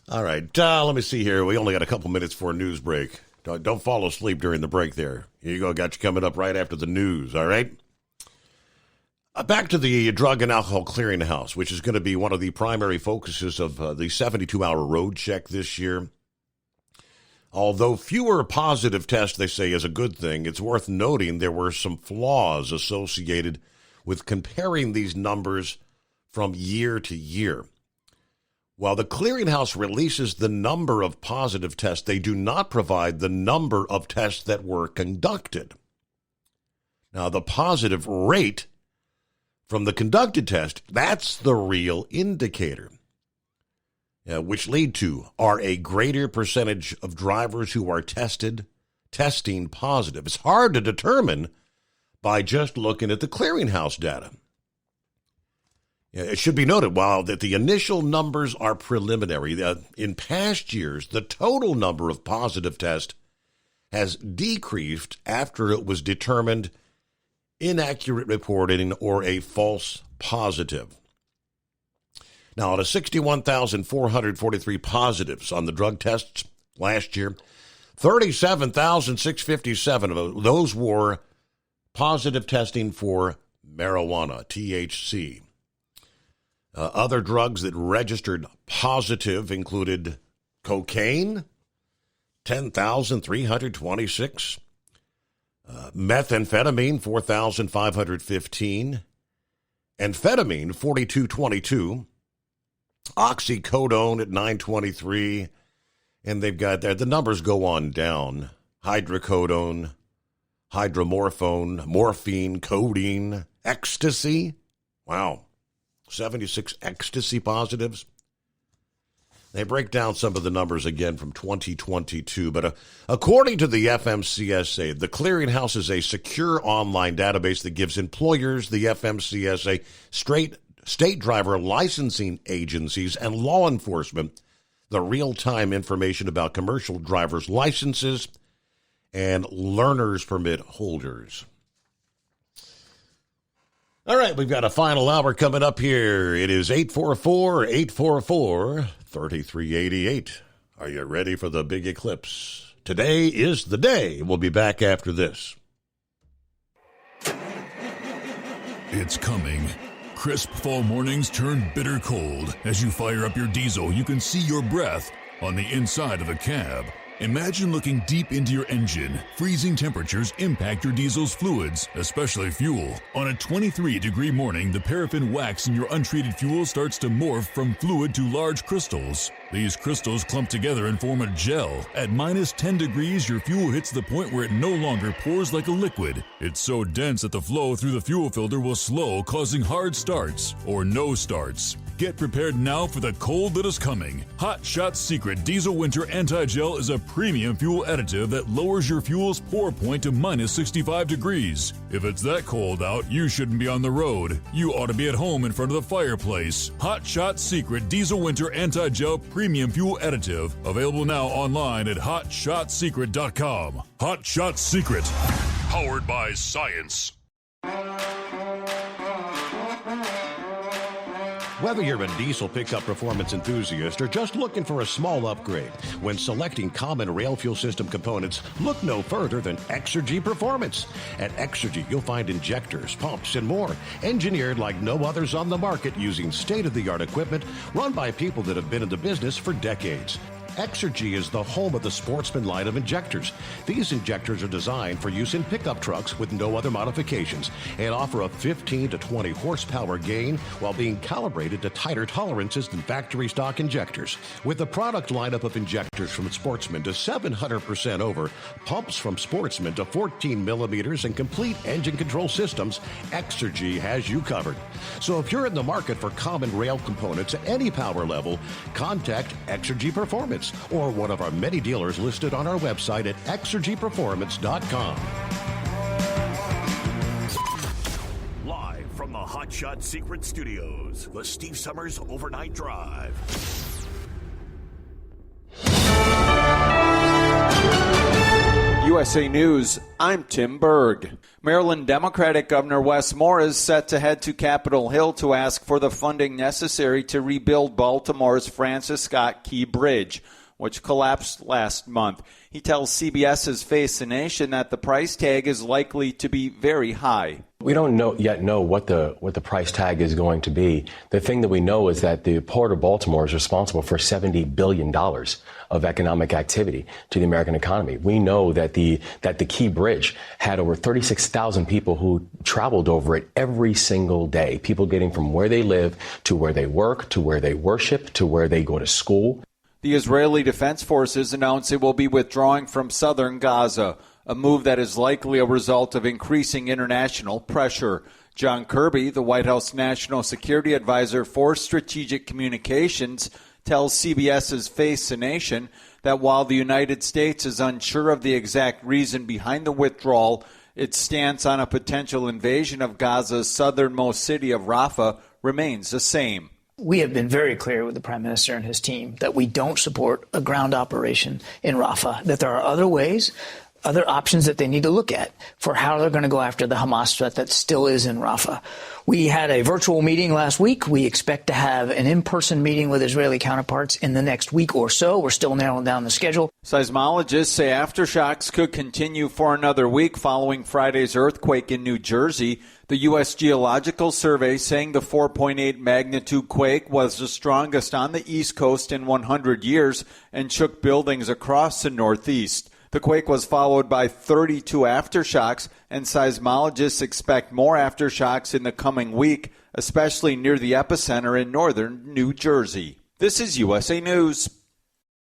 All right, let me see here. We only got a couple minutes for a news break. Don't fall asleep during the break there. Here you go. Got you coming up right after the news, all right? Back to the Drug and Alcohol Clearinghouse, which is going to be one of the primary focuses of the 72-hour road check this year. Although fewer positive tests, they say, is a good thing, it's worth noting there were some flaws associated with comparing these numbers from year to year. While the clearinghouse releases the number of positive tests, they do not provide the number of tests that were conducted. Now, the positive rate from the conducted test, that's the real indicator, which lead to are a greater percentage of drivers who are testing positive. It's hard to determine by just looking at the clearinghouse data. It should be noted, while that the initial numbers are preliminary, in past years, the total number of positive tests has decreased after it was determined inaccurate reporting or a false positive. Now, out of 61,443 positives on the drug tests last year, 37,657 of those were positive testing for marijuana, THC. Other drugs that registered positive included cocaine, 10,326, methamphetamine, 4,515, amphetamine, 4,222, oxycodone at 923, and they've got there, the numbers go on down, hydrocodone, hydromorphone, morphine, codeine, ecstasy. Wow. 76 ecstasy positives. They break down some of the numbers again from 2022, but according to the FMCSA, the clearinghouse is a secure online database that gives employers, the FMCSA, state driver licensing agencies, and law enforcement the real-time information about commercial driver's licenses and learner's permit holders. All right, we've got a final hour coming up here. It is 844-844-3388. Are you ready for the big eclipse? Today is the day. We'll be back after this. It's coming. Crisp fall mornings turn bitter cold. As you fire up your diesel, you can see your breath on the inside of the cab. Imagine looking deep into your engine. Freezing temperatures impact your diesel's fluids, especially fuel. On a 23-degree morning, the paraffin wax in your untreated fuel starts to morph from fluid to large crystals. These crystals clump together and form a gel. At minus 10 degrees, your fuel hits the point where it no longer pours like a liquid. It's so dense that the flow through the fuel filter will slow, causing hard starts or no starts. Get prepared now for the cold that is coming. Hot Shot Secret Diesel Winter Anti-Gel is a premium fuel additive that lowers your fuel's pour point to minus 65 degrees. If it's that cold out, you shouldn't be on the road. You ought to be at home in front of the fireplace. Hot Shot Secret Diesel Winter Anti-Gel Premium Fuel Additive. Available now online at HotShotSecret.com. Hot Shot Secret. Powered by science. Whether you're a diesel pickup performance enthusiast or just looking for a small upgrade, when selecting common rail fuel system components, look no further than Exergy Performance. At Exergy, you'll find injectors, pumps, and more, engineered like no others on the market using state-of-the-art equipment run by people that have been in the business for decades. Exergy is the home of the Sportsman line of injectors. These injectors are designed for use in pickup trucks with no other modifications and offer a 15 to 20 horsepower gain while being calibrated to tighter tolerances than factory stock injectors. With a product lineup of injectors from Sportsman to 700% over, pumps from Sportsman to 14 millimeters, and complete engine control systems, Exergy has you covered. So if you're in the market for common rail components at any power level, contact Exergy Performance or one of our many dealers listed on our website at exergyperformance.com. Live from the Hot Shot Secret Studios, the Steve Summers Overnight Drive. USA News, I'm Tim Berg. Maryland Democratic Governor Wes Moore is set to head to Capitol Hill to ask for the funding necessary to rebuild Baltimore's Francis Scott Key Bridge, which collapsed last month. He tells CBS's Face the Nation that the price tag is likely to be very high. We don't yet know what the price tag is going to be. The thing that we know is that the Port of Baltimore is responsible for $70 billion of economic activity to the American economy. We know that the Key Bridge had over 36,000 people who traveled over it every single day. People getting from where they live to where they work, to where they worship, to where they go to school. The Israeli Defense Forces announced it will be withdrawing from southern Gaza, a move that is likely a result of increasing international pressure. John Kirby, the White House National Security Advisor for Strategic Communications, tells CBS's Face the Nation that while the United States is unsure of the exact reason behind the withdrawal, its stance on a potential invasion of Gaza's southernmost city of Rafah remains the same. We have been very clear with the Prime Minister and his team that we don't support a ground operation in Rafah, that there are other ways, other options that they need to look at for how they're going to go after the Hamas threat that still is in Rafah. We had a virtual meeting last week. We expect to have an in-person meeting with Israeli counterparts in the next week or so. We're still narrowing down the schedule. Seismologists say aftershocks could continue for another week following Friday's earthquake in New Jersey. The U.S. Geological Survey saying the 4.8 magnitude quake was the strongest on the East Coast in 100 years and shook buildings across the Northeast. The quake was followed by 32 aftershocks, and seismologists expect more aftershocks in the coming week, especially near the epicenter in northern New Jersey. This is USA News.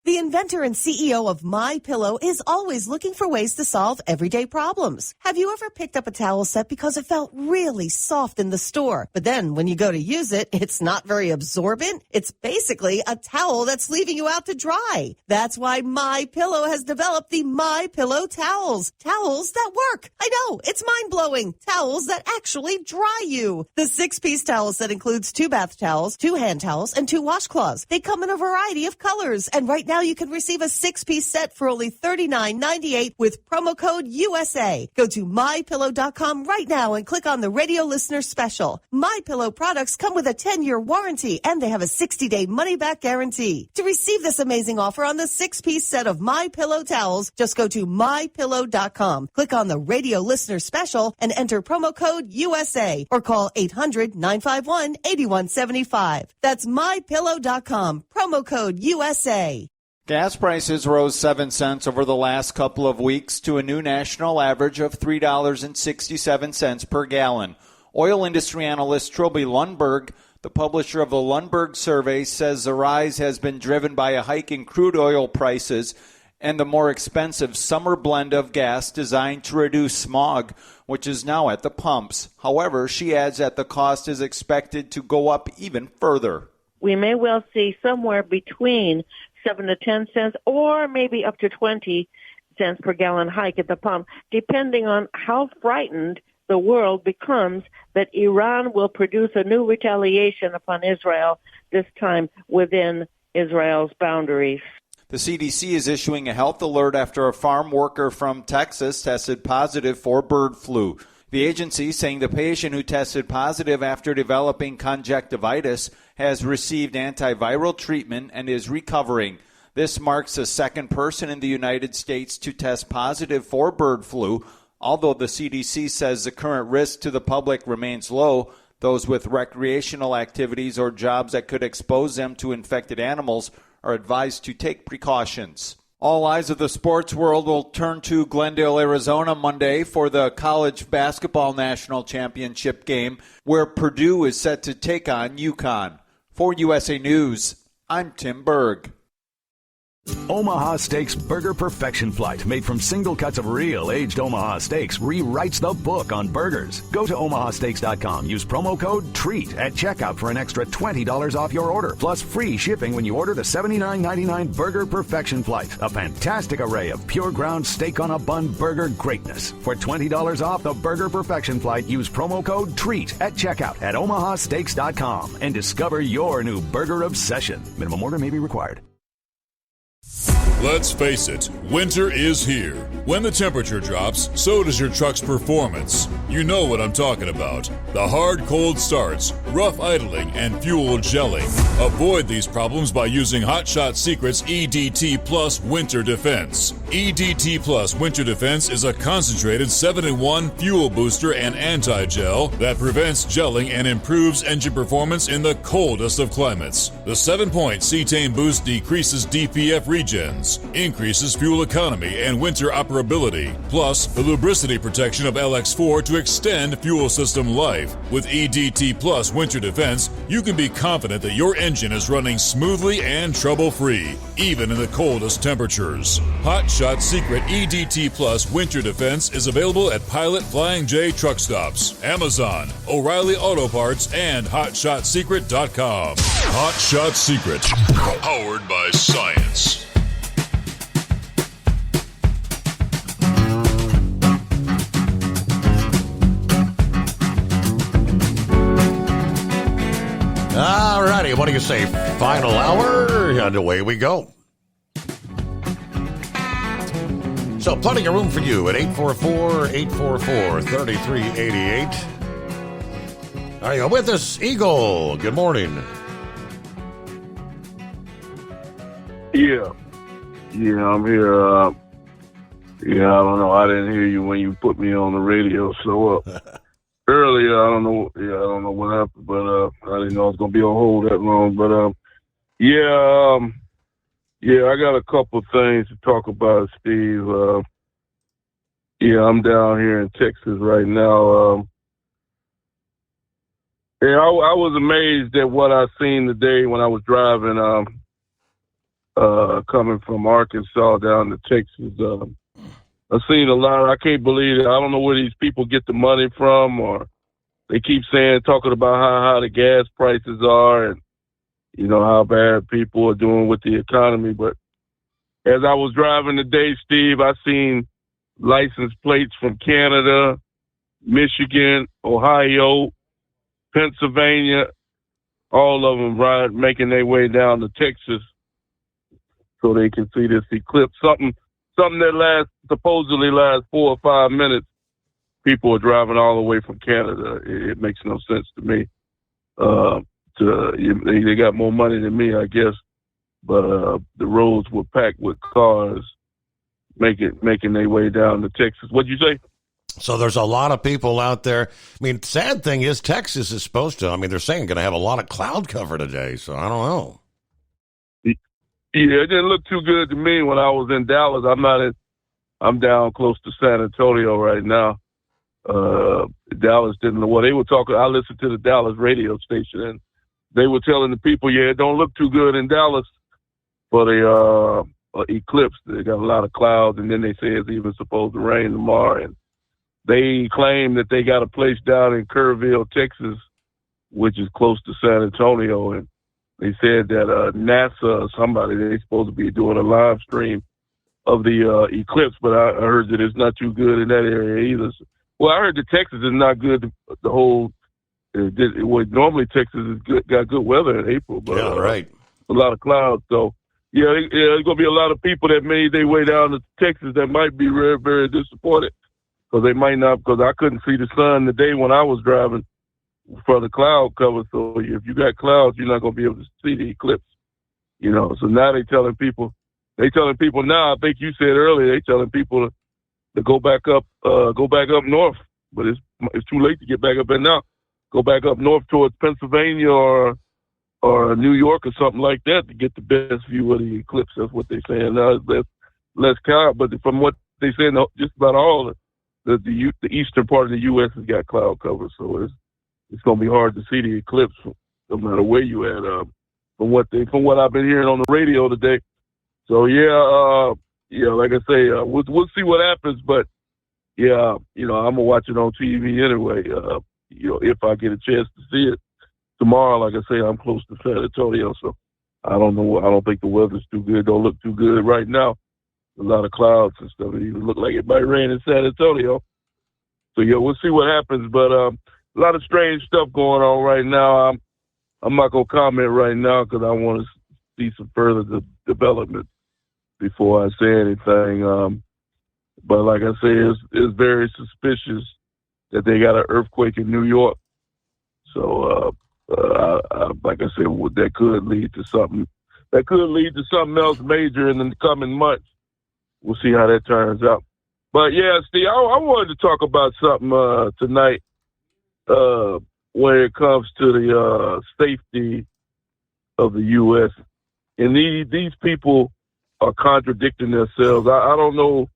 The inventor and CEO of MyPillow is always looking for ways to solve everyday problems. Have you ever picked up a towel set because it felt really soft in the store, but then when you go to use it, it's not very absorbent? It's basically a towel that's leaving you out to dry. That's why MyPillow has developed the MyPillow towels. Towels that work. I know, it's mind-blowing. Towels that actually dry you. The 6-piece towel set includes 2 bath towels, 2 hand towels, and 2 washcloths. They come in a variety of colors, and right now you can receive a 6-piece set for only $39.98 with promo code USA. Go to MyPillow.com right now and click on the radio listener special. MyPillow products come with a 10-year warranty and they have a 60-day money-back guarantee. To receive this amazing offer on the 6-piece set of MyPillow towels, just go to MyPillow.com. Click on the radio listener special and enter promo code USA or call 800-951-8175. That's MyPillow.com. Promo code USA. Gas prices rose 7 cents over the last couple of weeks to a new national average of $3.67 per gallon. Oil industry analyst Trilby Lundberg, the publisher of the Lundberg survey, says the rise has been driven by a hike in crude oil prices and the more expensive summer blend of gas designed to reduce smog, which is now at the pumps. However, she adds that the cost is expected to go up even further. We may well see somewhere between 7 to 10 cents or maybe up to 20 cents per gallon hike at the pump, depending on how frightened the world becomes that Iran will produce a new retaliation upon Israel, this time within Israel's boundaries. The CDC is issuing a health alert after a farm worker from Texas tested positive for bird flu. The agency saying the patient who tested positive after developing conjunctivitis has received antiviral treatment and is recovering. This marks the second person in the United States to test positive for bird flu. Although the CDC says the current risk to the public remains low, those with recreational activities or jobs that could expose them to infected animals are advised to take precautions. All eyes of the sports world will turn to Glendale, Arizona Monday for the college basketball national championship game, where Purdue is set to take on UConn. For USA News, I'm Tim Berg. Omaha Steaks Burger Perfection Flight, made from single cuts of real aged Omaha steaks, rewrites the book on burgers. Go to omahasteaks.com. Use promo code TREAT at checkout for an extra $20 off your order, plus free shipping when you order the $79.99 Burger Perfection Flight. A fantastic array of pure ground steak on a bun burger greatness. For $20 off the Burger Perfection Flight, use promo code TREAT at checkout at omahasteaks.com and discover your new burger obsession. Minimum order may be required. Let's face it, winter is here. When the temperature drops, so does your truck's performance. You know what I'm talking about. The hard cold starts, rough idling, and fuel gelling. Avoid these problems by using Hot Shot Secret's EDT Plus Winter Defense. EDT Plus Winter Defense is a concentrated 7-in-1 fuel booster and anti-gel that prevents gelling and improves engine performance in the coldest of climates. The 7-point cetane boost decreases DPF regens, increases fuel economy and winter operability, plus the lubricity protection of LX4 to extend fuel system life. With EDT Plus Winter Defense, you can be confident that your engine is running smoothly and trouble-free, even in the coldest temperatures. Hot Shot Secret EDT Plus Winter Defense is available at Pilot Flying J truck stops, Amazon, O'Reilly Auto Parts, and HotShotSecret.com. Hot Shot Secret, powered by science. All righty, what do you say? Final hour, and away we go. So plenty of room for you at 844-844-3388. Are you with us, Eagle? Good morning. Yeah, I'm here. I don't know. I didn't hear you when you put me on the radio. So earlier, I don't know what happened, but I didn't know I was gonna be on hold that long. But I got a couple things to talk about, Steve. I'm down here in Texas right now. I was amazed at what I seen today when I was driving, coming from Arkansas down to Texas. I've seen a lot. I can't believe it. I don't know where these people get the money from, or they keep talking about how high the gas prices are and, how bad people are doing with the economy. But as I was driving today, Steve, I seen license plates from Canada, Michigan, Ohio, Pennsylvania, all of them making their way down to Texas so they can see this eclipse. Something that supposedly lasts 4 or 5 minutes. People are driving all the way from Canada. It makes no sense to me. They got more money than me, I guess. But the roads were packed with cars making their way down to Texas. What'd you say? So there's a lot of people out there. I mean, sad thing is Texas is supposed to. I mean, they're saying going to have a lot of cloud cover today. So I don't know. Yeah, it didn't look too good to me when I was in Dallas. I'm down close to San Antonio right now. Dallas didn't know what they were talking. I listened to the Dallas radio station, and they were telling the people, it don't look too good in Dallas for the eclipse. They got a lot of clouds, and then they say it's even supposed to rain tomorrow. And they claim that they got a place down in Kerrville, Texas, which is close to San Antonio, and they said that NASA or somebody, they're supposed to be doing a live stream of the eclipse, but I heard that it's not too good in that area either. Well, I heard that Texas is not good. The whole normally Texas is got good weather in April, but right, a lot of clouds. So there's gonna be a lot of people that made their way down to Texas that might be very, very disappointed because they might not. Because I couldn't see the sun today when I was driving for the cloud cover. So if you got clouds, you're not gonna be able to see the eclipse. So now they're telling people now. I think you said earlier they're telling people to go back up north, but it's too late to get back up there now. Go back up north towards Pennsylvania or New York or something like that to get the best view of the eclipse. That's what they're saying now. It's less cloud, but from what they say, just about all the eastern part of the U.S. has got cloud cover, so it's going to be hard to see the eclipse no matter where you at. From what I've been hearing on the radio today. So like I say, we'll see what happens. But I'm gonna watch it on TV anyway. If I get a chance to see it tomorrow, like I say, I'm close to San Antonio, so I don't know. I don't think the weather's too good. Don't look too good right now. A lot of clouds and stuff. It even look like it might rain in San Antonio. So we'll see what happens. But a lot of strange stuff going on right now. I'm not gonna comment right now because I want to see some further development. before I say anything. But like I say, it's very suspicious that they got an earthquake in New York. So, like I said, that could lead to something. That could lead to something else major in the coming months. We'll see how that turns out. But yeah, Steve, I wanted to talk about something tonight when it comes to the safety of the U.S. And these people are contradicting themselves. I don't know.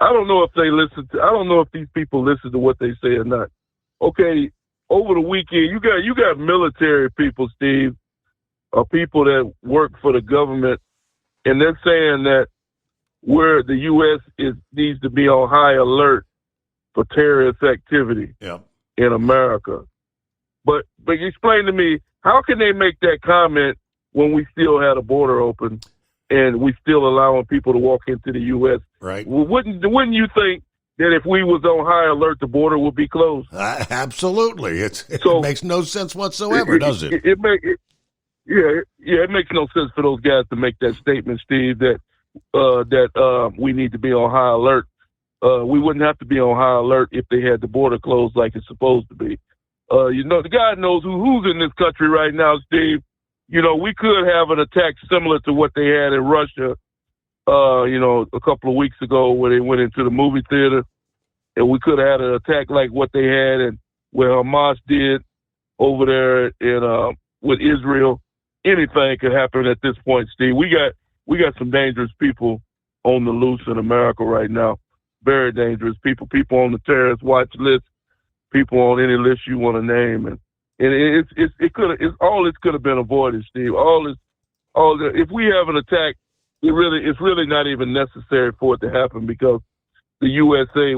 I don't know if they listen to. I don't know if these people listen to what they say or not. Okay, over the weekend, you got military people, Steve, or people that work for the government, and they're saying that where the U.S. needs to be on high alert for terrorist activity in America. But explain to me, how can they make that comment when we still had a border open and we still allowing people to walk into the U.S.? Right. Well, wouldn't you think that if we was on high alert, the border would be closed? Absolutely. It makes no sense whatsoever, does it? It makes no sense for those guys to make that statement, Steve, that we need to be on high alert. We wouldn't have to be on high alert if they had the border closed like it's supposed to be. The guy knows who's in this country right now, Steve. We could have an attack similar to what they had in Russia, a couple of weeks ago where they went into the movie theater, and we could have had an attack like what they had and where Hamas did over there in with Israel. Anything could happen at this point, Steve. We got some dangerous people on the loose in America right now. Very dangerous people on the terrorist watch list, people on any list you want to name, and all this could have been avoided, Steve. If we have an attack, it's really not even necessary for it to happen because the USA,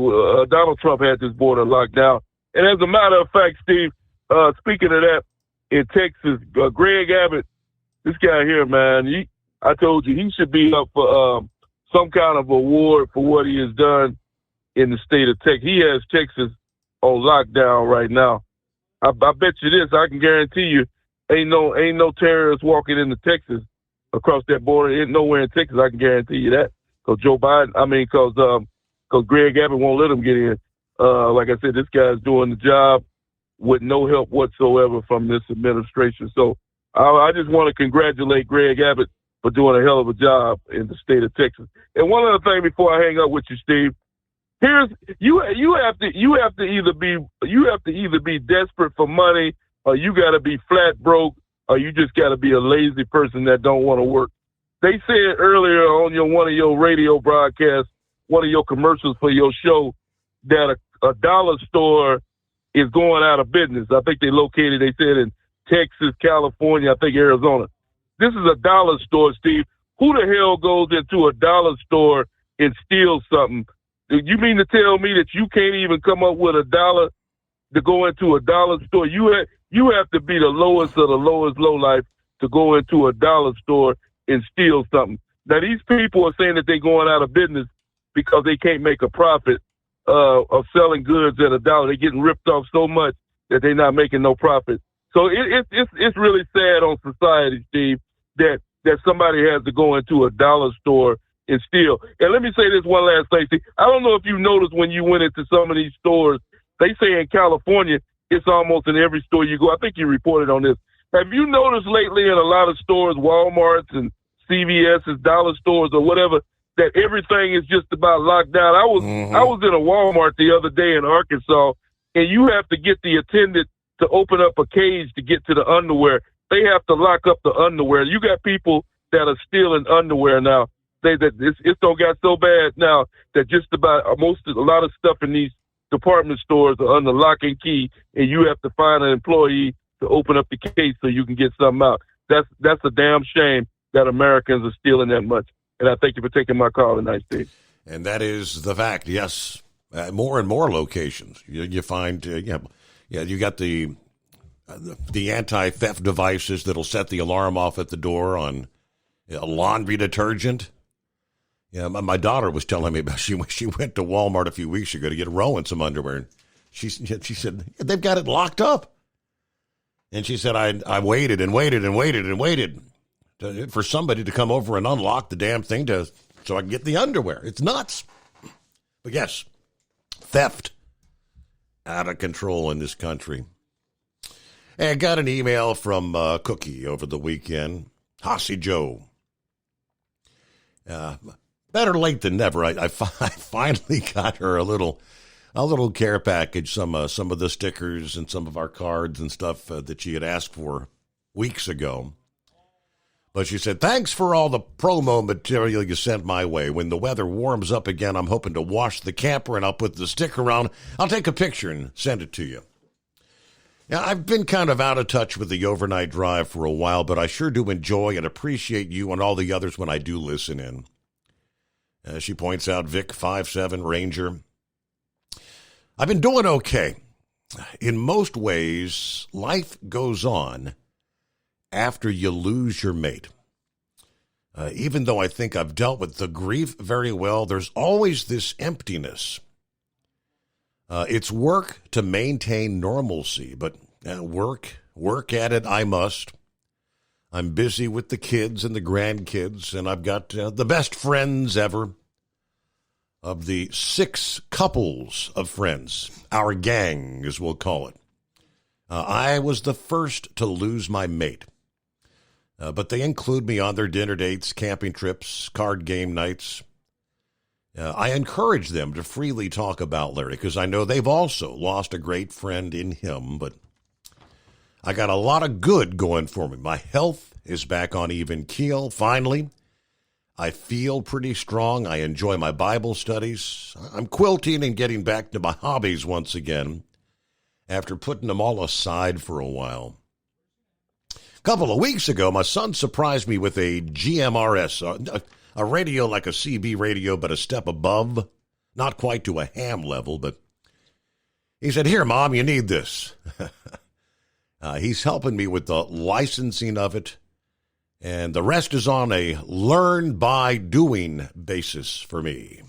Donald Trump had this border locked down. And as a matter of fact, Steve, speaking of that, in Texas, Greg Abbott, this guy here, man, I told you he should be up for some kind of award for what he has done in the state of Texas. He has Texas on lockdown right now. I bet you this, I can guarantee you, ain't no terrorists walking into Texas across that border. Ain't nowhere in Texas, I can guarantee you that. Because Greg Abbott won't let him get in. Like I said, this guy's doing the job with no help whatsoever from this administration. So I just want to congratulate Greg Abbott for doing a hell of a job in the state of Texas. And one other thing before I hang up with you, Steve, you have to either be desperate for money, or you got to be flat broke, or you just got to be a lazy person that don't want to work. They said earlier on one of your radio broadcasts, one of your commercials for your show, that a dollar store is going out of business. I think they said in Texas, California, I think Arizona. This is a dollar store, Steve. Who the hell goes into a dollar store and steals something? You mean to tell me that you can't even come up with $1 to go into a dollar store? You have to be the lowest of the lowest lowlife to go into a dollar store and steal something. Now, these people are saying that they're going out of business because they can't make a profit of selling goods at $1. They're getting ripped off so much that they're not making no profit. So it's really sad on society, Steve, that somebody has to go into a dollar store and steal. And let me say this one last thing, Steve. I don't know if you noticed when you went into some of these stores, they say in California, it's almost in every store you go. I think you reported on this. Have you noticed lately in a lot of stores, Walmarts and CVS's, dollar stores or whatever, that everything is just about locked down? I was in a Walmart the other day in Arkansas, and you have to get the attendant to open up a cage to get to the underwear. They have to lock up the underwear. You got people that are stealing underwear now. It's don't got so bad now that just about a lot of stuff in these department stores are under lock and key, and you have to find an employee to open up the case so you can get something out. That's a damn shame that Americans are stealing that much. And I thank you for taking my call tonight, Steve. And that is the fact. Yes, more and more locations you find. You got the anti-theft devices that'll set the alarm off at the door on laundry detergent. Yeah, my daughter was telling me about she went to Walmart a few weeks ago to get Rowan some underwear. And she said they've got it locked up, and she said I waited and waited and waited and waited for somebody to come over and unlock the damn thing to so I can get the underwear. It's nuts. But yes, theft out of control in this country. Hey, I got an email from Cookie over the weekend. Hossy Joe. Better late than never. I finally got her a little care package, some of the stickers and some of our cards and stuff that she had asked for weeks ago. But she said, thanks for all the promo material you sent my way. When the weather warms up again, I'm hoping to wash the camper, and I'll put the sticker on. I'll take a picture and send it to you. Now, I've been kind of out of touch with the overnight drive for a while, but I sure do enjoy and appreciate you and all the others when I do listen in. She points out Vic 5'7" Ranger. I've been doing okay. In most ways, life goes on after you lose your mate. Even though I think I've dealt with the grief very well, there's always this emptiness. It's work to maintain normalcy, but work at it I must. I'm busy with the kids and the grandkids, and I've got the best friends ever. Of the 6 couples of friends, our gang, as we'll call it. I was the first to lose my mate. But they include me on their dinner dates, camping trips, card game nights. I encourage them to freely talk about Larry, because I know they've also lost a great friend in him, but I got a lot of good going for me. My health is back on even keel, finally. I feel pretty strong. I enjoy my Bible studies. I'm quilting and getting back to my hobbies once again after putting them all aside for a while. A couple of weeks ago, my son surprised me with a GMRS, a radio like a CB radio, but a step above. Not quite to a ham level, but he said, "Here, Mom, you need this." He's helping me with the licensing of it. And the rest is on a learn by doing basis for me.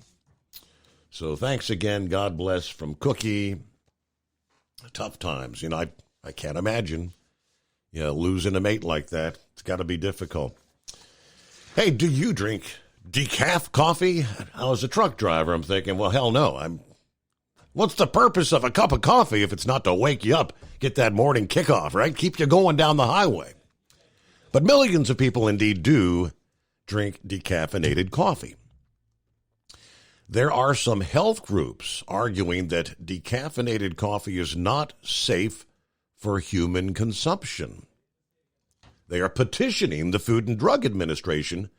So thanks again. God bless from Cookie. Tough times. You know, I can't imagine losing a mate like that. It's got to be difficult. Hey, do you drink decaf coffee? I was a truck driver. I'm thinking, well, hell no. What's the purpose of a cup of coffee if it's not to wake you up, get that morning kickoff, right? Keep you going down the highway. But millions of people indeed do drink decaffeinated coffee. There are some health groups arguing that decaffeinated coffee is not safe for human consumption. They are petitioning the Food and Drug Administration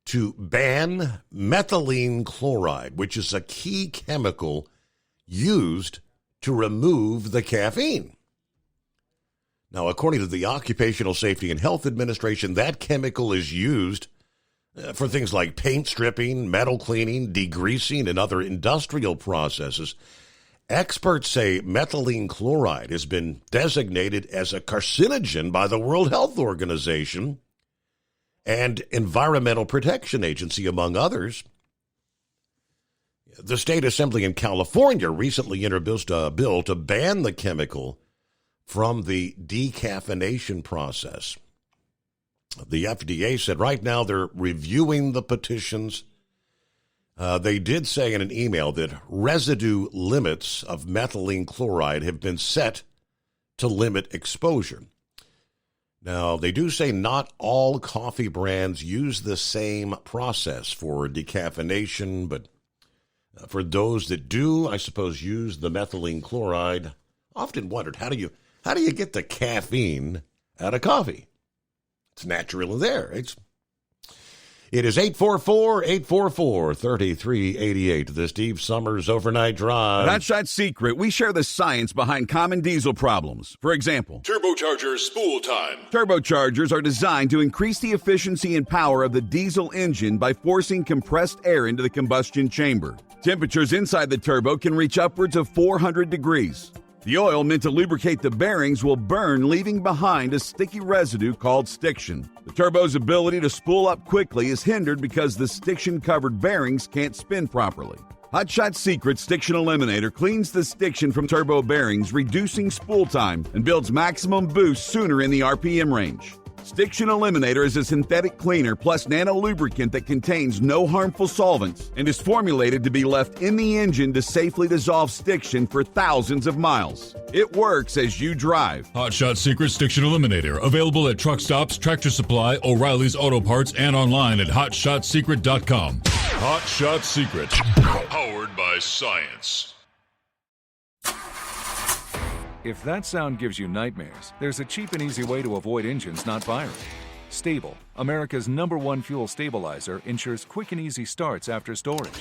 to ban methylene chloride, which is a key chemical used to remove the caffeine. Now, according to the Occupational Safety and Health Administration, that chemical is used for things like paint stripping, metal cleaning, degreasing, and other industrial processes. Experts say methylene chloride has been designated as a carcinogen by the World Health Organization and Environmental Protection Agency, among others. The State Assembly in California recently introduced a bill to ban the chemical from the decaffeination process. The FDA said right now they're reviewing the petitions. They did say in an email that residue limits of methylene chloride have been set to limit exposure. Now, they do say not all coffee brands use the same process for decaffeination, but for those that do, I suppose, use the methylene chloride, I often wondered, how do you get the caffeine out of coffee? It's naturally there. It is 844-844-3388, the Steve Summers Overnight Drive. At Hotshot Secret, we share the science behind common diesel problems. For example, turbocharger spool time. Turbochargers are designed to increase the efficiency and power of the diesel engine by forcing compressed air into the combustion chamber. Temperatures inside the turbo can reach upwards of 400 degrees. The oil meant to lubricate the bearings will burn, leaving behind a sticky residue called stiction. The turbo's ability to spool up quickly is hindered because the stiction-covered bearings can't spin properly. Hotshot Secret Stiction Eliminator cleans the stiction from turbo bearings, reducing spool time, and builds maximum boost sooner in the RPM range. Stiction Eliminator is a synthetic cleaner plus nano lubricant that contains no harmful solvents and is formulated to be left in the engine to safely dissolve stiction for thousands of miles. It works as you drive. Hot Shot Secret Stiction Eliminator. Available at truck stops, Tractor Supply, O'Reilly's Auto Parts, and online at hotshotsecret.com. Hot Shot Secret. Powered by science. If that sound gives you nightmares, there's a cheap and easy way to avoid engines not firing. Stable, America's #1 fuel stabilizer, ensures quick and easy starts after storage.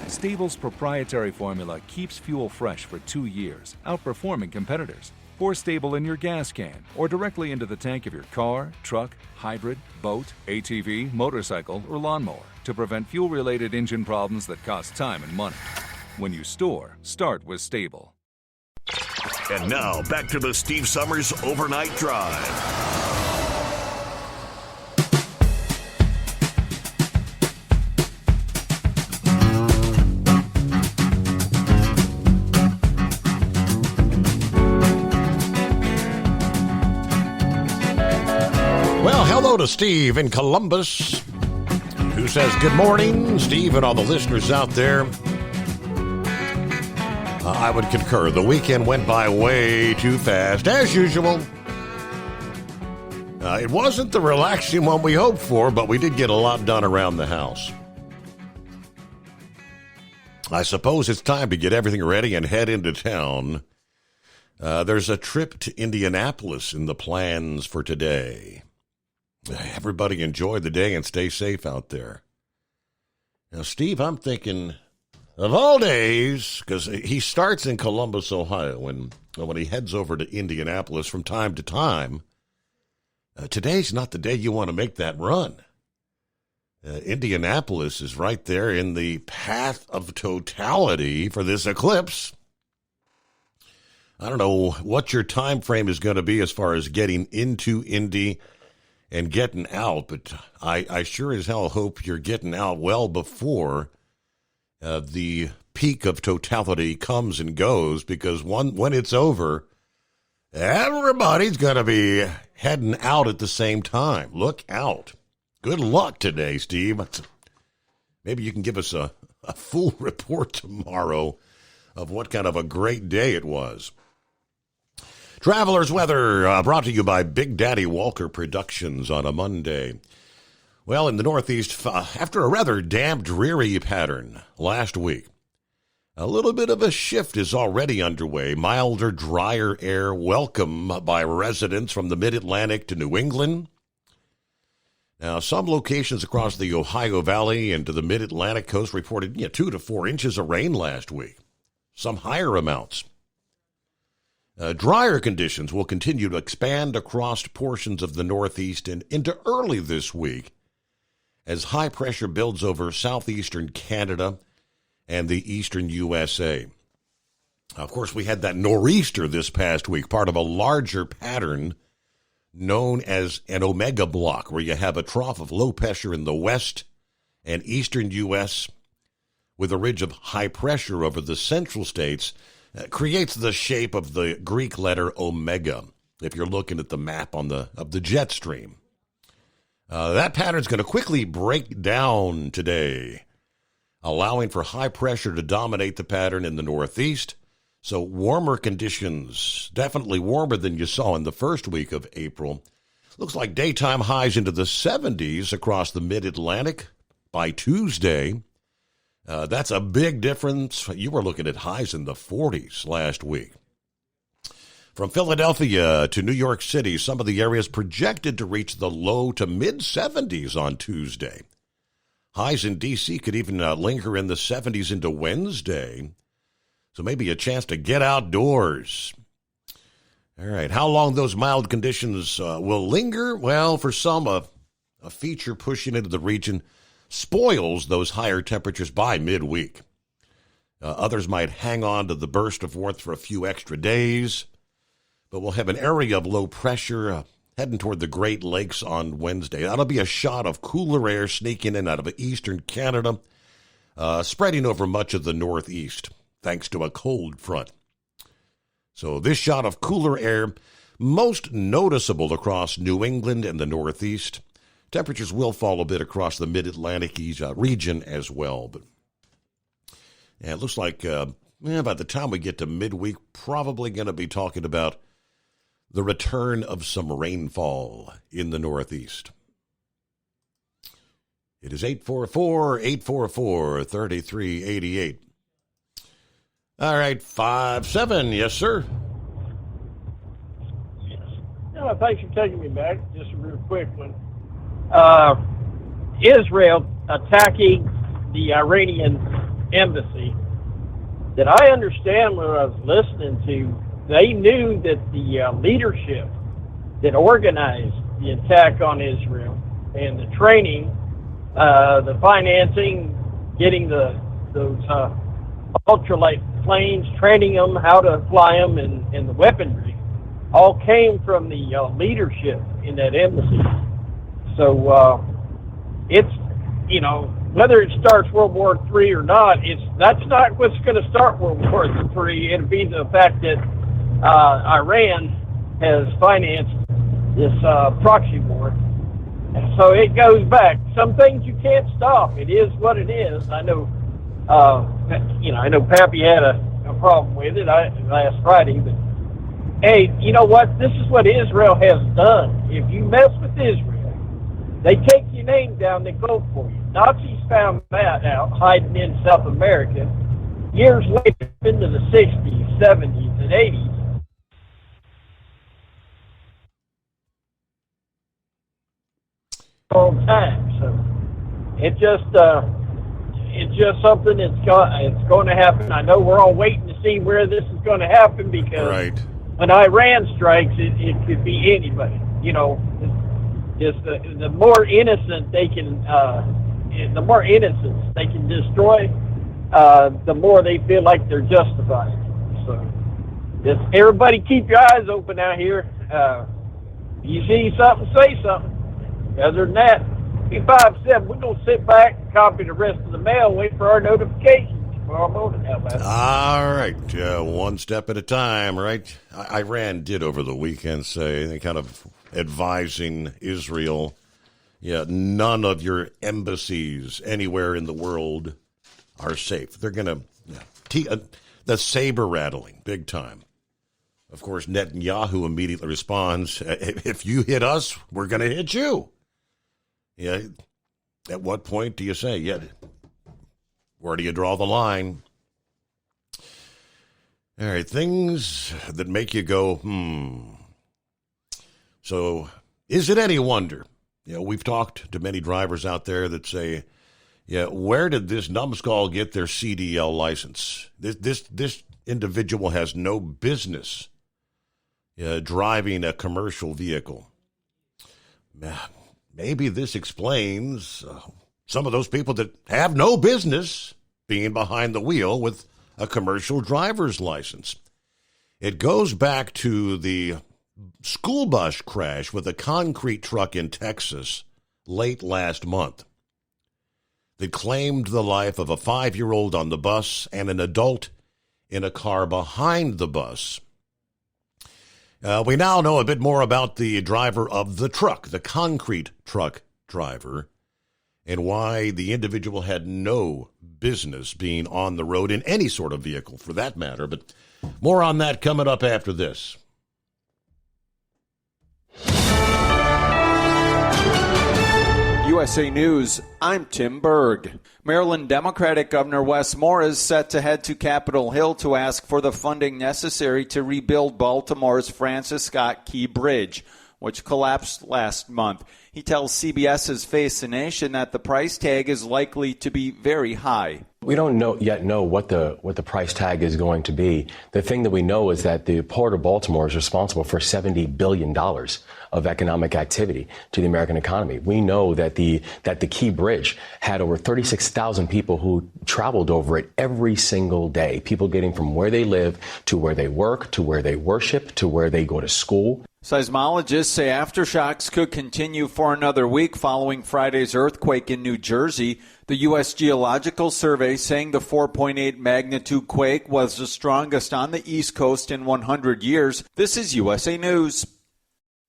Stable's proprietary formula keeps fuel fresh for 2 years, outperforming competitors. Pour Stable in your gas can or directly into the tank of your car, truck, hybrid, boat, ATV, motorcycle, or lawnmower to prevent fuel-related engine problems that cost time and money. When you store, start with Stable. And now, back to the Steve Summers Overnight Drive. Well, hello to Steve in Columbus, who says, good morning, Steve, and all the listeners out there. I would concur. The weekend went by way too fast, as usual. It wasn't the relaxing one we hoped for, but we did get a lot done around the house. I suppose it's time to get everything ready and head into town. There's a trip to Indianapolis in the plans for today. Everybody enjoy the day and stay safe out there. Now, Steve, I'm thinking, of all days, because he starts in Columbus, Ohio, and when he heads over to Indianapolis from time to time, today's not the day you want to make that run. Indianapolis is right there in the path of totality for this eclipse. I don't know what your time frame is going to be as far as getting into Indy and getting out, but I sure as hell hope you're getting out well before the peak of totality comes and goes, because when it's over, everybody's going to be heading out at the same time. Look out. Good luck today, Steve. Maybe you can give us a full report tomorrow of what kind of a great day it was. Traveler's Weather brought to you by Big Daddy Walker Productions on a Monday. Well, in the Northeast, after a rather damp, dreary pattern last week, a little bit of a shift is already underway. Milder, drier air welcome by residents from the Mid-Atlantic to New England. Now, some locations across the Ohio Valley and to the Mid-Atlantic coast reported 2 to 4 inches of rain last week, some higher amounts. Drier conditions will continue to expand across portions of the Northeast and into early this week as high pressure builds over southeastern Canada and the eastern USA. Of course, we had that nor'easter this past week, part of a larger pattern known as an omega block, where you have a trough of low pressure in the west and eastern U.S. with a ridge of high pressure over the central states. Creates the shape of the Greek letter omega, if you're looking at the map of the jet stream. That pattern's going to quickly break down today, allowing for high pressure to dominate the pattern in the Northeast. So warmer conditions, definitely warmer than you saw in the first week of April. Looks like daytime highs into the 70s across the Mid-Atlantic by Tuesday. That's a big difference. You were looking at highs in the 40s last week. From Philadelphia to New York City, some of the areas projected to reach the low to mid-70s on Tuesday. Highs in D.C. could even linger in the 70s into Wednesday. So maybe a chance to get outdoors. All right, how long those mild conditions will linger? Well, for some, a feature pushing into the region spoils those higher temperatures by midweek. Others might hang on to the burst of warmth for a few extra days, but we'll have an area of low pressure heading toward the Great Lakes on Wednesday. That'll be a shot of cooler air sneaking in out of eastern Canada, spreading over much of the Northeast, thanks to a cold front. So this shot of cooler air most noticeable across New England and the Northeast. Temperatures will fall a bit across the Mid-Atlantic region as well. But it looks like by the time we get to midweek, probably going to be talking about the return of some rainfall in the Northeast. It is 844-844-3388. All right, 5-7. Yes, sir. Thanks for taking me back. Just a real quick one. Israel attacking the Iranian embassy. That I understand when I was listening to, they knew that the leadership that organized the attack on Israel and the training, the financing, getting those ultralight planes, training them how to fly them, and the weaponry, all came from the leadership in that embassy. So it's, whether it starts World War III or not, that's not what's going to start World War III. It'll be the fact that Iran has financed this proxy war. And so it goes back. Some things you can't stop. It is what it is. I know, I know Pappy had a problem with it last Friday, but hey, you know what? This is what Israel has done. If you mess with Israel, they take your name down, they go for you. Nazis found that out hiding in South America years later, into the 60s, 70s, and 80s. All time. So it's just something it's going to happen. I know we're all waiting to see where this is going to happen, because when Iran strikes, it could be anybody. Just the more innocent they can, the more innocence they can destroy, the more they feel like they're justified. So, just everybody keep your eyes open out here. You see something, say something. Other than that, 5-7, we're going to sit back and copy the rest of the mail, wait for our notifications tomorrow morning. How about All right, one step at a time, right? Iran did over the weekend say, they kind of advising Israel, none of your embassies anywhere in the world are safe. They're going to, the saber rattling, big time. Of course, Netanyahu immediately responds, if you hit us, we're going to hit you. Yeah. At what point do you say, where do you draw the line? All right, things that make you go, So, is it any wonder? We've talked to many drivers out there that say, where did this numbskull get their CDL license? This individual has no business driving a commercial vehicle. Maybe this explains some of those people that have no business being behind the wheel with a commercial driver's license. It goes back to the school bus crash with a concrete truck in Texas late last month that claimed the life of a 5-year-old on the bus and an adult in a car behind the bus. We now know a bit more about the driver of the truck, the concrete truck driver, and why the individual had no business being on the road in any sort of vehicle for that matter. But more on that coming up after this. USA News, I'm Tim Berg. Maryland Democratic Governor Wes Moore is set to head to Capitol Hill to ask for the funding necessary to rebuild Baltimore's Francis Scott Key Bridge, which collapsed last month. He tells CBS's Face the Nation that the price tag is likely to be very high. We don't yet know what the price tag is going to be. The thing that we know is that the Port of Baltimore is responsible for $70 billion of economic activity to the American economy. We know that the Key Bridge had over 36,000 people who traveled over it every single day. People getting from where they live to where they work, to where they worship, to where they go to school. Seismologists say aftershocks could continue for another week following Friday's earthquake in New Jersey. The U.S. Geological Survey saying the 4.8 magnitude quake was the strongest on the East Coast in 100 years. This is USA News.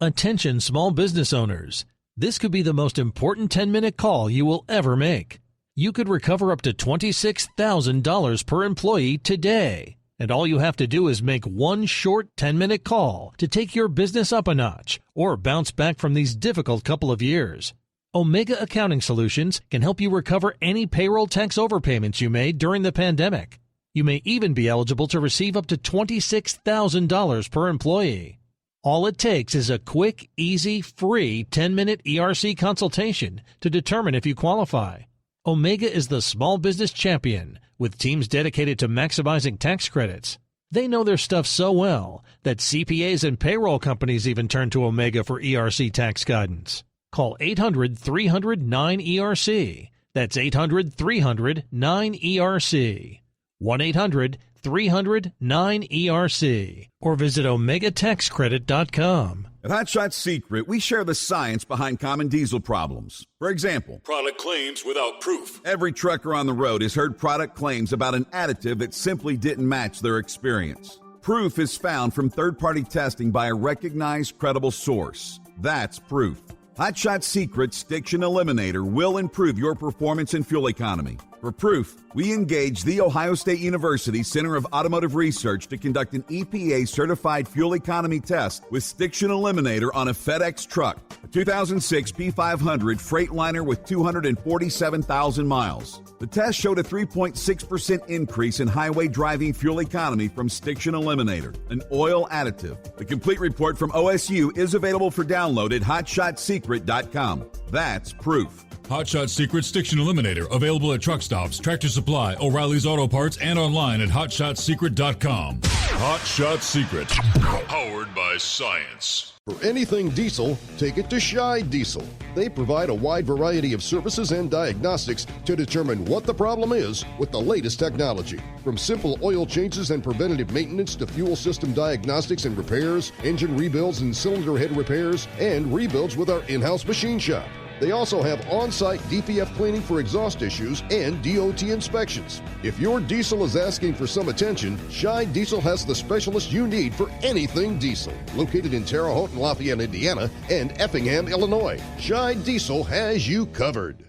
Attention small business owners. This could be the most important 10-minute call you will ever make. You could recover up to $26,000 per employee today. And all you have to do is make one short 10-minute call to take your business up a notch or bounce back from these difficult couple of years. Omega Accounting Solutions can help you recover any payroll tax overpayments you made during the pandemic. You may even be eligible to receive up to $26,000 per employee. All it takes is a quick, easy, free 10-minute ERC consultation to determine if you qualify. Omega is the small business champion with teams dedicated to maximizing tax credits. They know their stuff so well that CPAs and payroll companies even turn to Omega for ERC tax guidance. Call 800-300-9ERC. That's 800-300-9ERC. 1-800-300-9ERC. Or visit OmegaTaxCredit.com. At Hot Shot Secret, we share the science behind common diesel problems. For example, product claims without proof. Every trucker on the road has heard product claims about an additive that simply didn't match their experience. Proof is found from third-party testing by a recognized, credible source. That's proof. Hot Shot Secret's Stiction Eliminator will improve your performance and fuel economy. For proof, we engaged the Ohio State University Center of Automotive Research to conduct an EPA-certified fuel economy test with Stiction Eliminator on a FedEx truck, a 2006 P500 Freightliner with 247,000 miles. The test showed a 3.6% increase in highway driving fuel economy from Stiction Eliminator, an oil additive. The complete report from OSU is available for download at hotshotsecret.com. That's proof. Hot Shot Secret Stiction Eliminator, available at truck stops, Tractor Supply, O'Reilly's Auto Parts, and online at hotshotsecret.com. Hot Shot Secret, powered by science. For anything diesel, take it to Scheid Diesel. They provide a wide variety of services and diagnostics to determine what the problem is with the latest technology. From simple oil changes and preventative maintenance to fuel system diagnostics and repairs, engine rebuilds and cylinder head repairs, and rebuilds with our in-house machine shop. They also have on-site DPF cleaning for exhaust issues and DOT inspections. If your diesel is asking for some attention, Scheid Diesel has the specialist you need for anything diesel. Located in Terre Haute and Lafayette, Indiana, and Effingham, Illinois, Scheid Diesel has you covered.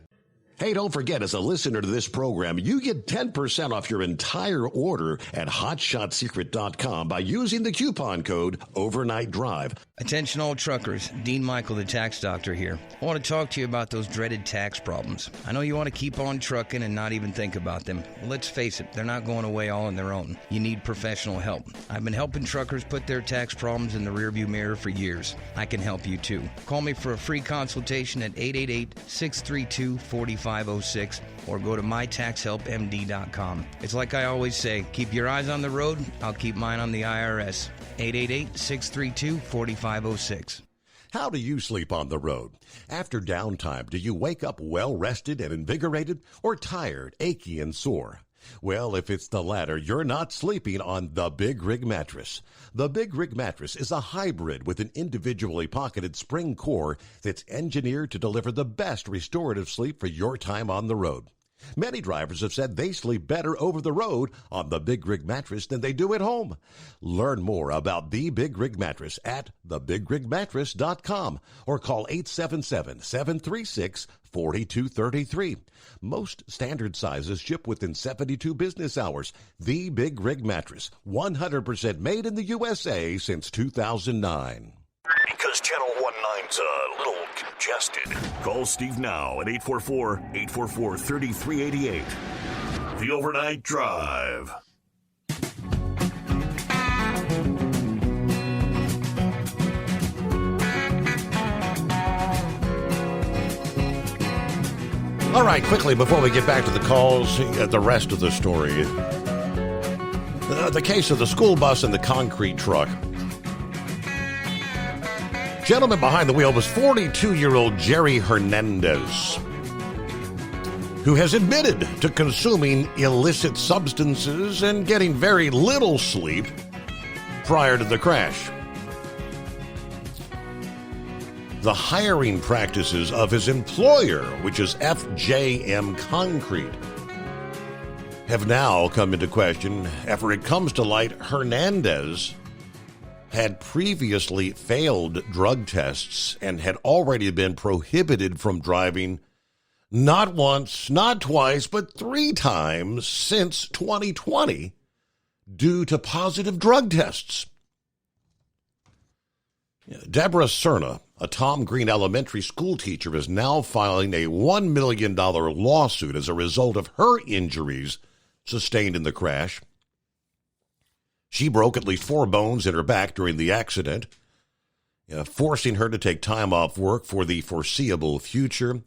Hey, don't forget, as a listener to this program, you get 10% off your entire order at hotshotsecret.com by using the coupon code Overnight Drive. Attention all truckers, Dean Michael, the tax doctor here. I want to talk to you about those dreaded tax problems. I know you want to keep on trucking and not even think about them. Well, let's face it, they're not going away all on their own. You need professional help. I've been helping truckers put their tax problems in the rearview mirror for years. I can help you too. Call me for a free consultation at 888-632-4506 or go to mytaxhelpmd.com. It's like I always say, keep your eyes on the road, I'll keep mine on the IRS. 888-632-4506. How do you sleep on the road? After downtime, do you wake up well-rested and invigorated or tired, achy, and sore? Well, if it's the latter, you're not sleeping on the Big Rig Mattress. The Big Rig Mattress is a hybrid with an individually pocketed spring core that's engineered to deliver the best restorative sleep for your time on the road. Many drivers have said they sleep better over the road on the Big Rig Mattress than they do at home. Learn more about the Big Rig Mattress at thebigrigmattress.com or call 877-736-4233. Most standard sizes ship within 72 business hours. The Big Rig Mattress, 100% made in the USA since 2009. Because Channel 19's a little congested. Call Steve now at 844-844-3388. The Overnight Drive. All right, quickly, before we get back to the calls, the rest of the story. The case of the school bus and the concrete truck. Gentleman behind the wheel was 42-year-old Jerry Hernandez, who has admitted to consuming illicit substances and getting very little sleep prior to the crash. the hiring practices of his employer, which is FJM Concrete, have now come into question after it comes to light Hernandez had previously failed drug tests and had already been prohibited from driving not once, not twice, but 3 times since 2020 due to positive drug tests. Deborah Cerna, a Tom Green Elementary school teacher, is now filing a $1 million lawsuit as a result of her injuries sustained in the crash. She broke at least 4 bones in her back during the accident, forcing her to take time off work for the foreseeable future.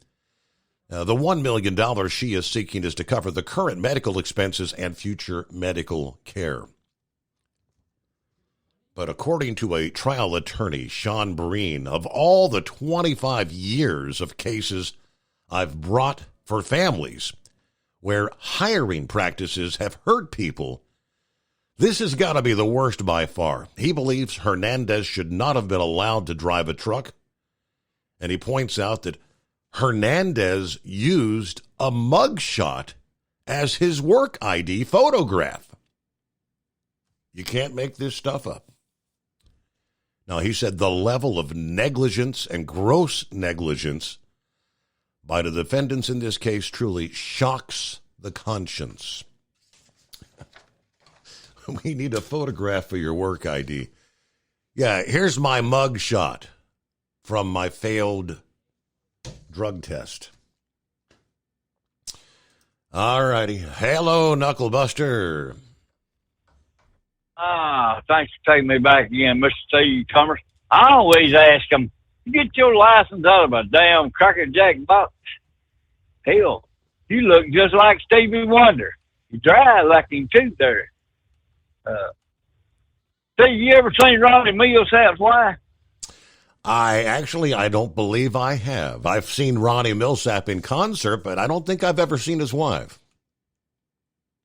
The $1 million she is seeking is to cover the current medical expenses and future medical care. But according to a trial attorney, Sean Breen, of all the 25 years of cases I've brought for families where hiring practices have hurt people, this has got to be the worst by far. He believes Hernandez should not have been allowed to drive a truck, and he points out that Hernandez used a mugshot as his work ID photograph. You can't make this stuff up. Now, he said the level of negligence and gross negligence by the defendants in this case truly shocks the conscience. We need a photograph for your work ID. Yeah, here's my mug shot from my failed drug test. All righty. Hello, Knucklebuster. Thanks for taking me back again, Mr. Steve Summers. I always ask them, you get your license out of a damn Cracker Jack box? Hell, you look just like Stevie Wonder. You drive like him too there. Steve, you ever seen Ronnie Millsap's wife? I don't believe I have. I've seen Ronnie Millsap in concert, but I don't think I've ever seen his wife.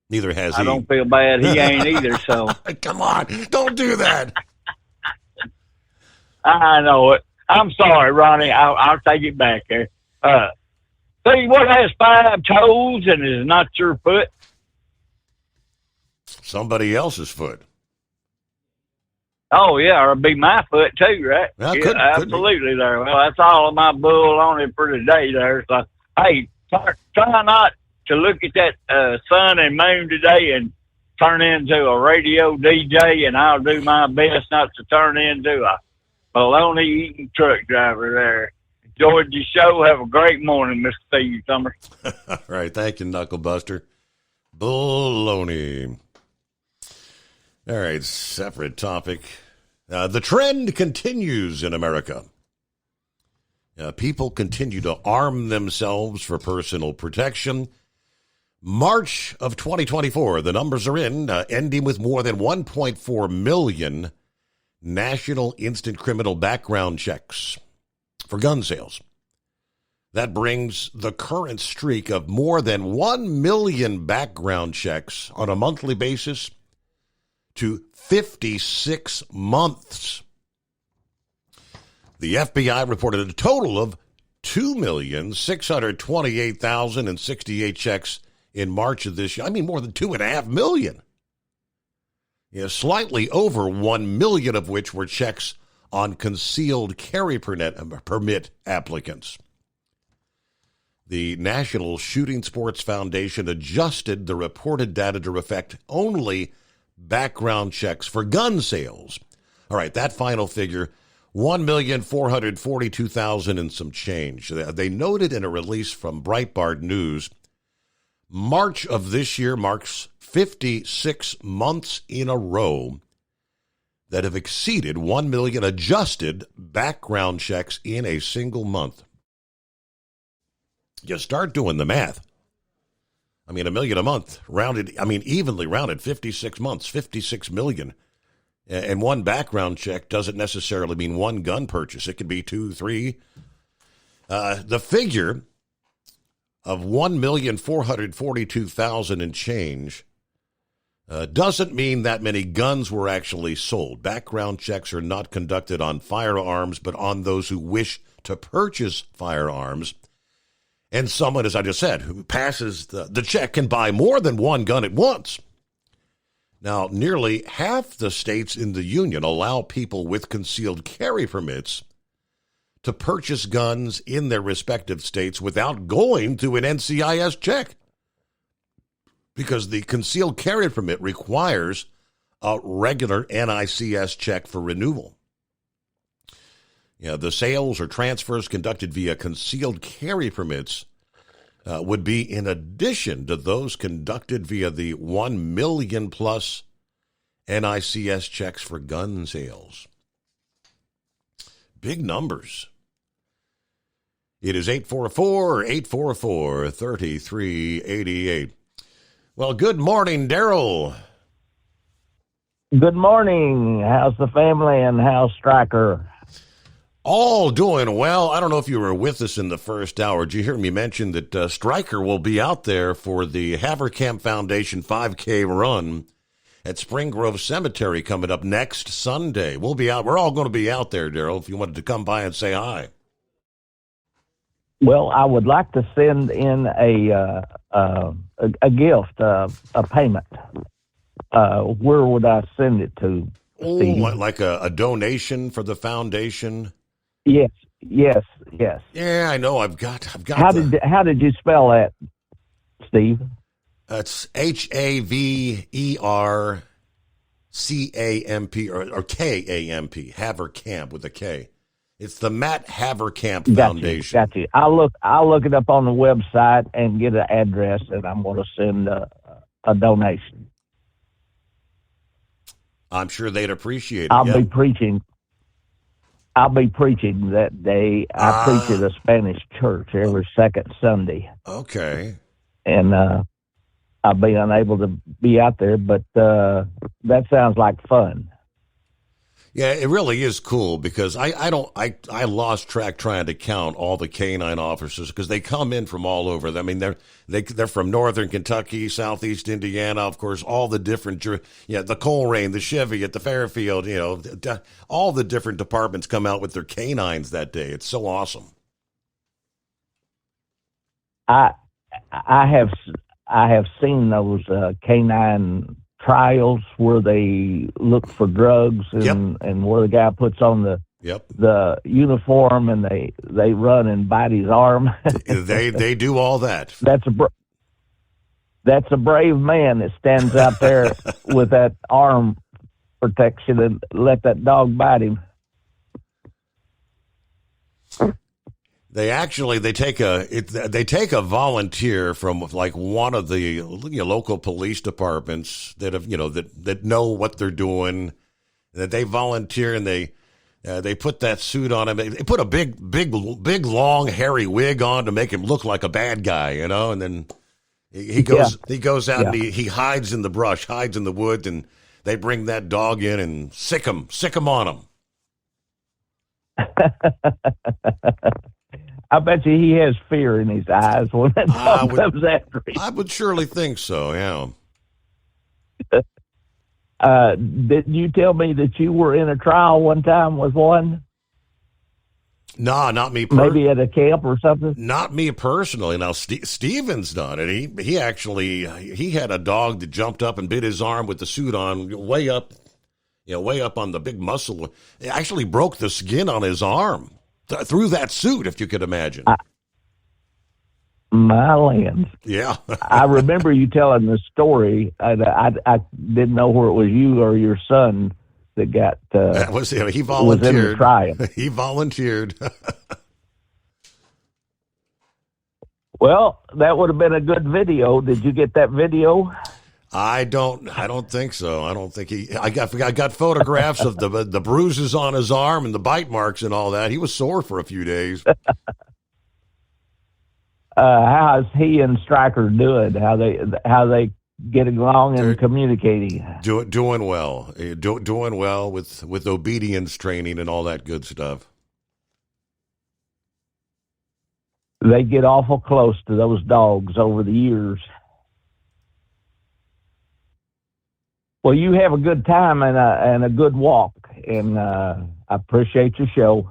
Neither has he. I don't feel bad. He ain't either, so. Come on. Don't do that. I know it. I'm sorry, Ronnie. I'll take it back there. See, what has 5 toes and is not your foot? Somebody else's foot. Oh, yeah, or it'd be my foot too, right? Well, yeah, could absolutely be. There. Well, that's all of my bull on it for today there. So, hey, try not to look at that sun and moon today and turn into a radio DJ, and I'll do my best not to turn into a bologna-eating truck driver there. Enjoyed your show. Have a great morning, Mr. Steve Summers. All right, thank you, Knucklebuster. Bologna. All right, separate topic. The trend continues in America. People continue to arm themselves for personal protection. March of 2024, the numbers are in, ending with more than 1.4 million national instant criminal background checks for gun sales. That brings the current streak of more than 1 million background checks on a monthly basis to 56 months. The FBI reported a total of 2,628,068 checks in March of this year. I mean, more than 2.5 million. Slightly over 1 million of which were checks on concealed carry permit applicants. The National Shooting Sports Foundation adjusted the reported data to reflect only background checks for gun sales. All right, that final figure, 1,442,000 and some change. They noted in a release from Breitbart News, March of this year marks 56 months in a row that have exceeded 1 million adjusted background checks in a single month. You start doing the math. I mean, 1 million a month, evenly rounded, 56 months, 56 million. And one background check doesn't necessarily mean one gun purchase. It could be 2, 3. The figure of 1,442,000 and change doesn't mean that many guns were actually sold. Background checks are not conducted on firearms, but on those who wish to purchase firearms. And someone, as I just said, who passes the check can buy more than one gun at once. Now, nearly half the states in the union allow people with concealed carry permits to purchase guns in their respective states without going to an NCIS check, because the concealed carry permit requires a regular NICS check for renewal. The sales or transfers conducted via concealed carry permits would be in addition to those conducted via the 1 million plus NICS checks for gun sales. Big numbers. It is 844-844-3388. Well, good morning, Daryl. Good morning. How's the family and how's Stryker? All doing well. I don't know if you were with us in the first hour. Did you hear me mention that Stryker will be out there for the Haverkamp Foundation 5K run at Spring Grove Cemetery coming up next Sunday? We'll be out. We're all going to be out there, Daryl, if you wanted to come by and say hi. Well, I would like to send in a gift, a payment. Where would I send it to, Steve? Like a donation for the foundation? Yes. Yeah, I know. I've got. How did you spell that, Steve? It's HAVERCAMP or KAMP, Haverkamp with a K. It's the Matt Haverkamp Foundation. Got you. I'll look it up on the website and get an address, and I'm going to send a donation. I'm sure they'd appreciate it. I'll be preaching that day. I preach at a Spanish church every second Sunday. Okay. And I'll be unable to be out there, but that sounds like fun. Yeah, it really is cool because I lost track trying to count all the canine officers because they come in from all over. I mean, they're from northern Kentucky, southeast Indiana, of course, all the different, the Colerain, the Chevy at the Fairfield, all the different departments come out with their canines that day. It's so awesome. I have seen those canine trials where they look for drugs and where the guy puts on the uniform and they run and bite his arm. they do all that. That's a brave man that stands out there with that arm protection and let that dog bite him. They take a volunteer from like one of the local police departments that have that know what they're doing, that they volunteer and they put that suit on him. They put a big long hairy wig on to make him look like a bad guy, and then he goes out and he hides in the brush, hides in the woods, and they bring that dog in and sick him on him. I bet you he has fear in his eyes when that dog comes after him. I would surely think so, yeah. Didn't you tell me that you were in a trial one time with one? No, not me. Maybe at a camp or something? Not me personally. Now, Steven's done it. He had a dog that jumped up and bit his arm with the suit on, way up on the big muscle. It actually broke the skin on his arm. Through that suit, if you could imagine. My land. Yeah. I remember you telling the story. I didn't know where it was you or your son that got. That was him. He volunteered. Was in the trial. He volunteered. Well, that would have been a good video. Did you get that video? I don't think so. I don't think I got photographs of the bruises on his arm and the bite marks and all that. He was sore for a few days. How's he and Stryker doing? How they getting along and communicating? Doing well. Doing well with obedience training and all that good stuff. They get awful close to those dogs over the years. Well, you have a good time and a good walk, and I appreciate your show,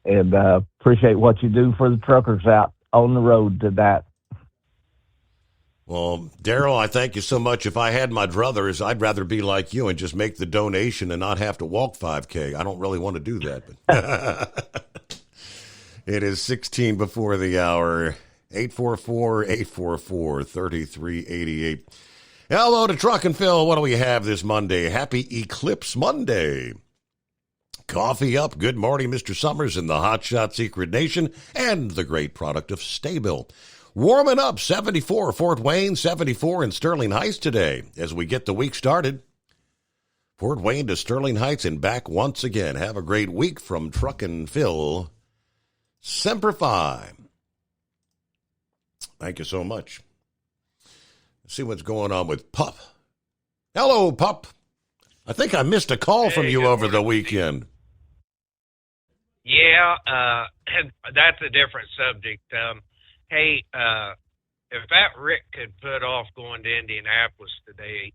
and appreciate what you do for the truckers out on the road tonight. Well, Daryl, I thank you so much. If I had my druthers, I'd rather be like you and just make the donation and not have to walk 5K. I don't really want to do that. But it is 16 before the hour. 844-844-3388. Hello to Truck and Phil. What do we have this Monday? Happy Eclipse Monday. Coffee up. Good morning, Mr. Summers in the Hot Shot Secret Nation and the great product of Staybill. Warming up, 74 Fort Wayne, 74 in Sterling Heights today as we get the week started. Fort Wayne to Sterling Heights and back once again. Have a great week from Truck and Phil. Semper Fi. Thank you so much. Let's see what's going on with Pup. Hello, Pup. I think I missed a call from you over the weekend. Yeah, that's a different subject. Hey, if that Rick could put off going to Indianapolis today,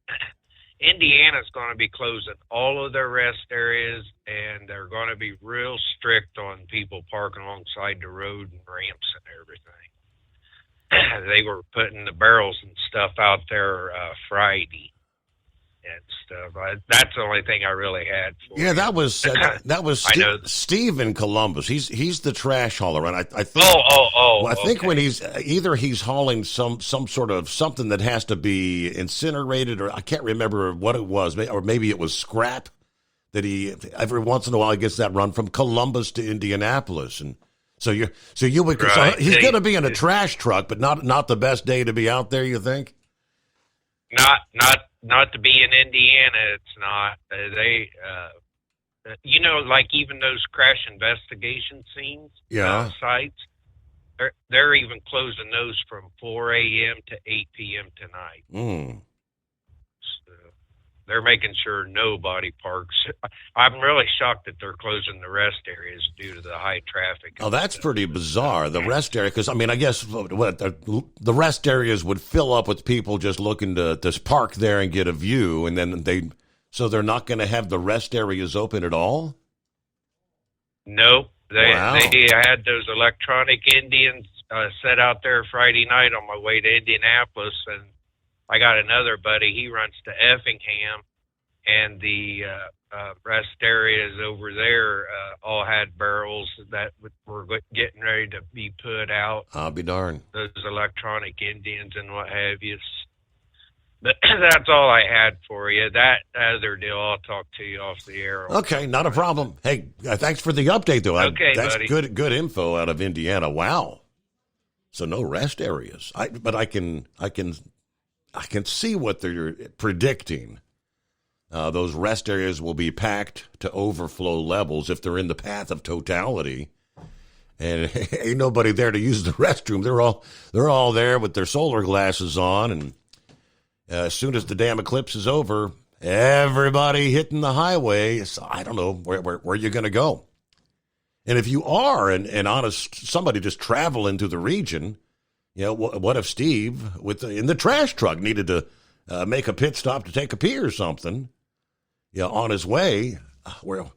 Indiana's going to be closing all of their rest areas, and they're going to be real strict on people parking alongside the road and ramps and everything. They were putting the barrels and stuff out there Friday and stuff. That's the only thing I really had for Yeah, you. that was Steve in Columbus. He's the trash hauler, and I think I think when he's hauling some sort of something that has to be incinerated, or I can't remember what it was, or maybe it was scrap that he every once in a while he gets that run from Columbus to Indianapolis, and so you would Right. so he's going to be in a trash truck, but not the best day to be out there, you think? Not to be in Indiana, it's not. They, like even those crash investigation scenes, sites, they're even closing those from 4 a.m. to 8 p.m. tonight. So they're making sure nobody parks. I'm really shocked that they're closing the rest areas due to the high traffic. Oh, that's pretty bizarre, the rest area, because, I mean, I guess the rest areas would fill up with people just looking to park there and get a view, and then they're not going to have the rest areas open at all? Nope. They Wow. they had those electronic Indians set out there Friday night on my way to Indianapolis, and I got another buddy. He runs to Effingham, and the rest areas over there all had barrels that were getting ready to be put out. I'll be darned. Those electronic Indians and what have you. But that's all I had for you. That other deal, I'll talk to you off the air. Okay, not a problem. Hey, thanks for the update, though. Okay, that's buddy. good info out of Indiana. Wow. So no rest areas. But I can see what they're predicting. Those rest areas will be packed to overflow levels if they're in the path of totality. And ain't nobody there to use the restroom. They're all there with their solar glasses on, and as soon as the damn eclipse is over, everybody hitting the highway. So I don't know where you're going to go. And if you are an honest somebody just traveling to the region, what if Steve in the trash truck needed to make a pit stop to take a pee or something? On his way, well,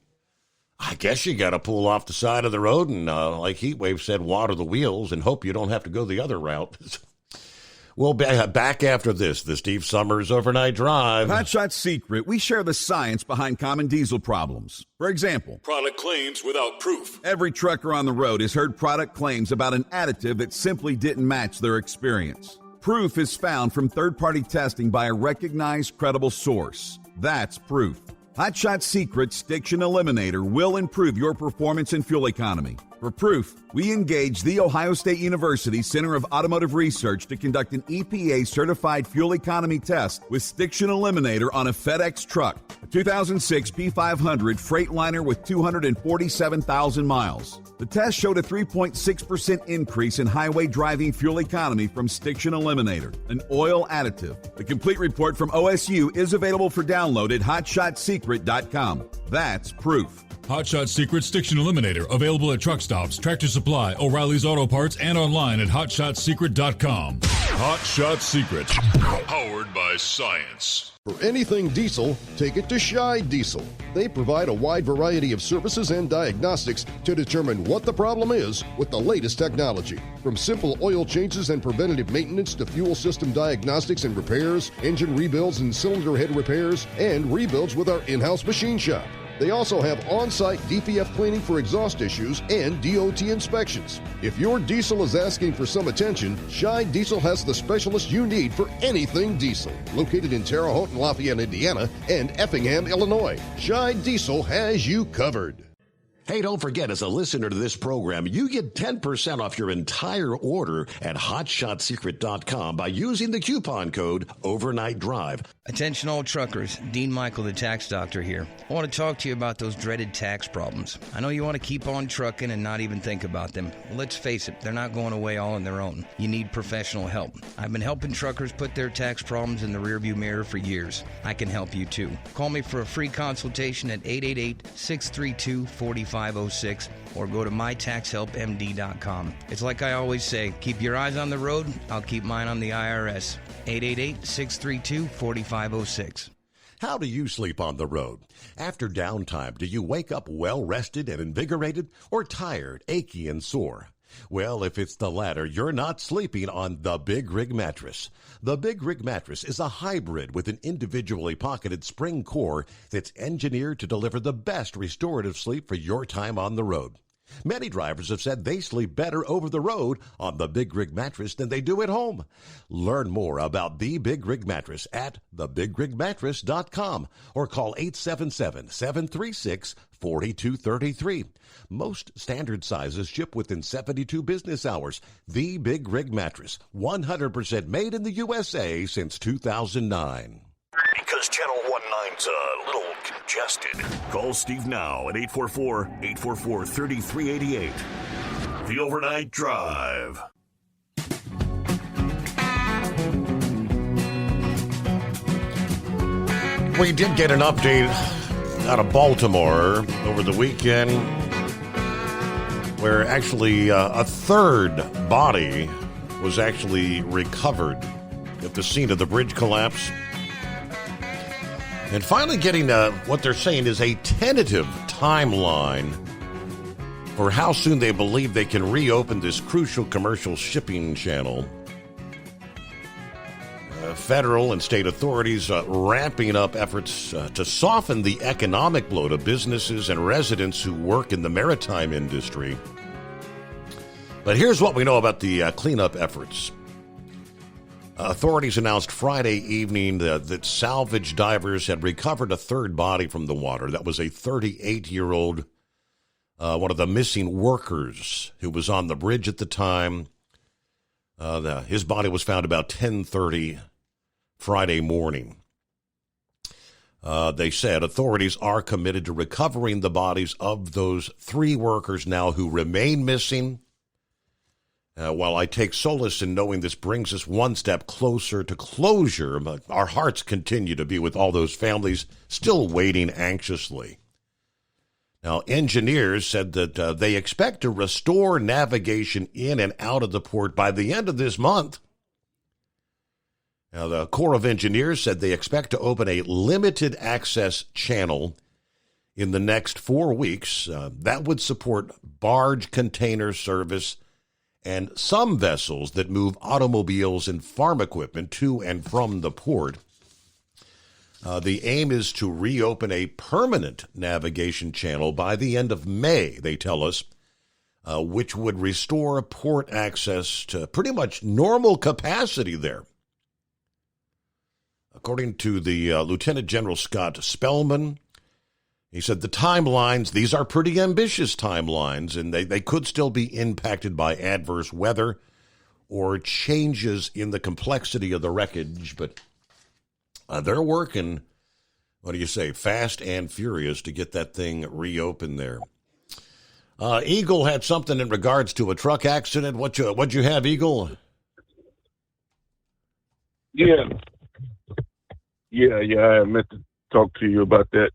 I guess you got to pull off the side of the road and, like Heatwave said, water the wheels and hope you don't have to go the other route. We'll be back after this, the Steve Summers Overnight Drive. Hot Shot Secret, we share the science behind common diesel problems. For example, Product claims without proof. every trucker on the road has heard product claims about an additive that simply didn't match their experience. Proof is found from third-party testing by a recognized, credible source. That's proof. Hot Shot Secret Stiction Eliminator will improve your performance and fuel economy. For proof, we engaged The Ohio State University Center of Automotive Research to conduct an EPA-certified fuel economy test with Stiction Eliminator on a FedEx truck, a 2006 P500 Freightliner with 247,000 miles. The test showed a 3.6% increase in highway driving fuel economy from Stiction Eliminator, an oil additive. The complete report from OSU is available for download at hotshotsecret.com. That's proof. Hot Shot Secret Stiction Eliminator, available at truck stops, Tractor Supply, O'Reilly's Auto Parts, and online at hotshotsecret.com. Hot Shot Secret, powered by science. For anything diesel, take it to Scheid Diesel. They provide a wide variety of services and diagnostics to determine what the problem is with the latest technology. From simple oil changes and preventative maintenance to fuel system diagnostics and repairs, engine rebuilds and cylinder head repairs, and rebuilds with our in-house machine shop. They also have on-site DPF cleaning for exhaust issues and DOT inspections. If your diesel is asking for some attention, Scheid Diesel has the specialist you need for anything diesel. Located in Terre Haute and Lafayette, Indiana, and Effingham, Illinois, Scheid Diesel has you covered. Hey, don't forget, as a listener to this program, you get 10% off your entire order at hotshotsecret.com by using the coupon code Overnight Drive. Attention all truckers, Dean Michael, the tax doctor here. I want to talk to you about those dreaded tax problems. I know you want to keep on trucking and not even think about them. Well, let's face it, they're not going away all on their own. You need professional help. I've been helping truckers put their tax problems in the rearview mirror for years. I can help you too. Call me for a free consultation at 888-632-4506 or go to mytaxhelpmd.com. It's like I always say, keep your eyes on the road, I'll keep mine on the IRS. 888-632-4506. How do you sleep on the road? After downtime, do you wake up well-rested and invigorated or tired, achy, and sore? Well, if it's the latter, you're not sleeping on the Big Rig Mattress. The Big Rig Mattress is a hybrid with an individually pocketed spring core that's engineered to deliver the best restorative sleep for your time on the road. Many drivers have said they sleep better over the road on the Big Rig Mattress than they do at home. Learn more about the Big Rig Mattress at thebigrigmattress.com or call 877-736-4233. Most standard sizes ship within 72 business hours. The Big Rig Mattress, 100% made in the USA since 2009. Because Channel 19's a little congested. Call Steve now at 844-844-3388. The Overnight Drive. We did get an update out of Baltimore over the weekend where actually a third body was actually recovered at the scene of the bridge collapse. And finally getting what they're saying is a tentative timeline for how soon they believe they can reopen this crucial commercial shipping channel. Federal and state authorities ramping up efforts to soften the economic blow to businesses and residents who work in the maritime industry. But here's what we know about the cleanup efforts. Authorities announced Friday evening that salvage divers had recovered a third body from the water. That was a 38-year-old, one of the missing workers who was on the bridge at the time. His body was found about 10:30 Friday morning. They said authorities are committed to recovering the bodies of those 3 workers now who remain missing. While I take solace in knowing this brings us one step closer to closure, but our hearts continue to be with all those families still waiting anxiously. Now, engineers said that they expect to restore navigation in and out of the port by the end of this month. Now, the Corps of Engineers said they expect to open a limited access channel in the next 4 weeks. That would support barge container service and some vessels that move automobiles and farm equipment to and from the port. The aim is to reopen a permanent navigation channel by the end of May, they tell us, which would restore port access to pretty much normal capacity there. According to the Lieutenant General Scott Spellman, he said the timelines, these are pretty ambitious timelines, and they could still be impacted by adverse weather or changes in the complexity of the wreckage, but they're working, what do you say, fast and furious to get that thing reopened there. Eagle had something in regards to a truck accident. What'd you have, Eagle? Yeah, I meant to talk to you about that.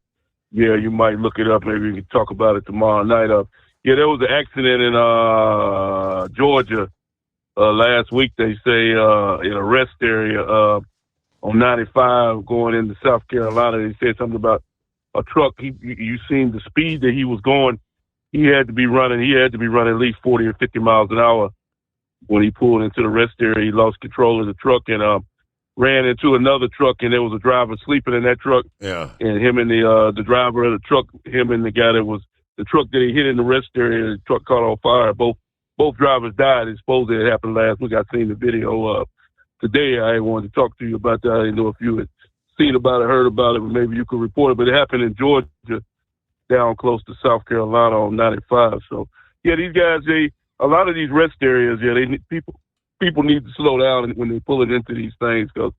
Yeah, you might look it up. Maybe we can talk about it tomorrow night. Yeah, there was an accident in Georgia last week, they say in a rest area on 95 going into South Carolina. They said something about a truck. You seen the speed that he was going. He had to be running at least 40 or 50 miles an hour when he pulled into the rest area. He lost control of the truck and ran into another truck, and there was a driver sleeping in that truck. Yeah. And him and the driver of the truck, him and the guy that was the truck that he hit in the rest area, the truck caught on fire. Both drivers died. It's supposed it happened last week. I seen the video today. I wanted to talk to you about that. I didn't know if you had seen about it, heard about it, but maybe you could report it. But it happened in Georgia, down close to South Carolina on 95. So yeah, these guys, a lot of these rest areas, people need to slow down when they pull it into these things, because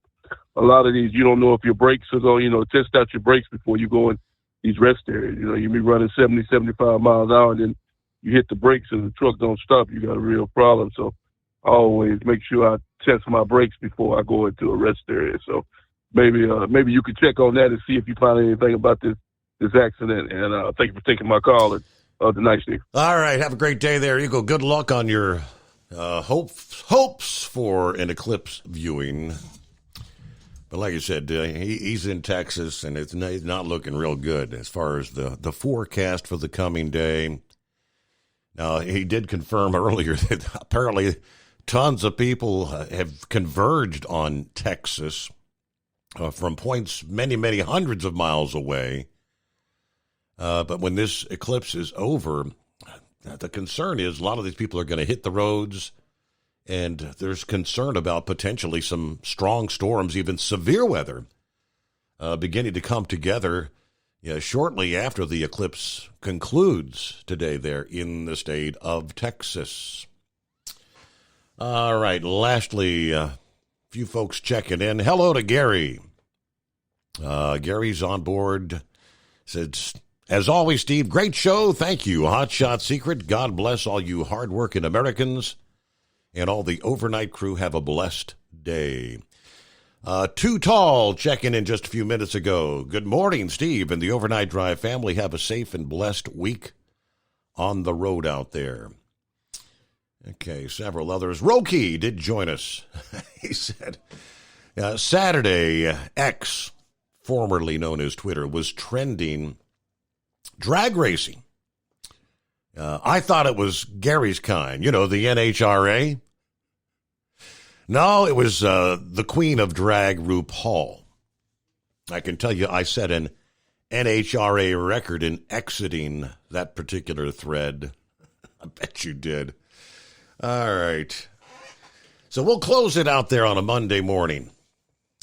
a lot of these, you don't know if your brakes are going, test out your brakes before you go in these rest areas. You be running 70, 75 miles an hour, and then you hit the brakes and the truck don't stop. You got a real problem. So I always make sure I test my brakes before I go into a rest area. So maybe you could check on that and see if you find anything about this accident. And thank you for taking my call. And the night, Steve. All right. Have a great day there. You go. Good luck on your hopes for an eclipse viewing. But like I said, he's in Texas, and it's not looking real good as far as the forecast for the coming day. Now, he did confirm earlier that apparently tons of people have converged on Texas from points many, many hundreds of miles away. But when this eclipse is over, the concern is a lot of these people are going to hit the roads, and there's concern about potentially some strong storms, even severe weather, beginning to come together shortly after the eclipse concludes today there in the state of Texas. All right, lastly, a few folks checking in. Hello to Gary. Gary's on board. Says, as always, Steve, great show. Thank you. Hot Shot Secret. God bless all you hardworking Americans and all the overnight crew. Have a blessed day. Too Tall checking in just a few minutes ago. Good morning, Steve, and the Overnight Drive family. Have a safe and blessed week on the road out there. Okay, several others. Roki did join us. He said, Saturday, X, formerly known as Twitter, was trending drag racing. I thought it was Gary's kind, the NHRA. No, it was the queen of drag, RuPaul. I can tell you I set an NHRA record in exiting that particular thread. I bet you did. All right. So we'll close it out there on a Monday morning.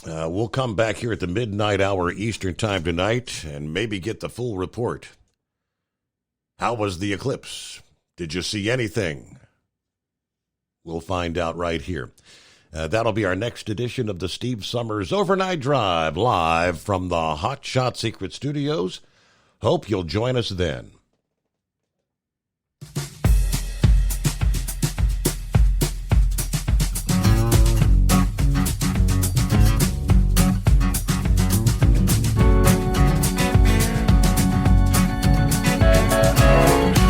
We'll come back here at the midnight hour Eastern time tonight and maybe get the full report. How was the eclipse? Did you see anything? We'll find out right here. That'll be our next edition of the Steve Summers Overnight Drive, live from the Hot Shot Secret Studios. Hope you'll join us then.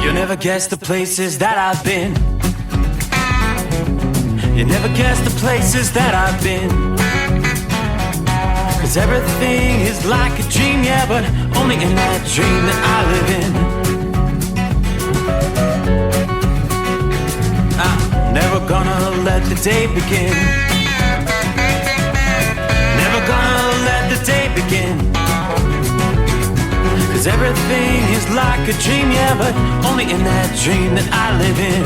You'll never guess the places that I've been. You never guess the places that I've been. 'Cause everything is like a dream, yeah, but only in that dream that I live in. I'm never gonna let the day begin. Never gonna let the day begin. 'Cause everything is like a dream, yeah, but only in that dream that I live in.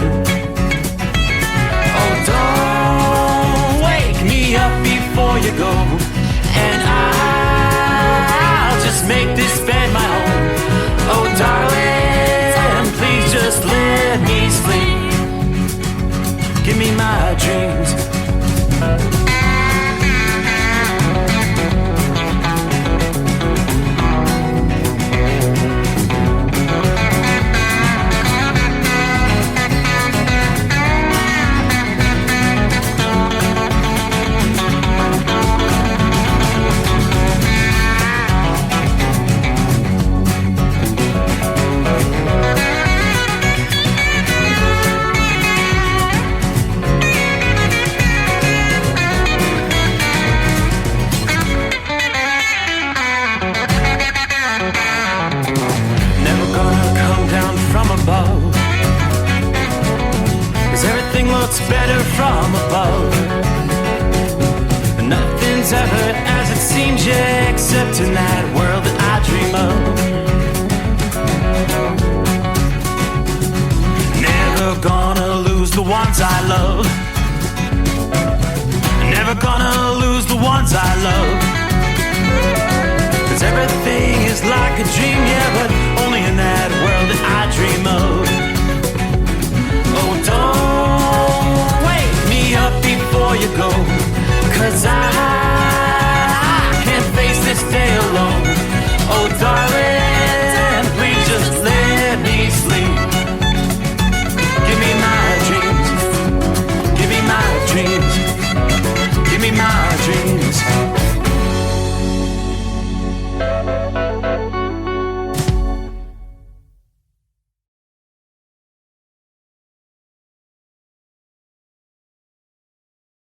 Oh, don't wake me up before you go, and I'll just make this bed my home. Oh, darling, please just let me sleep. Give me my dreams. ones I love. Never gonna lose the ones I love. 'Cause everything is like a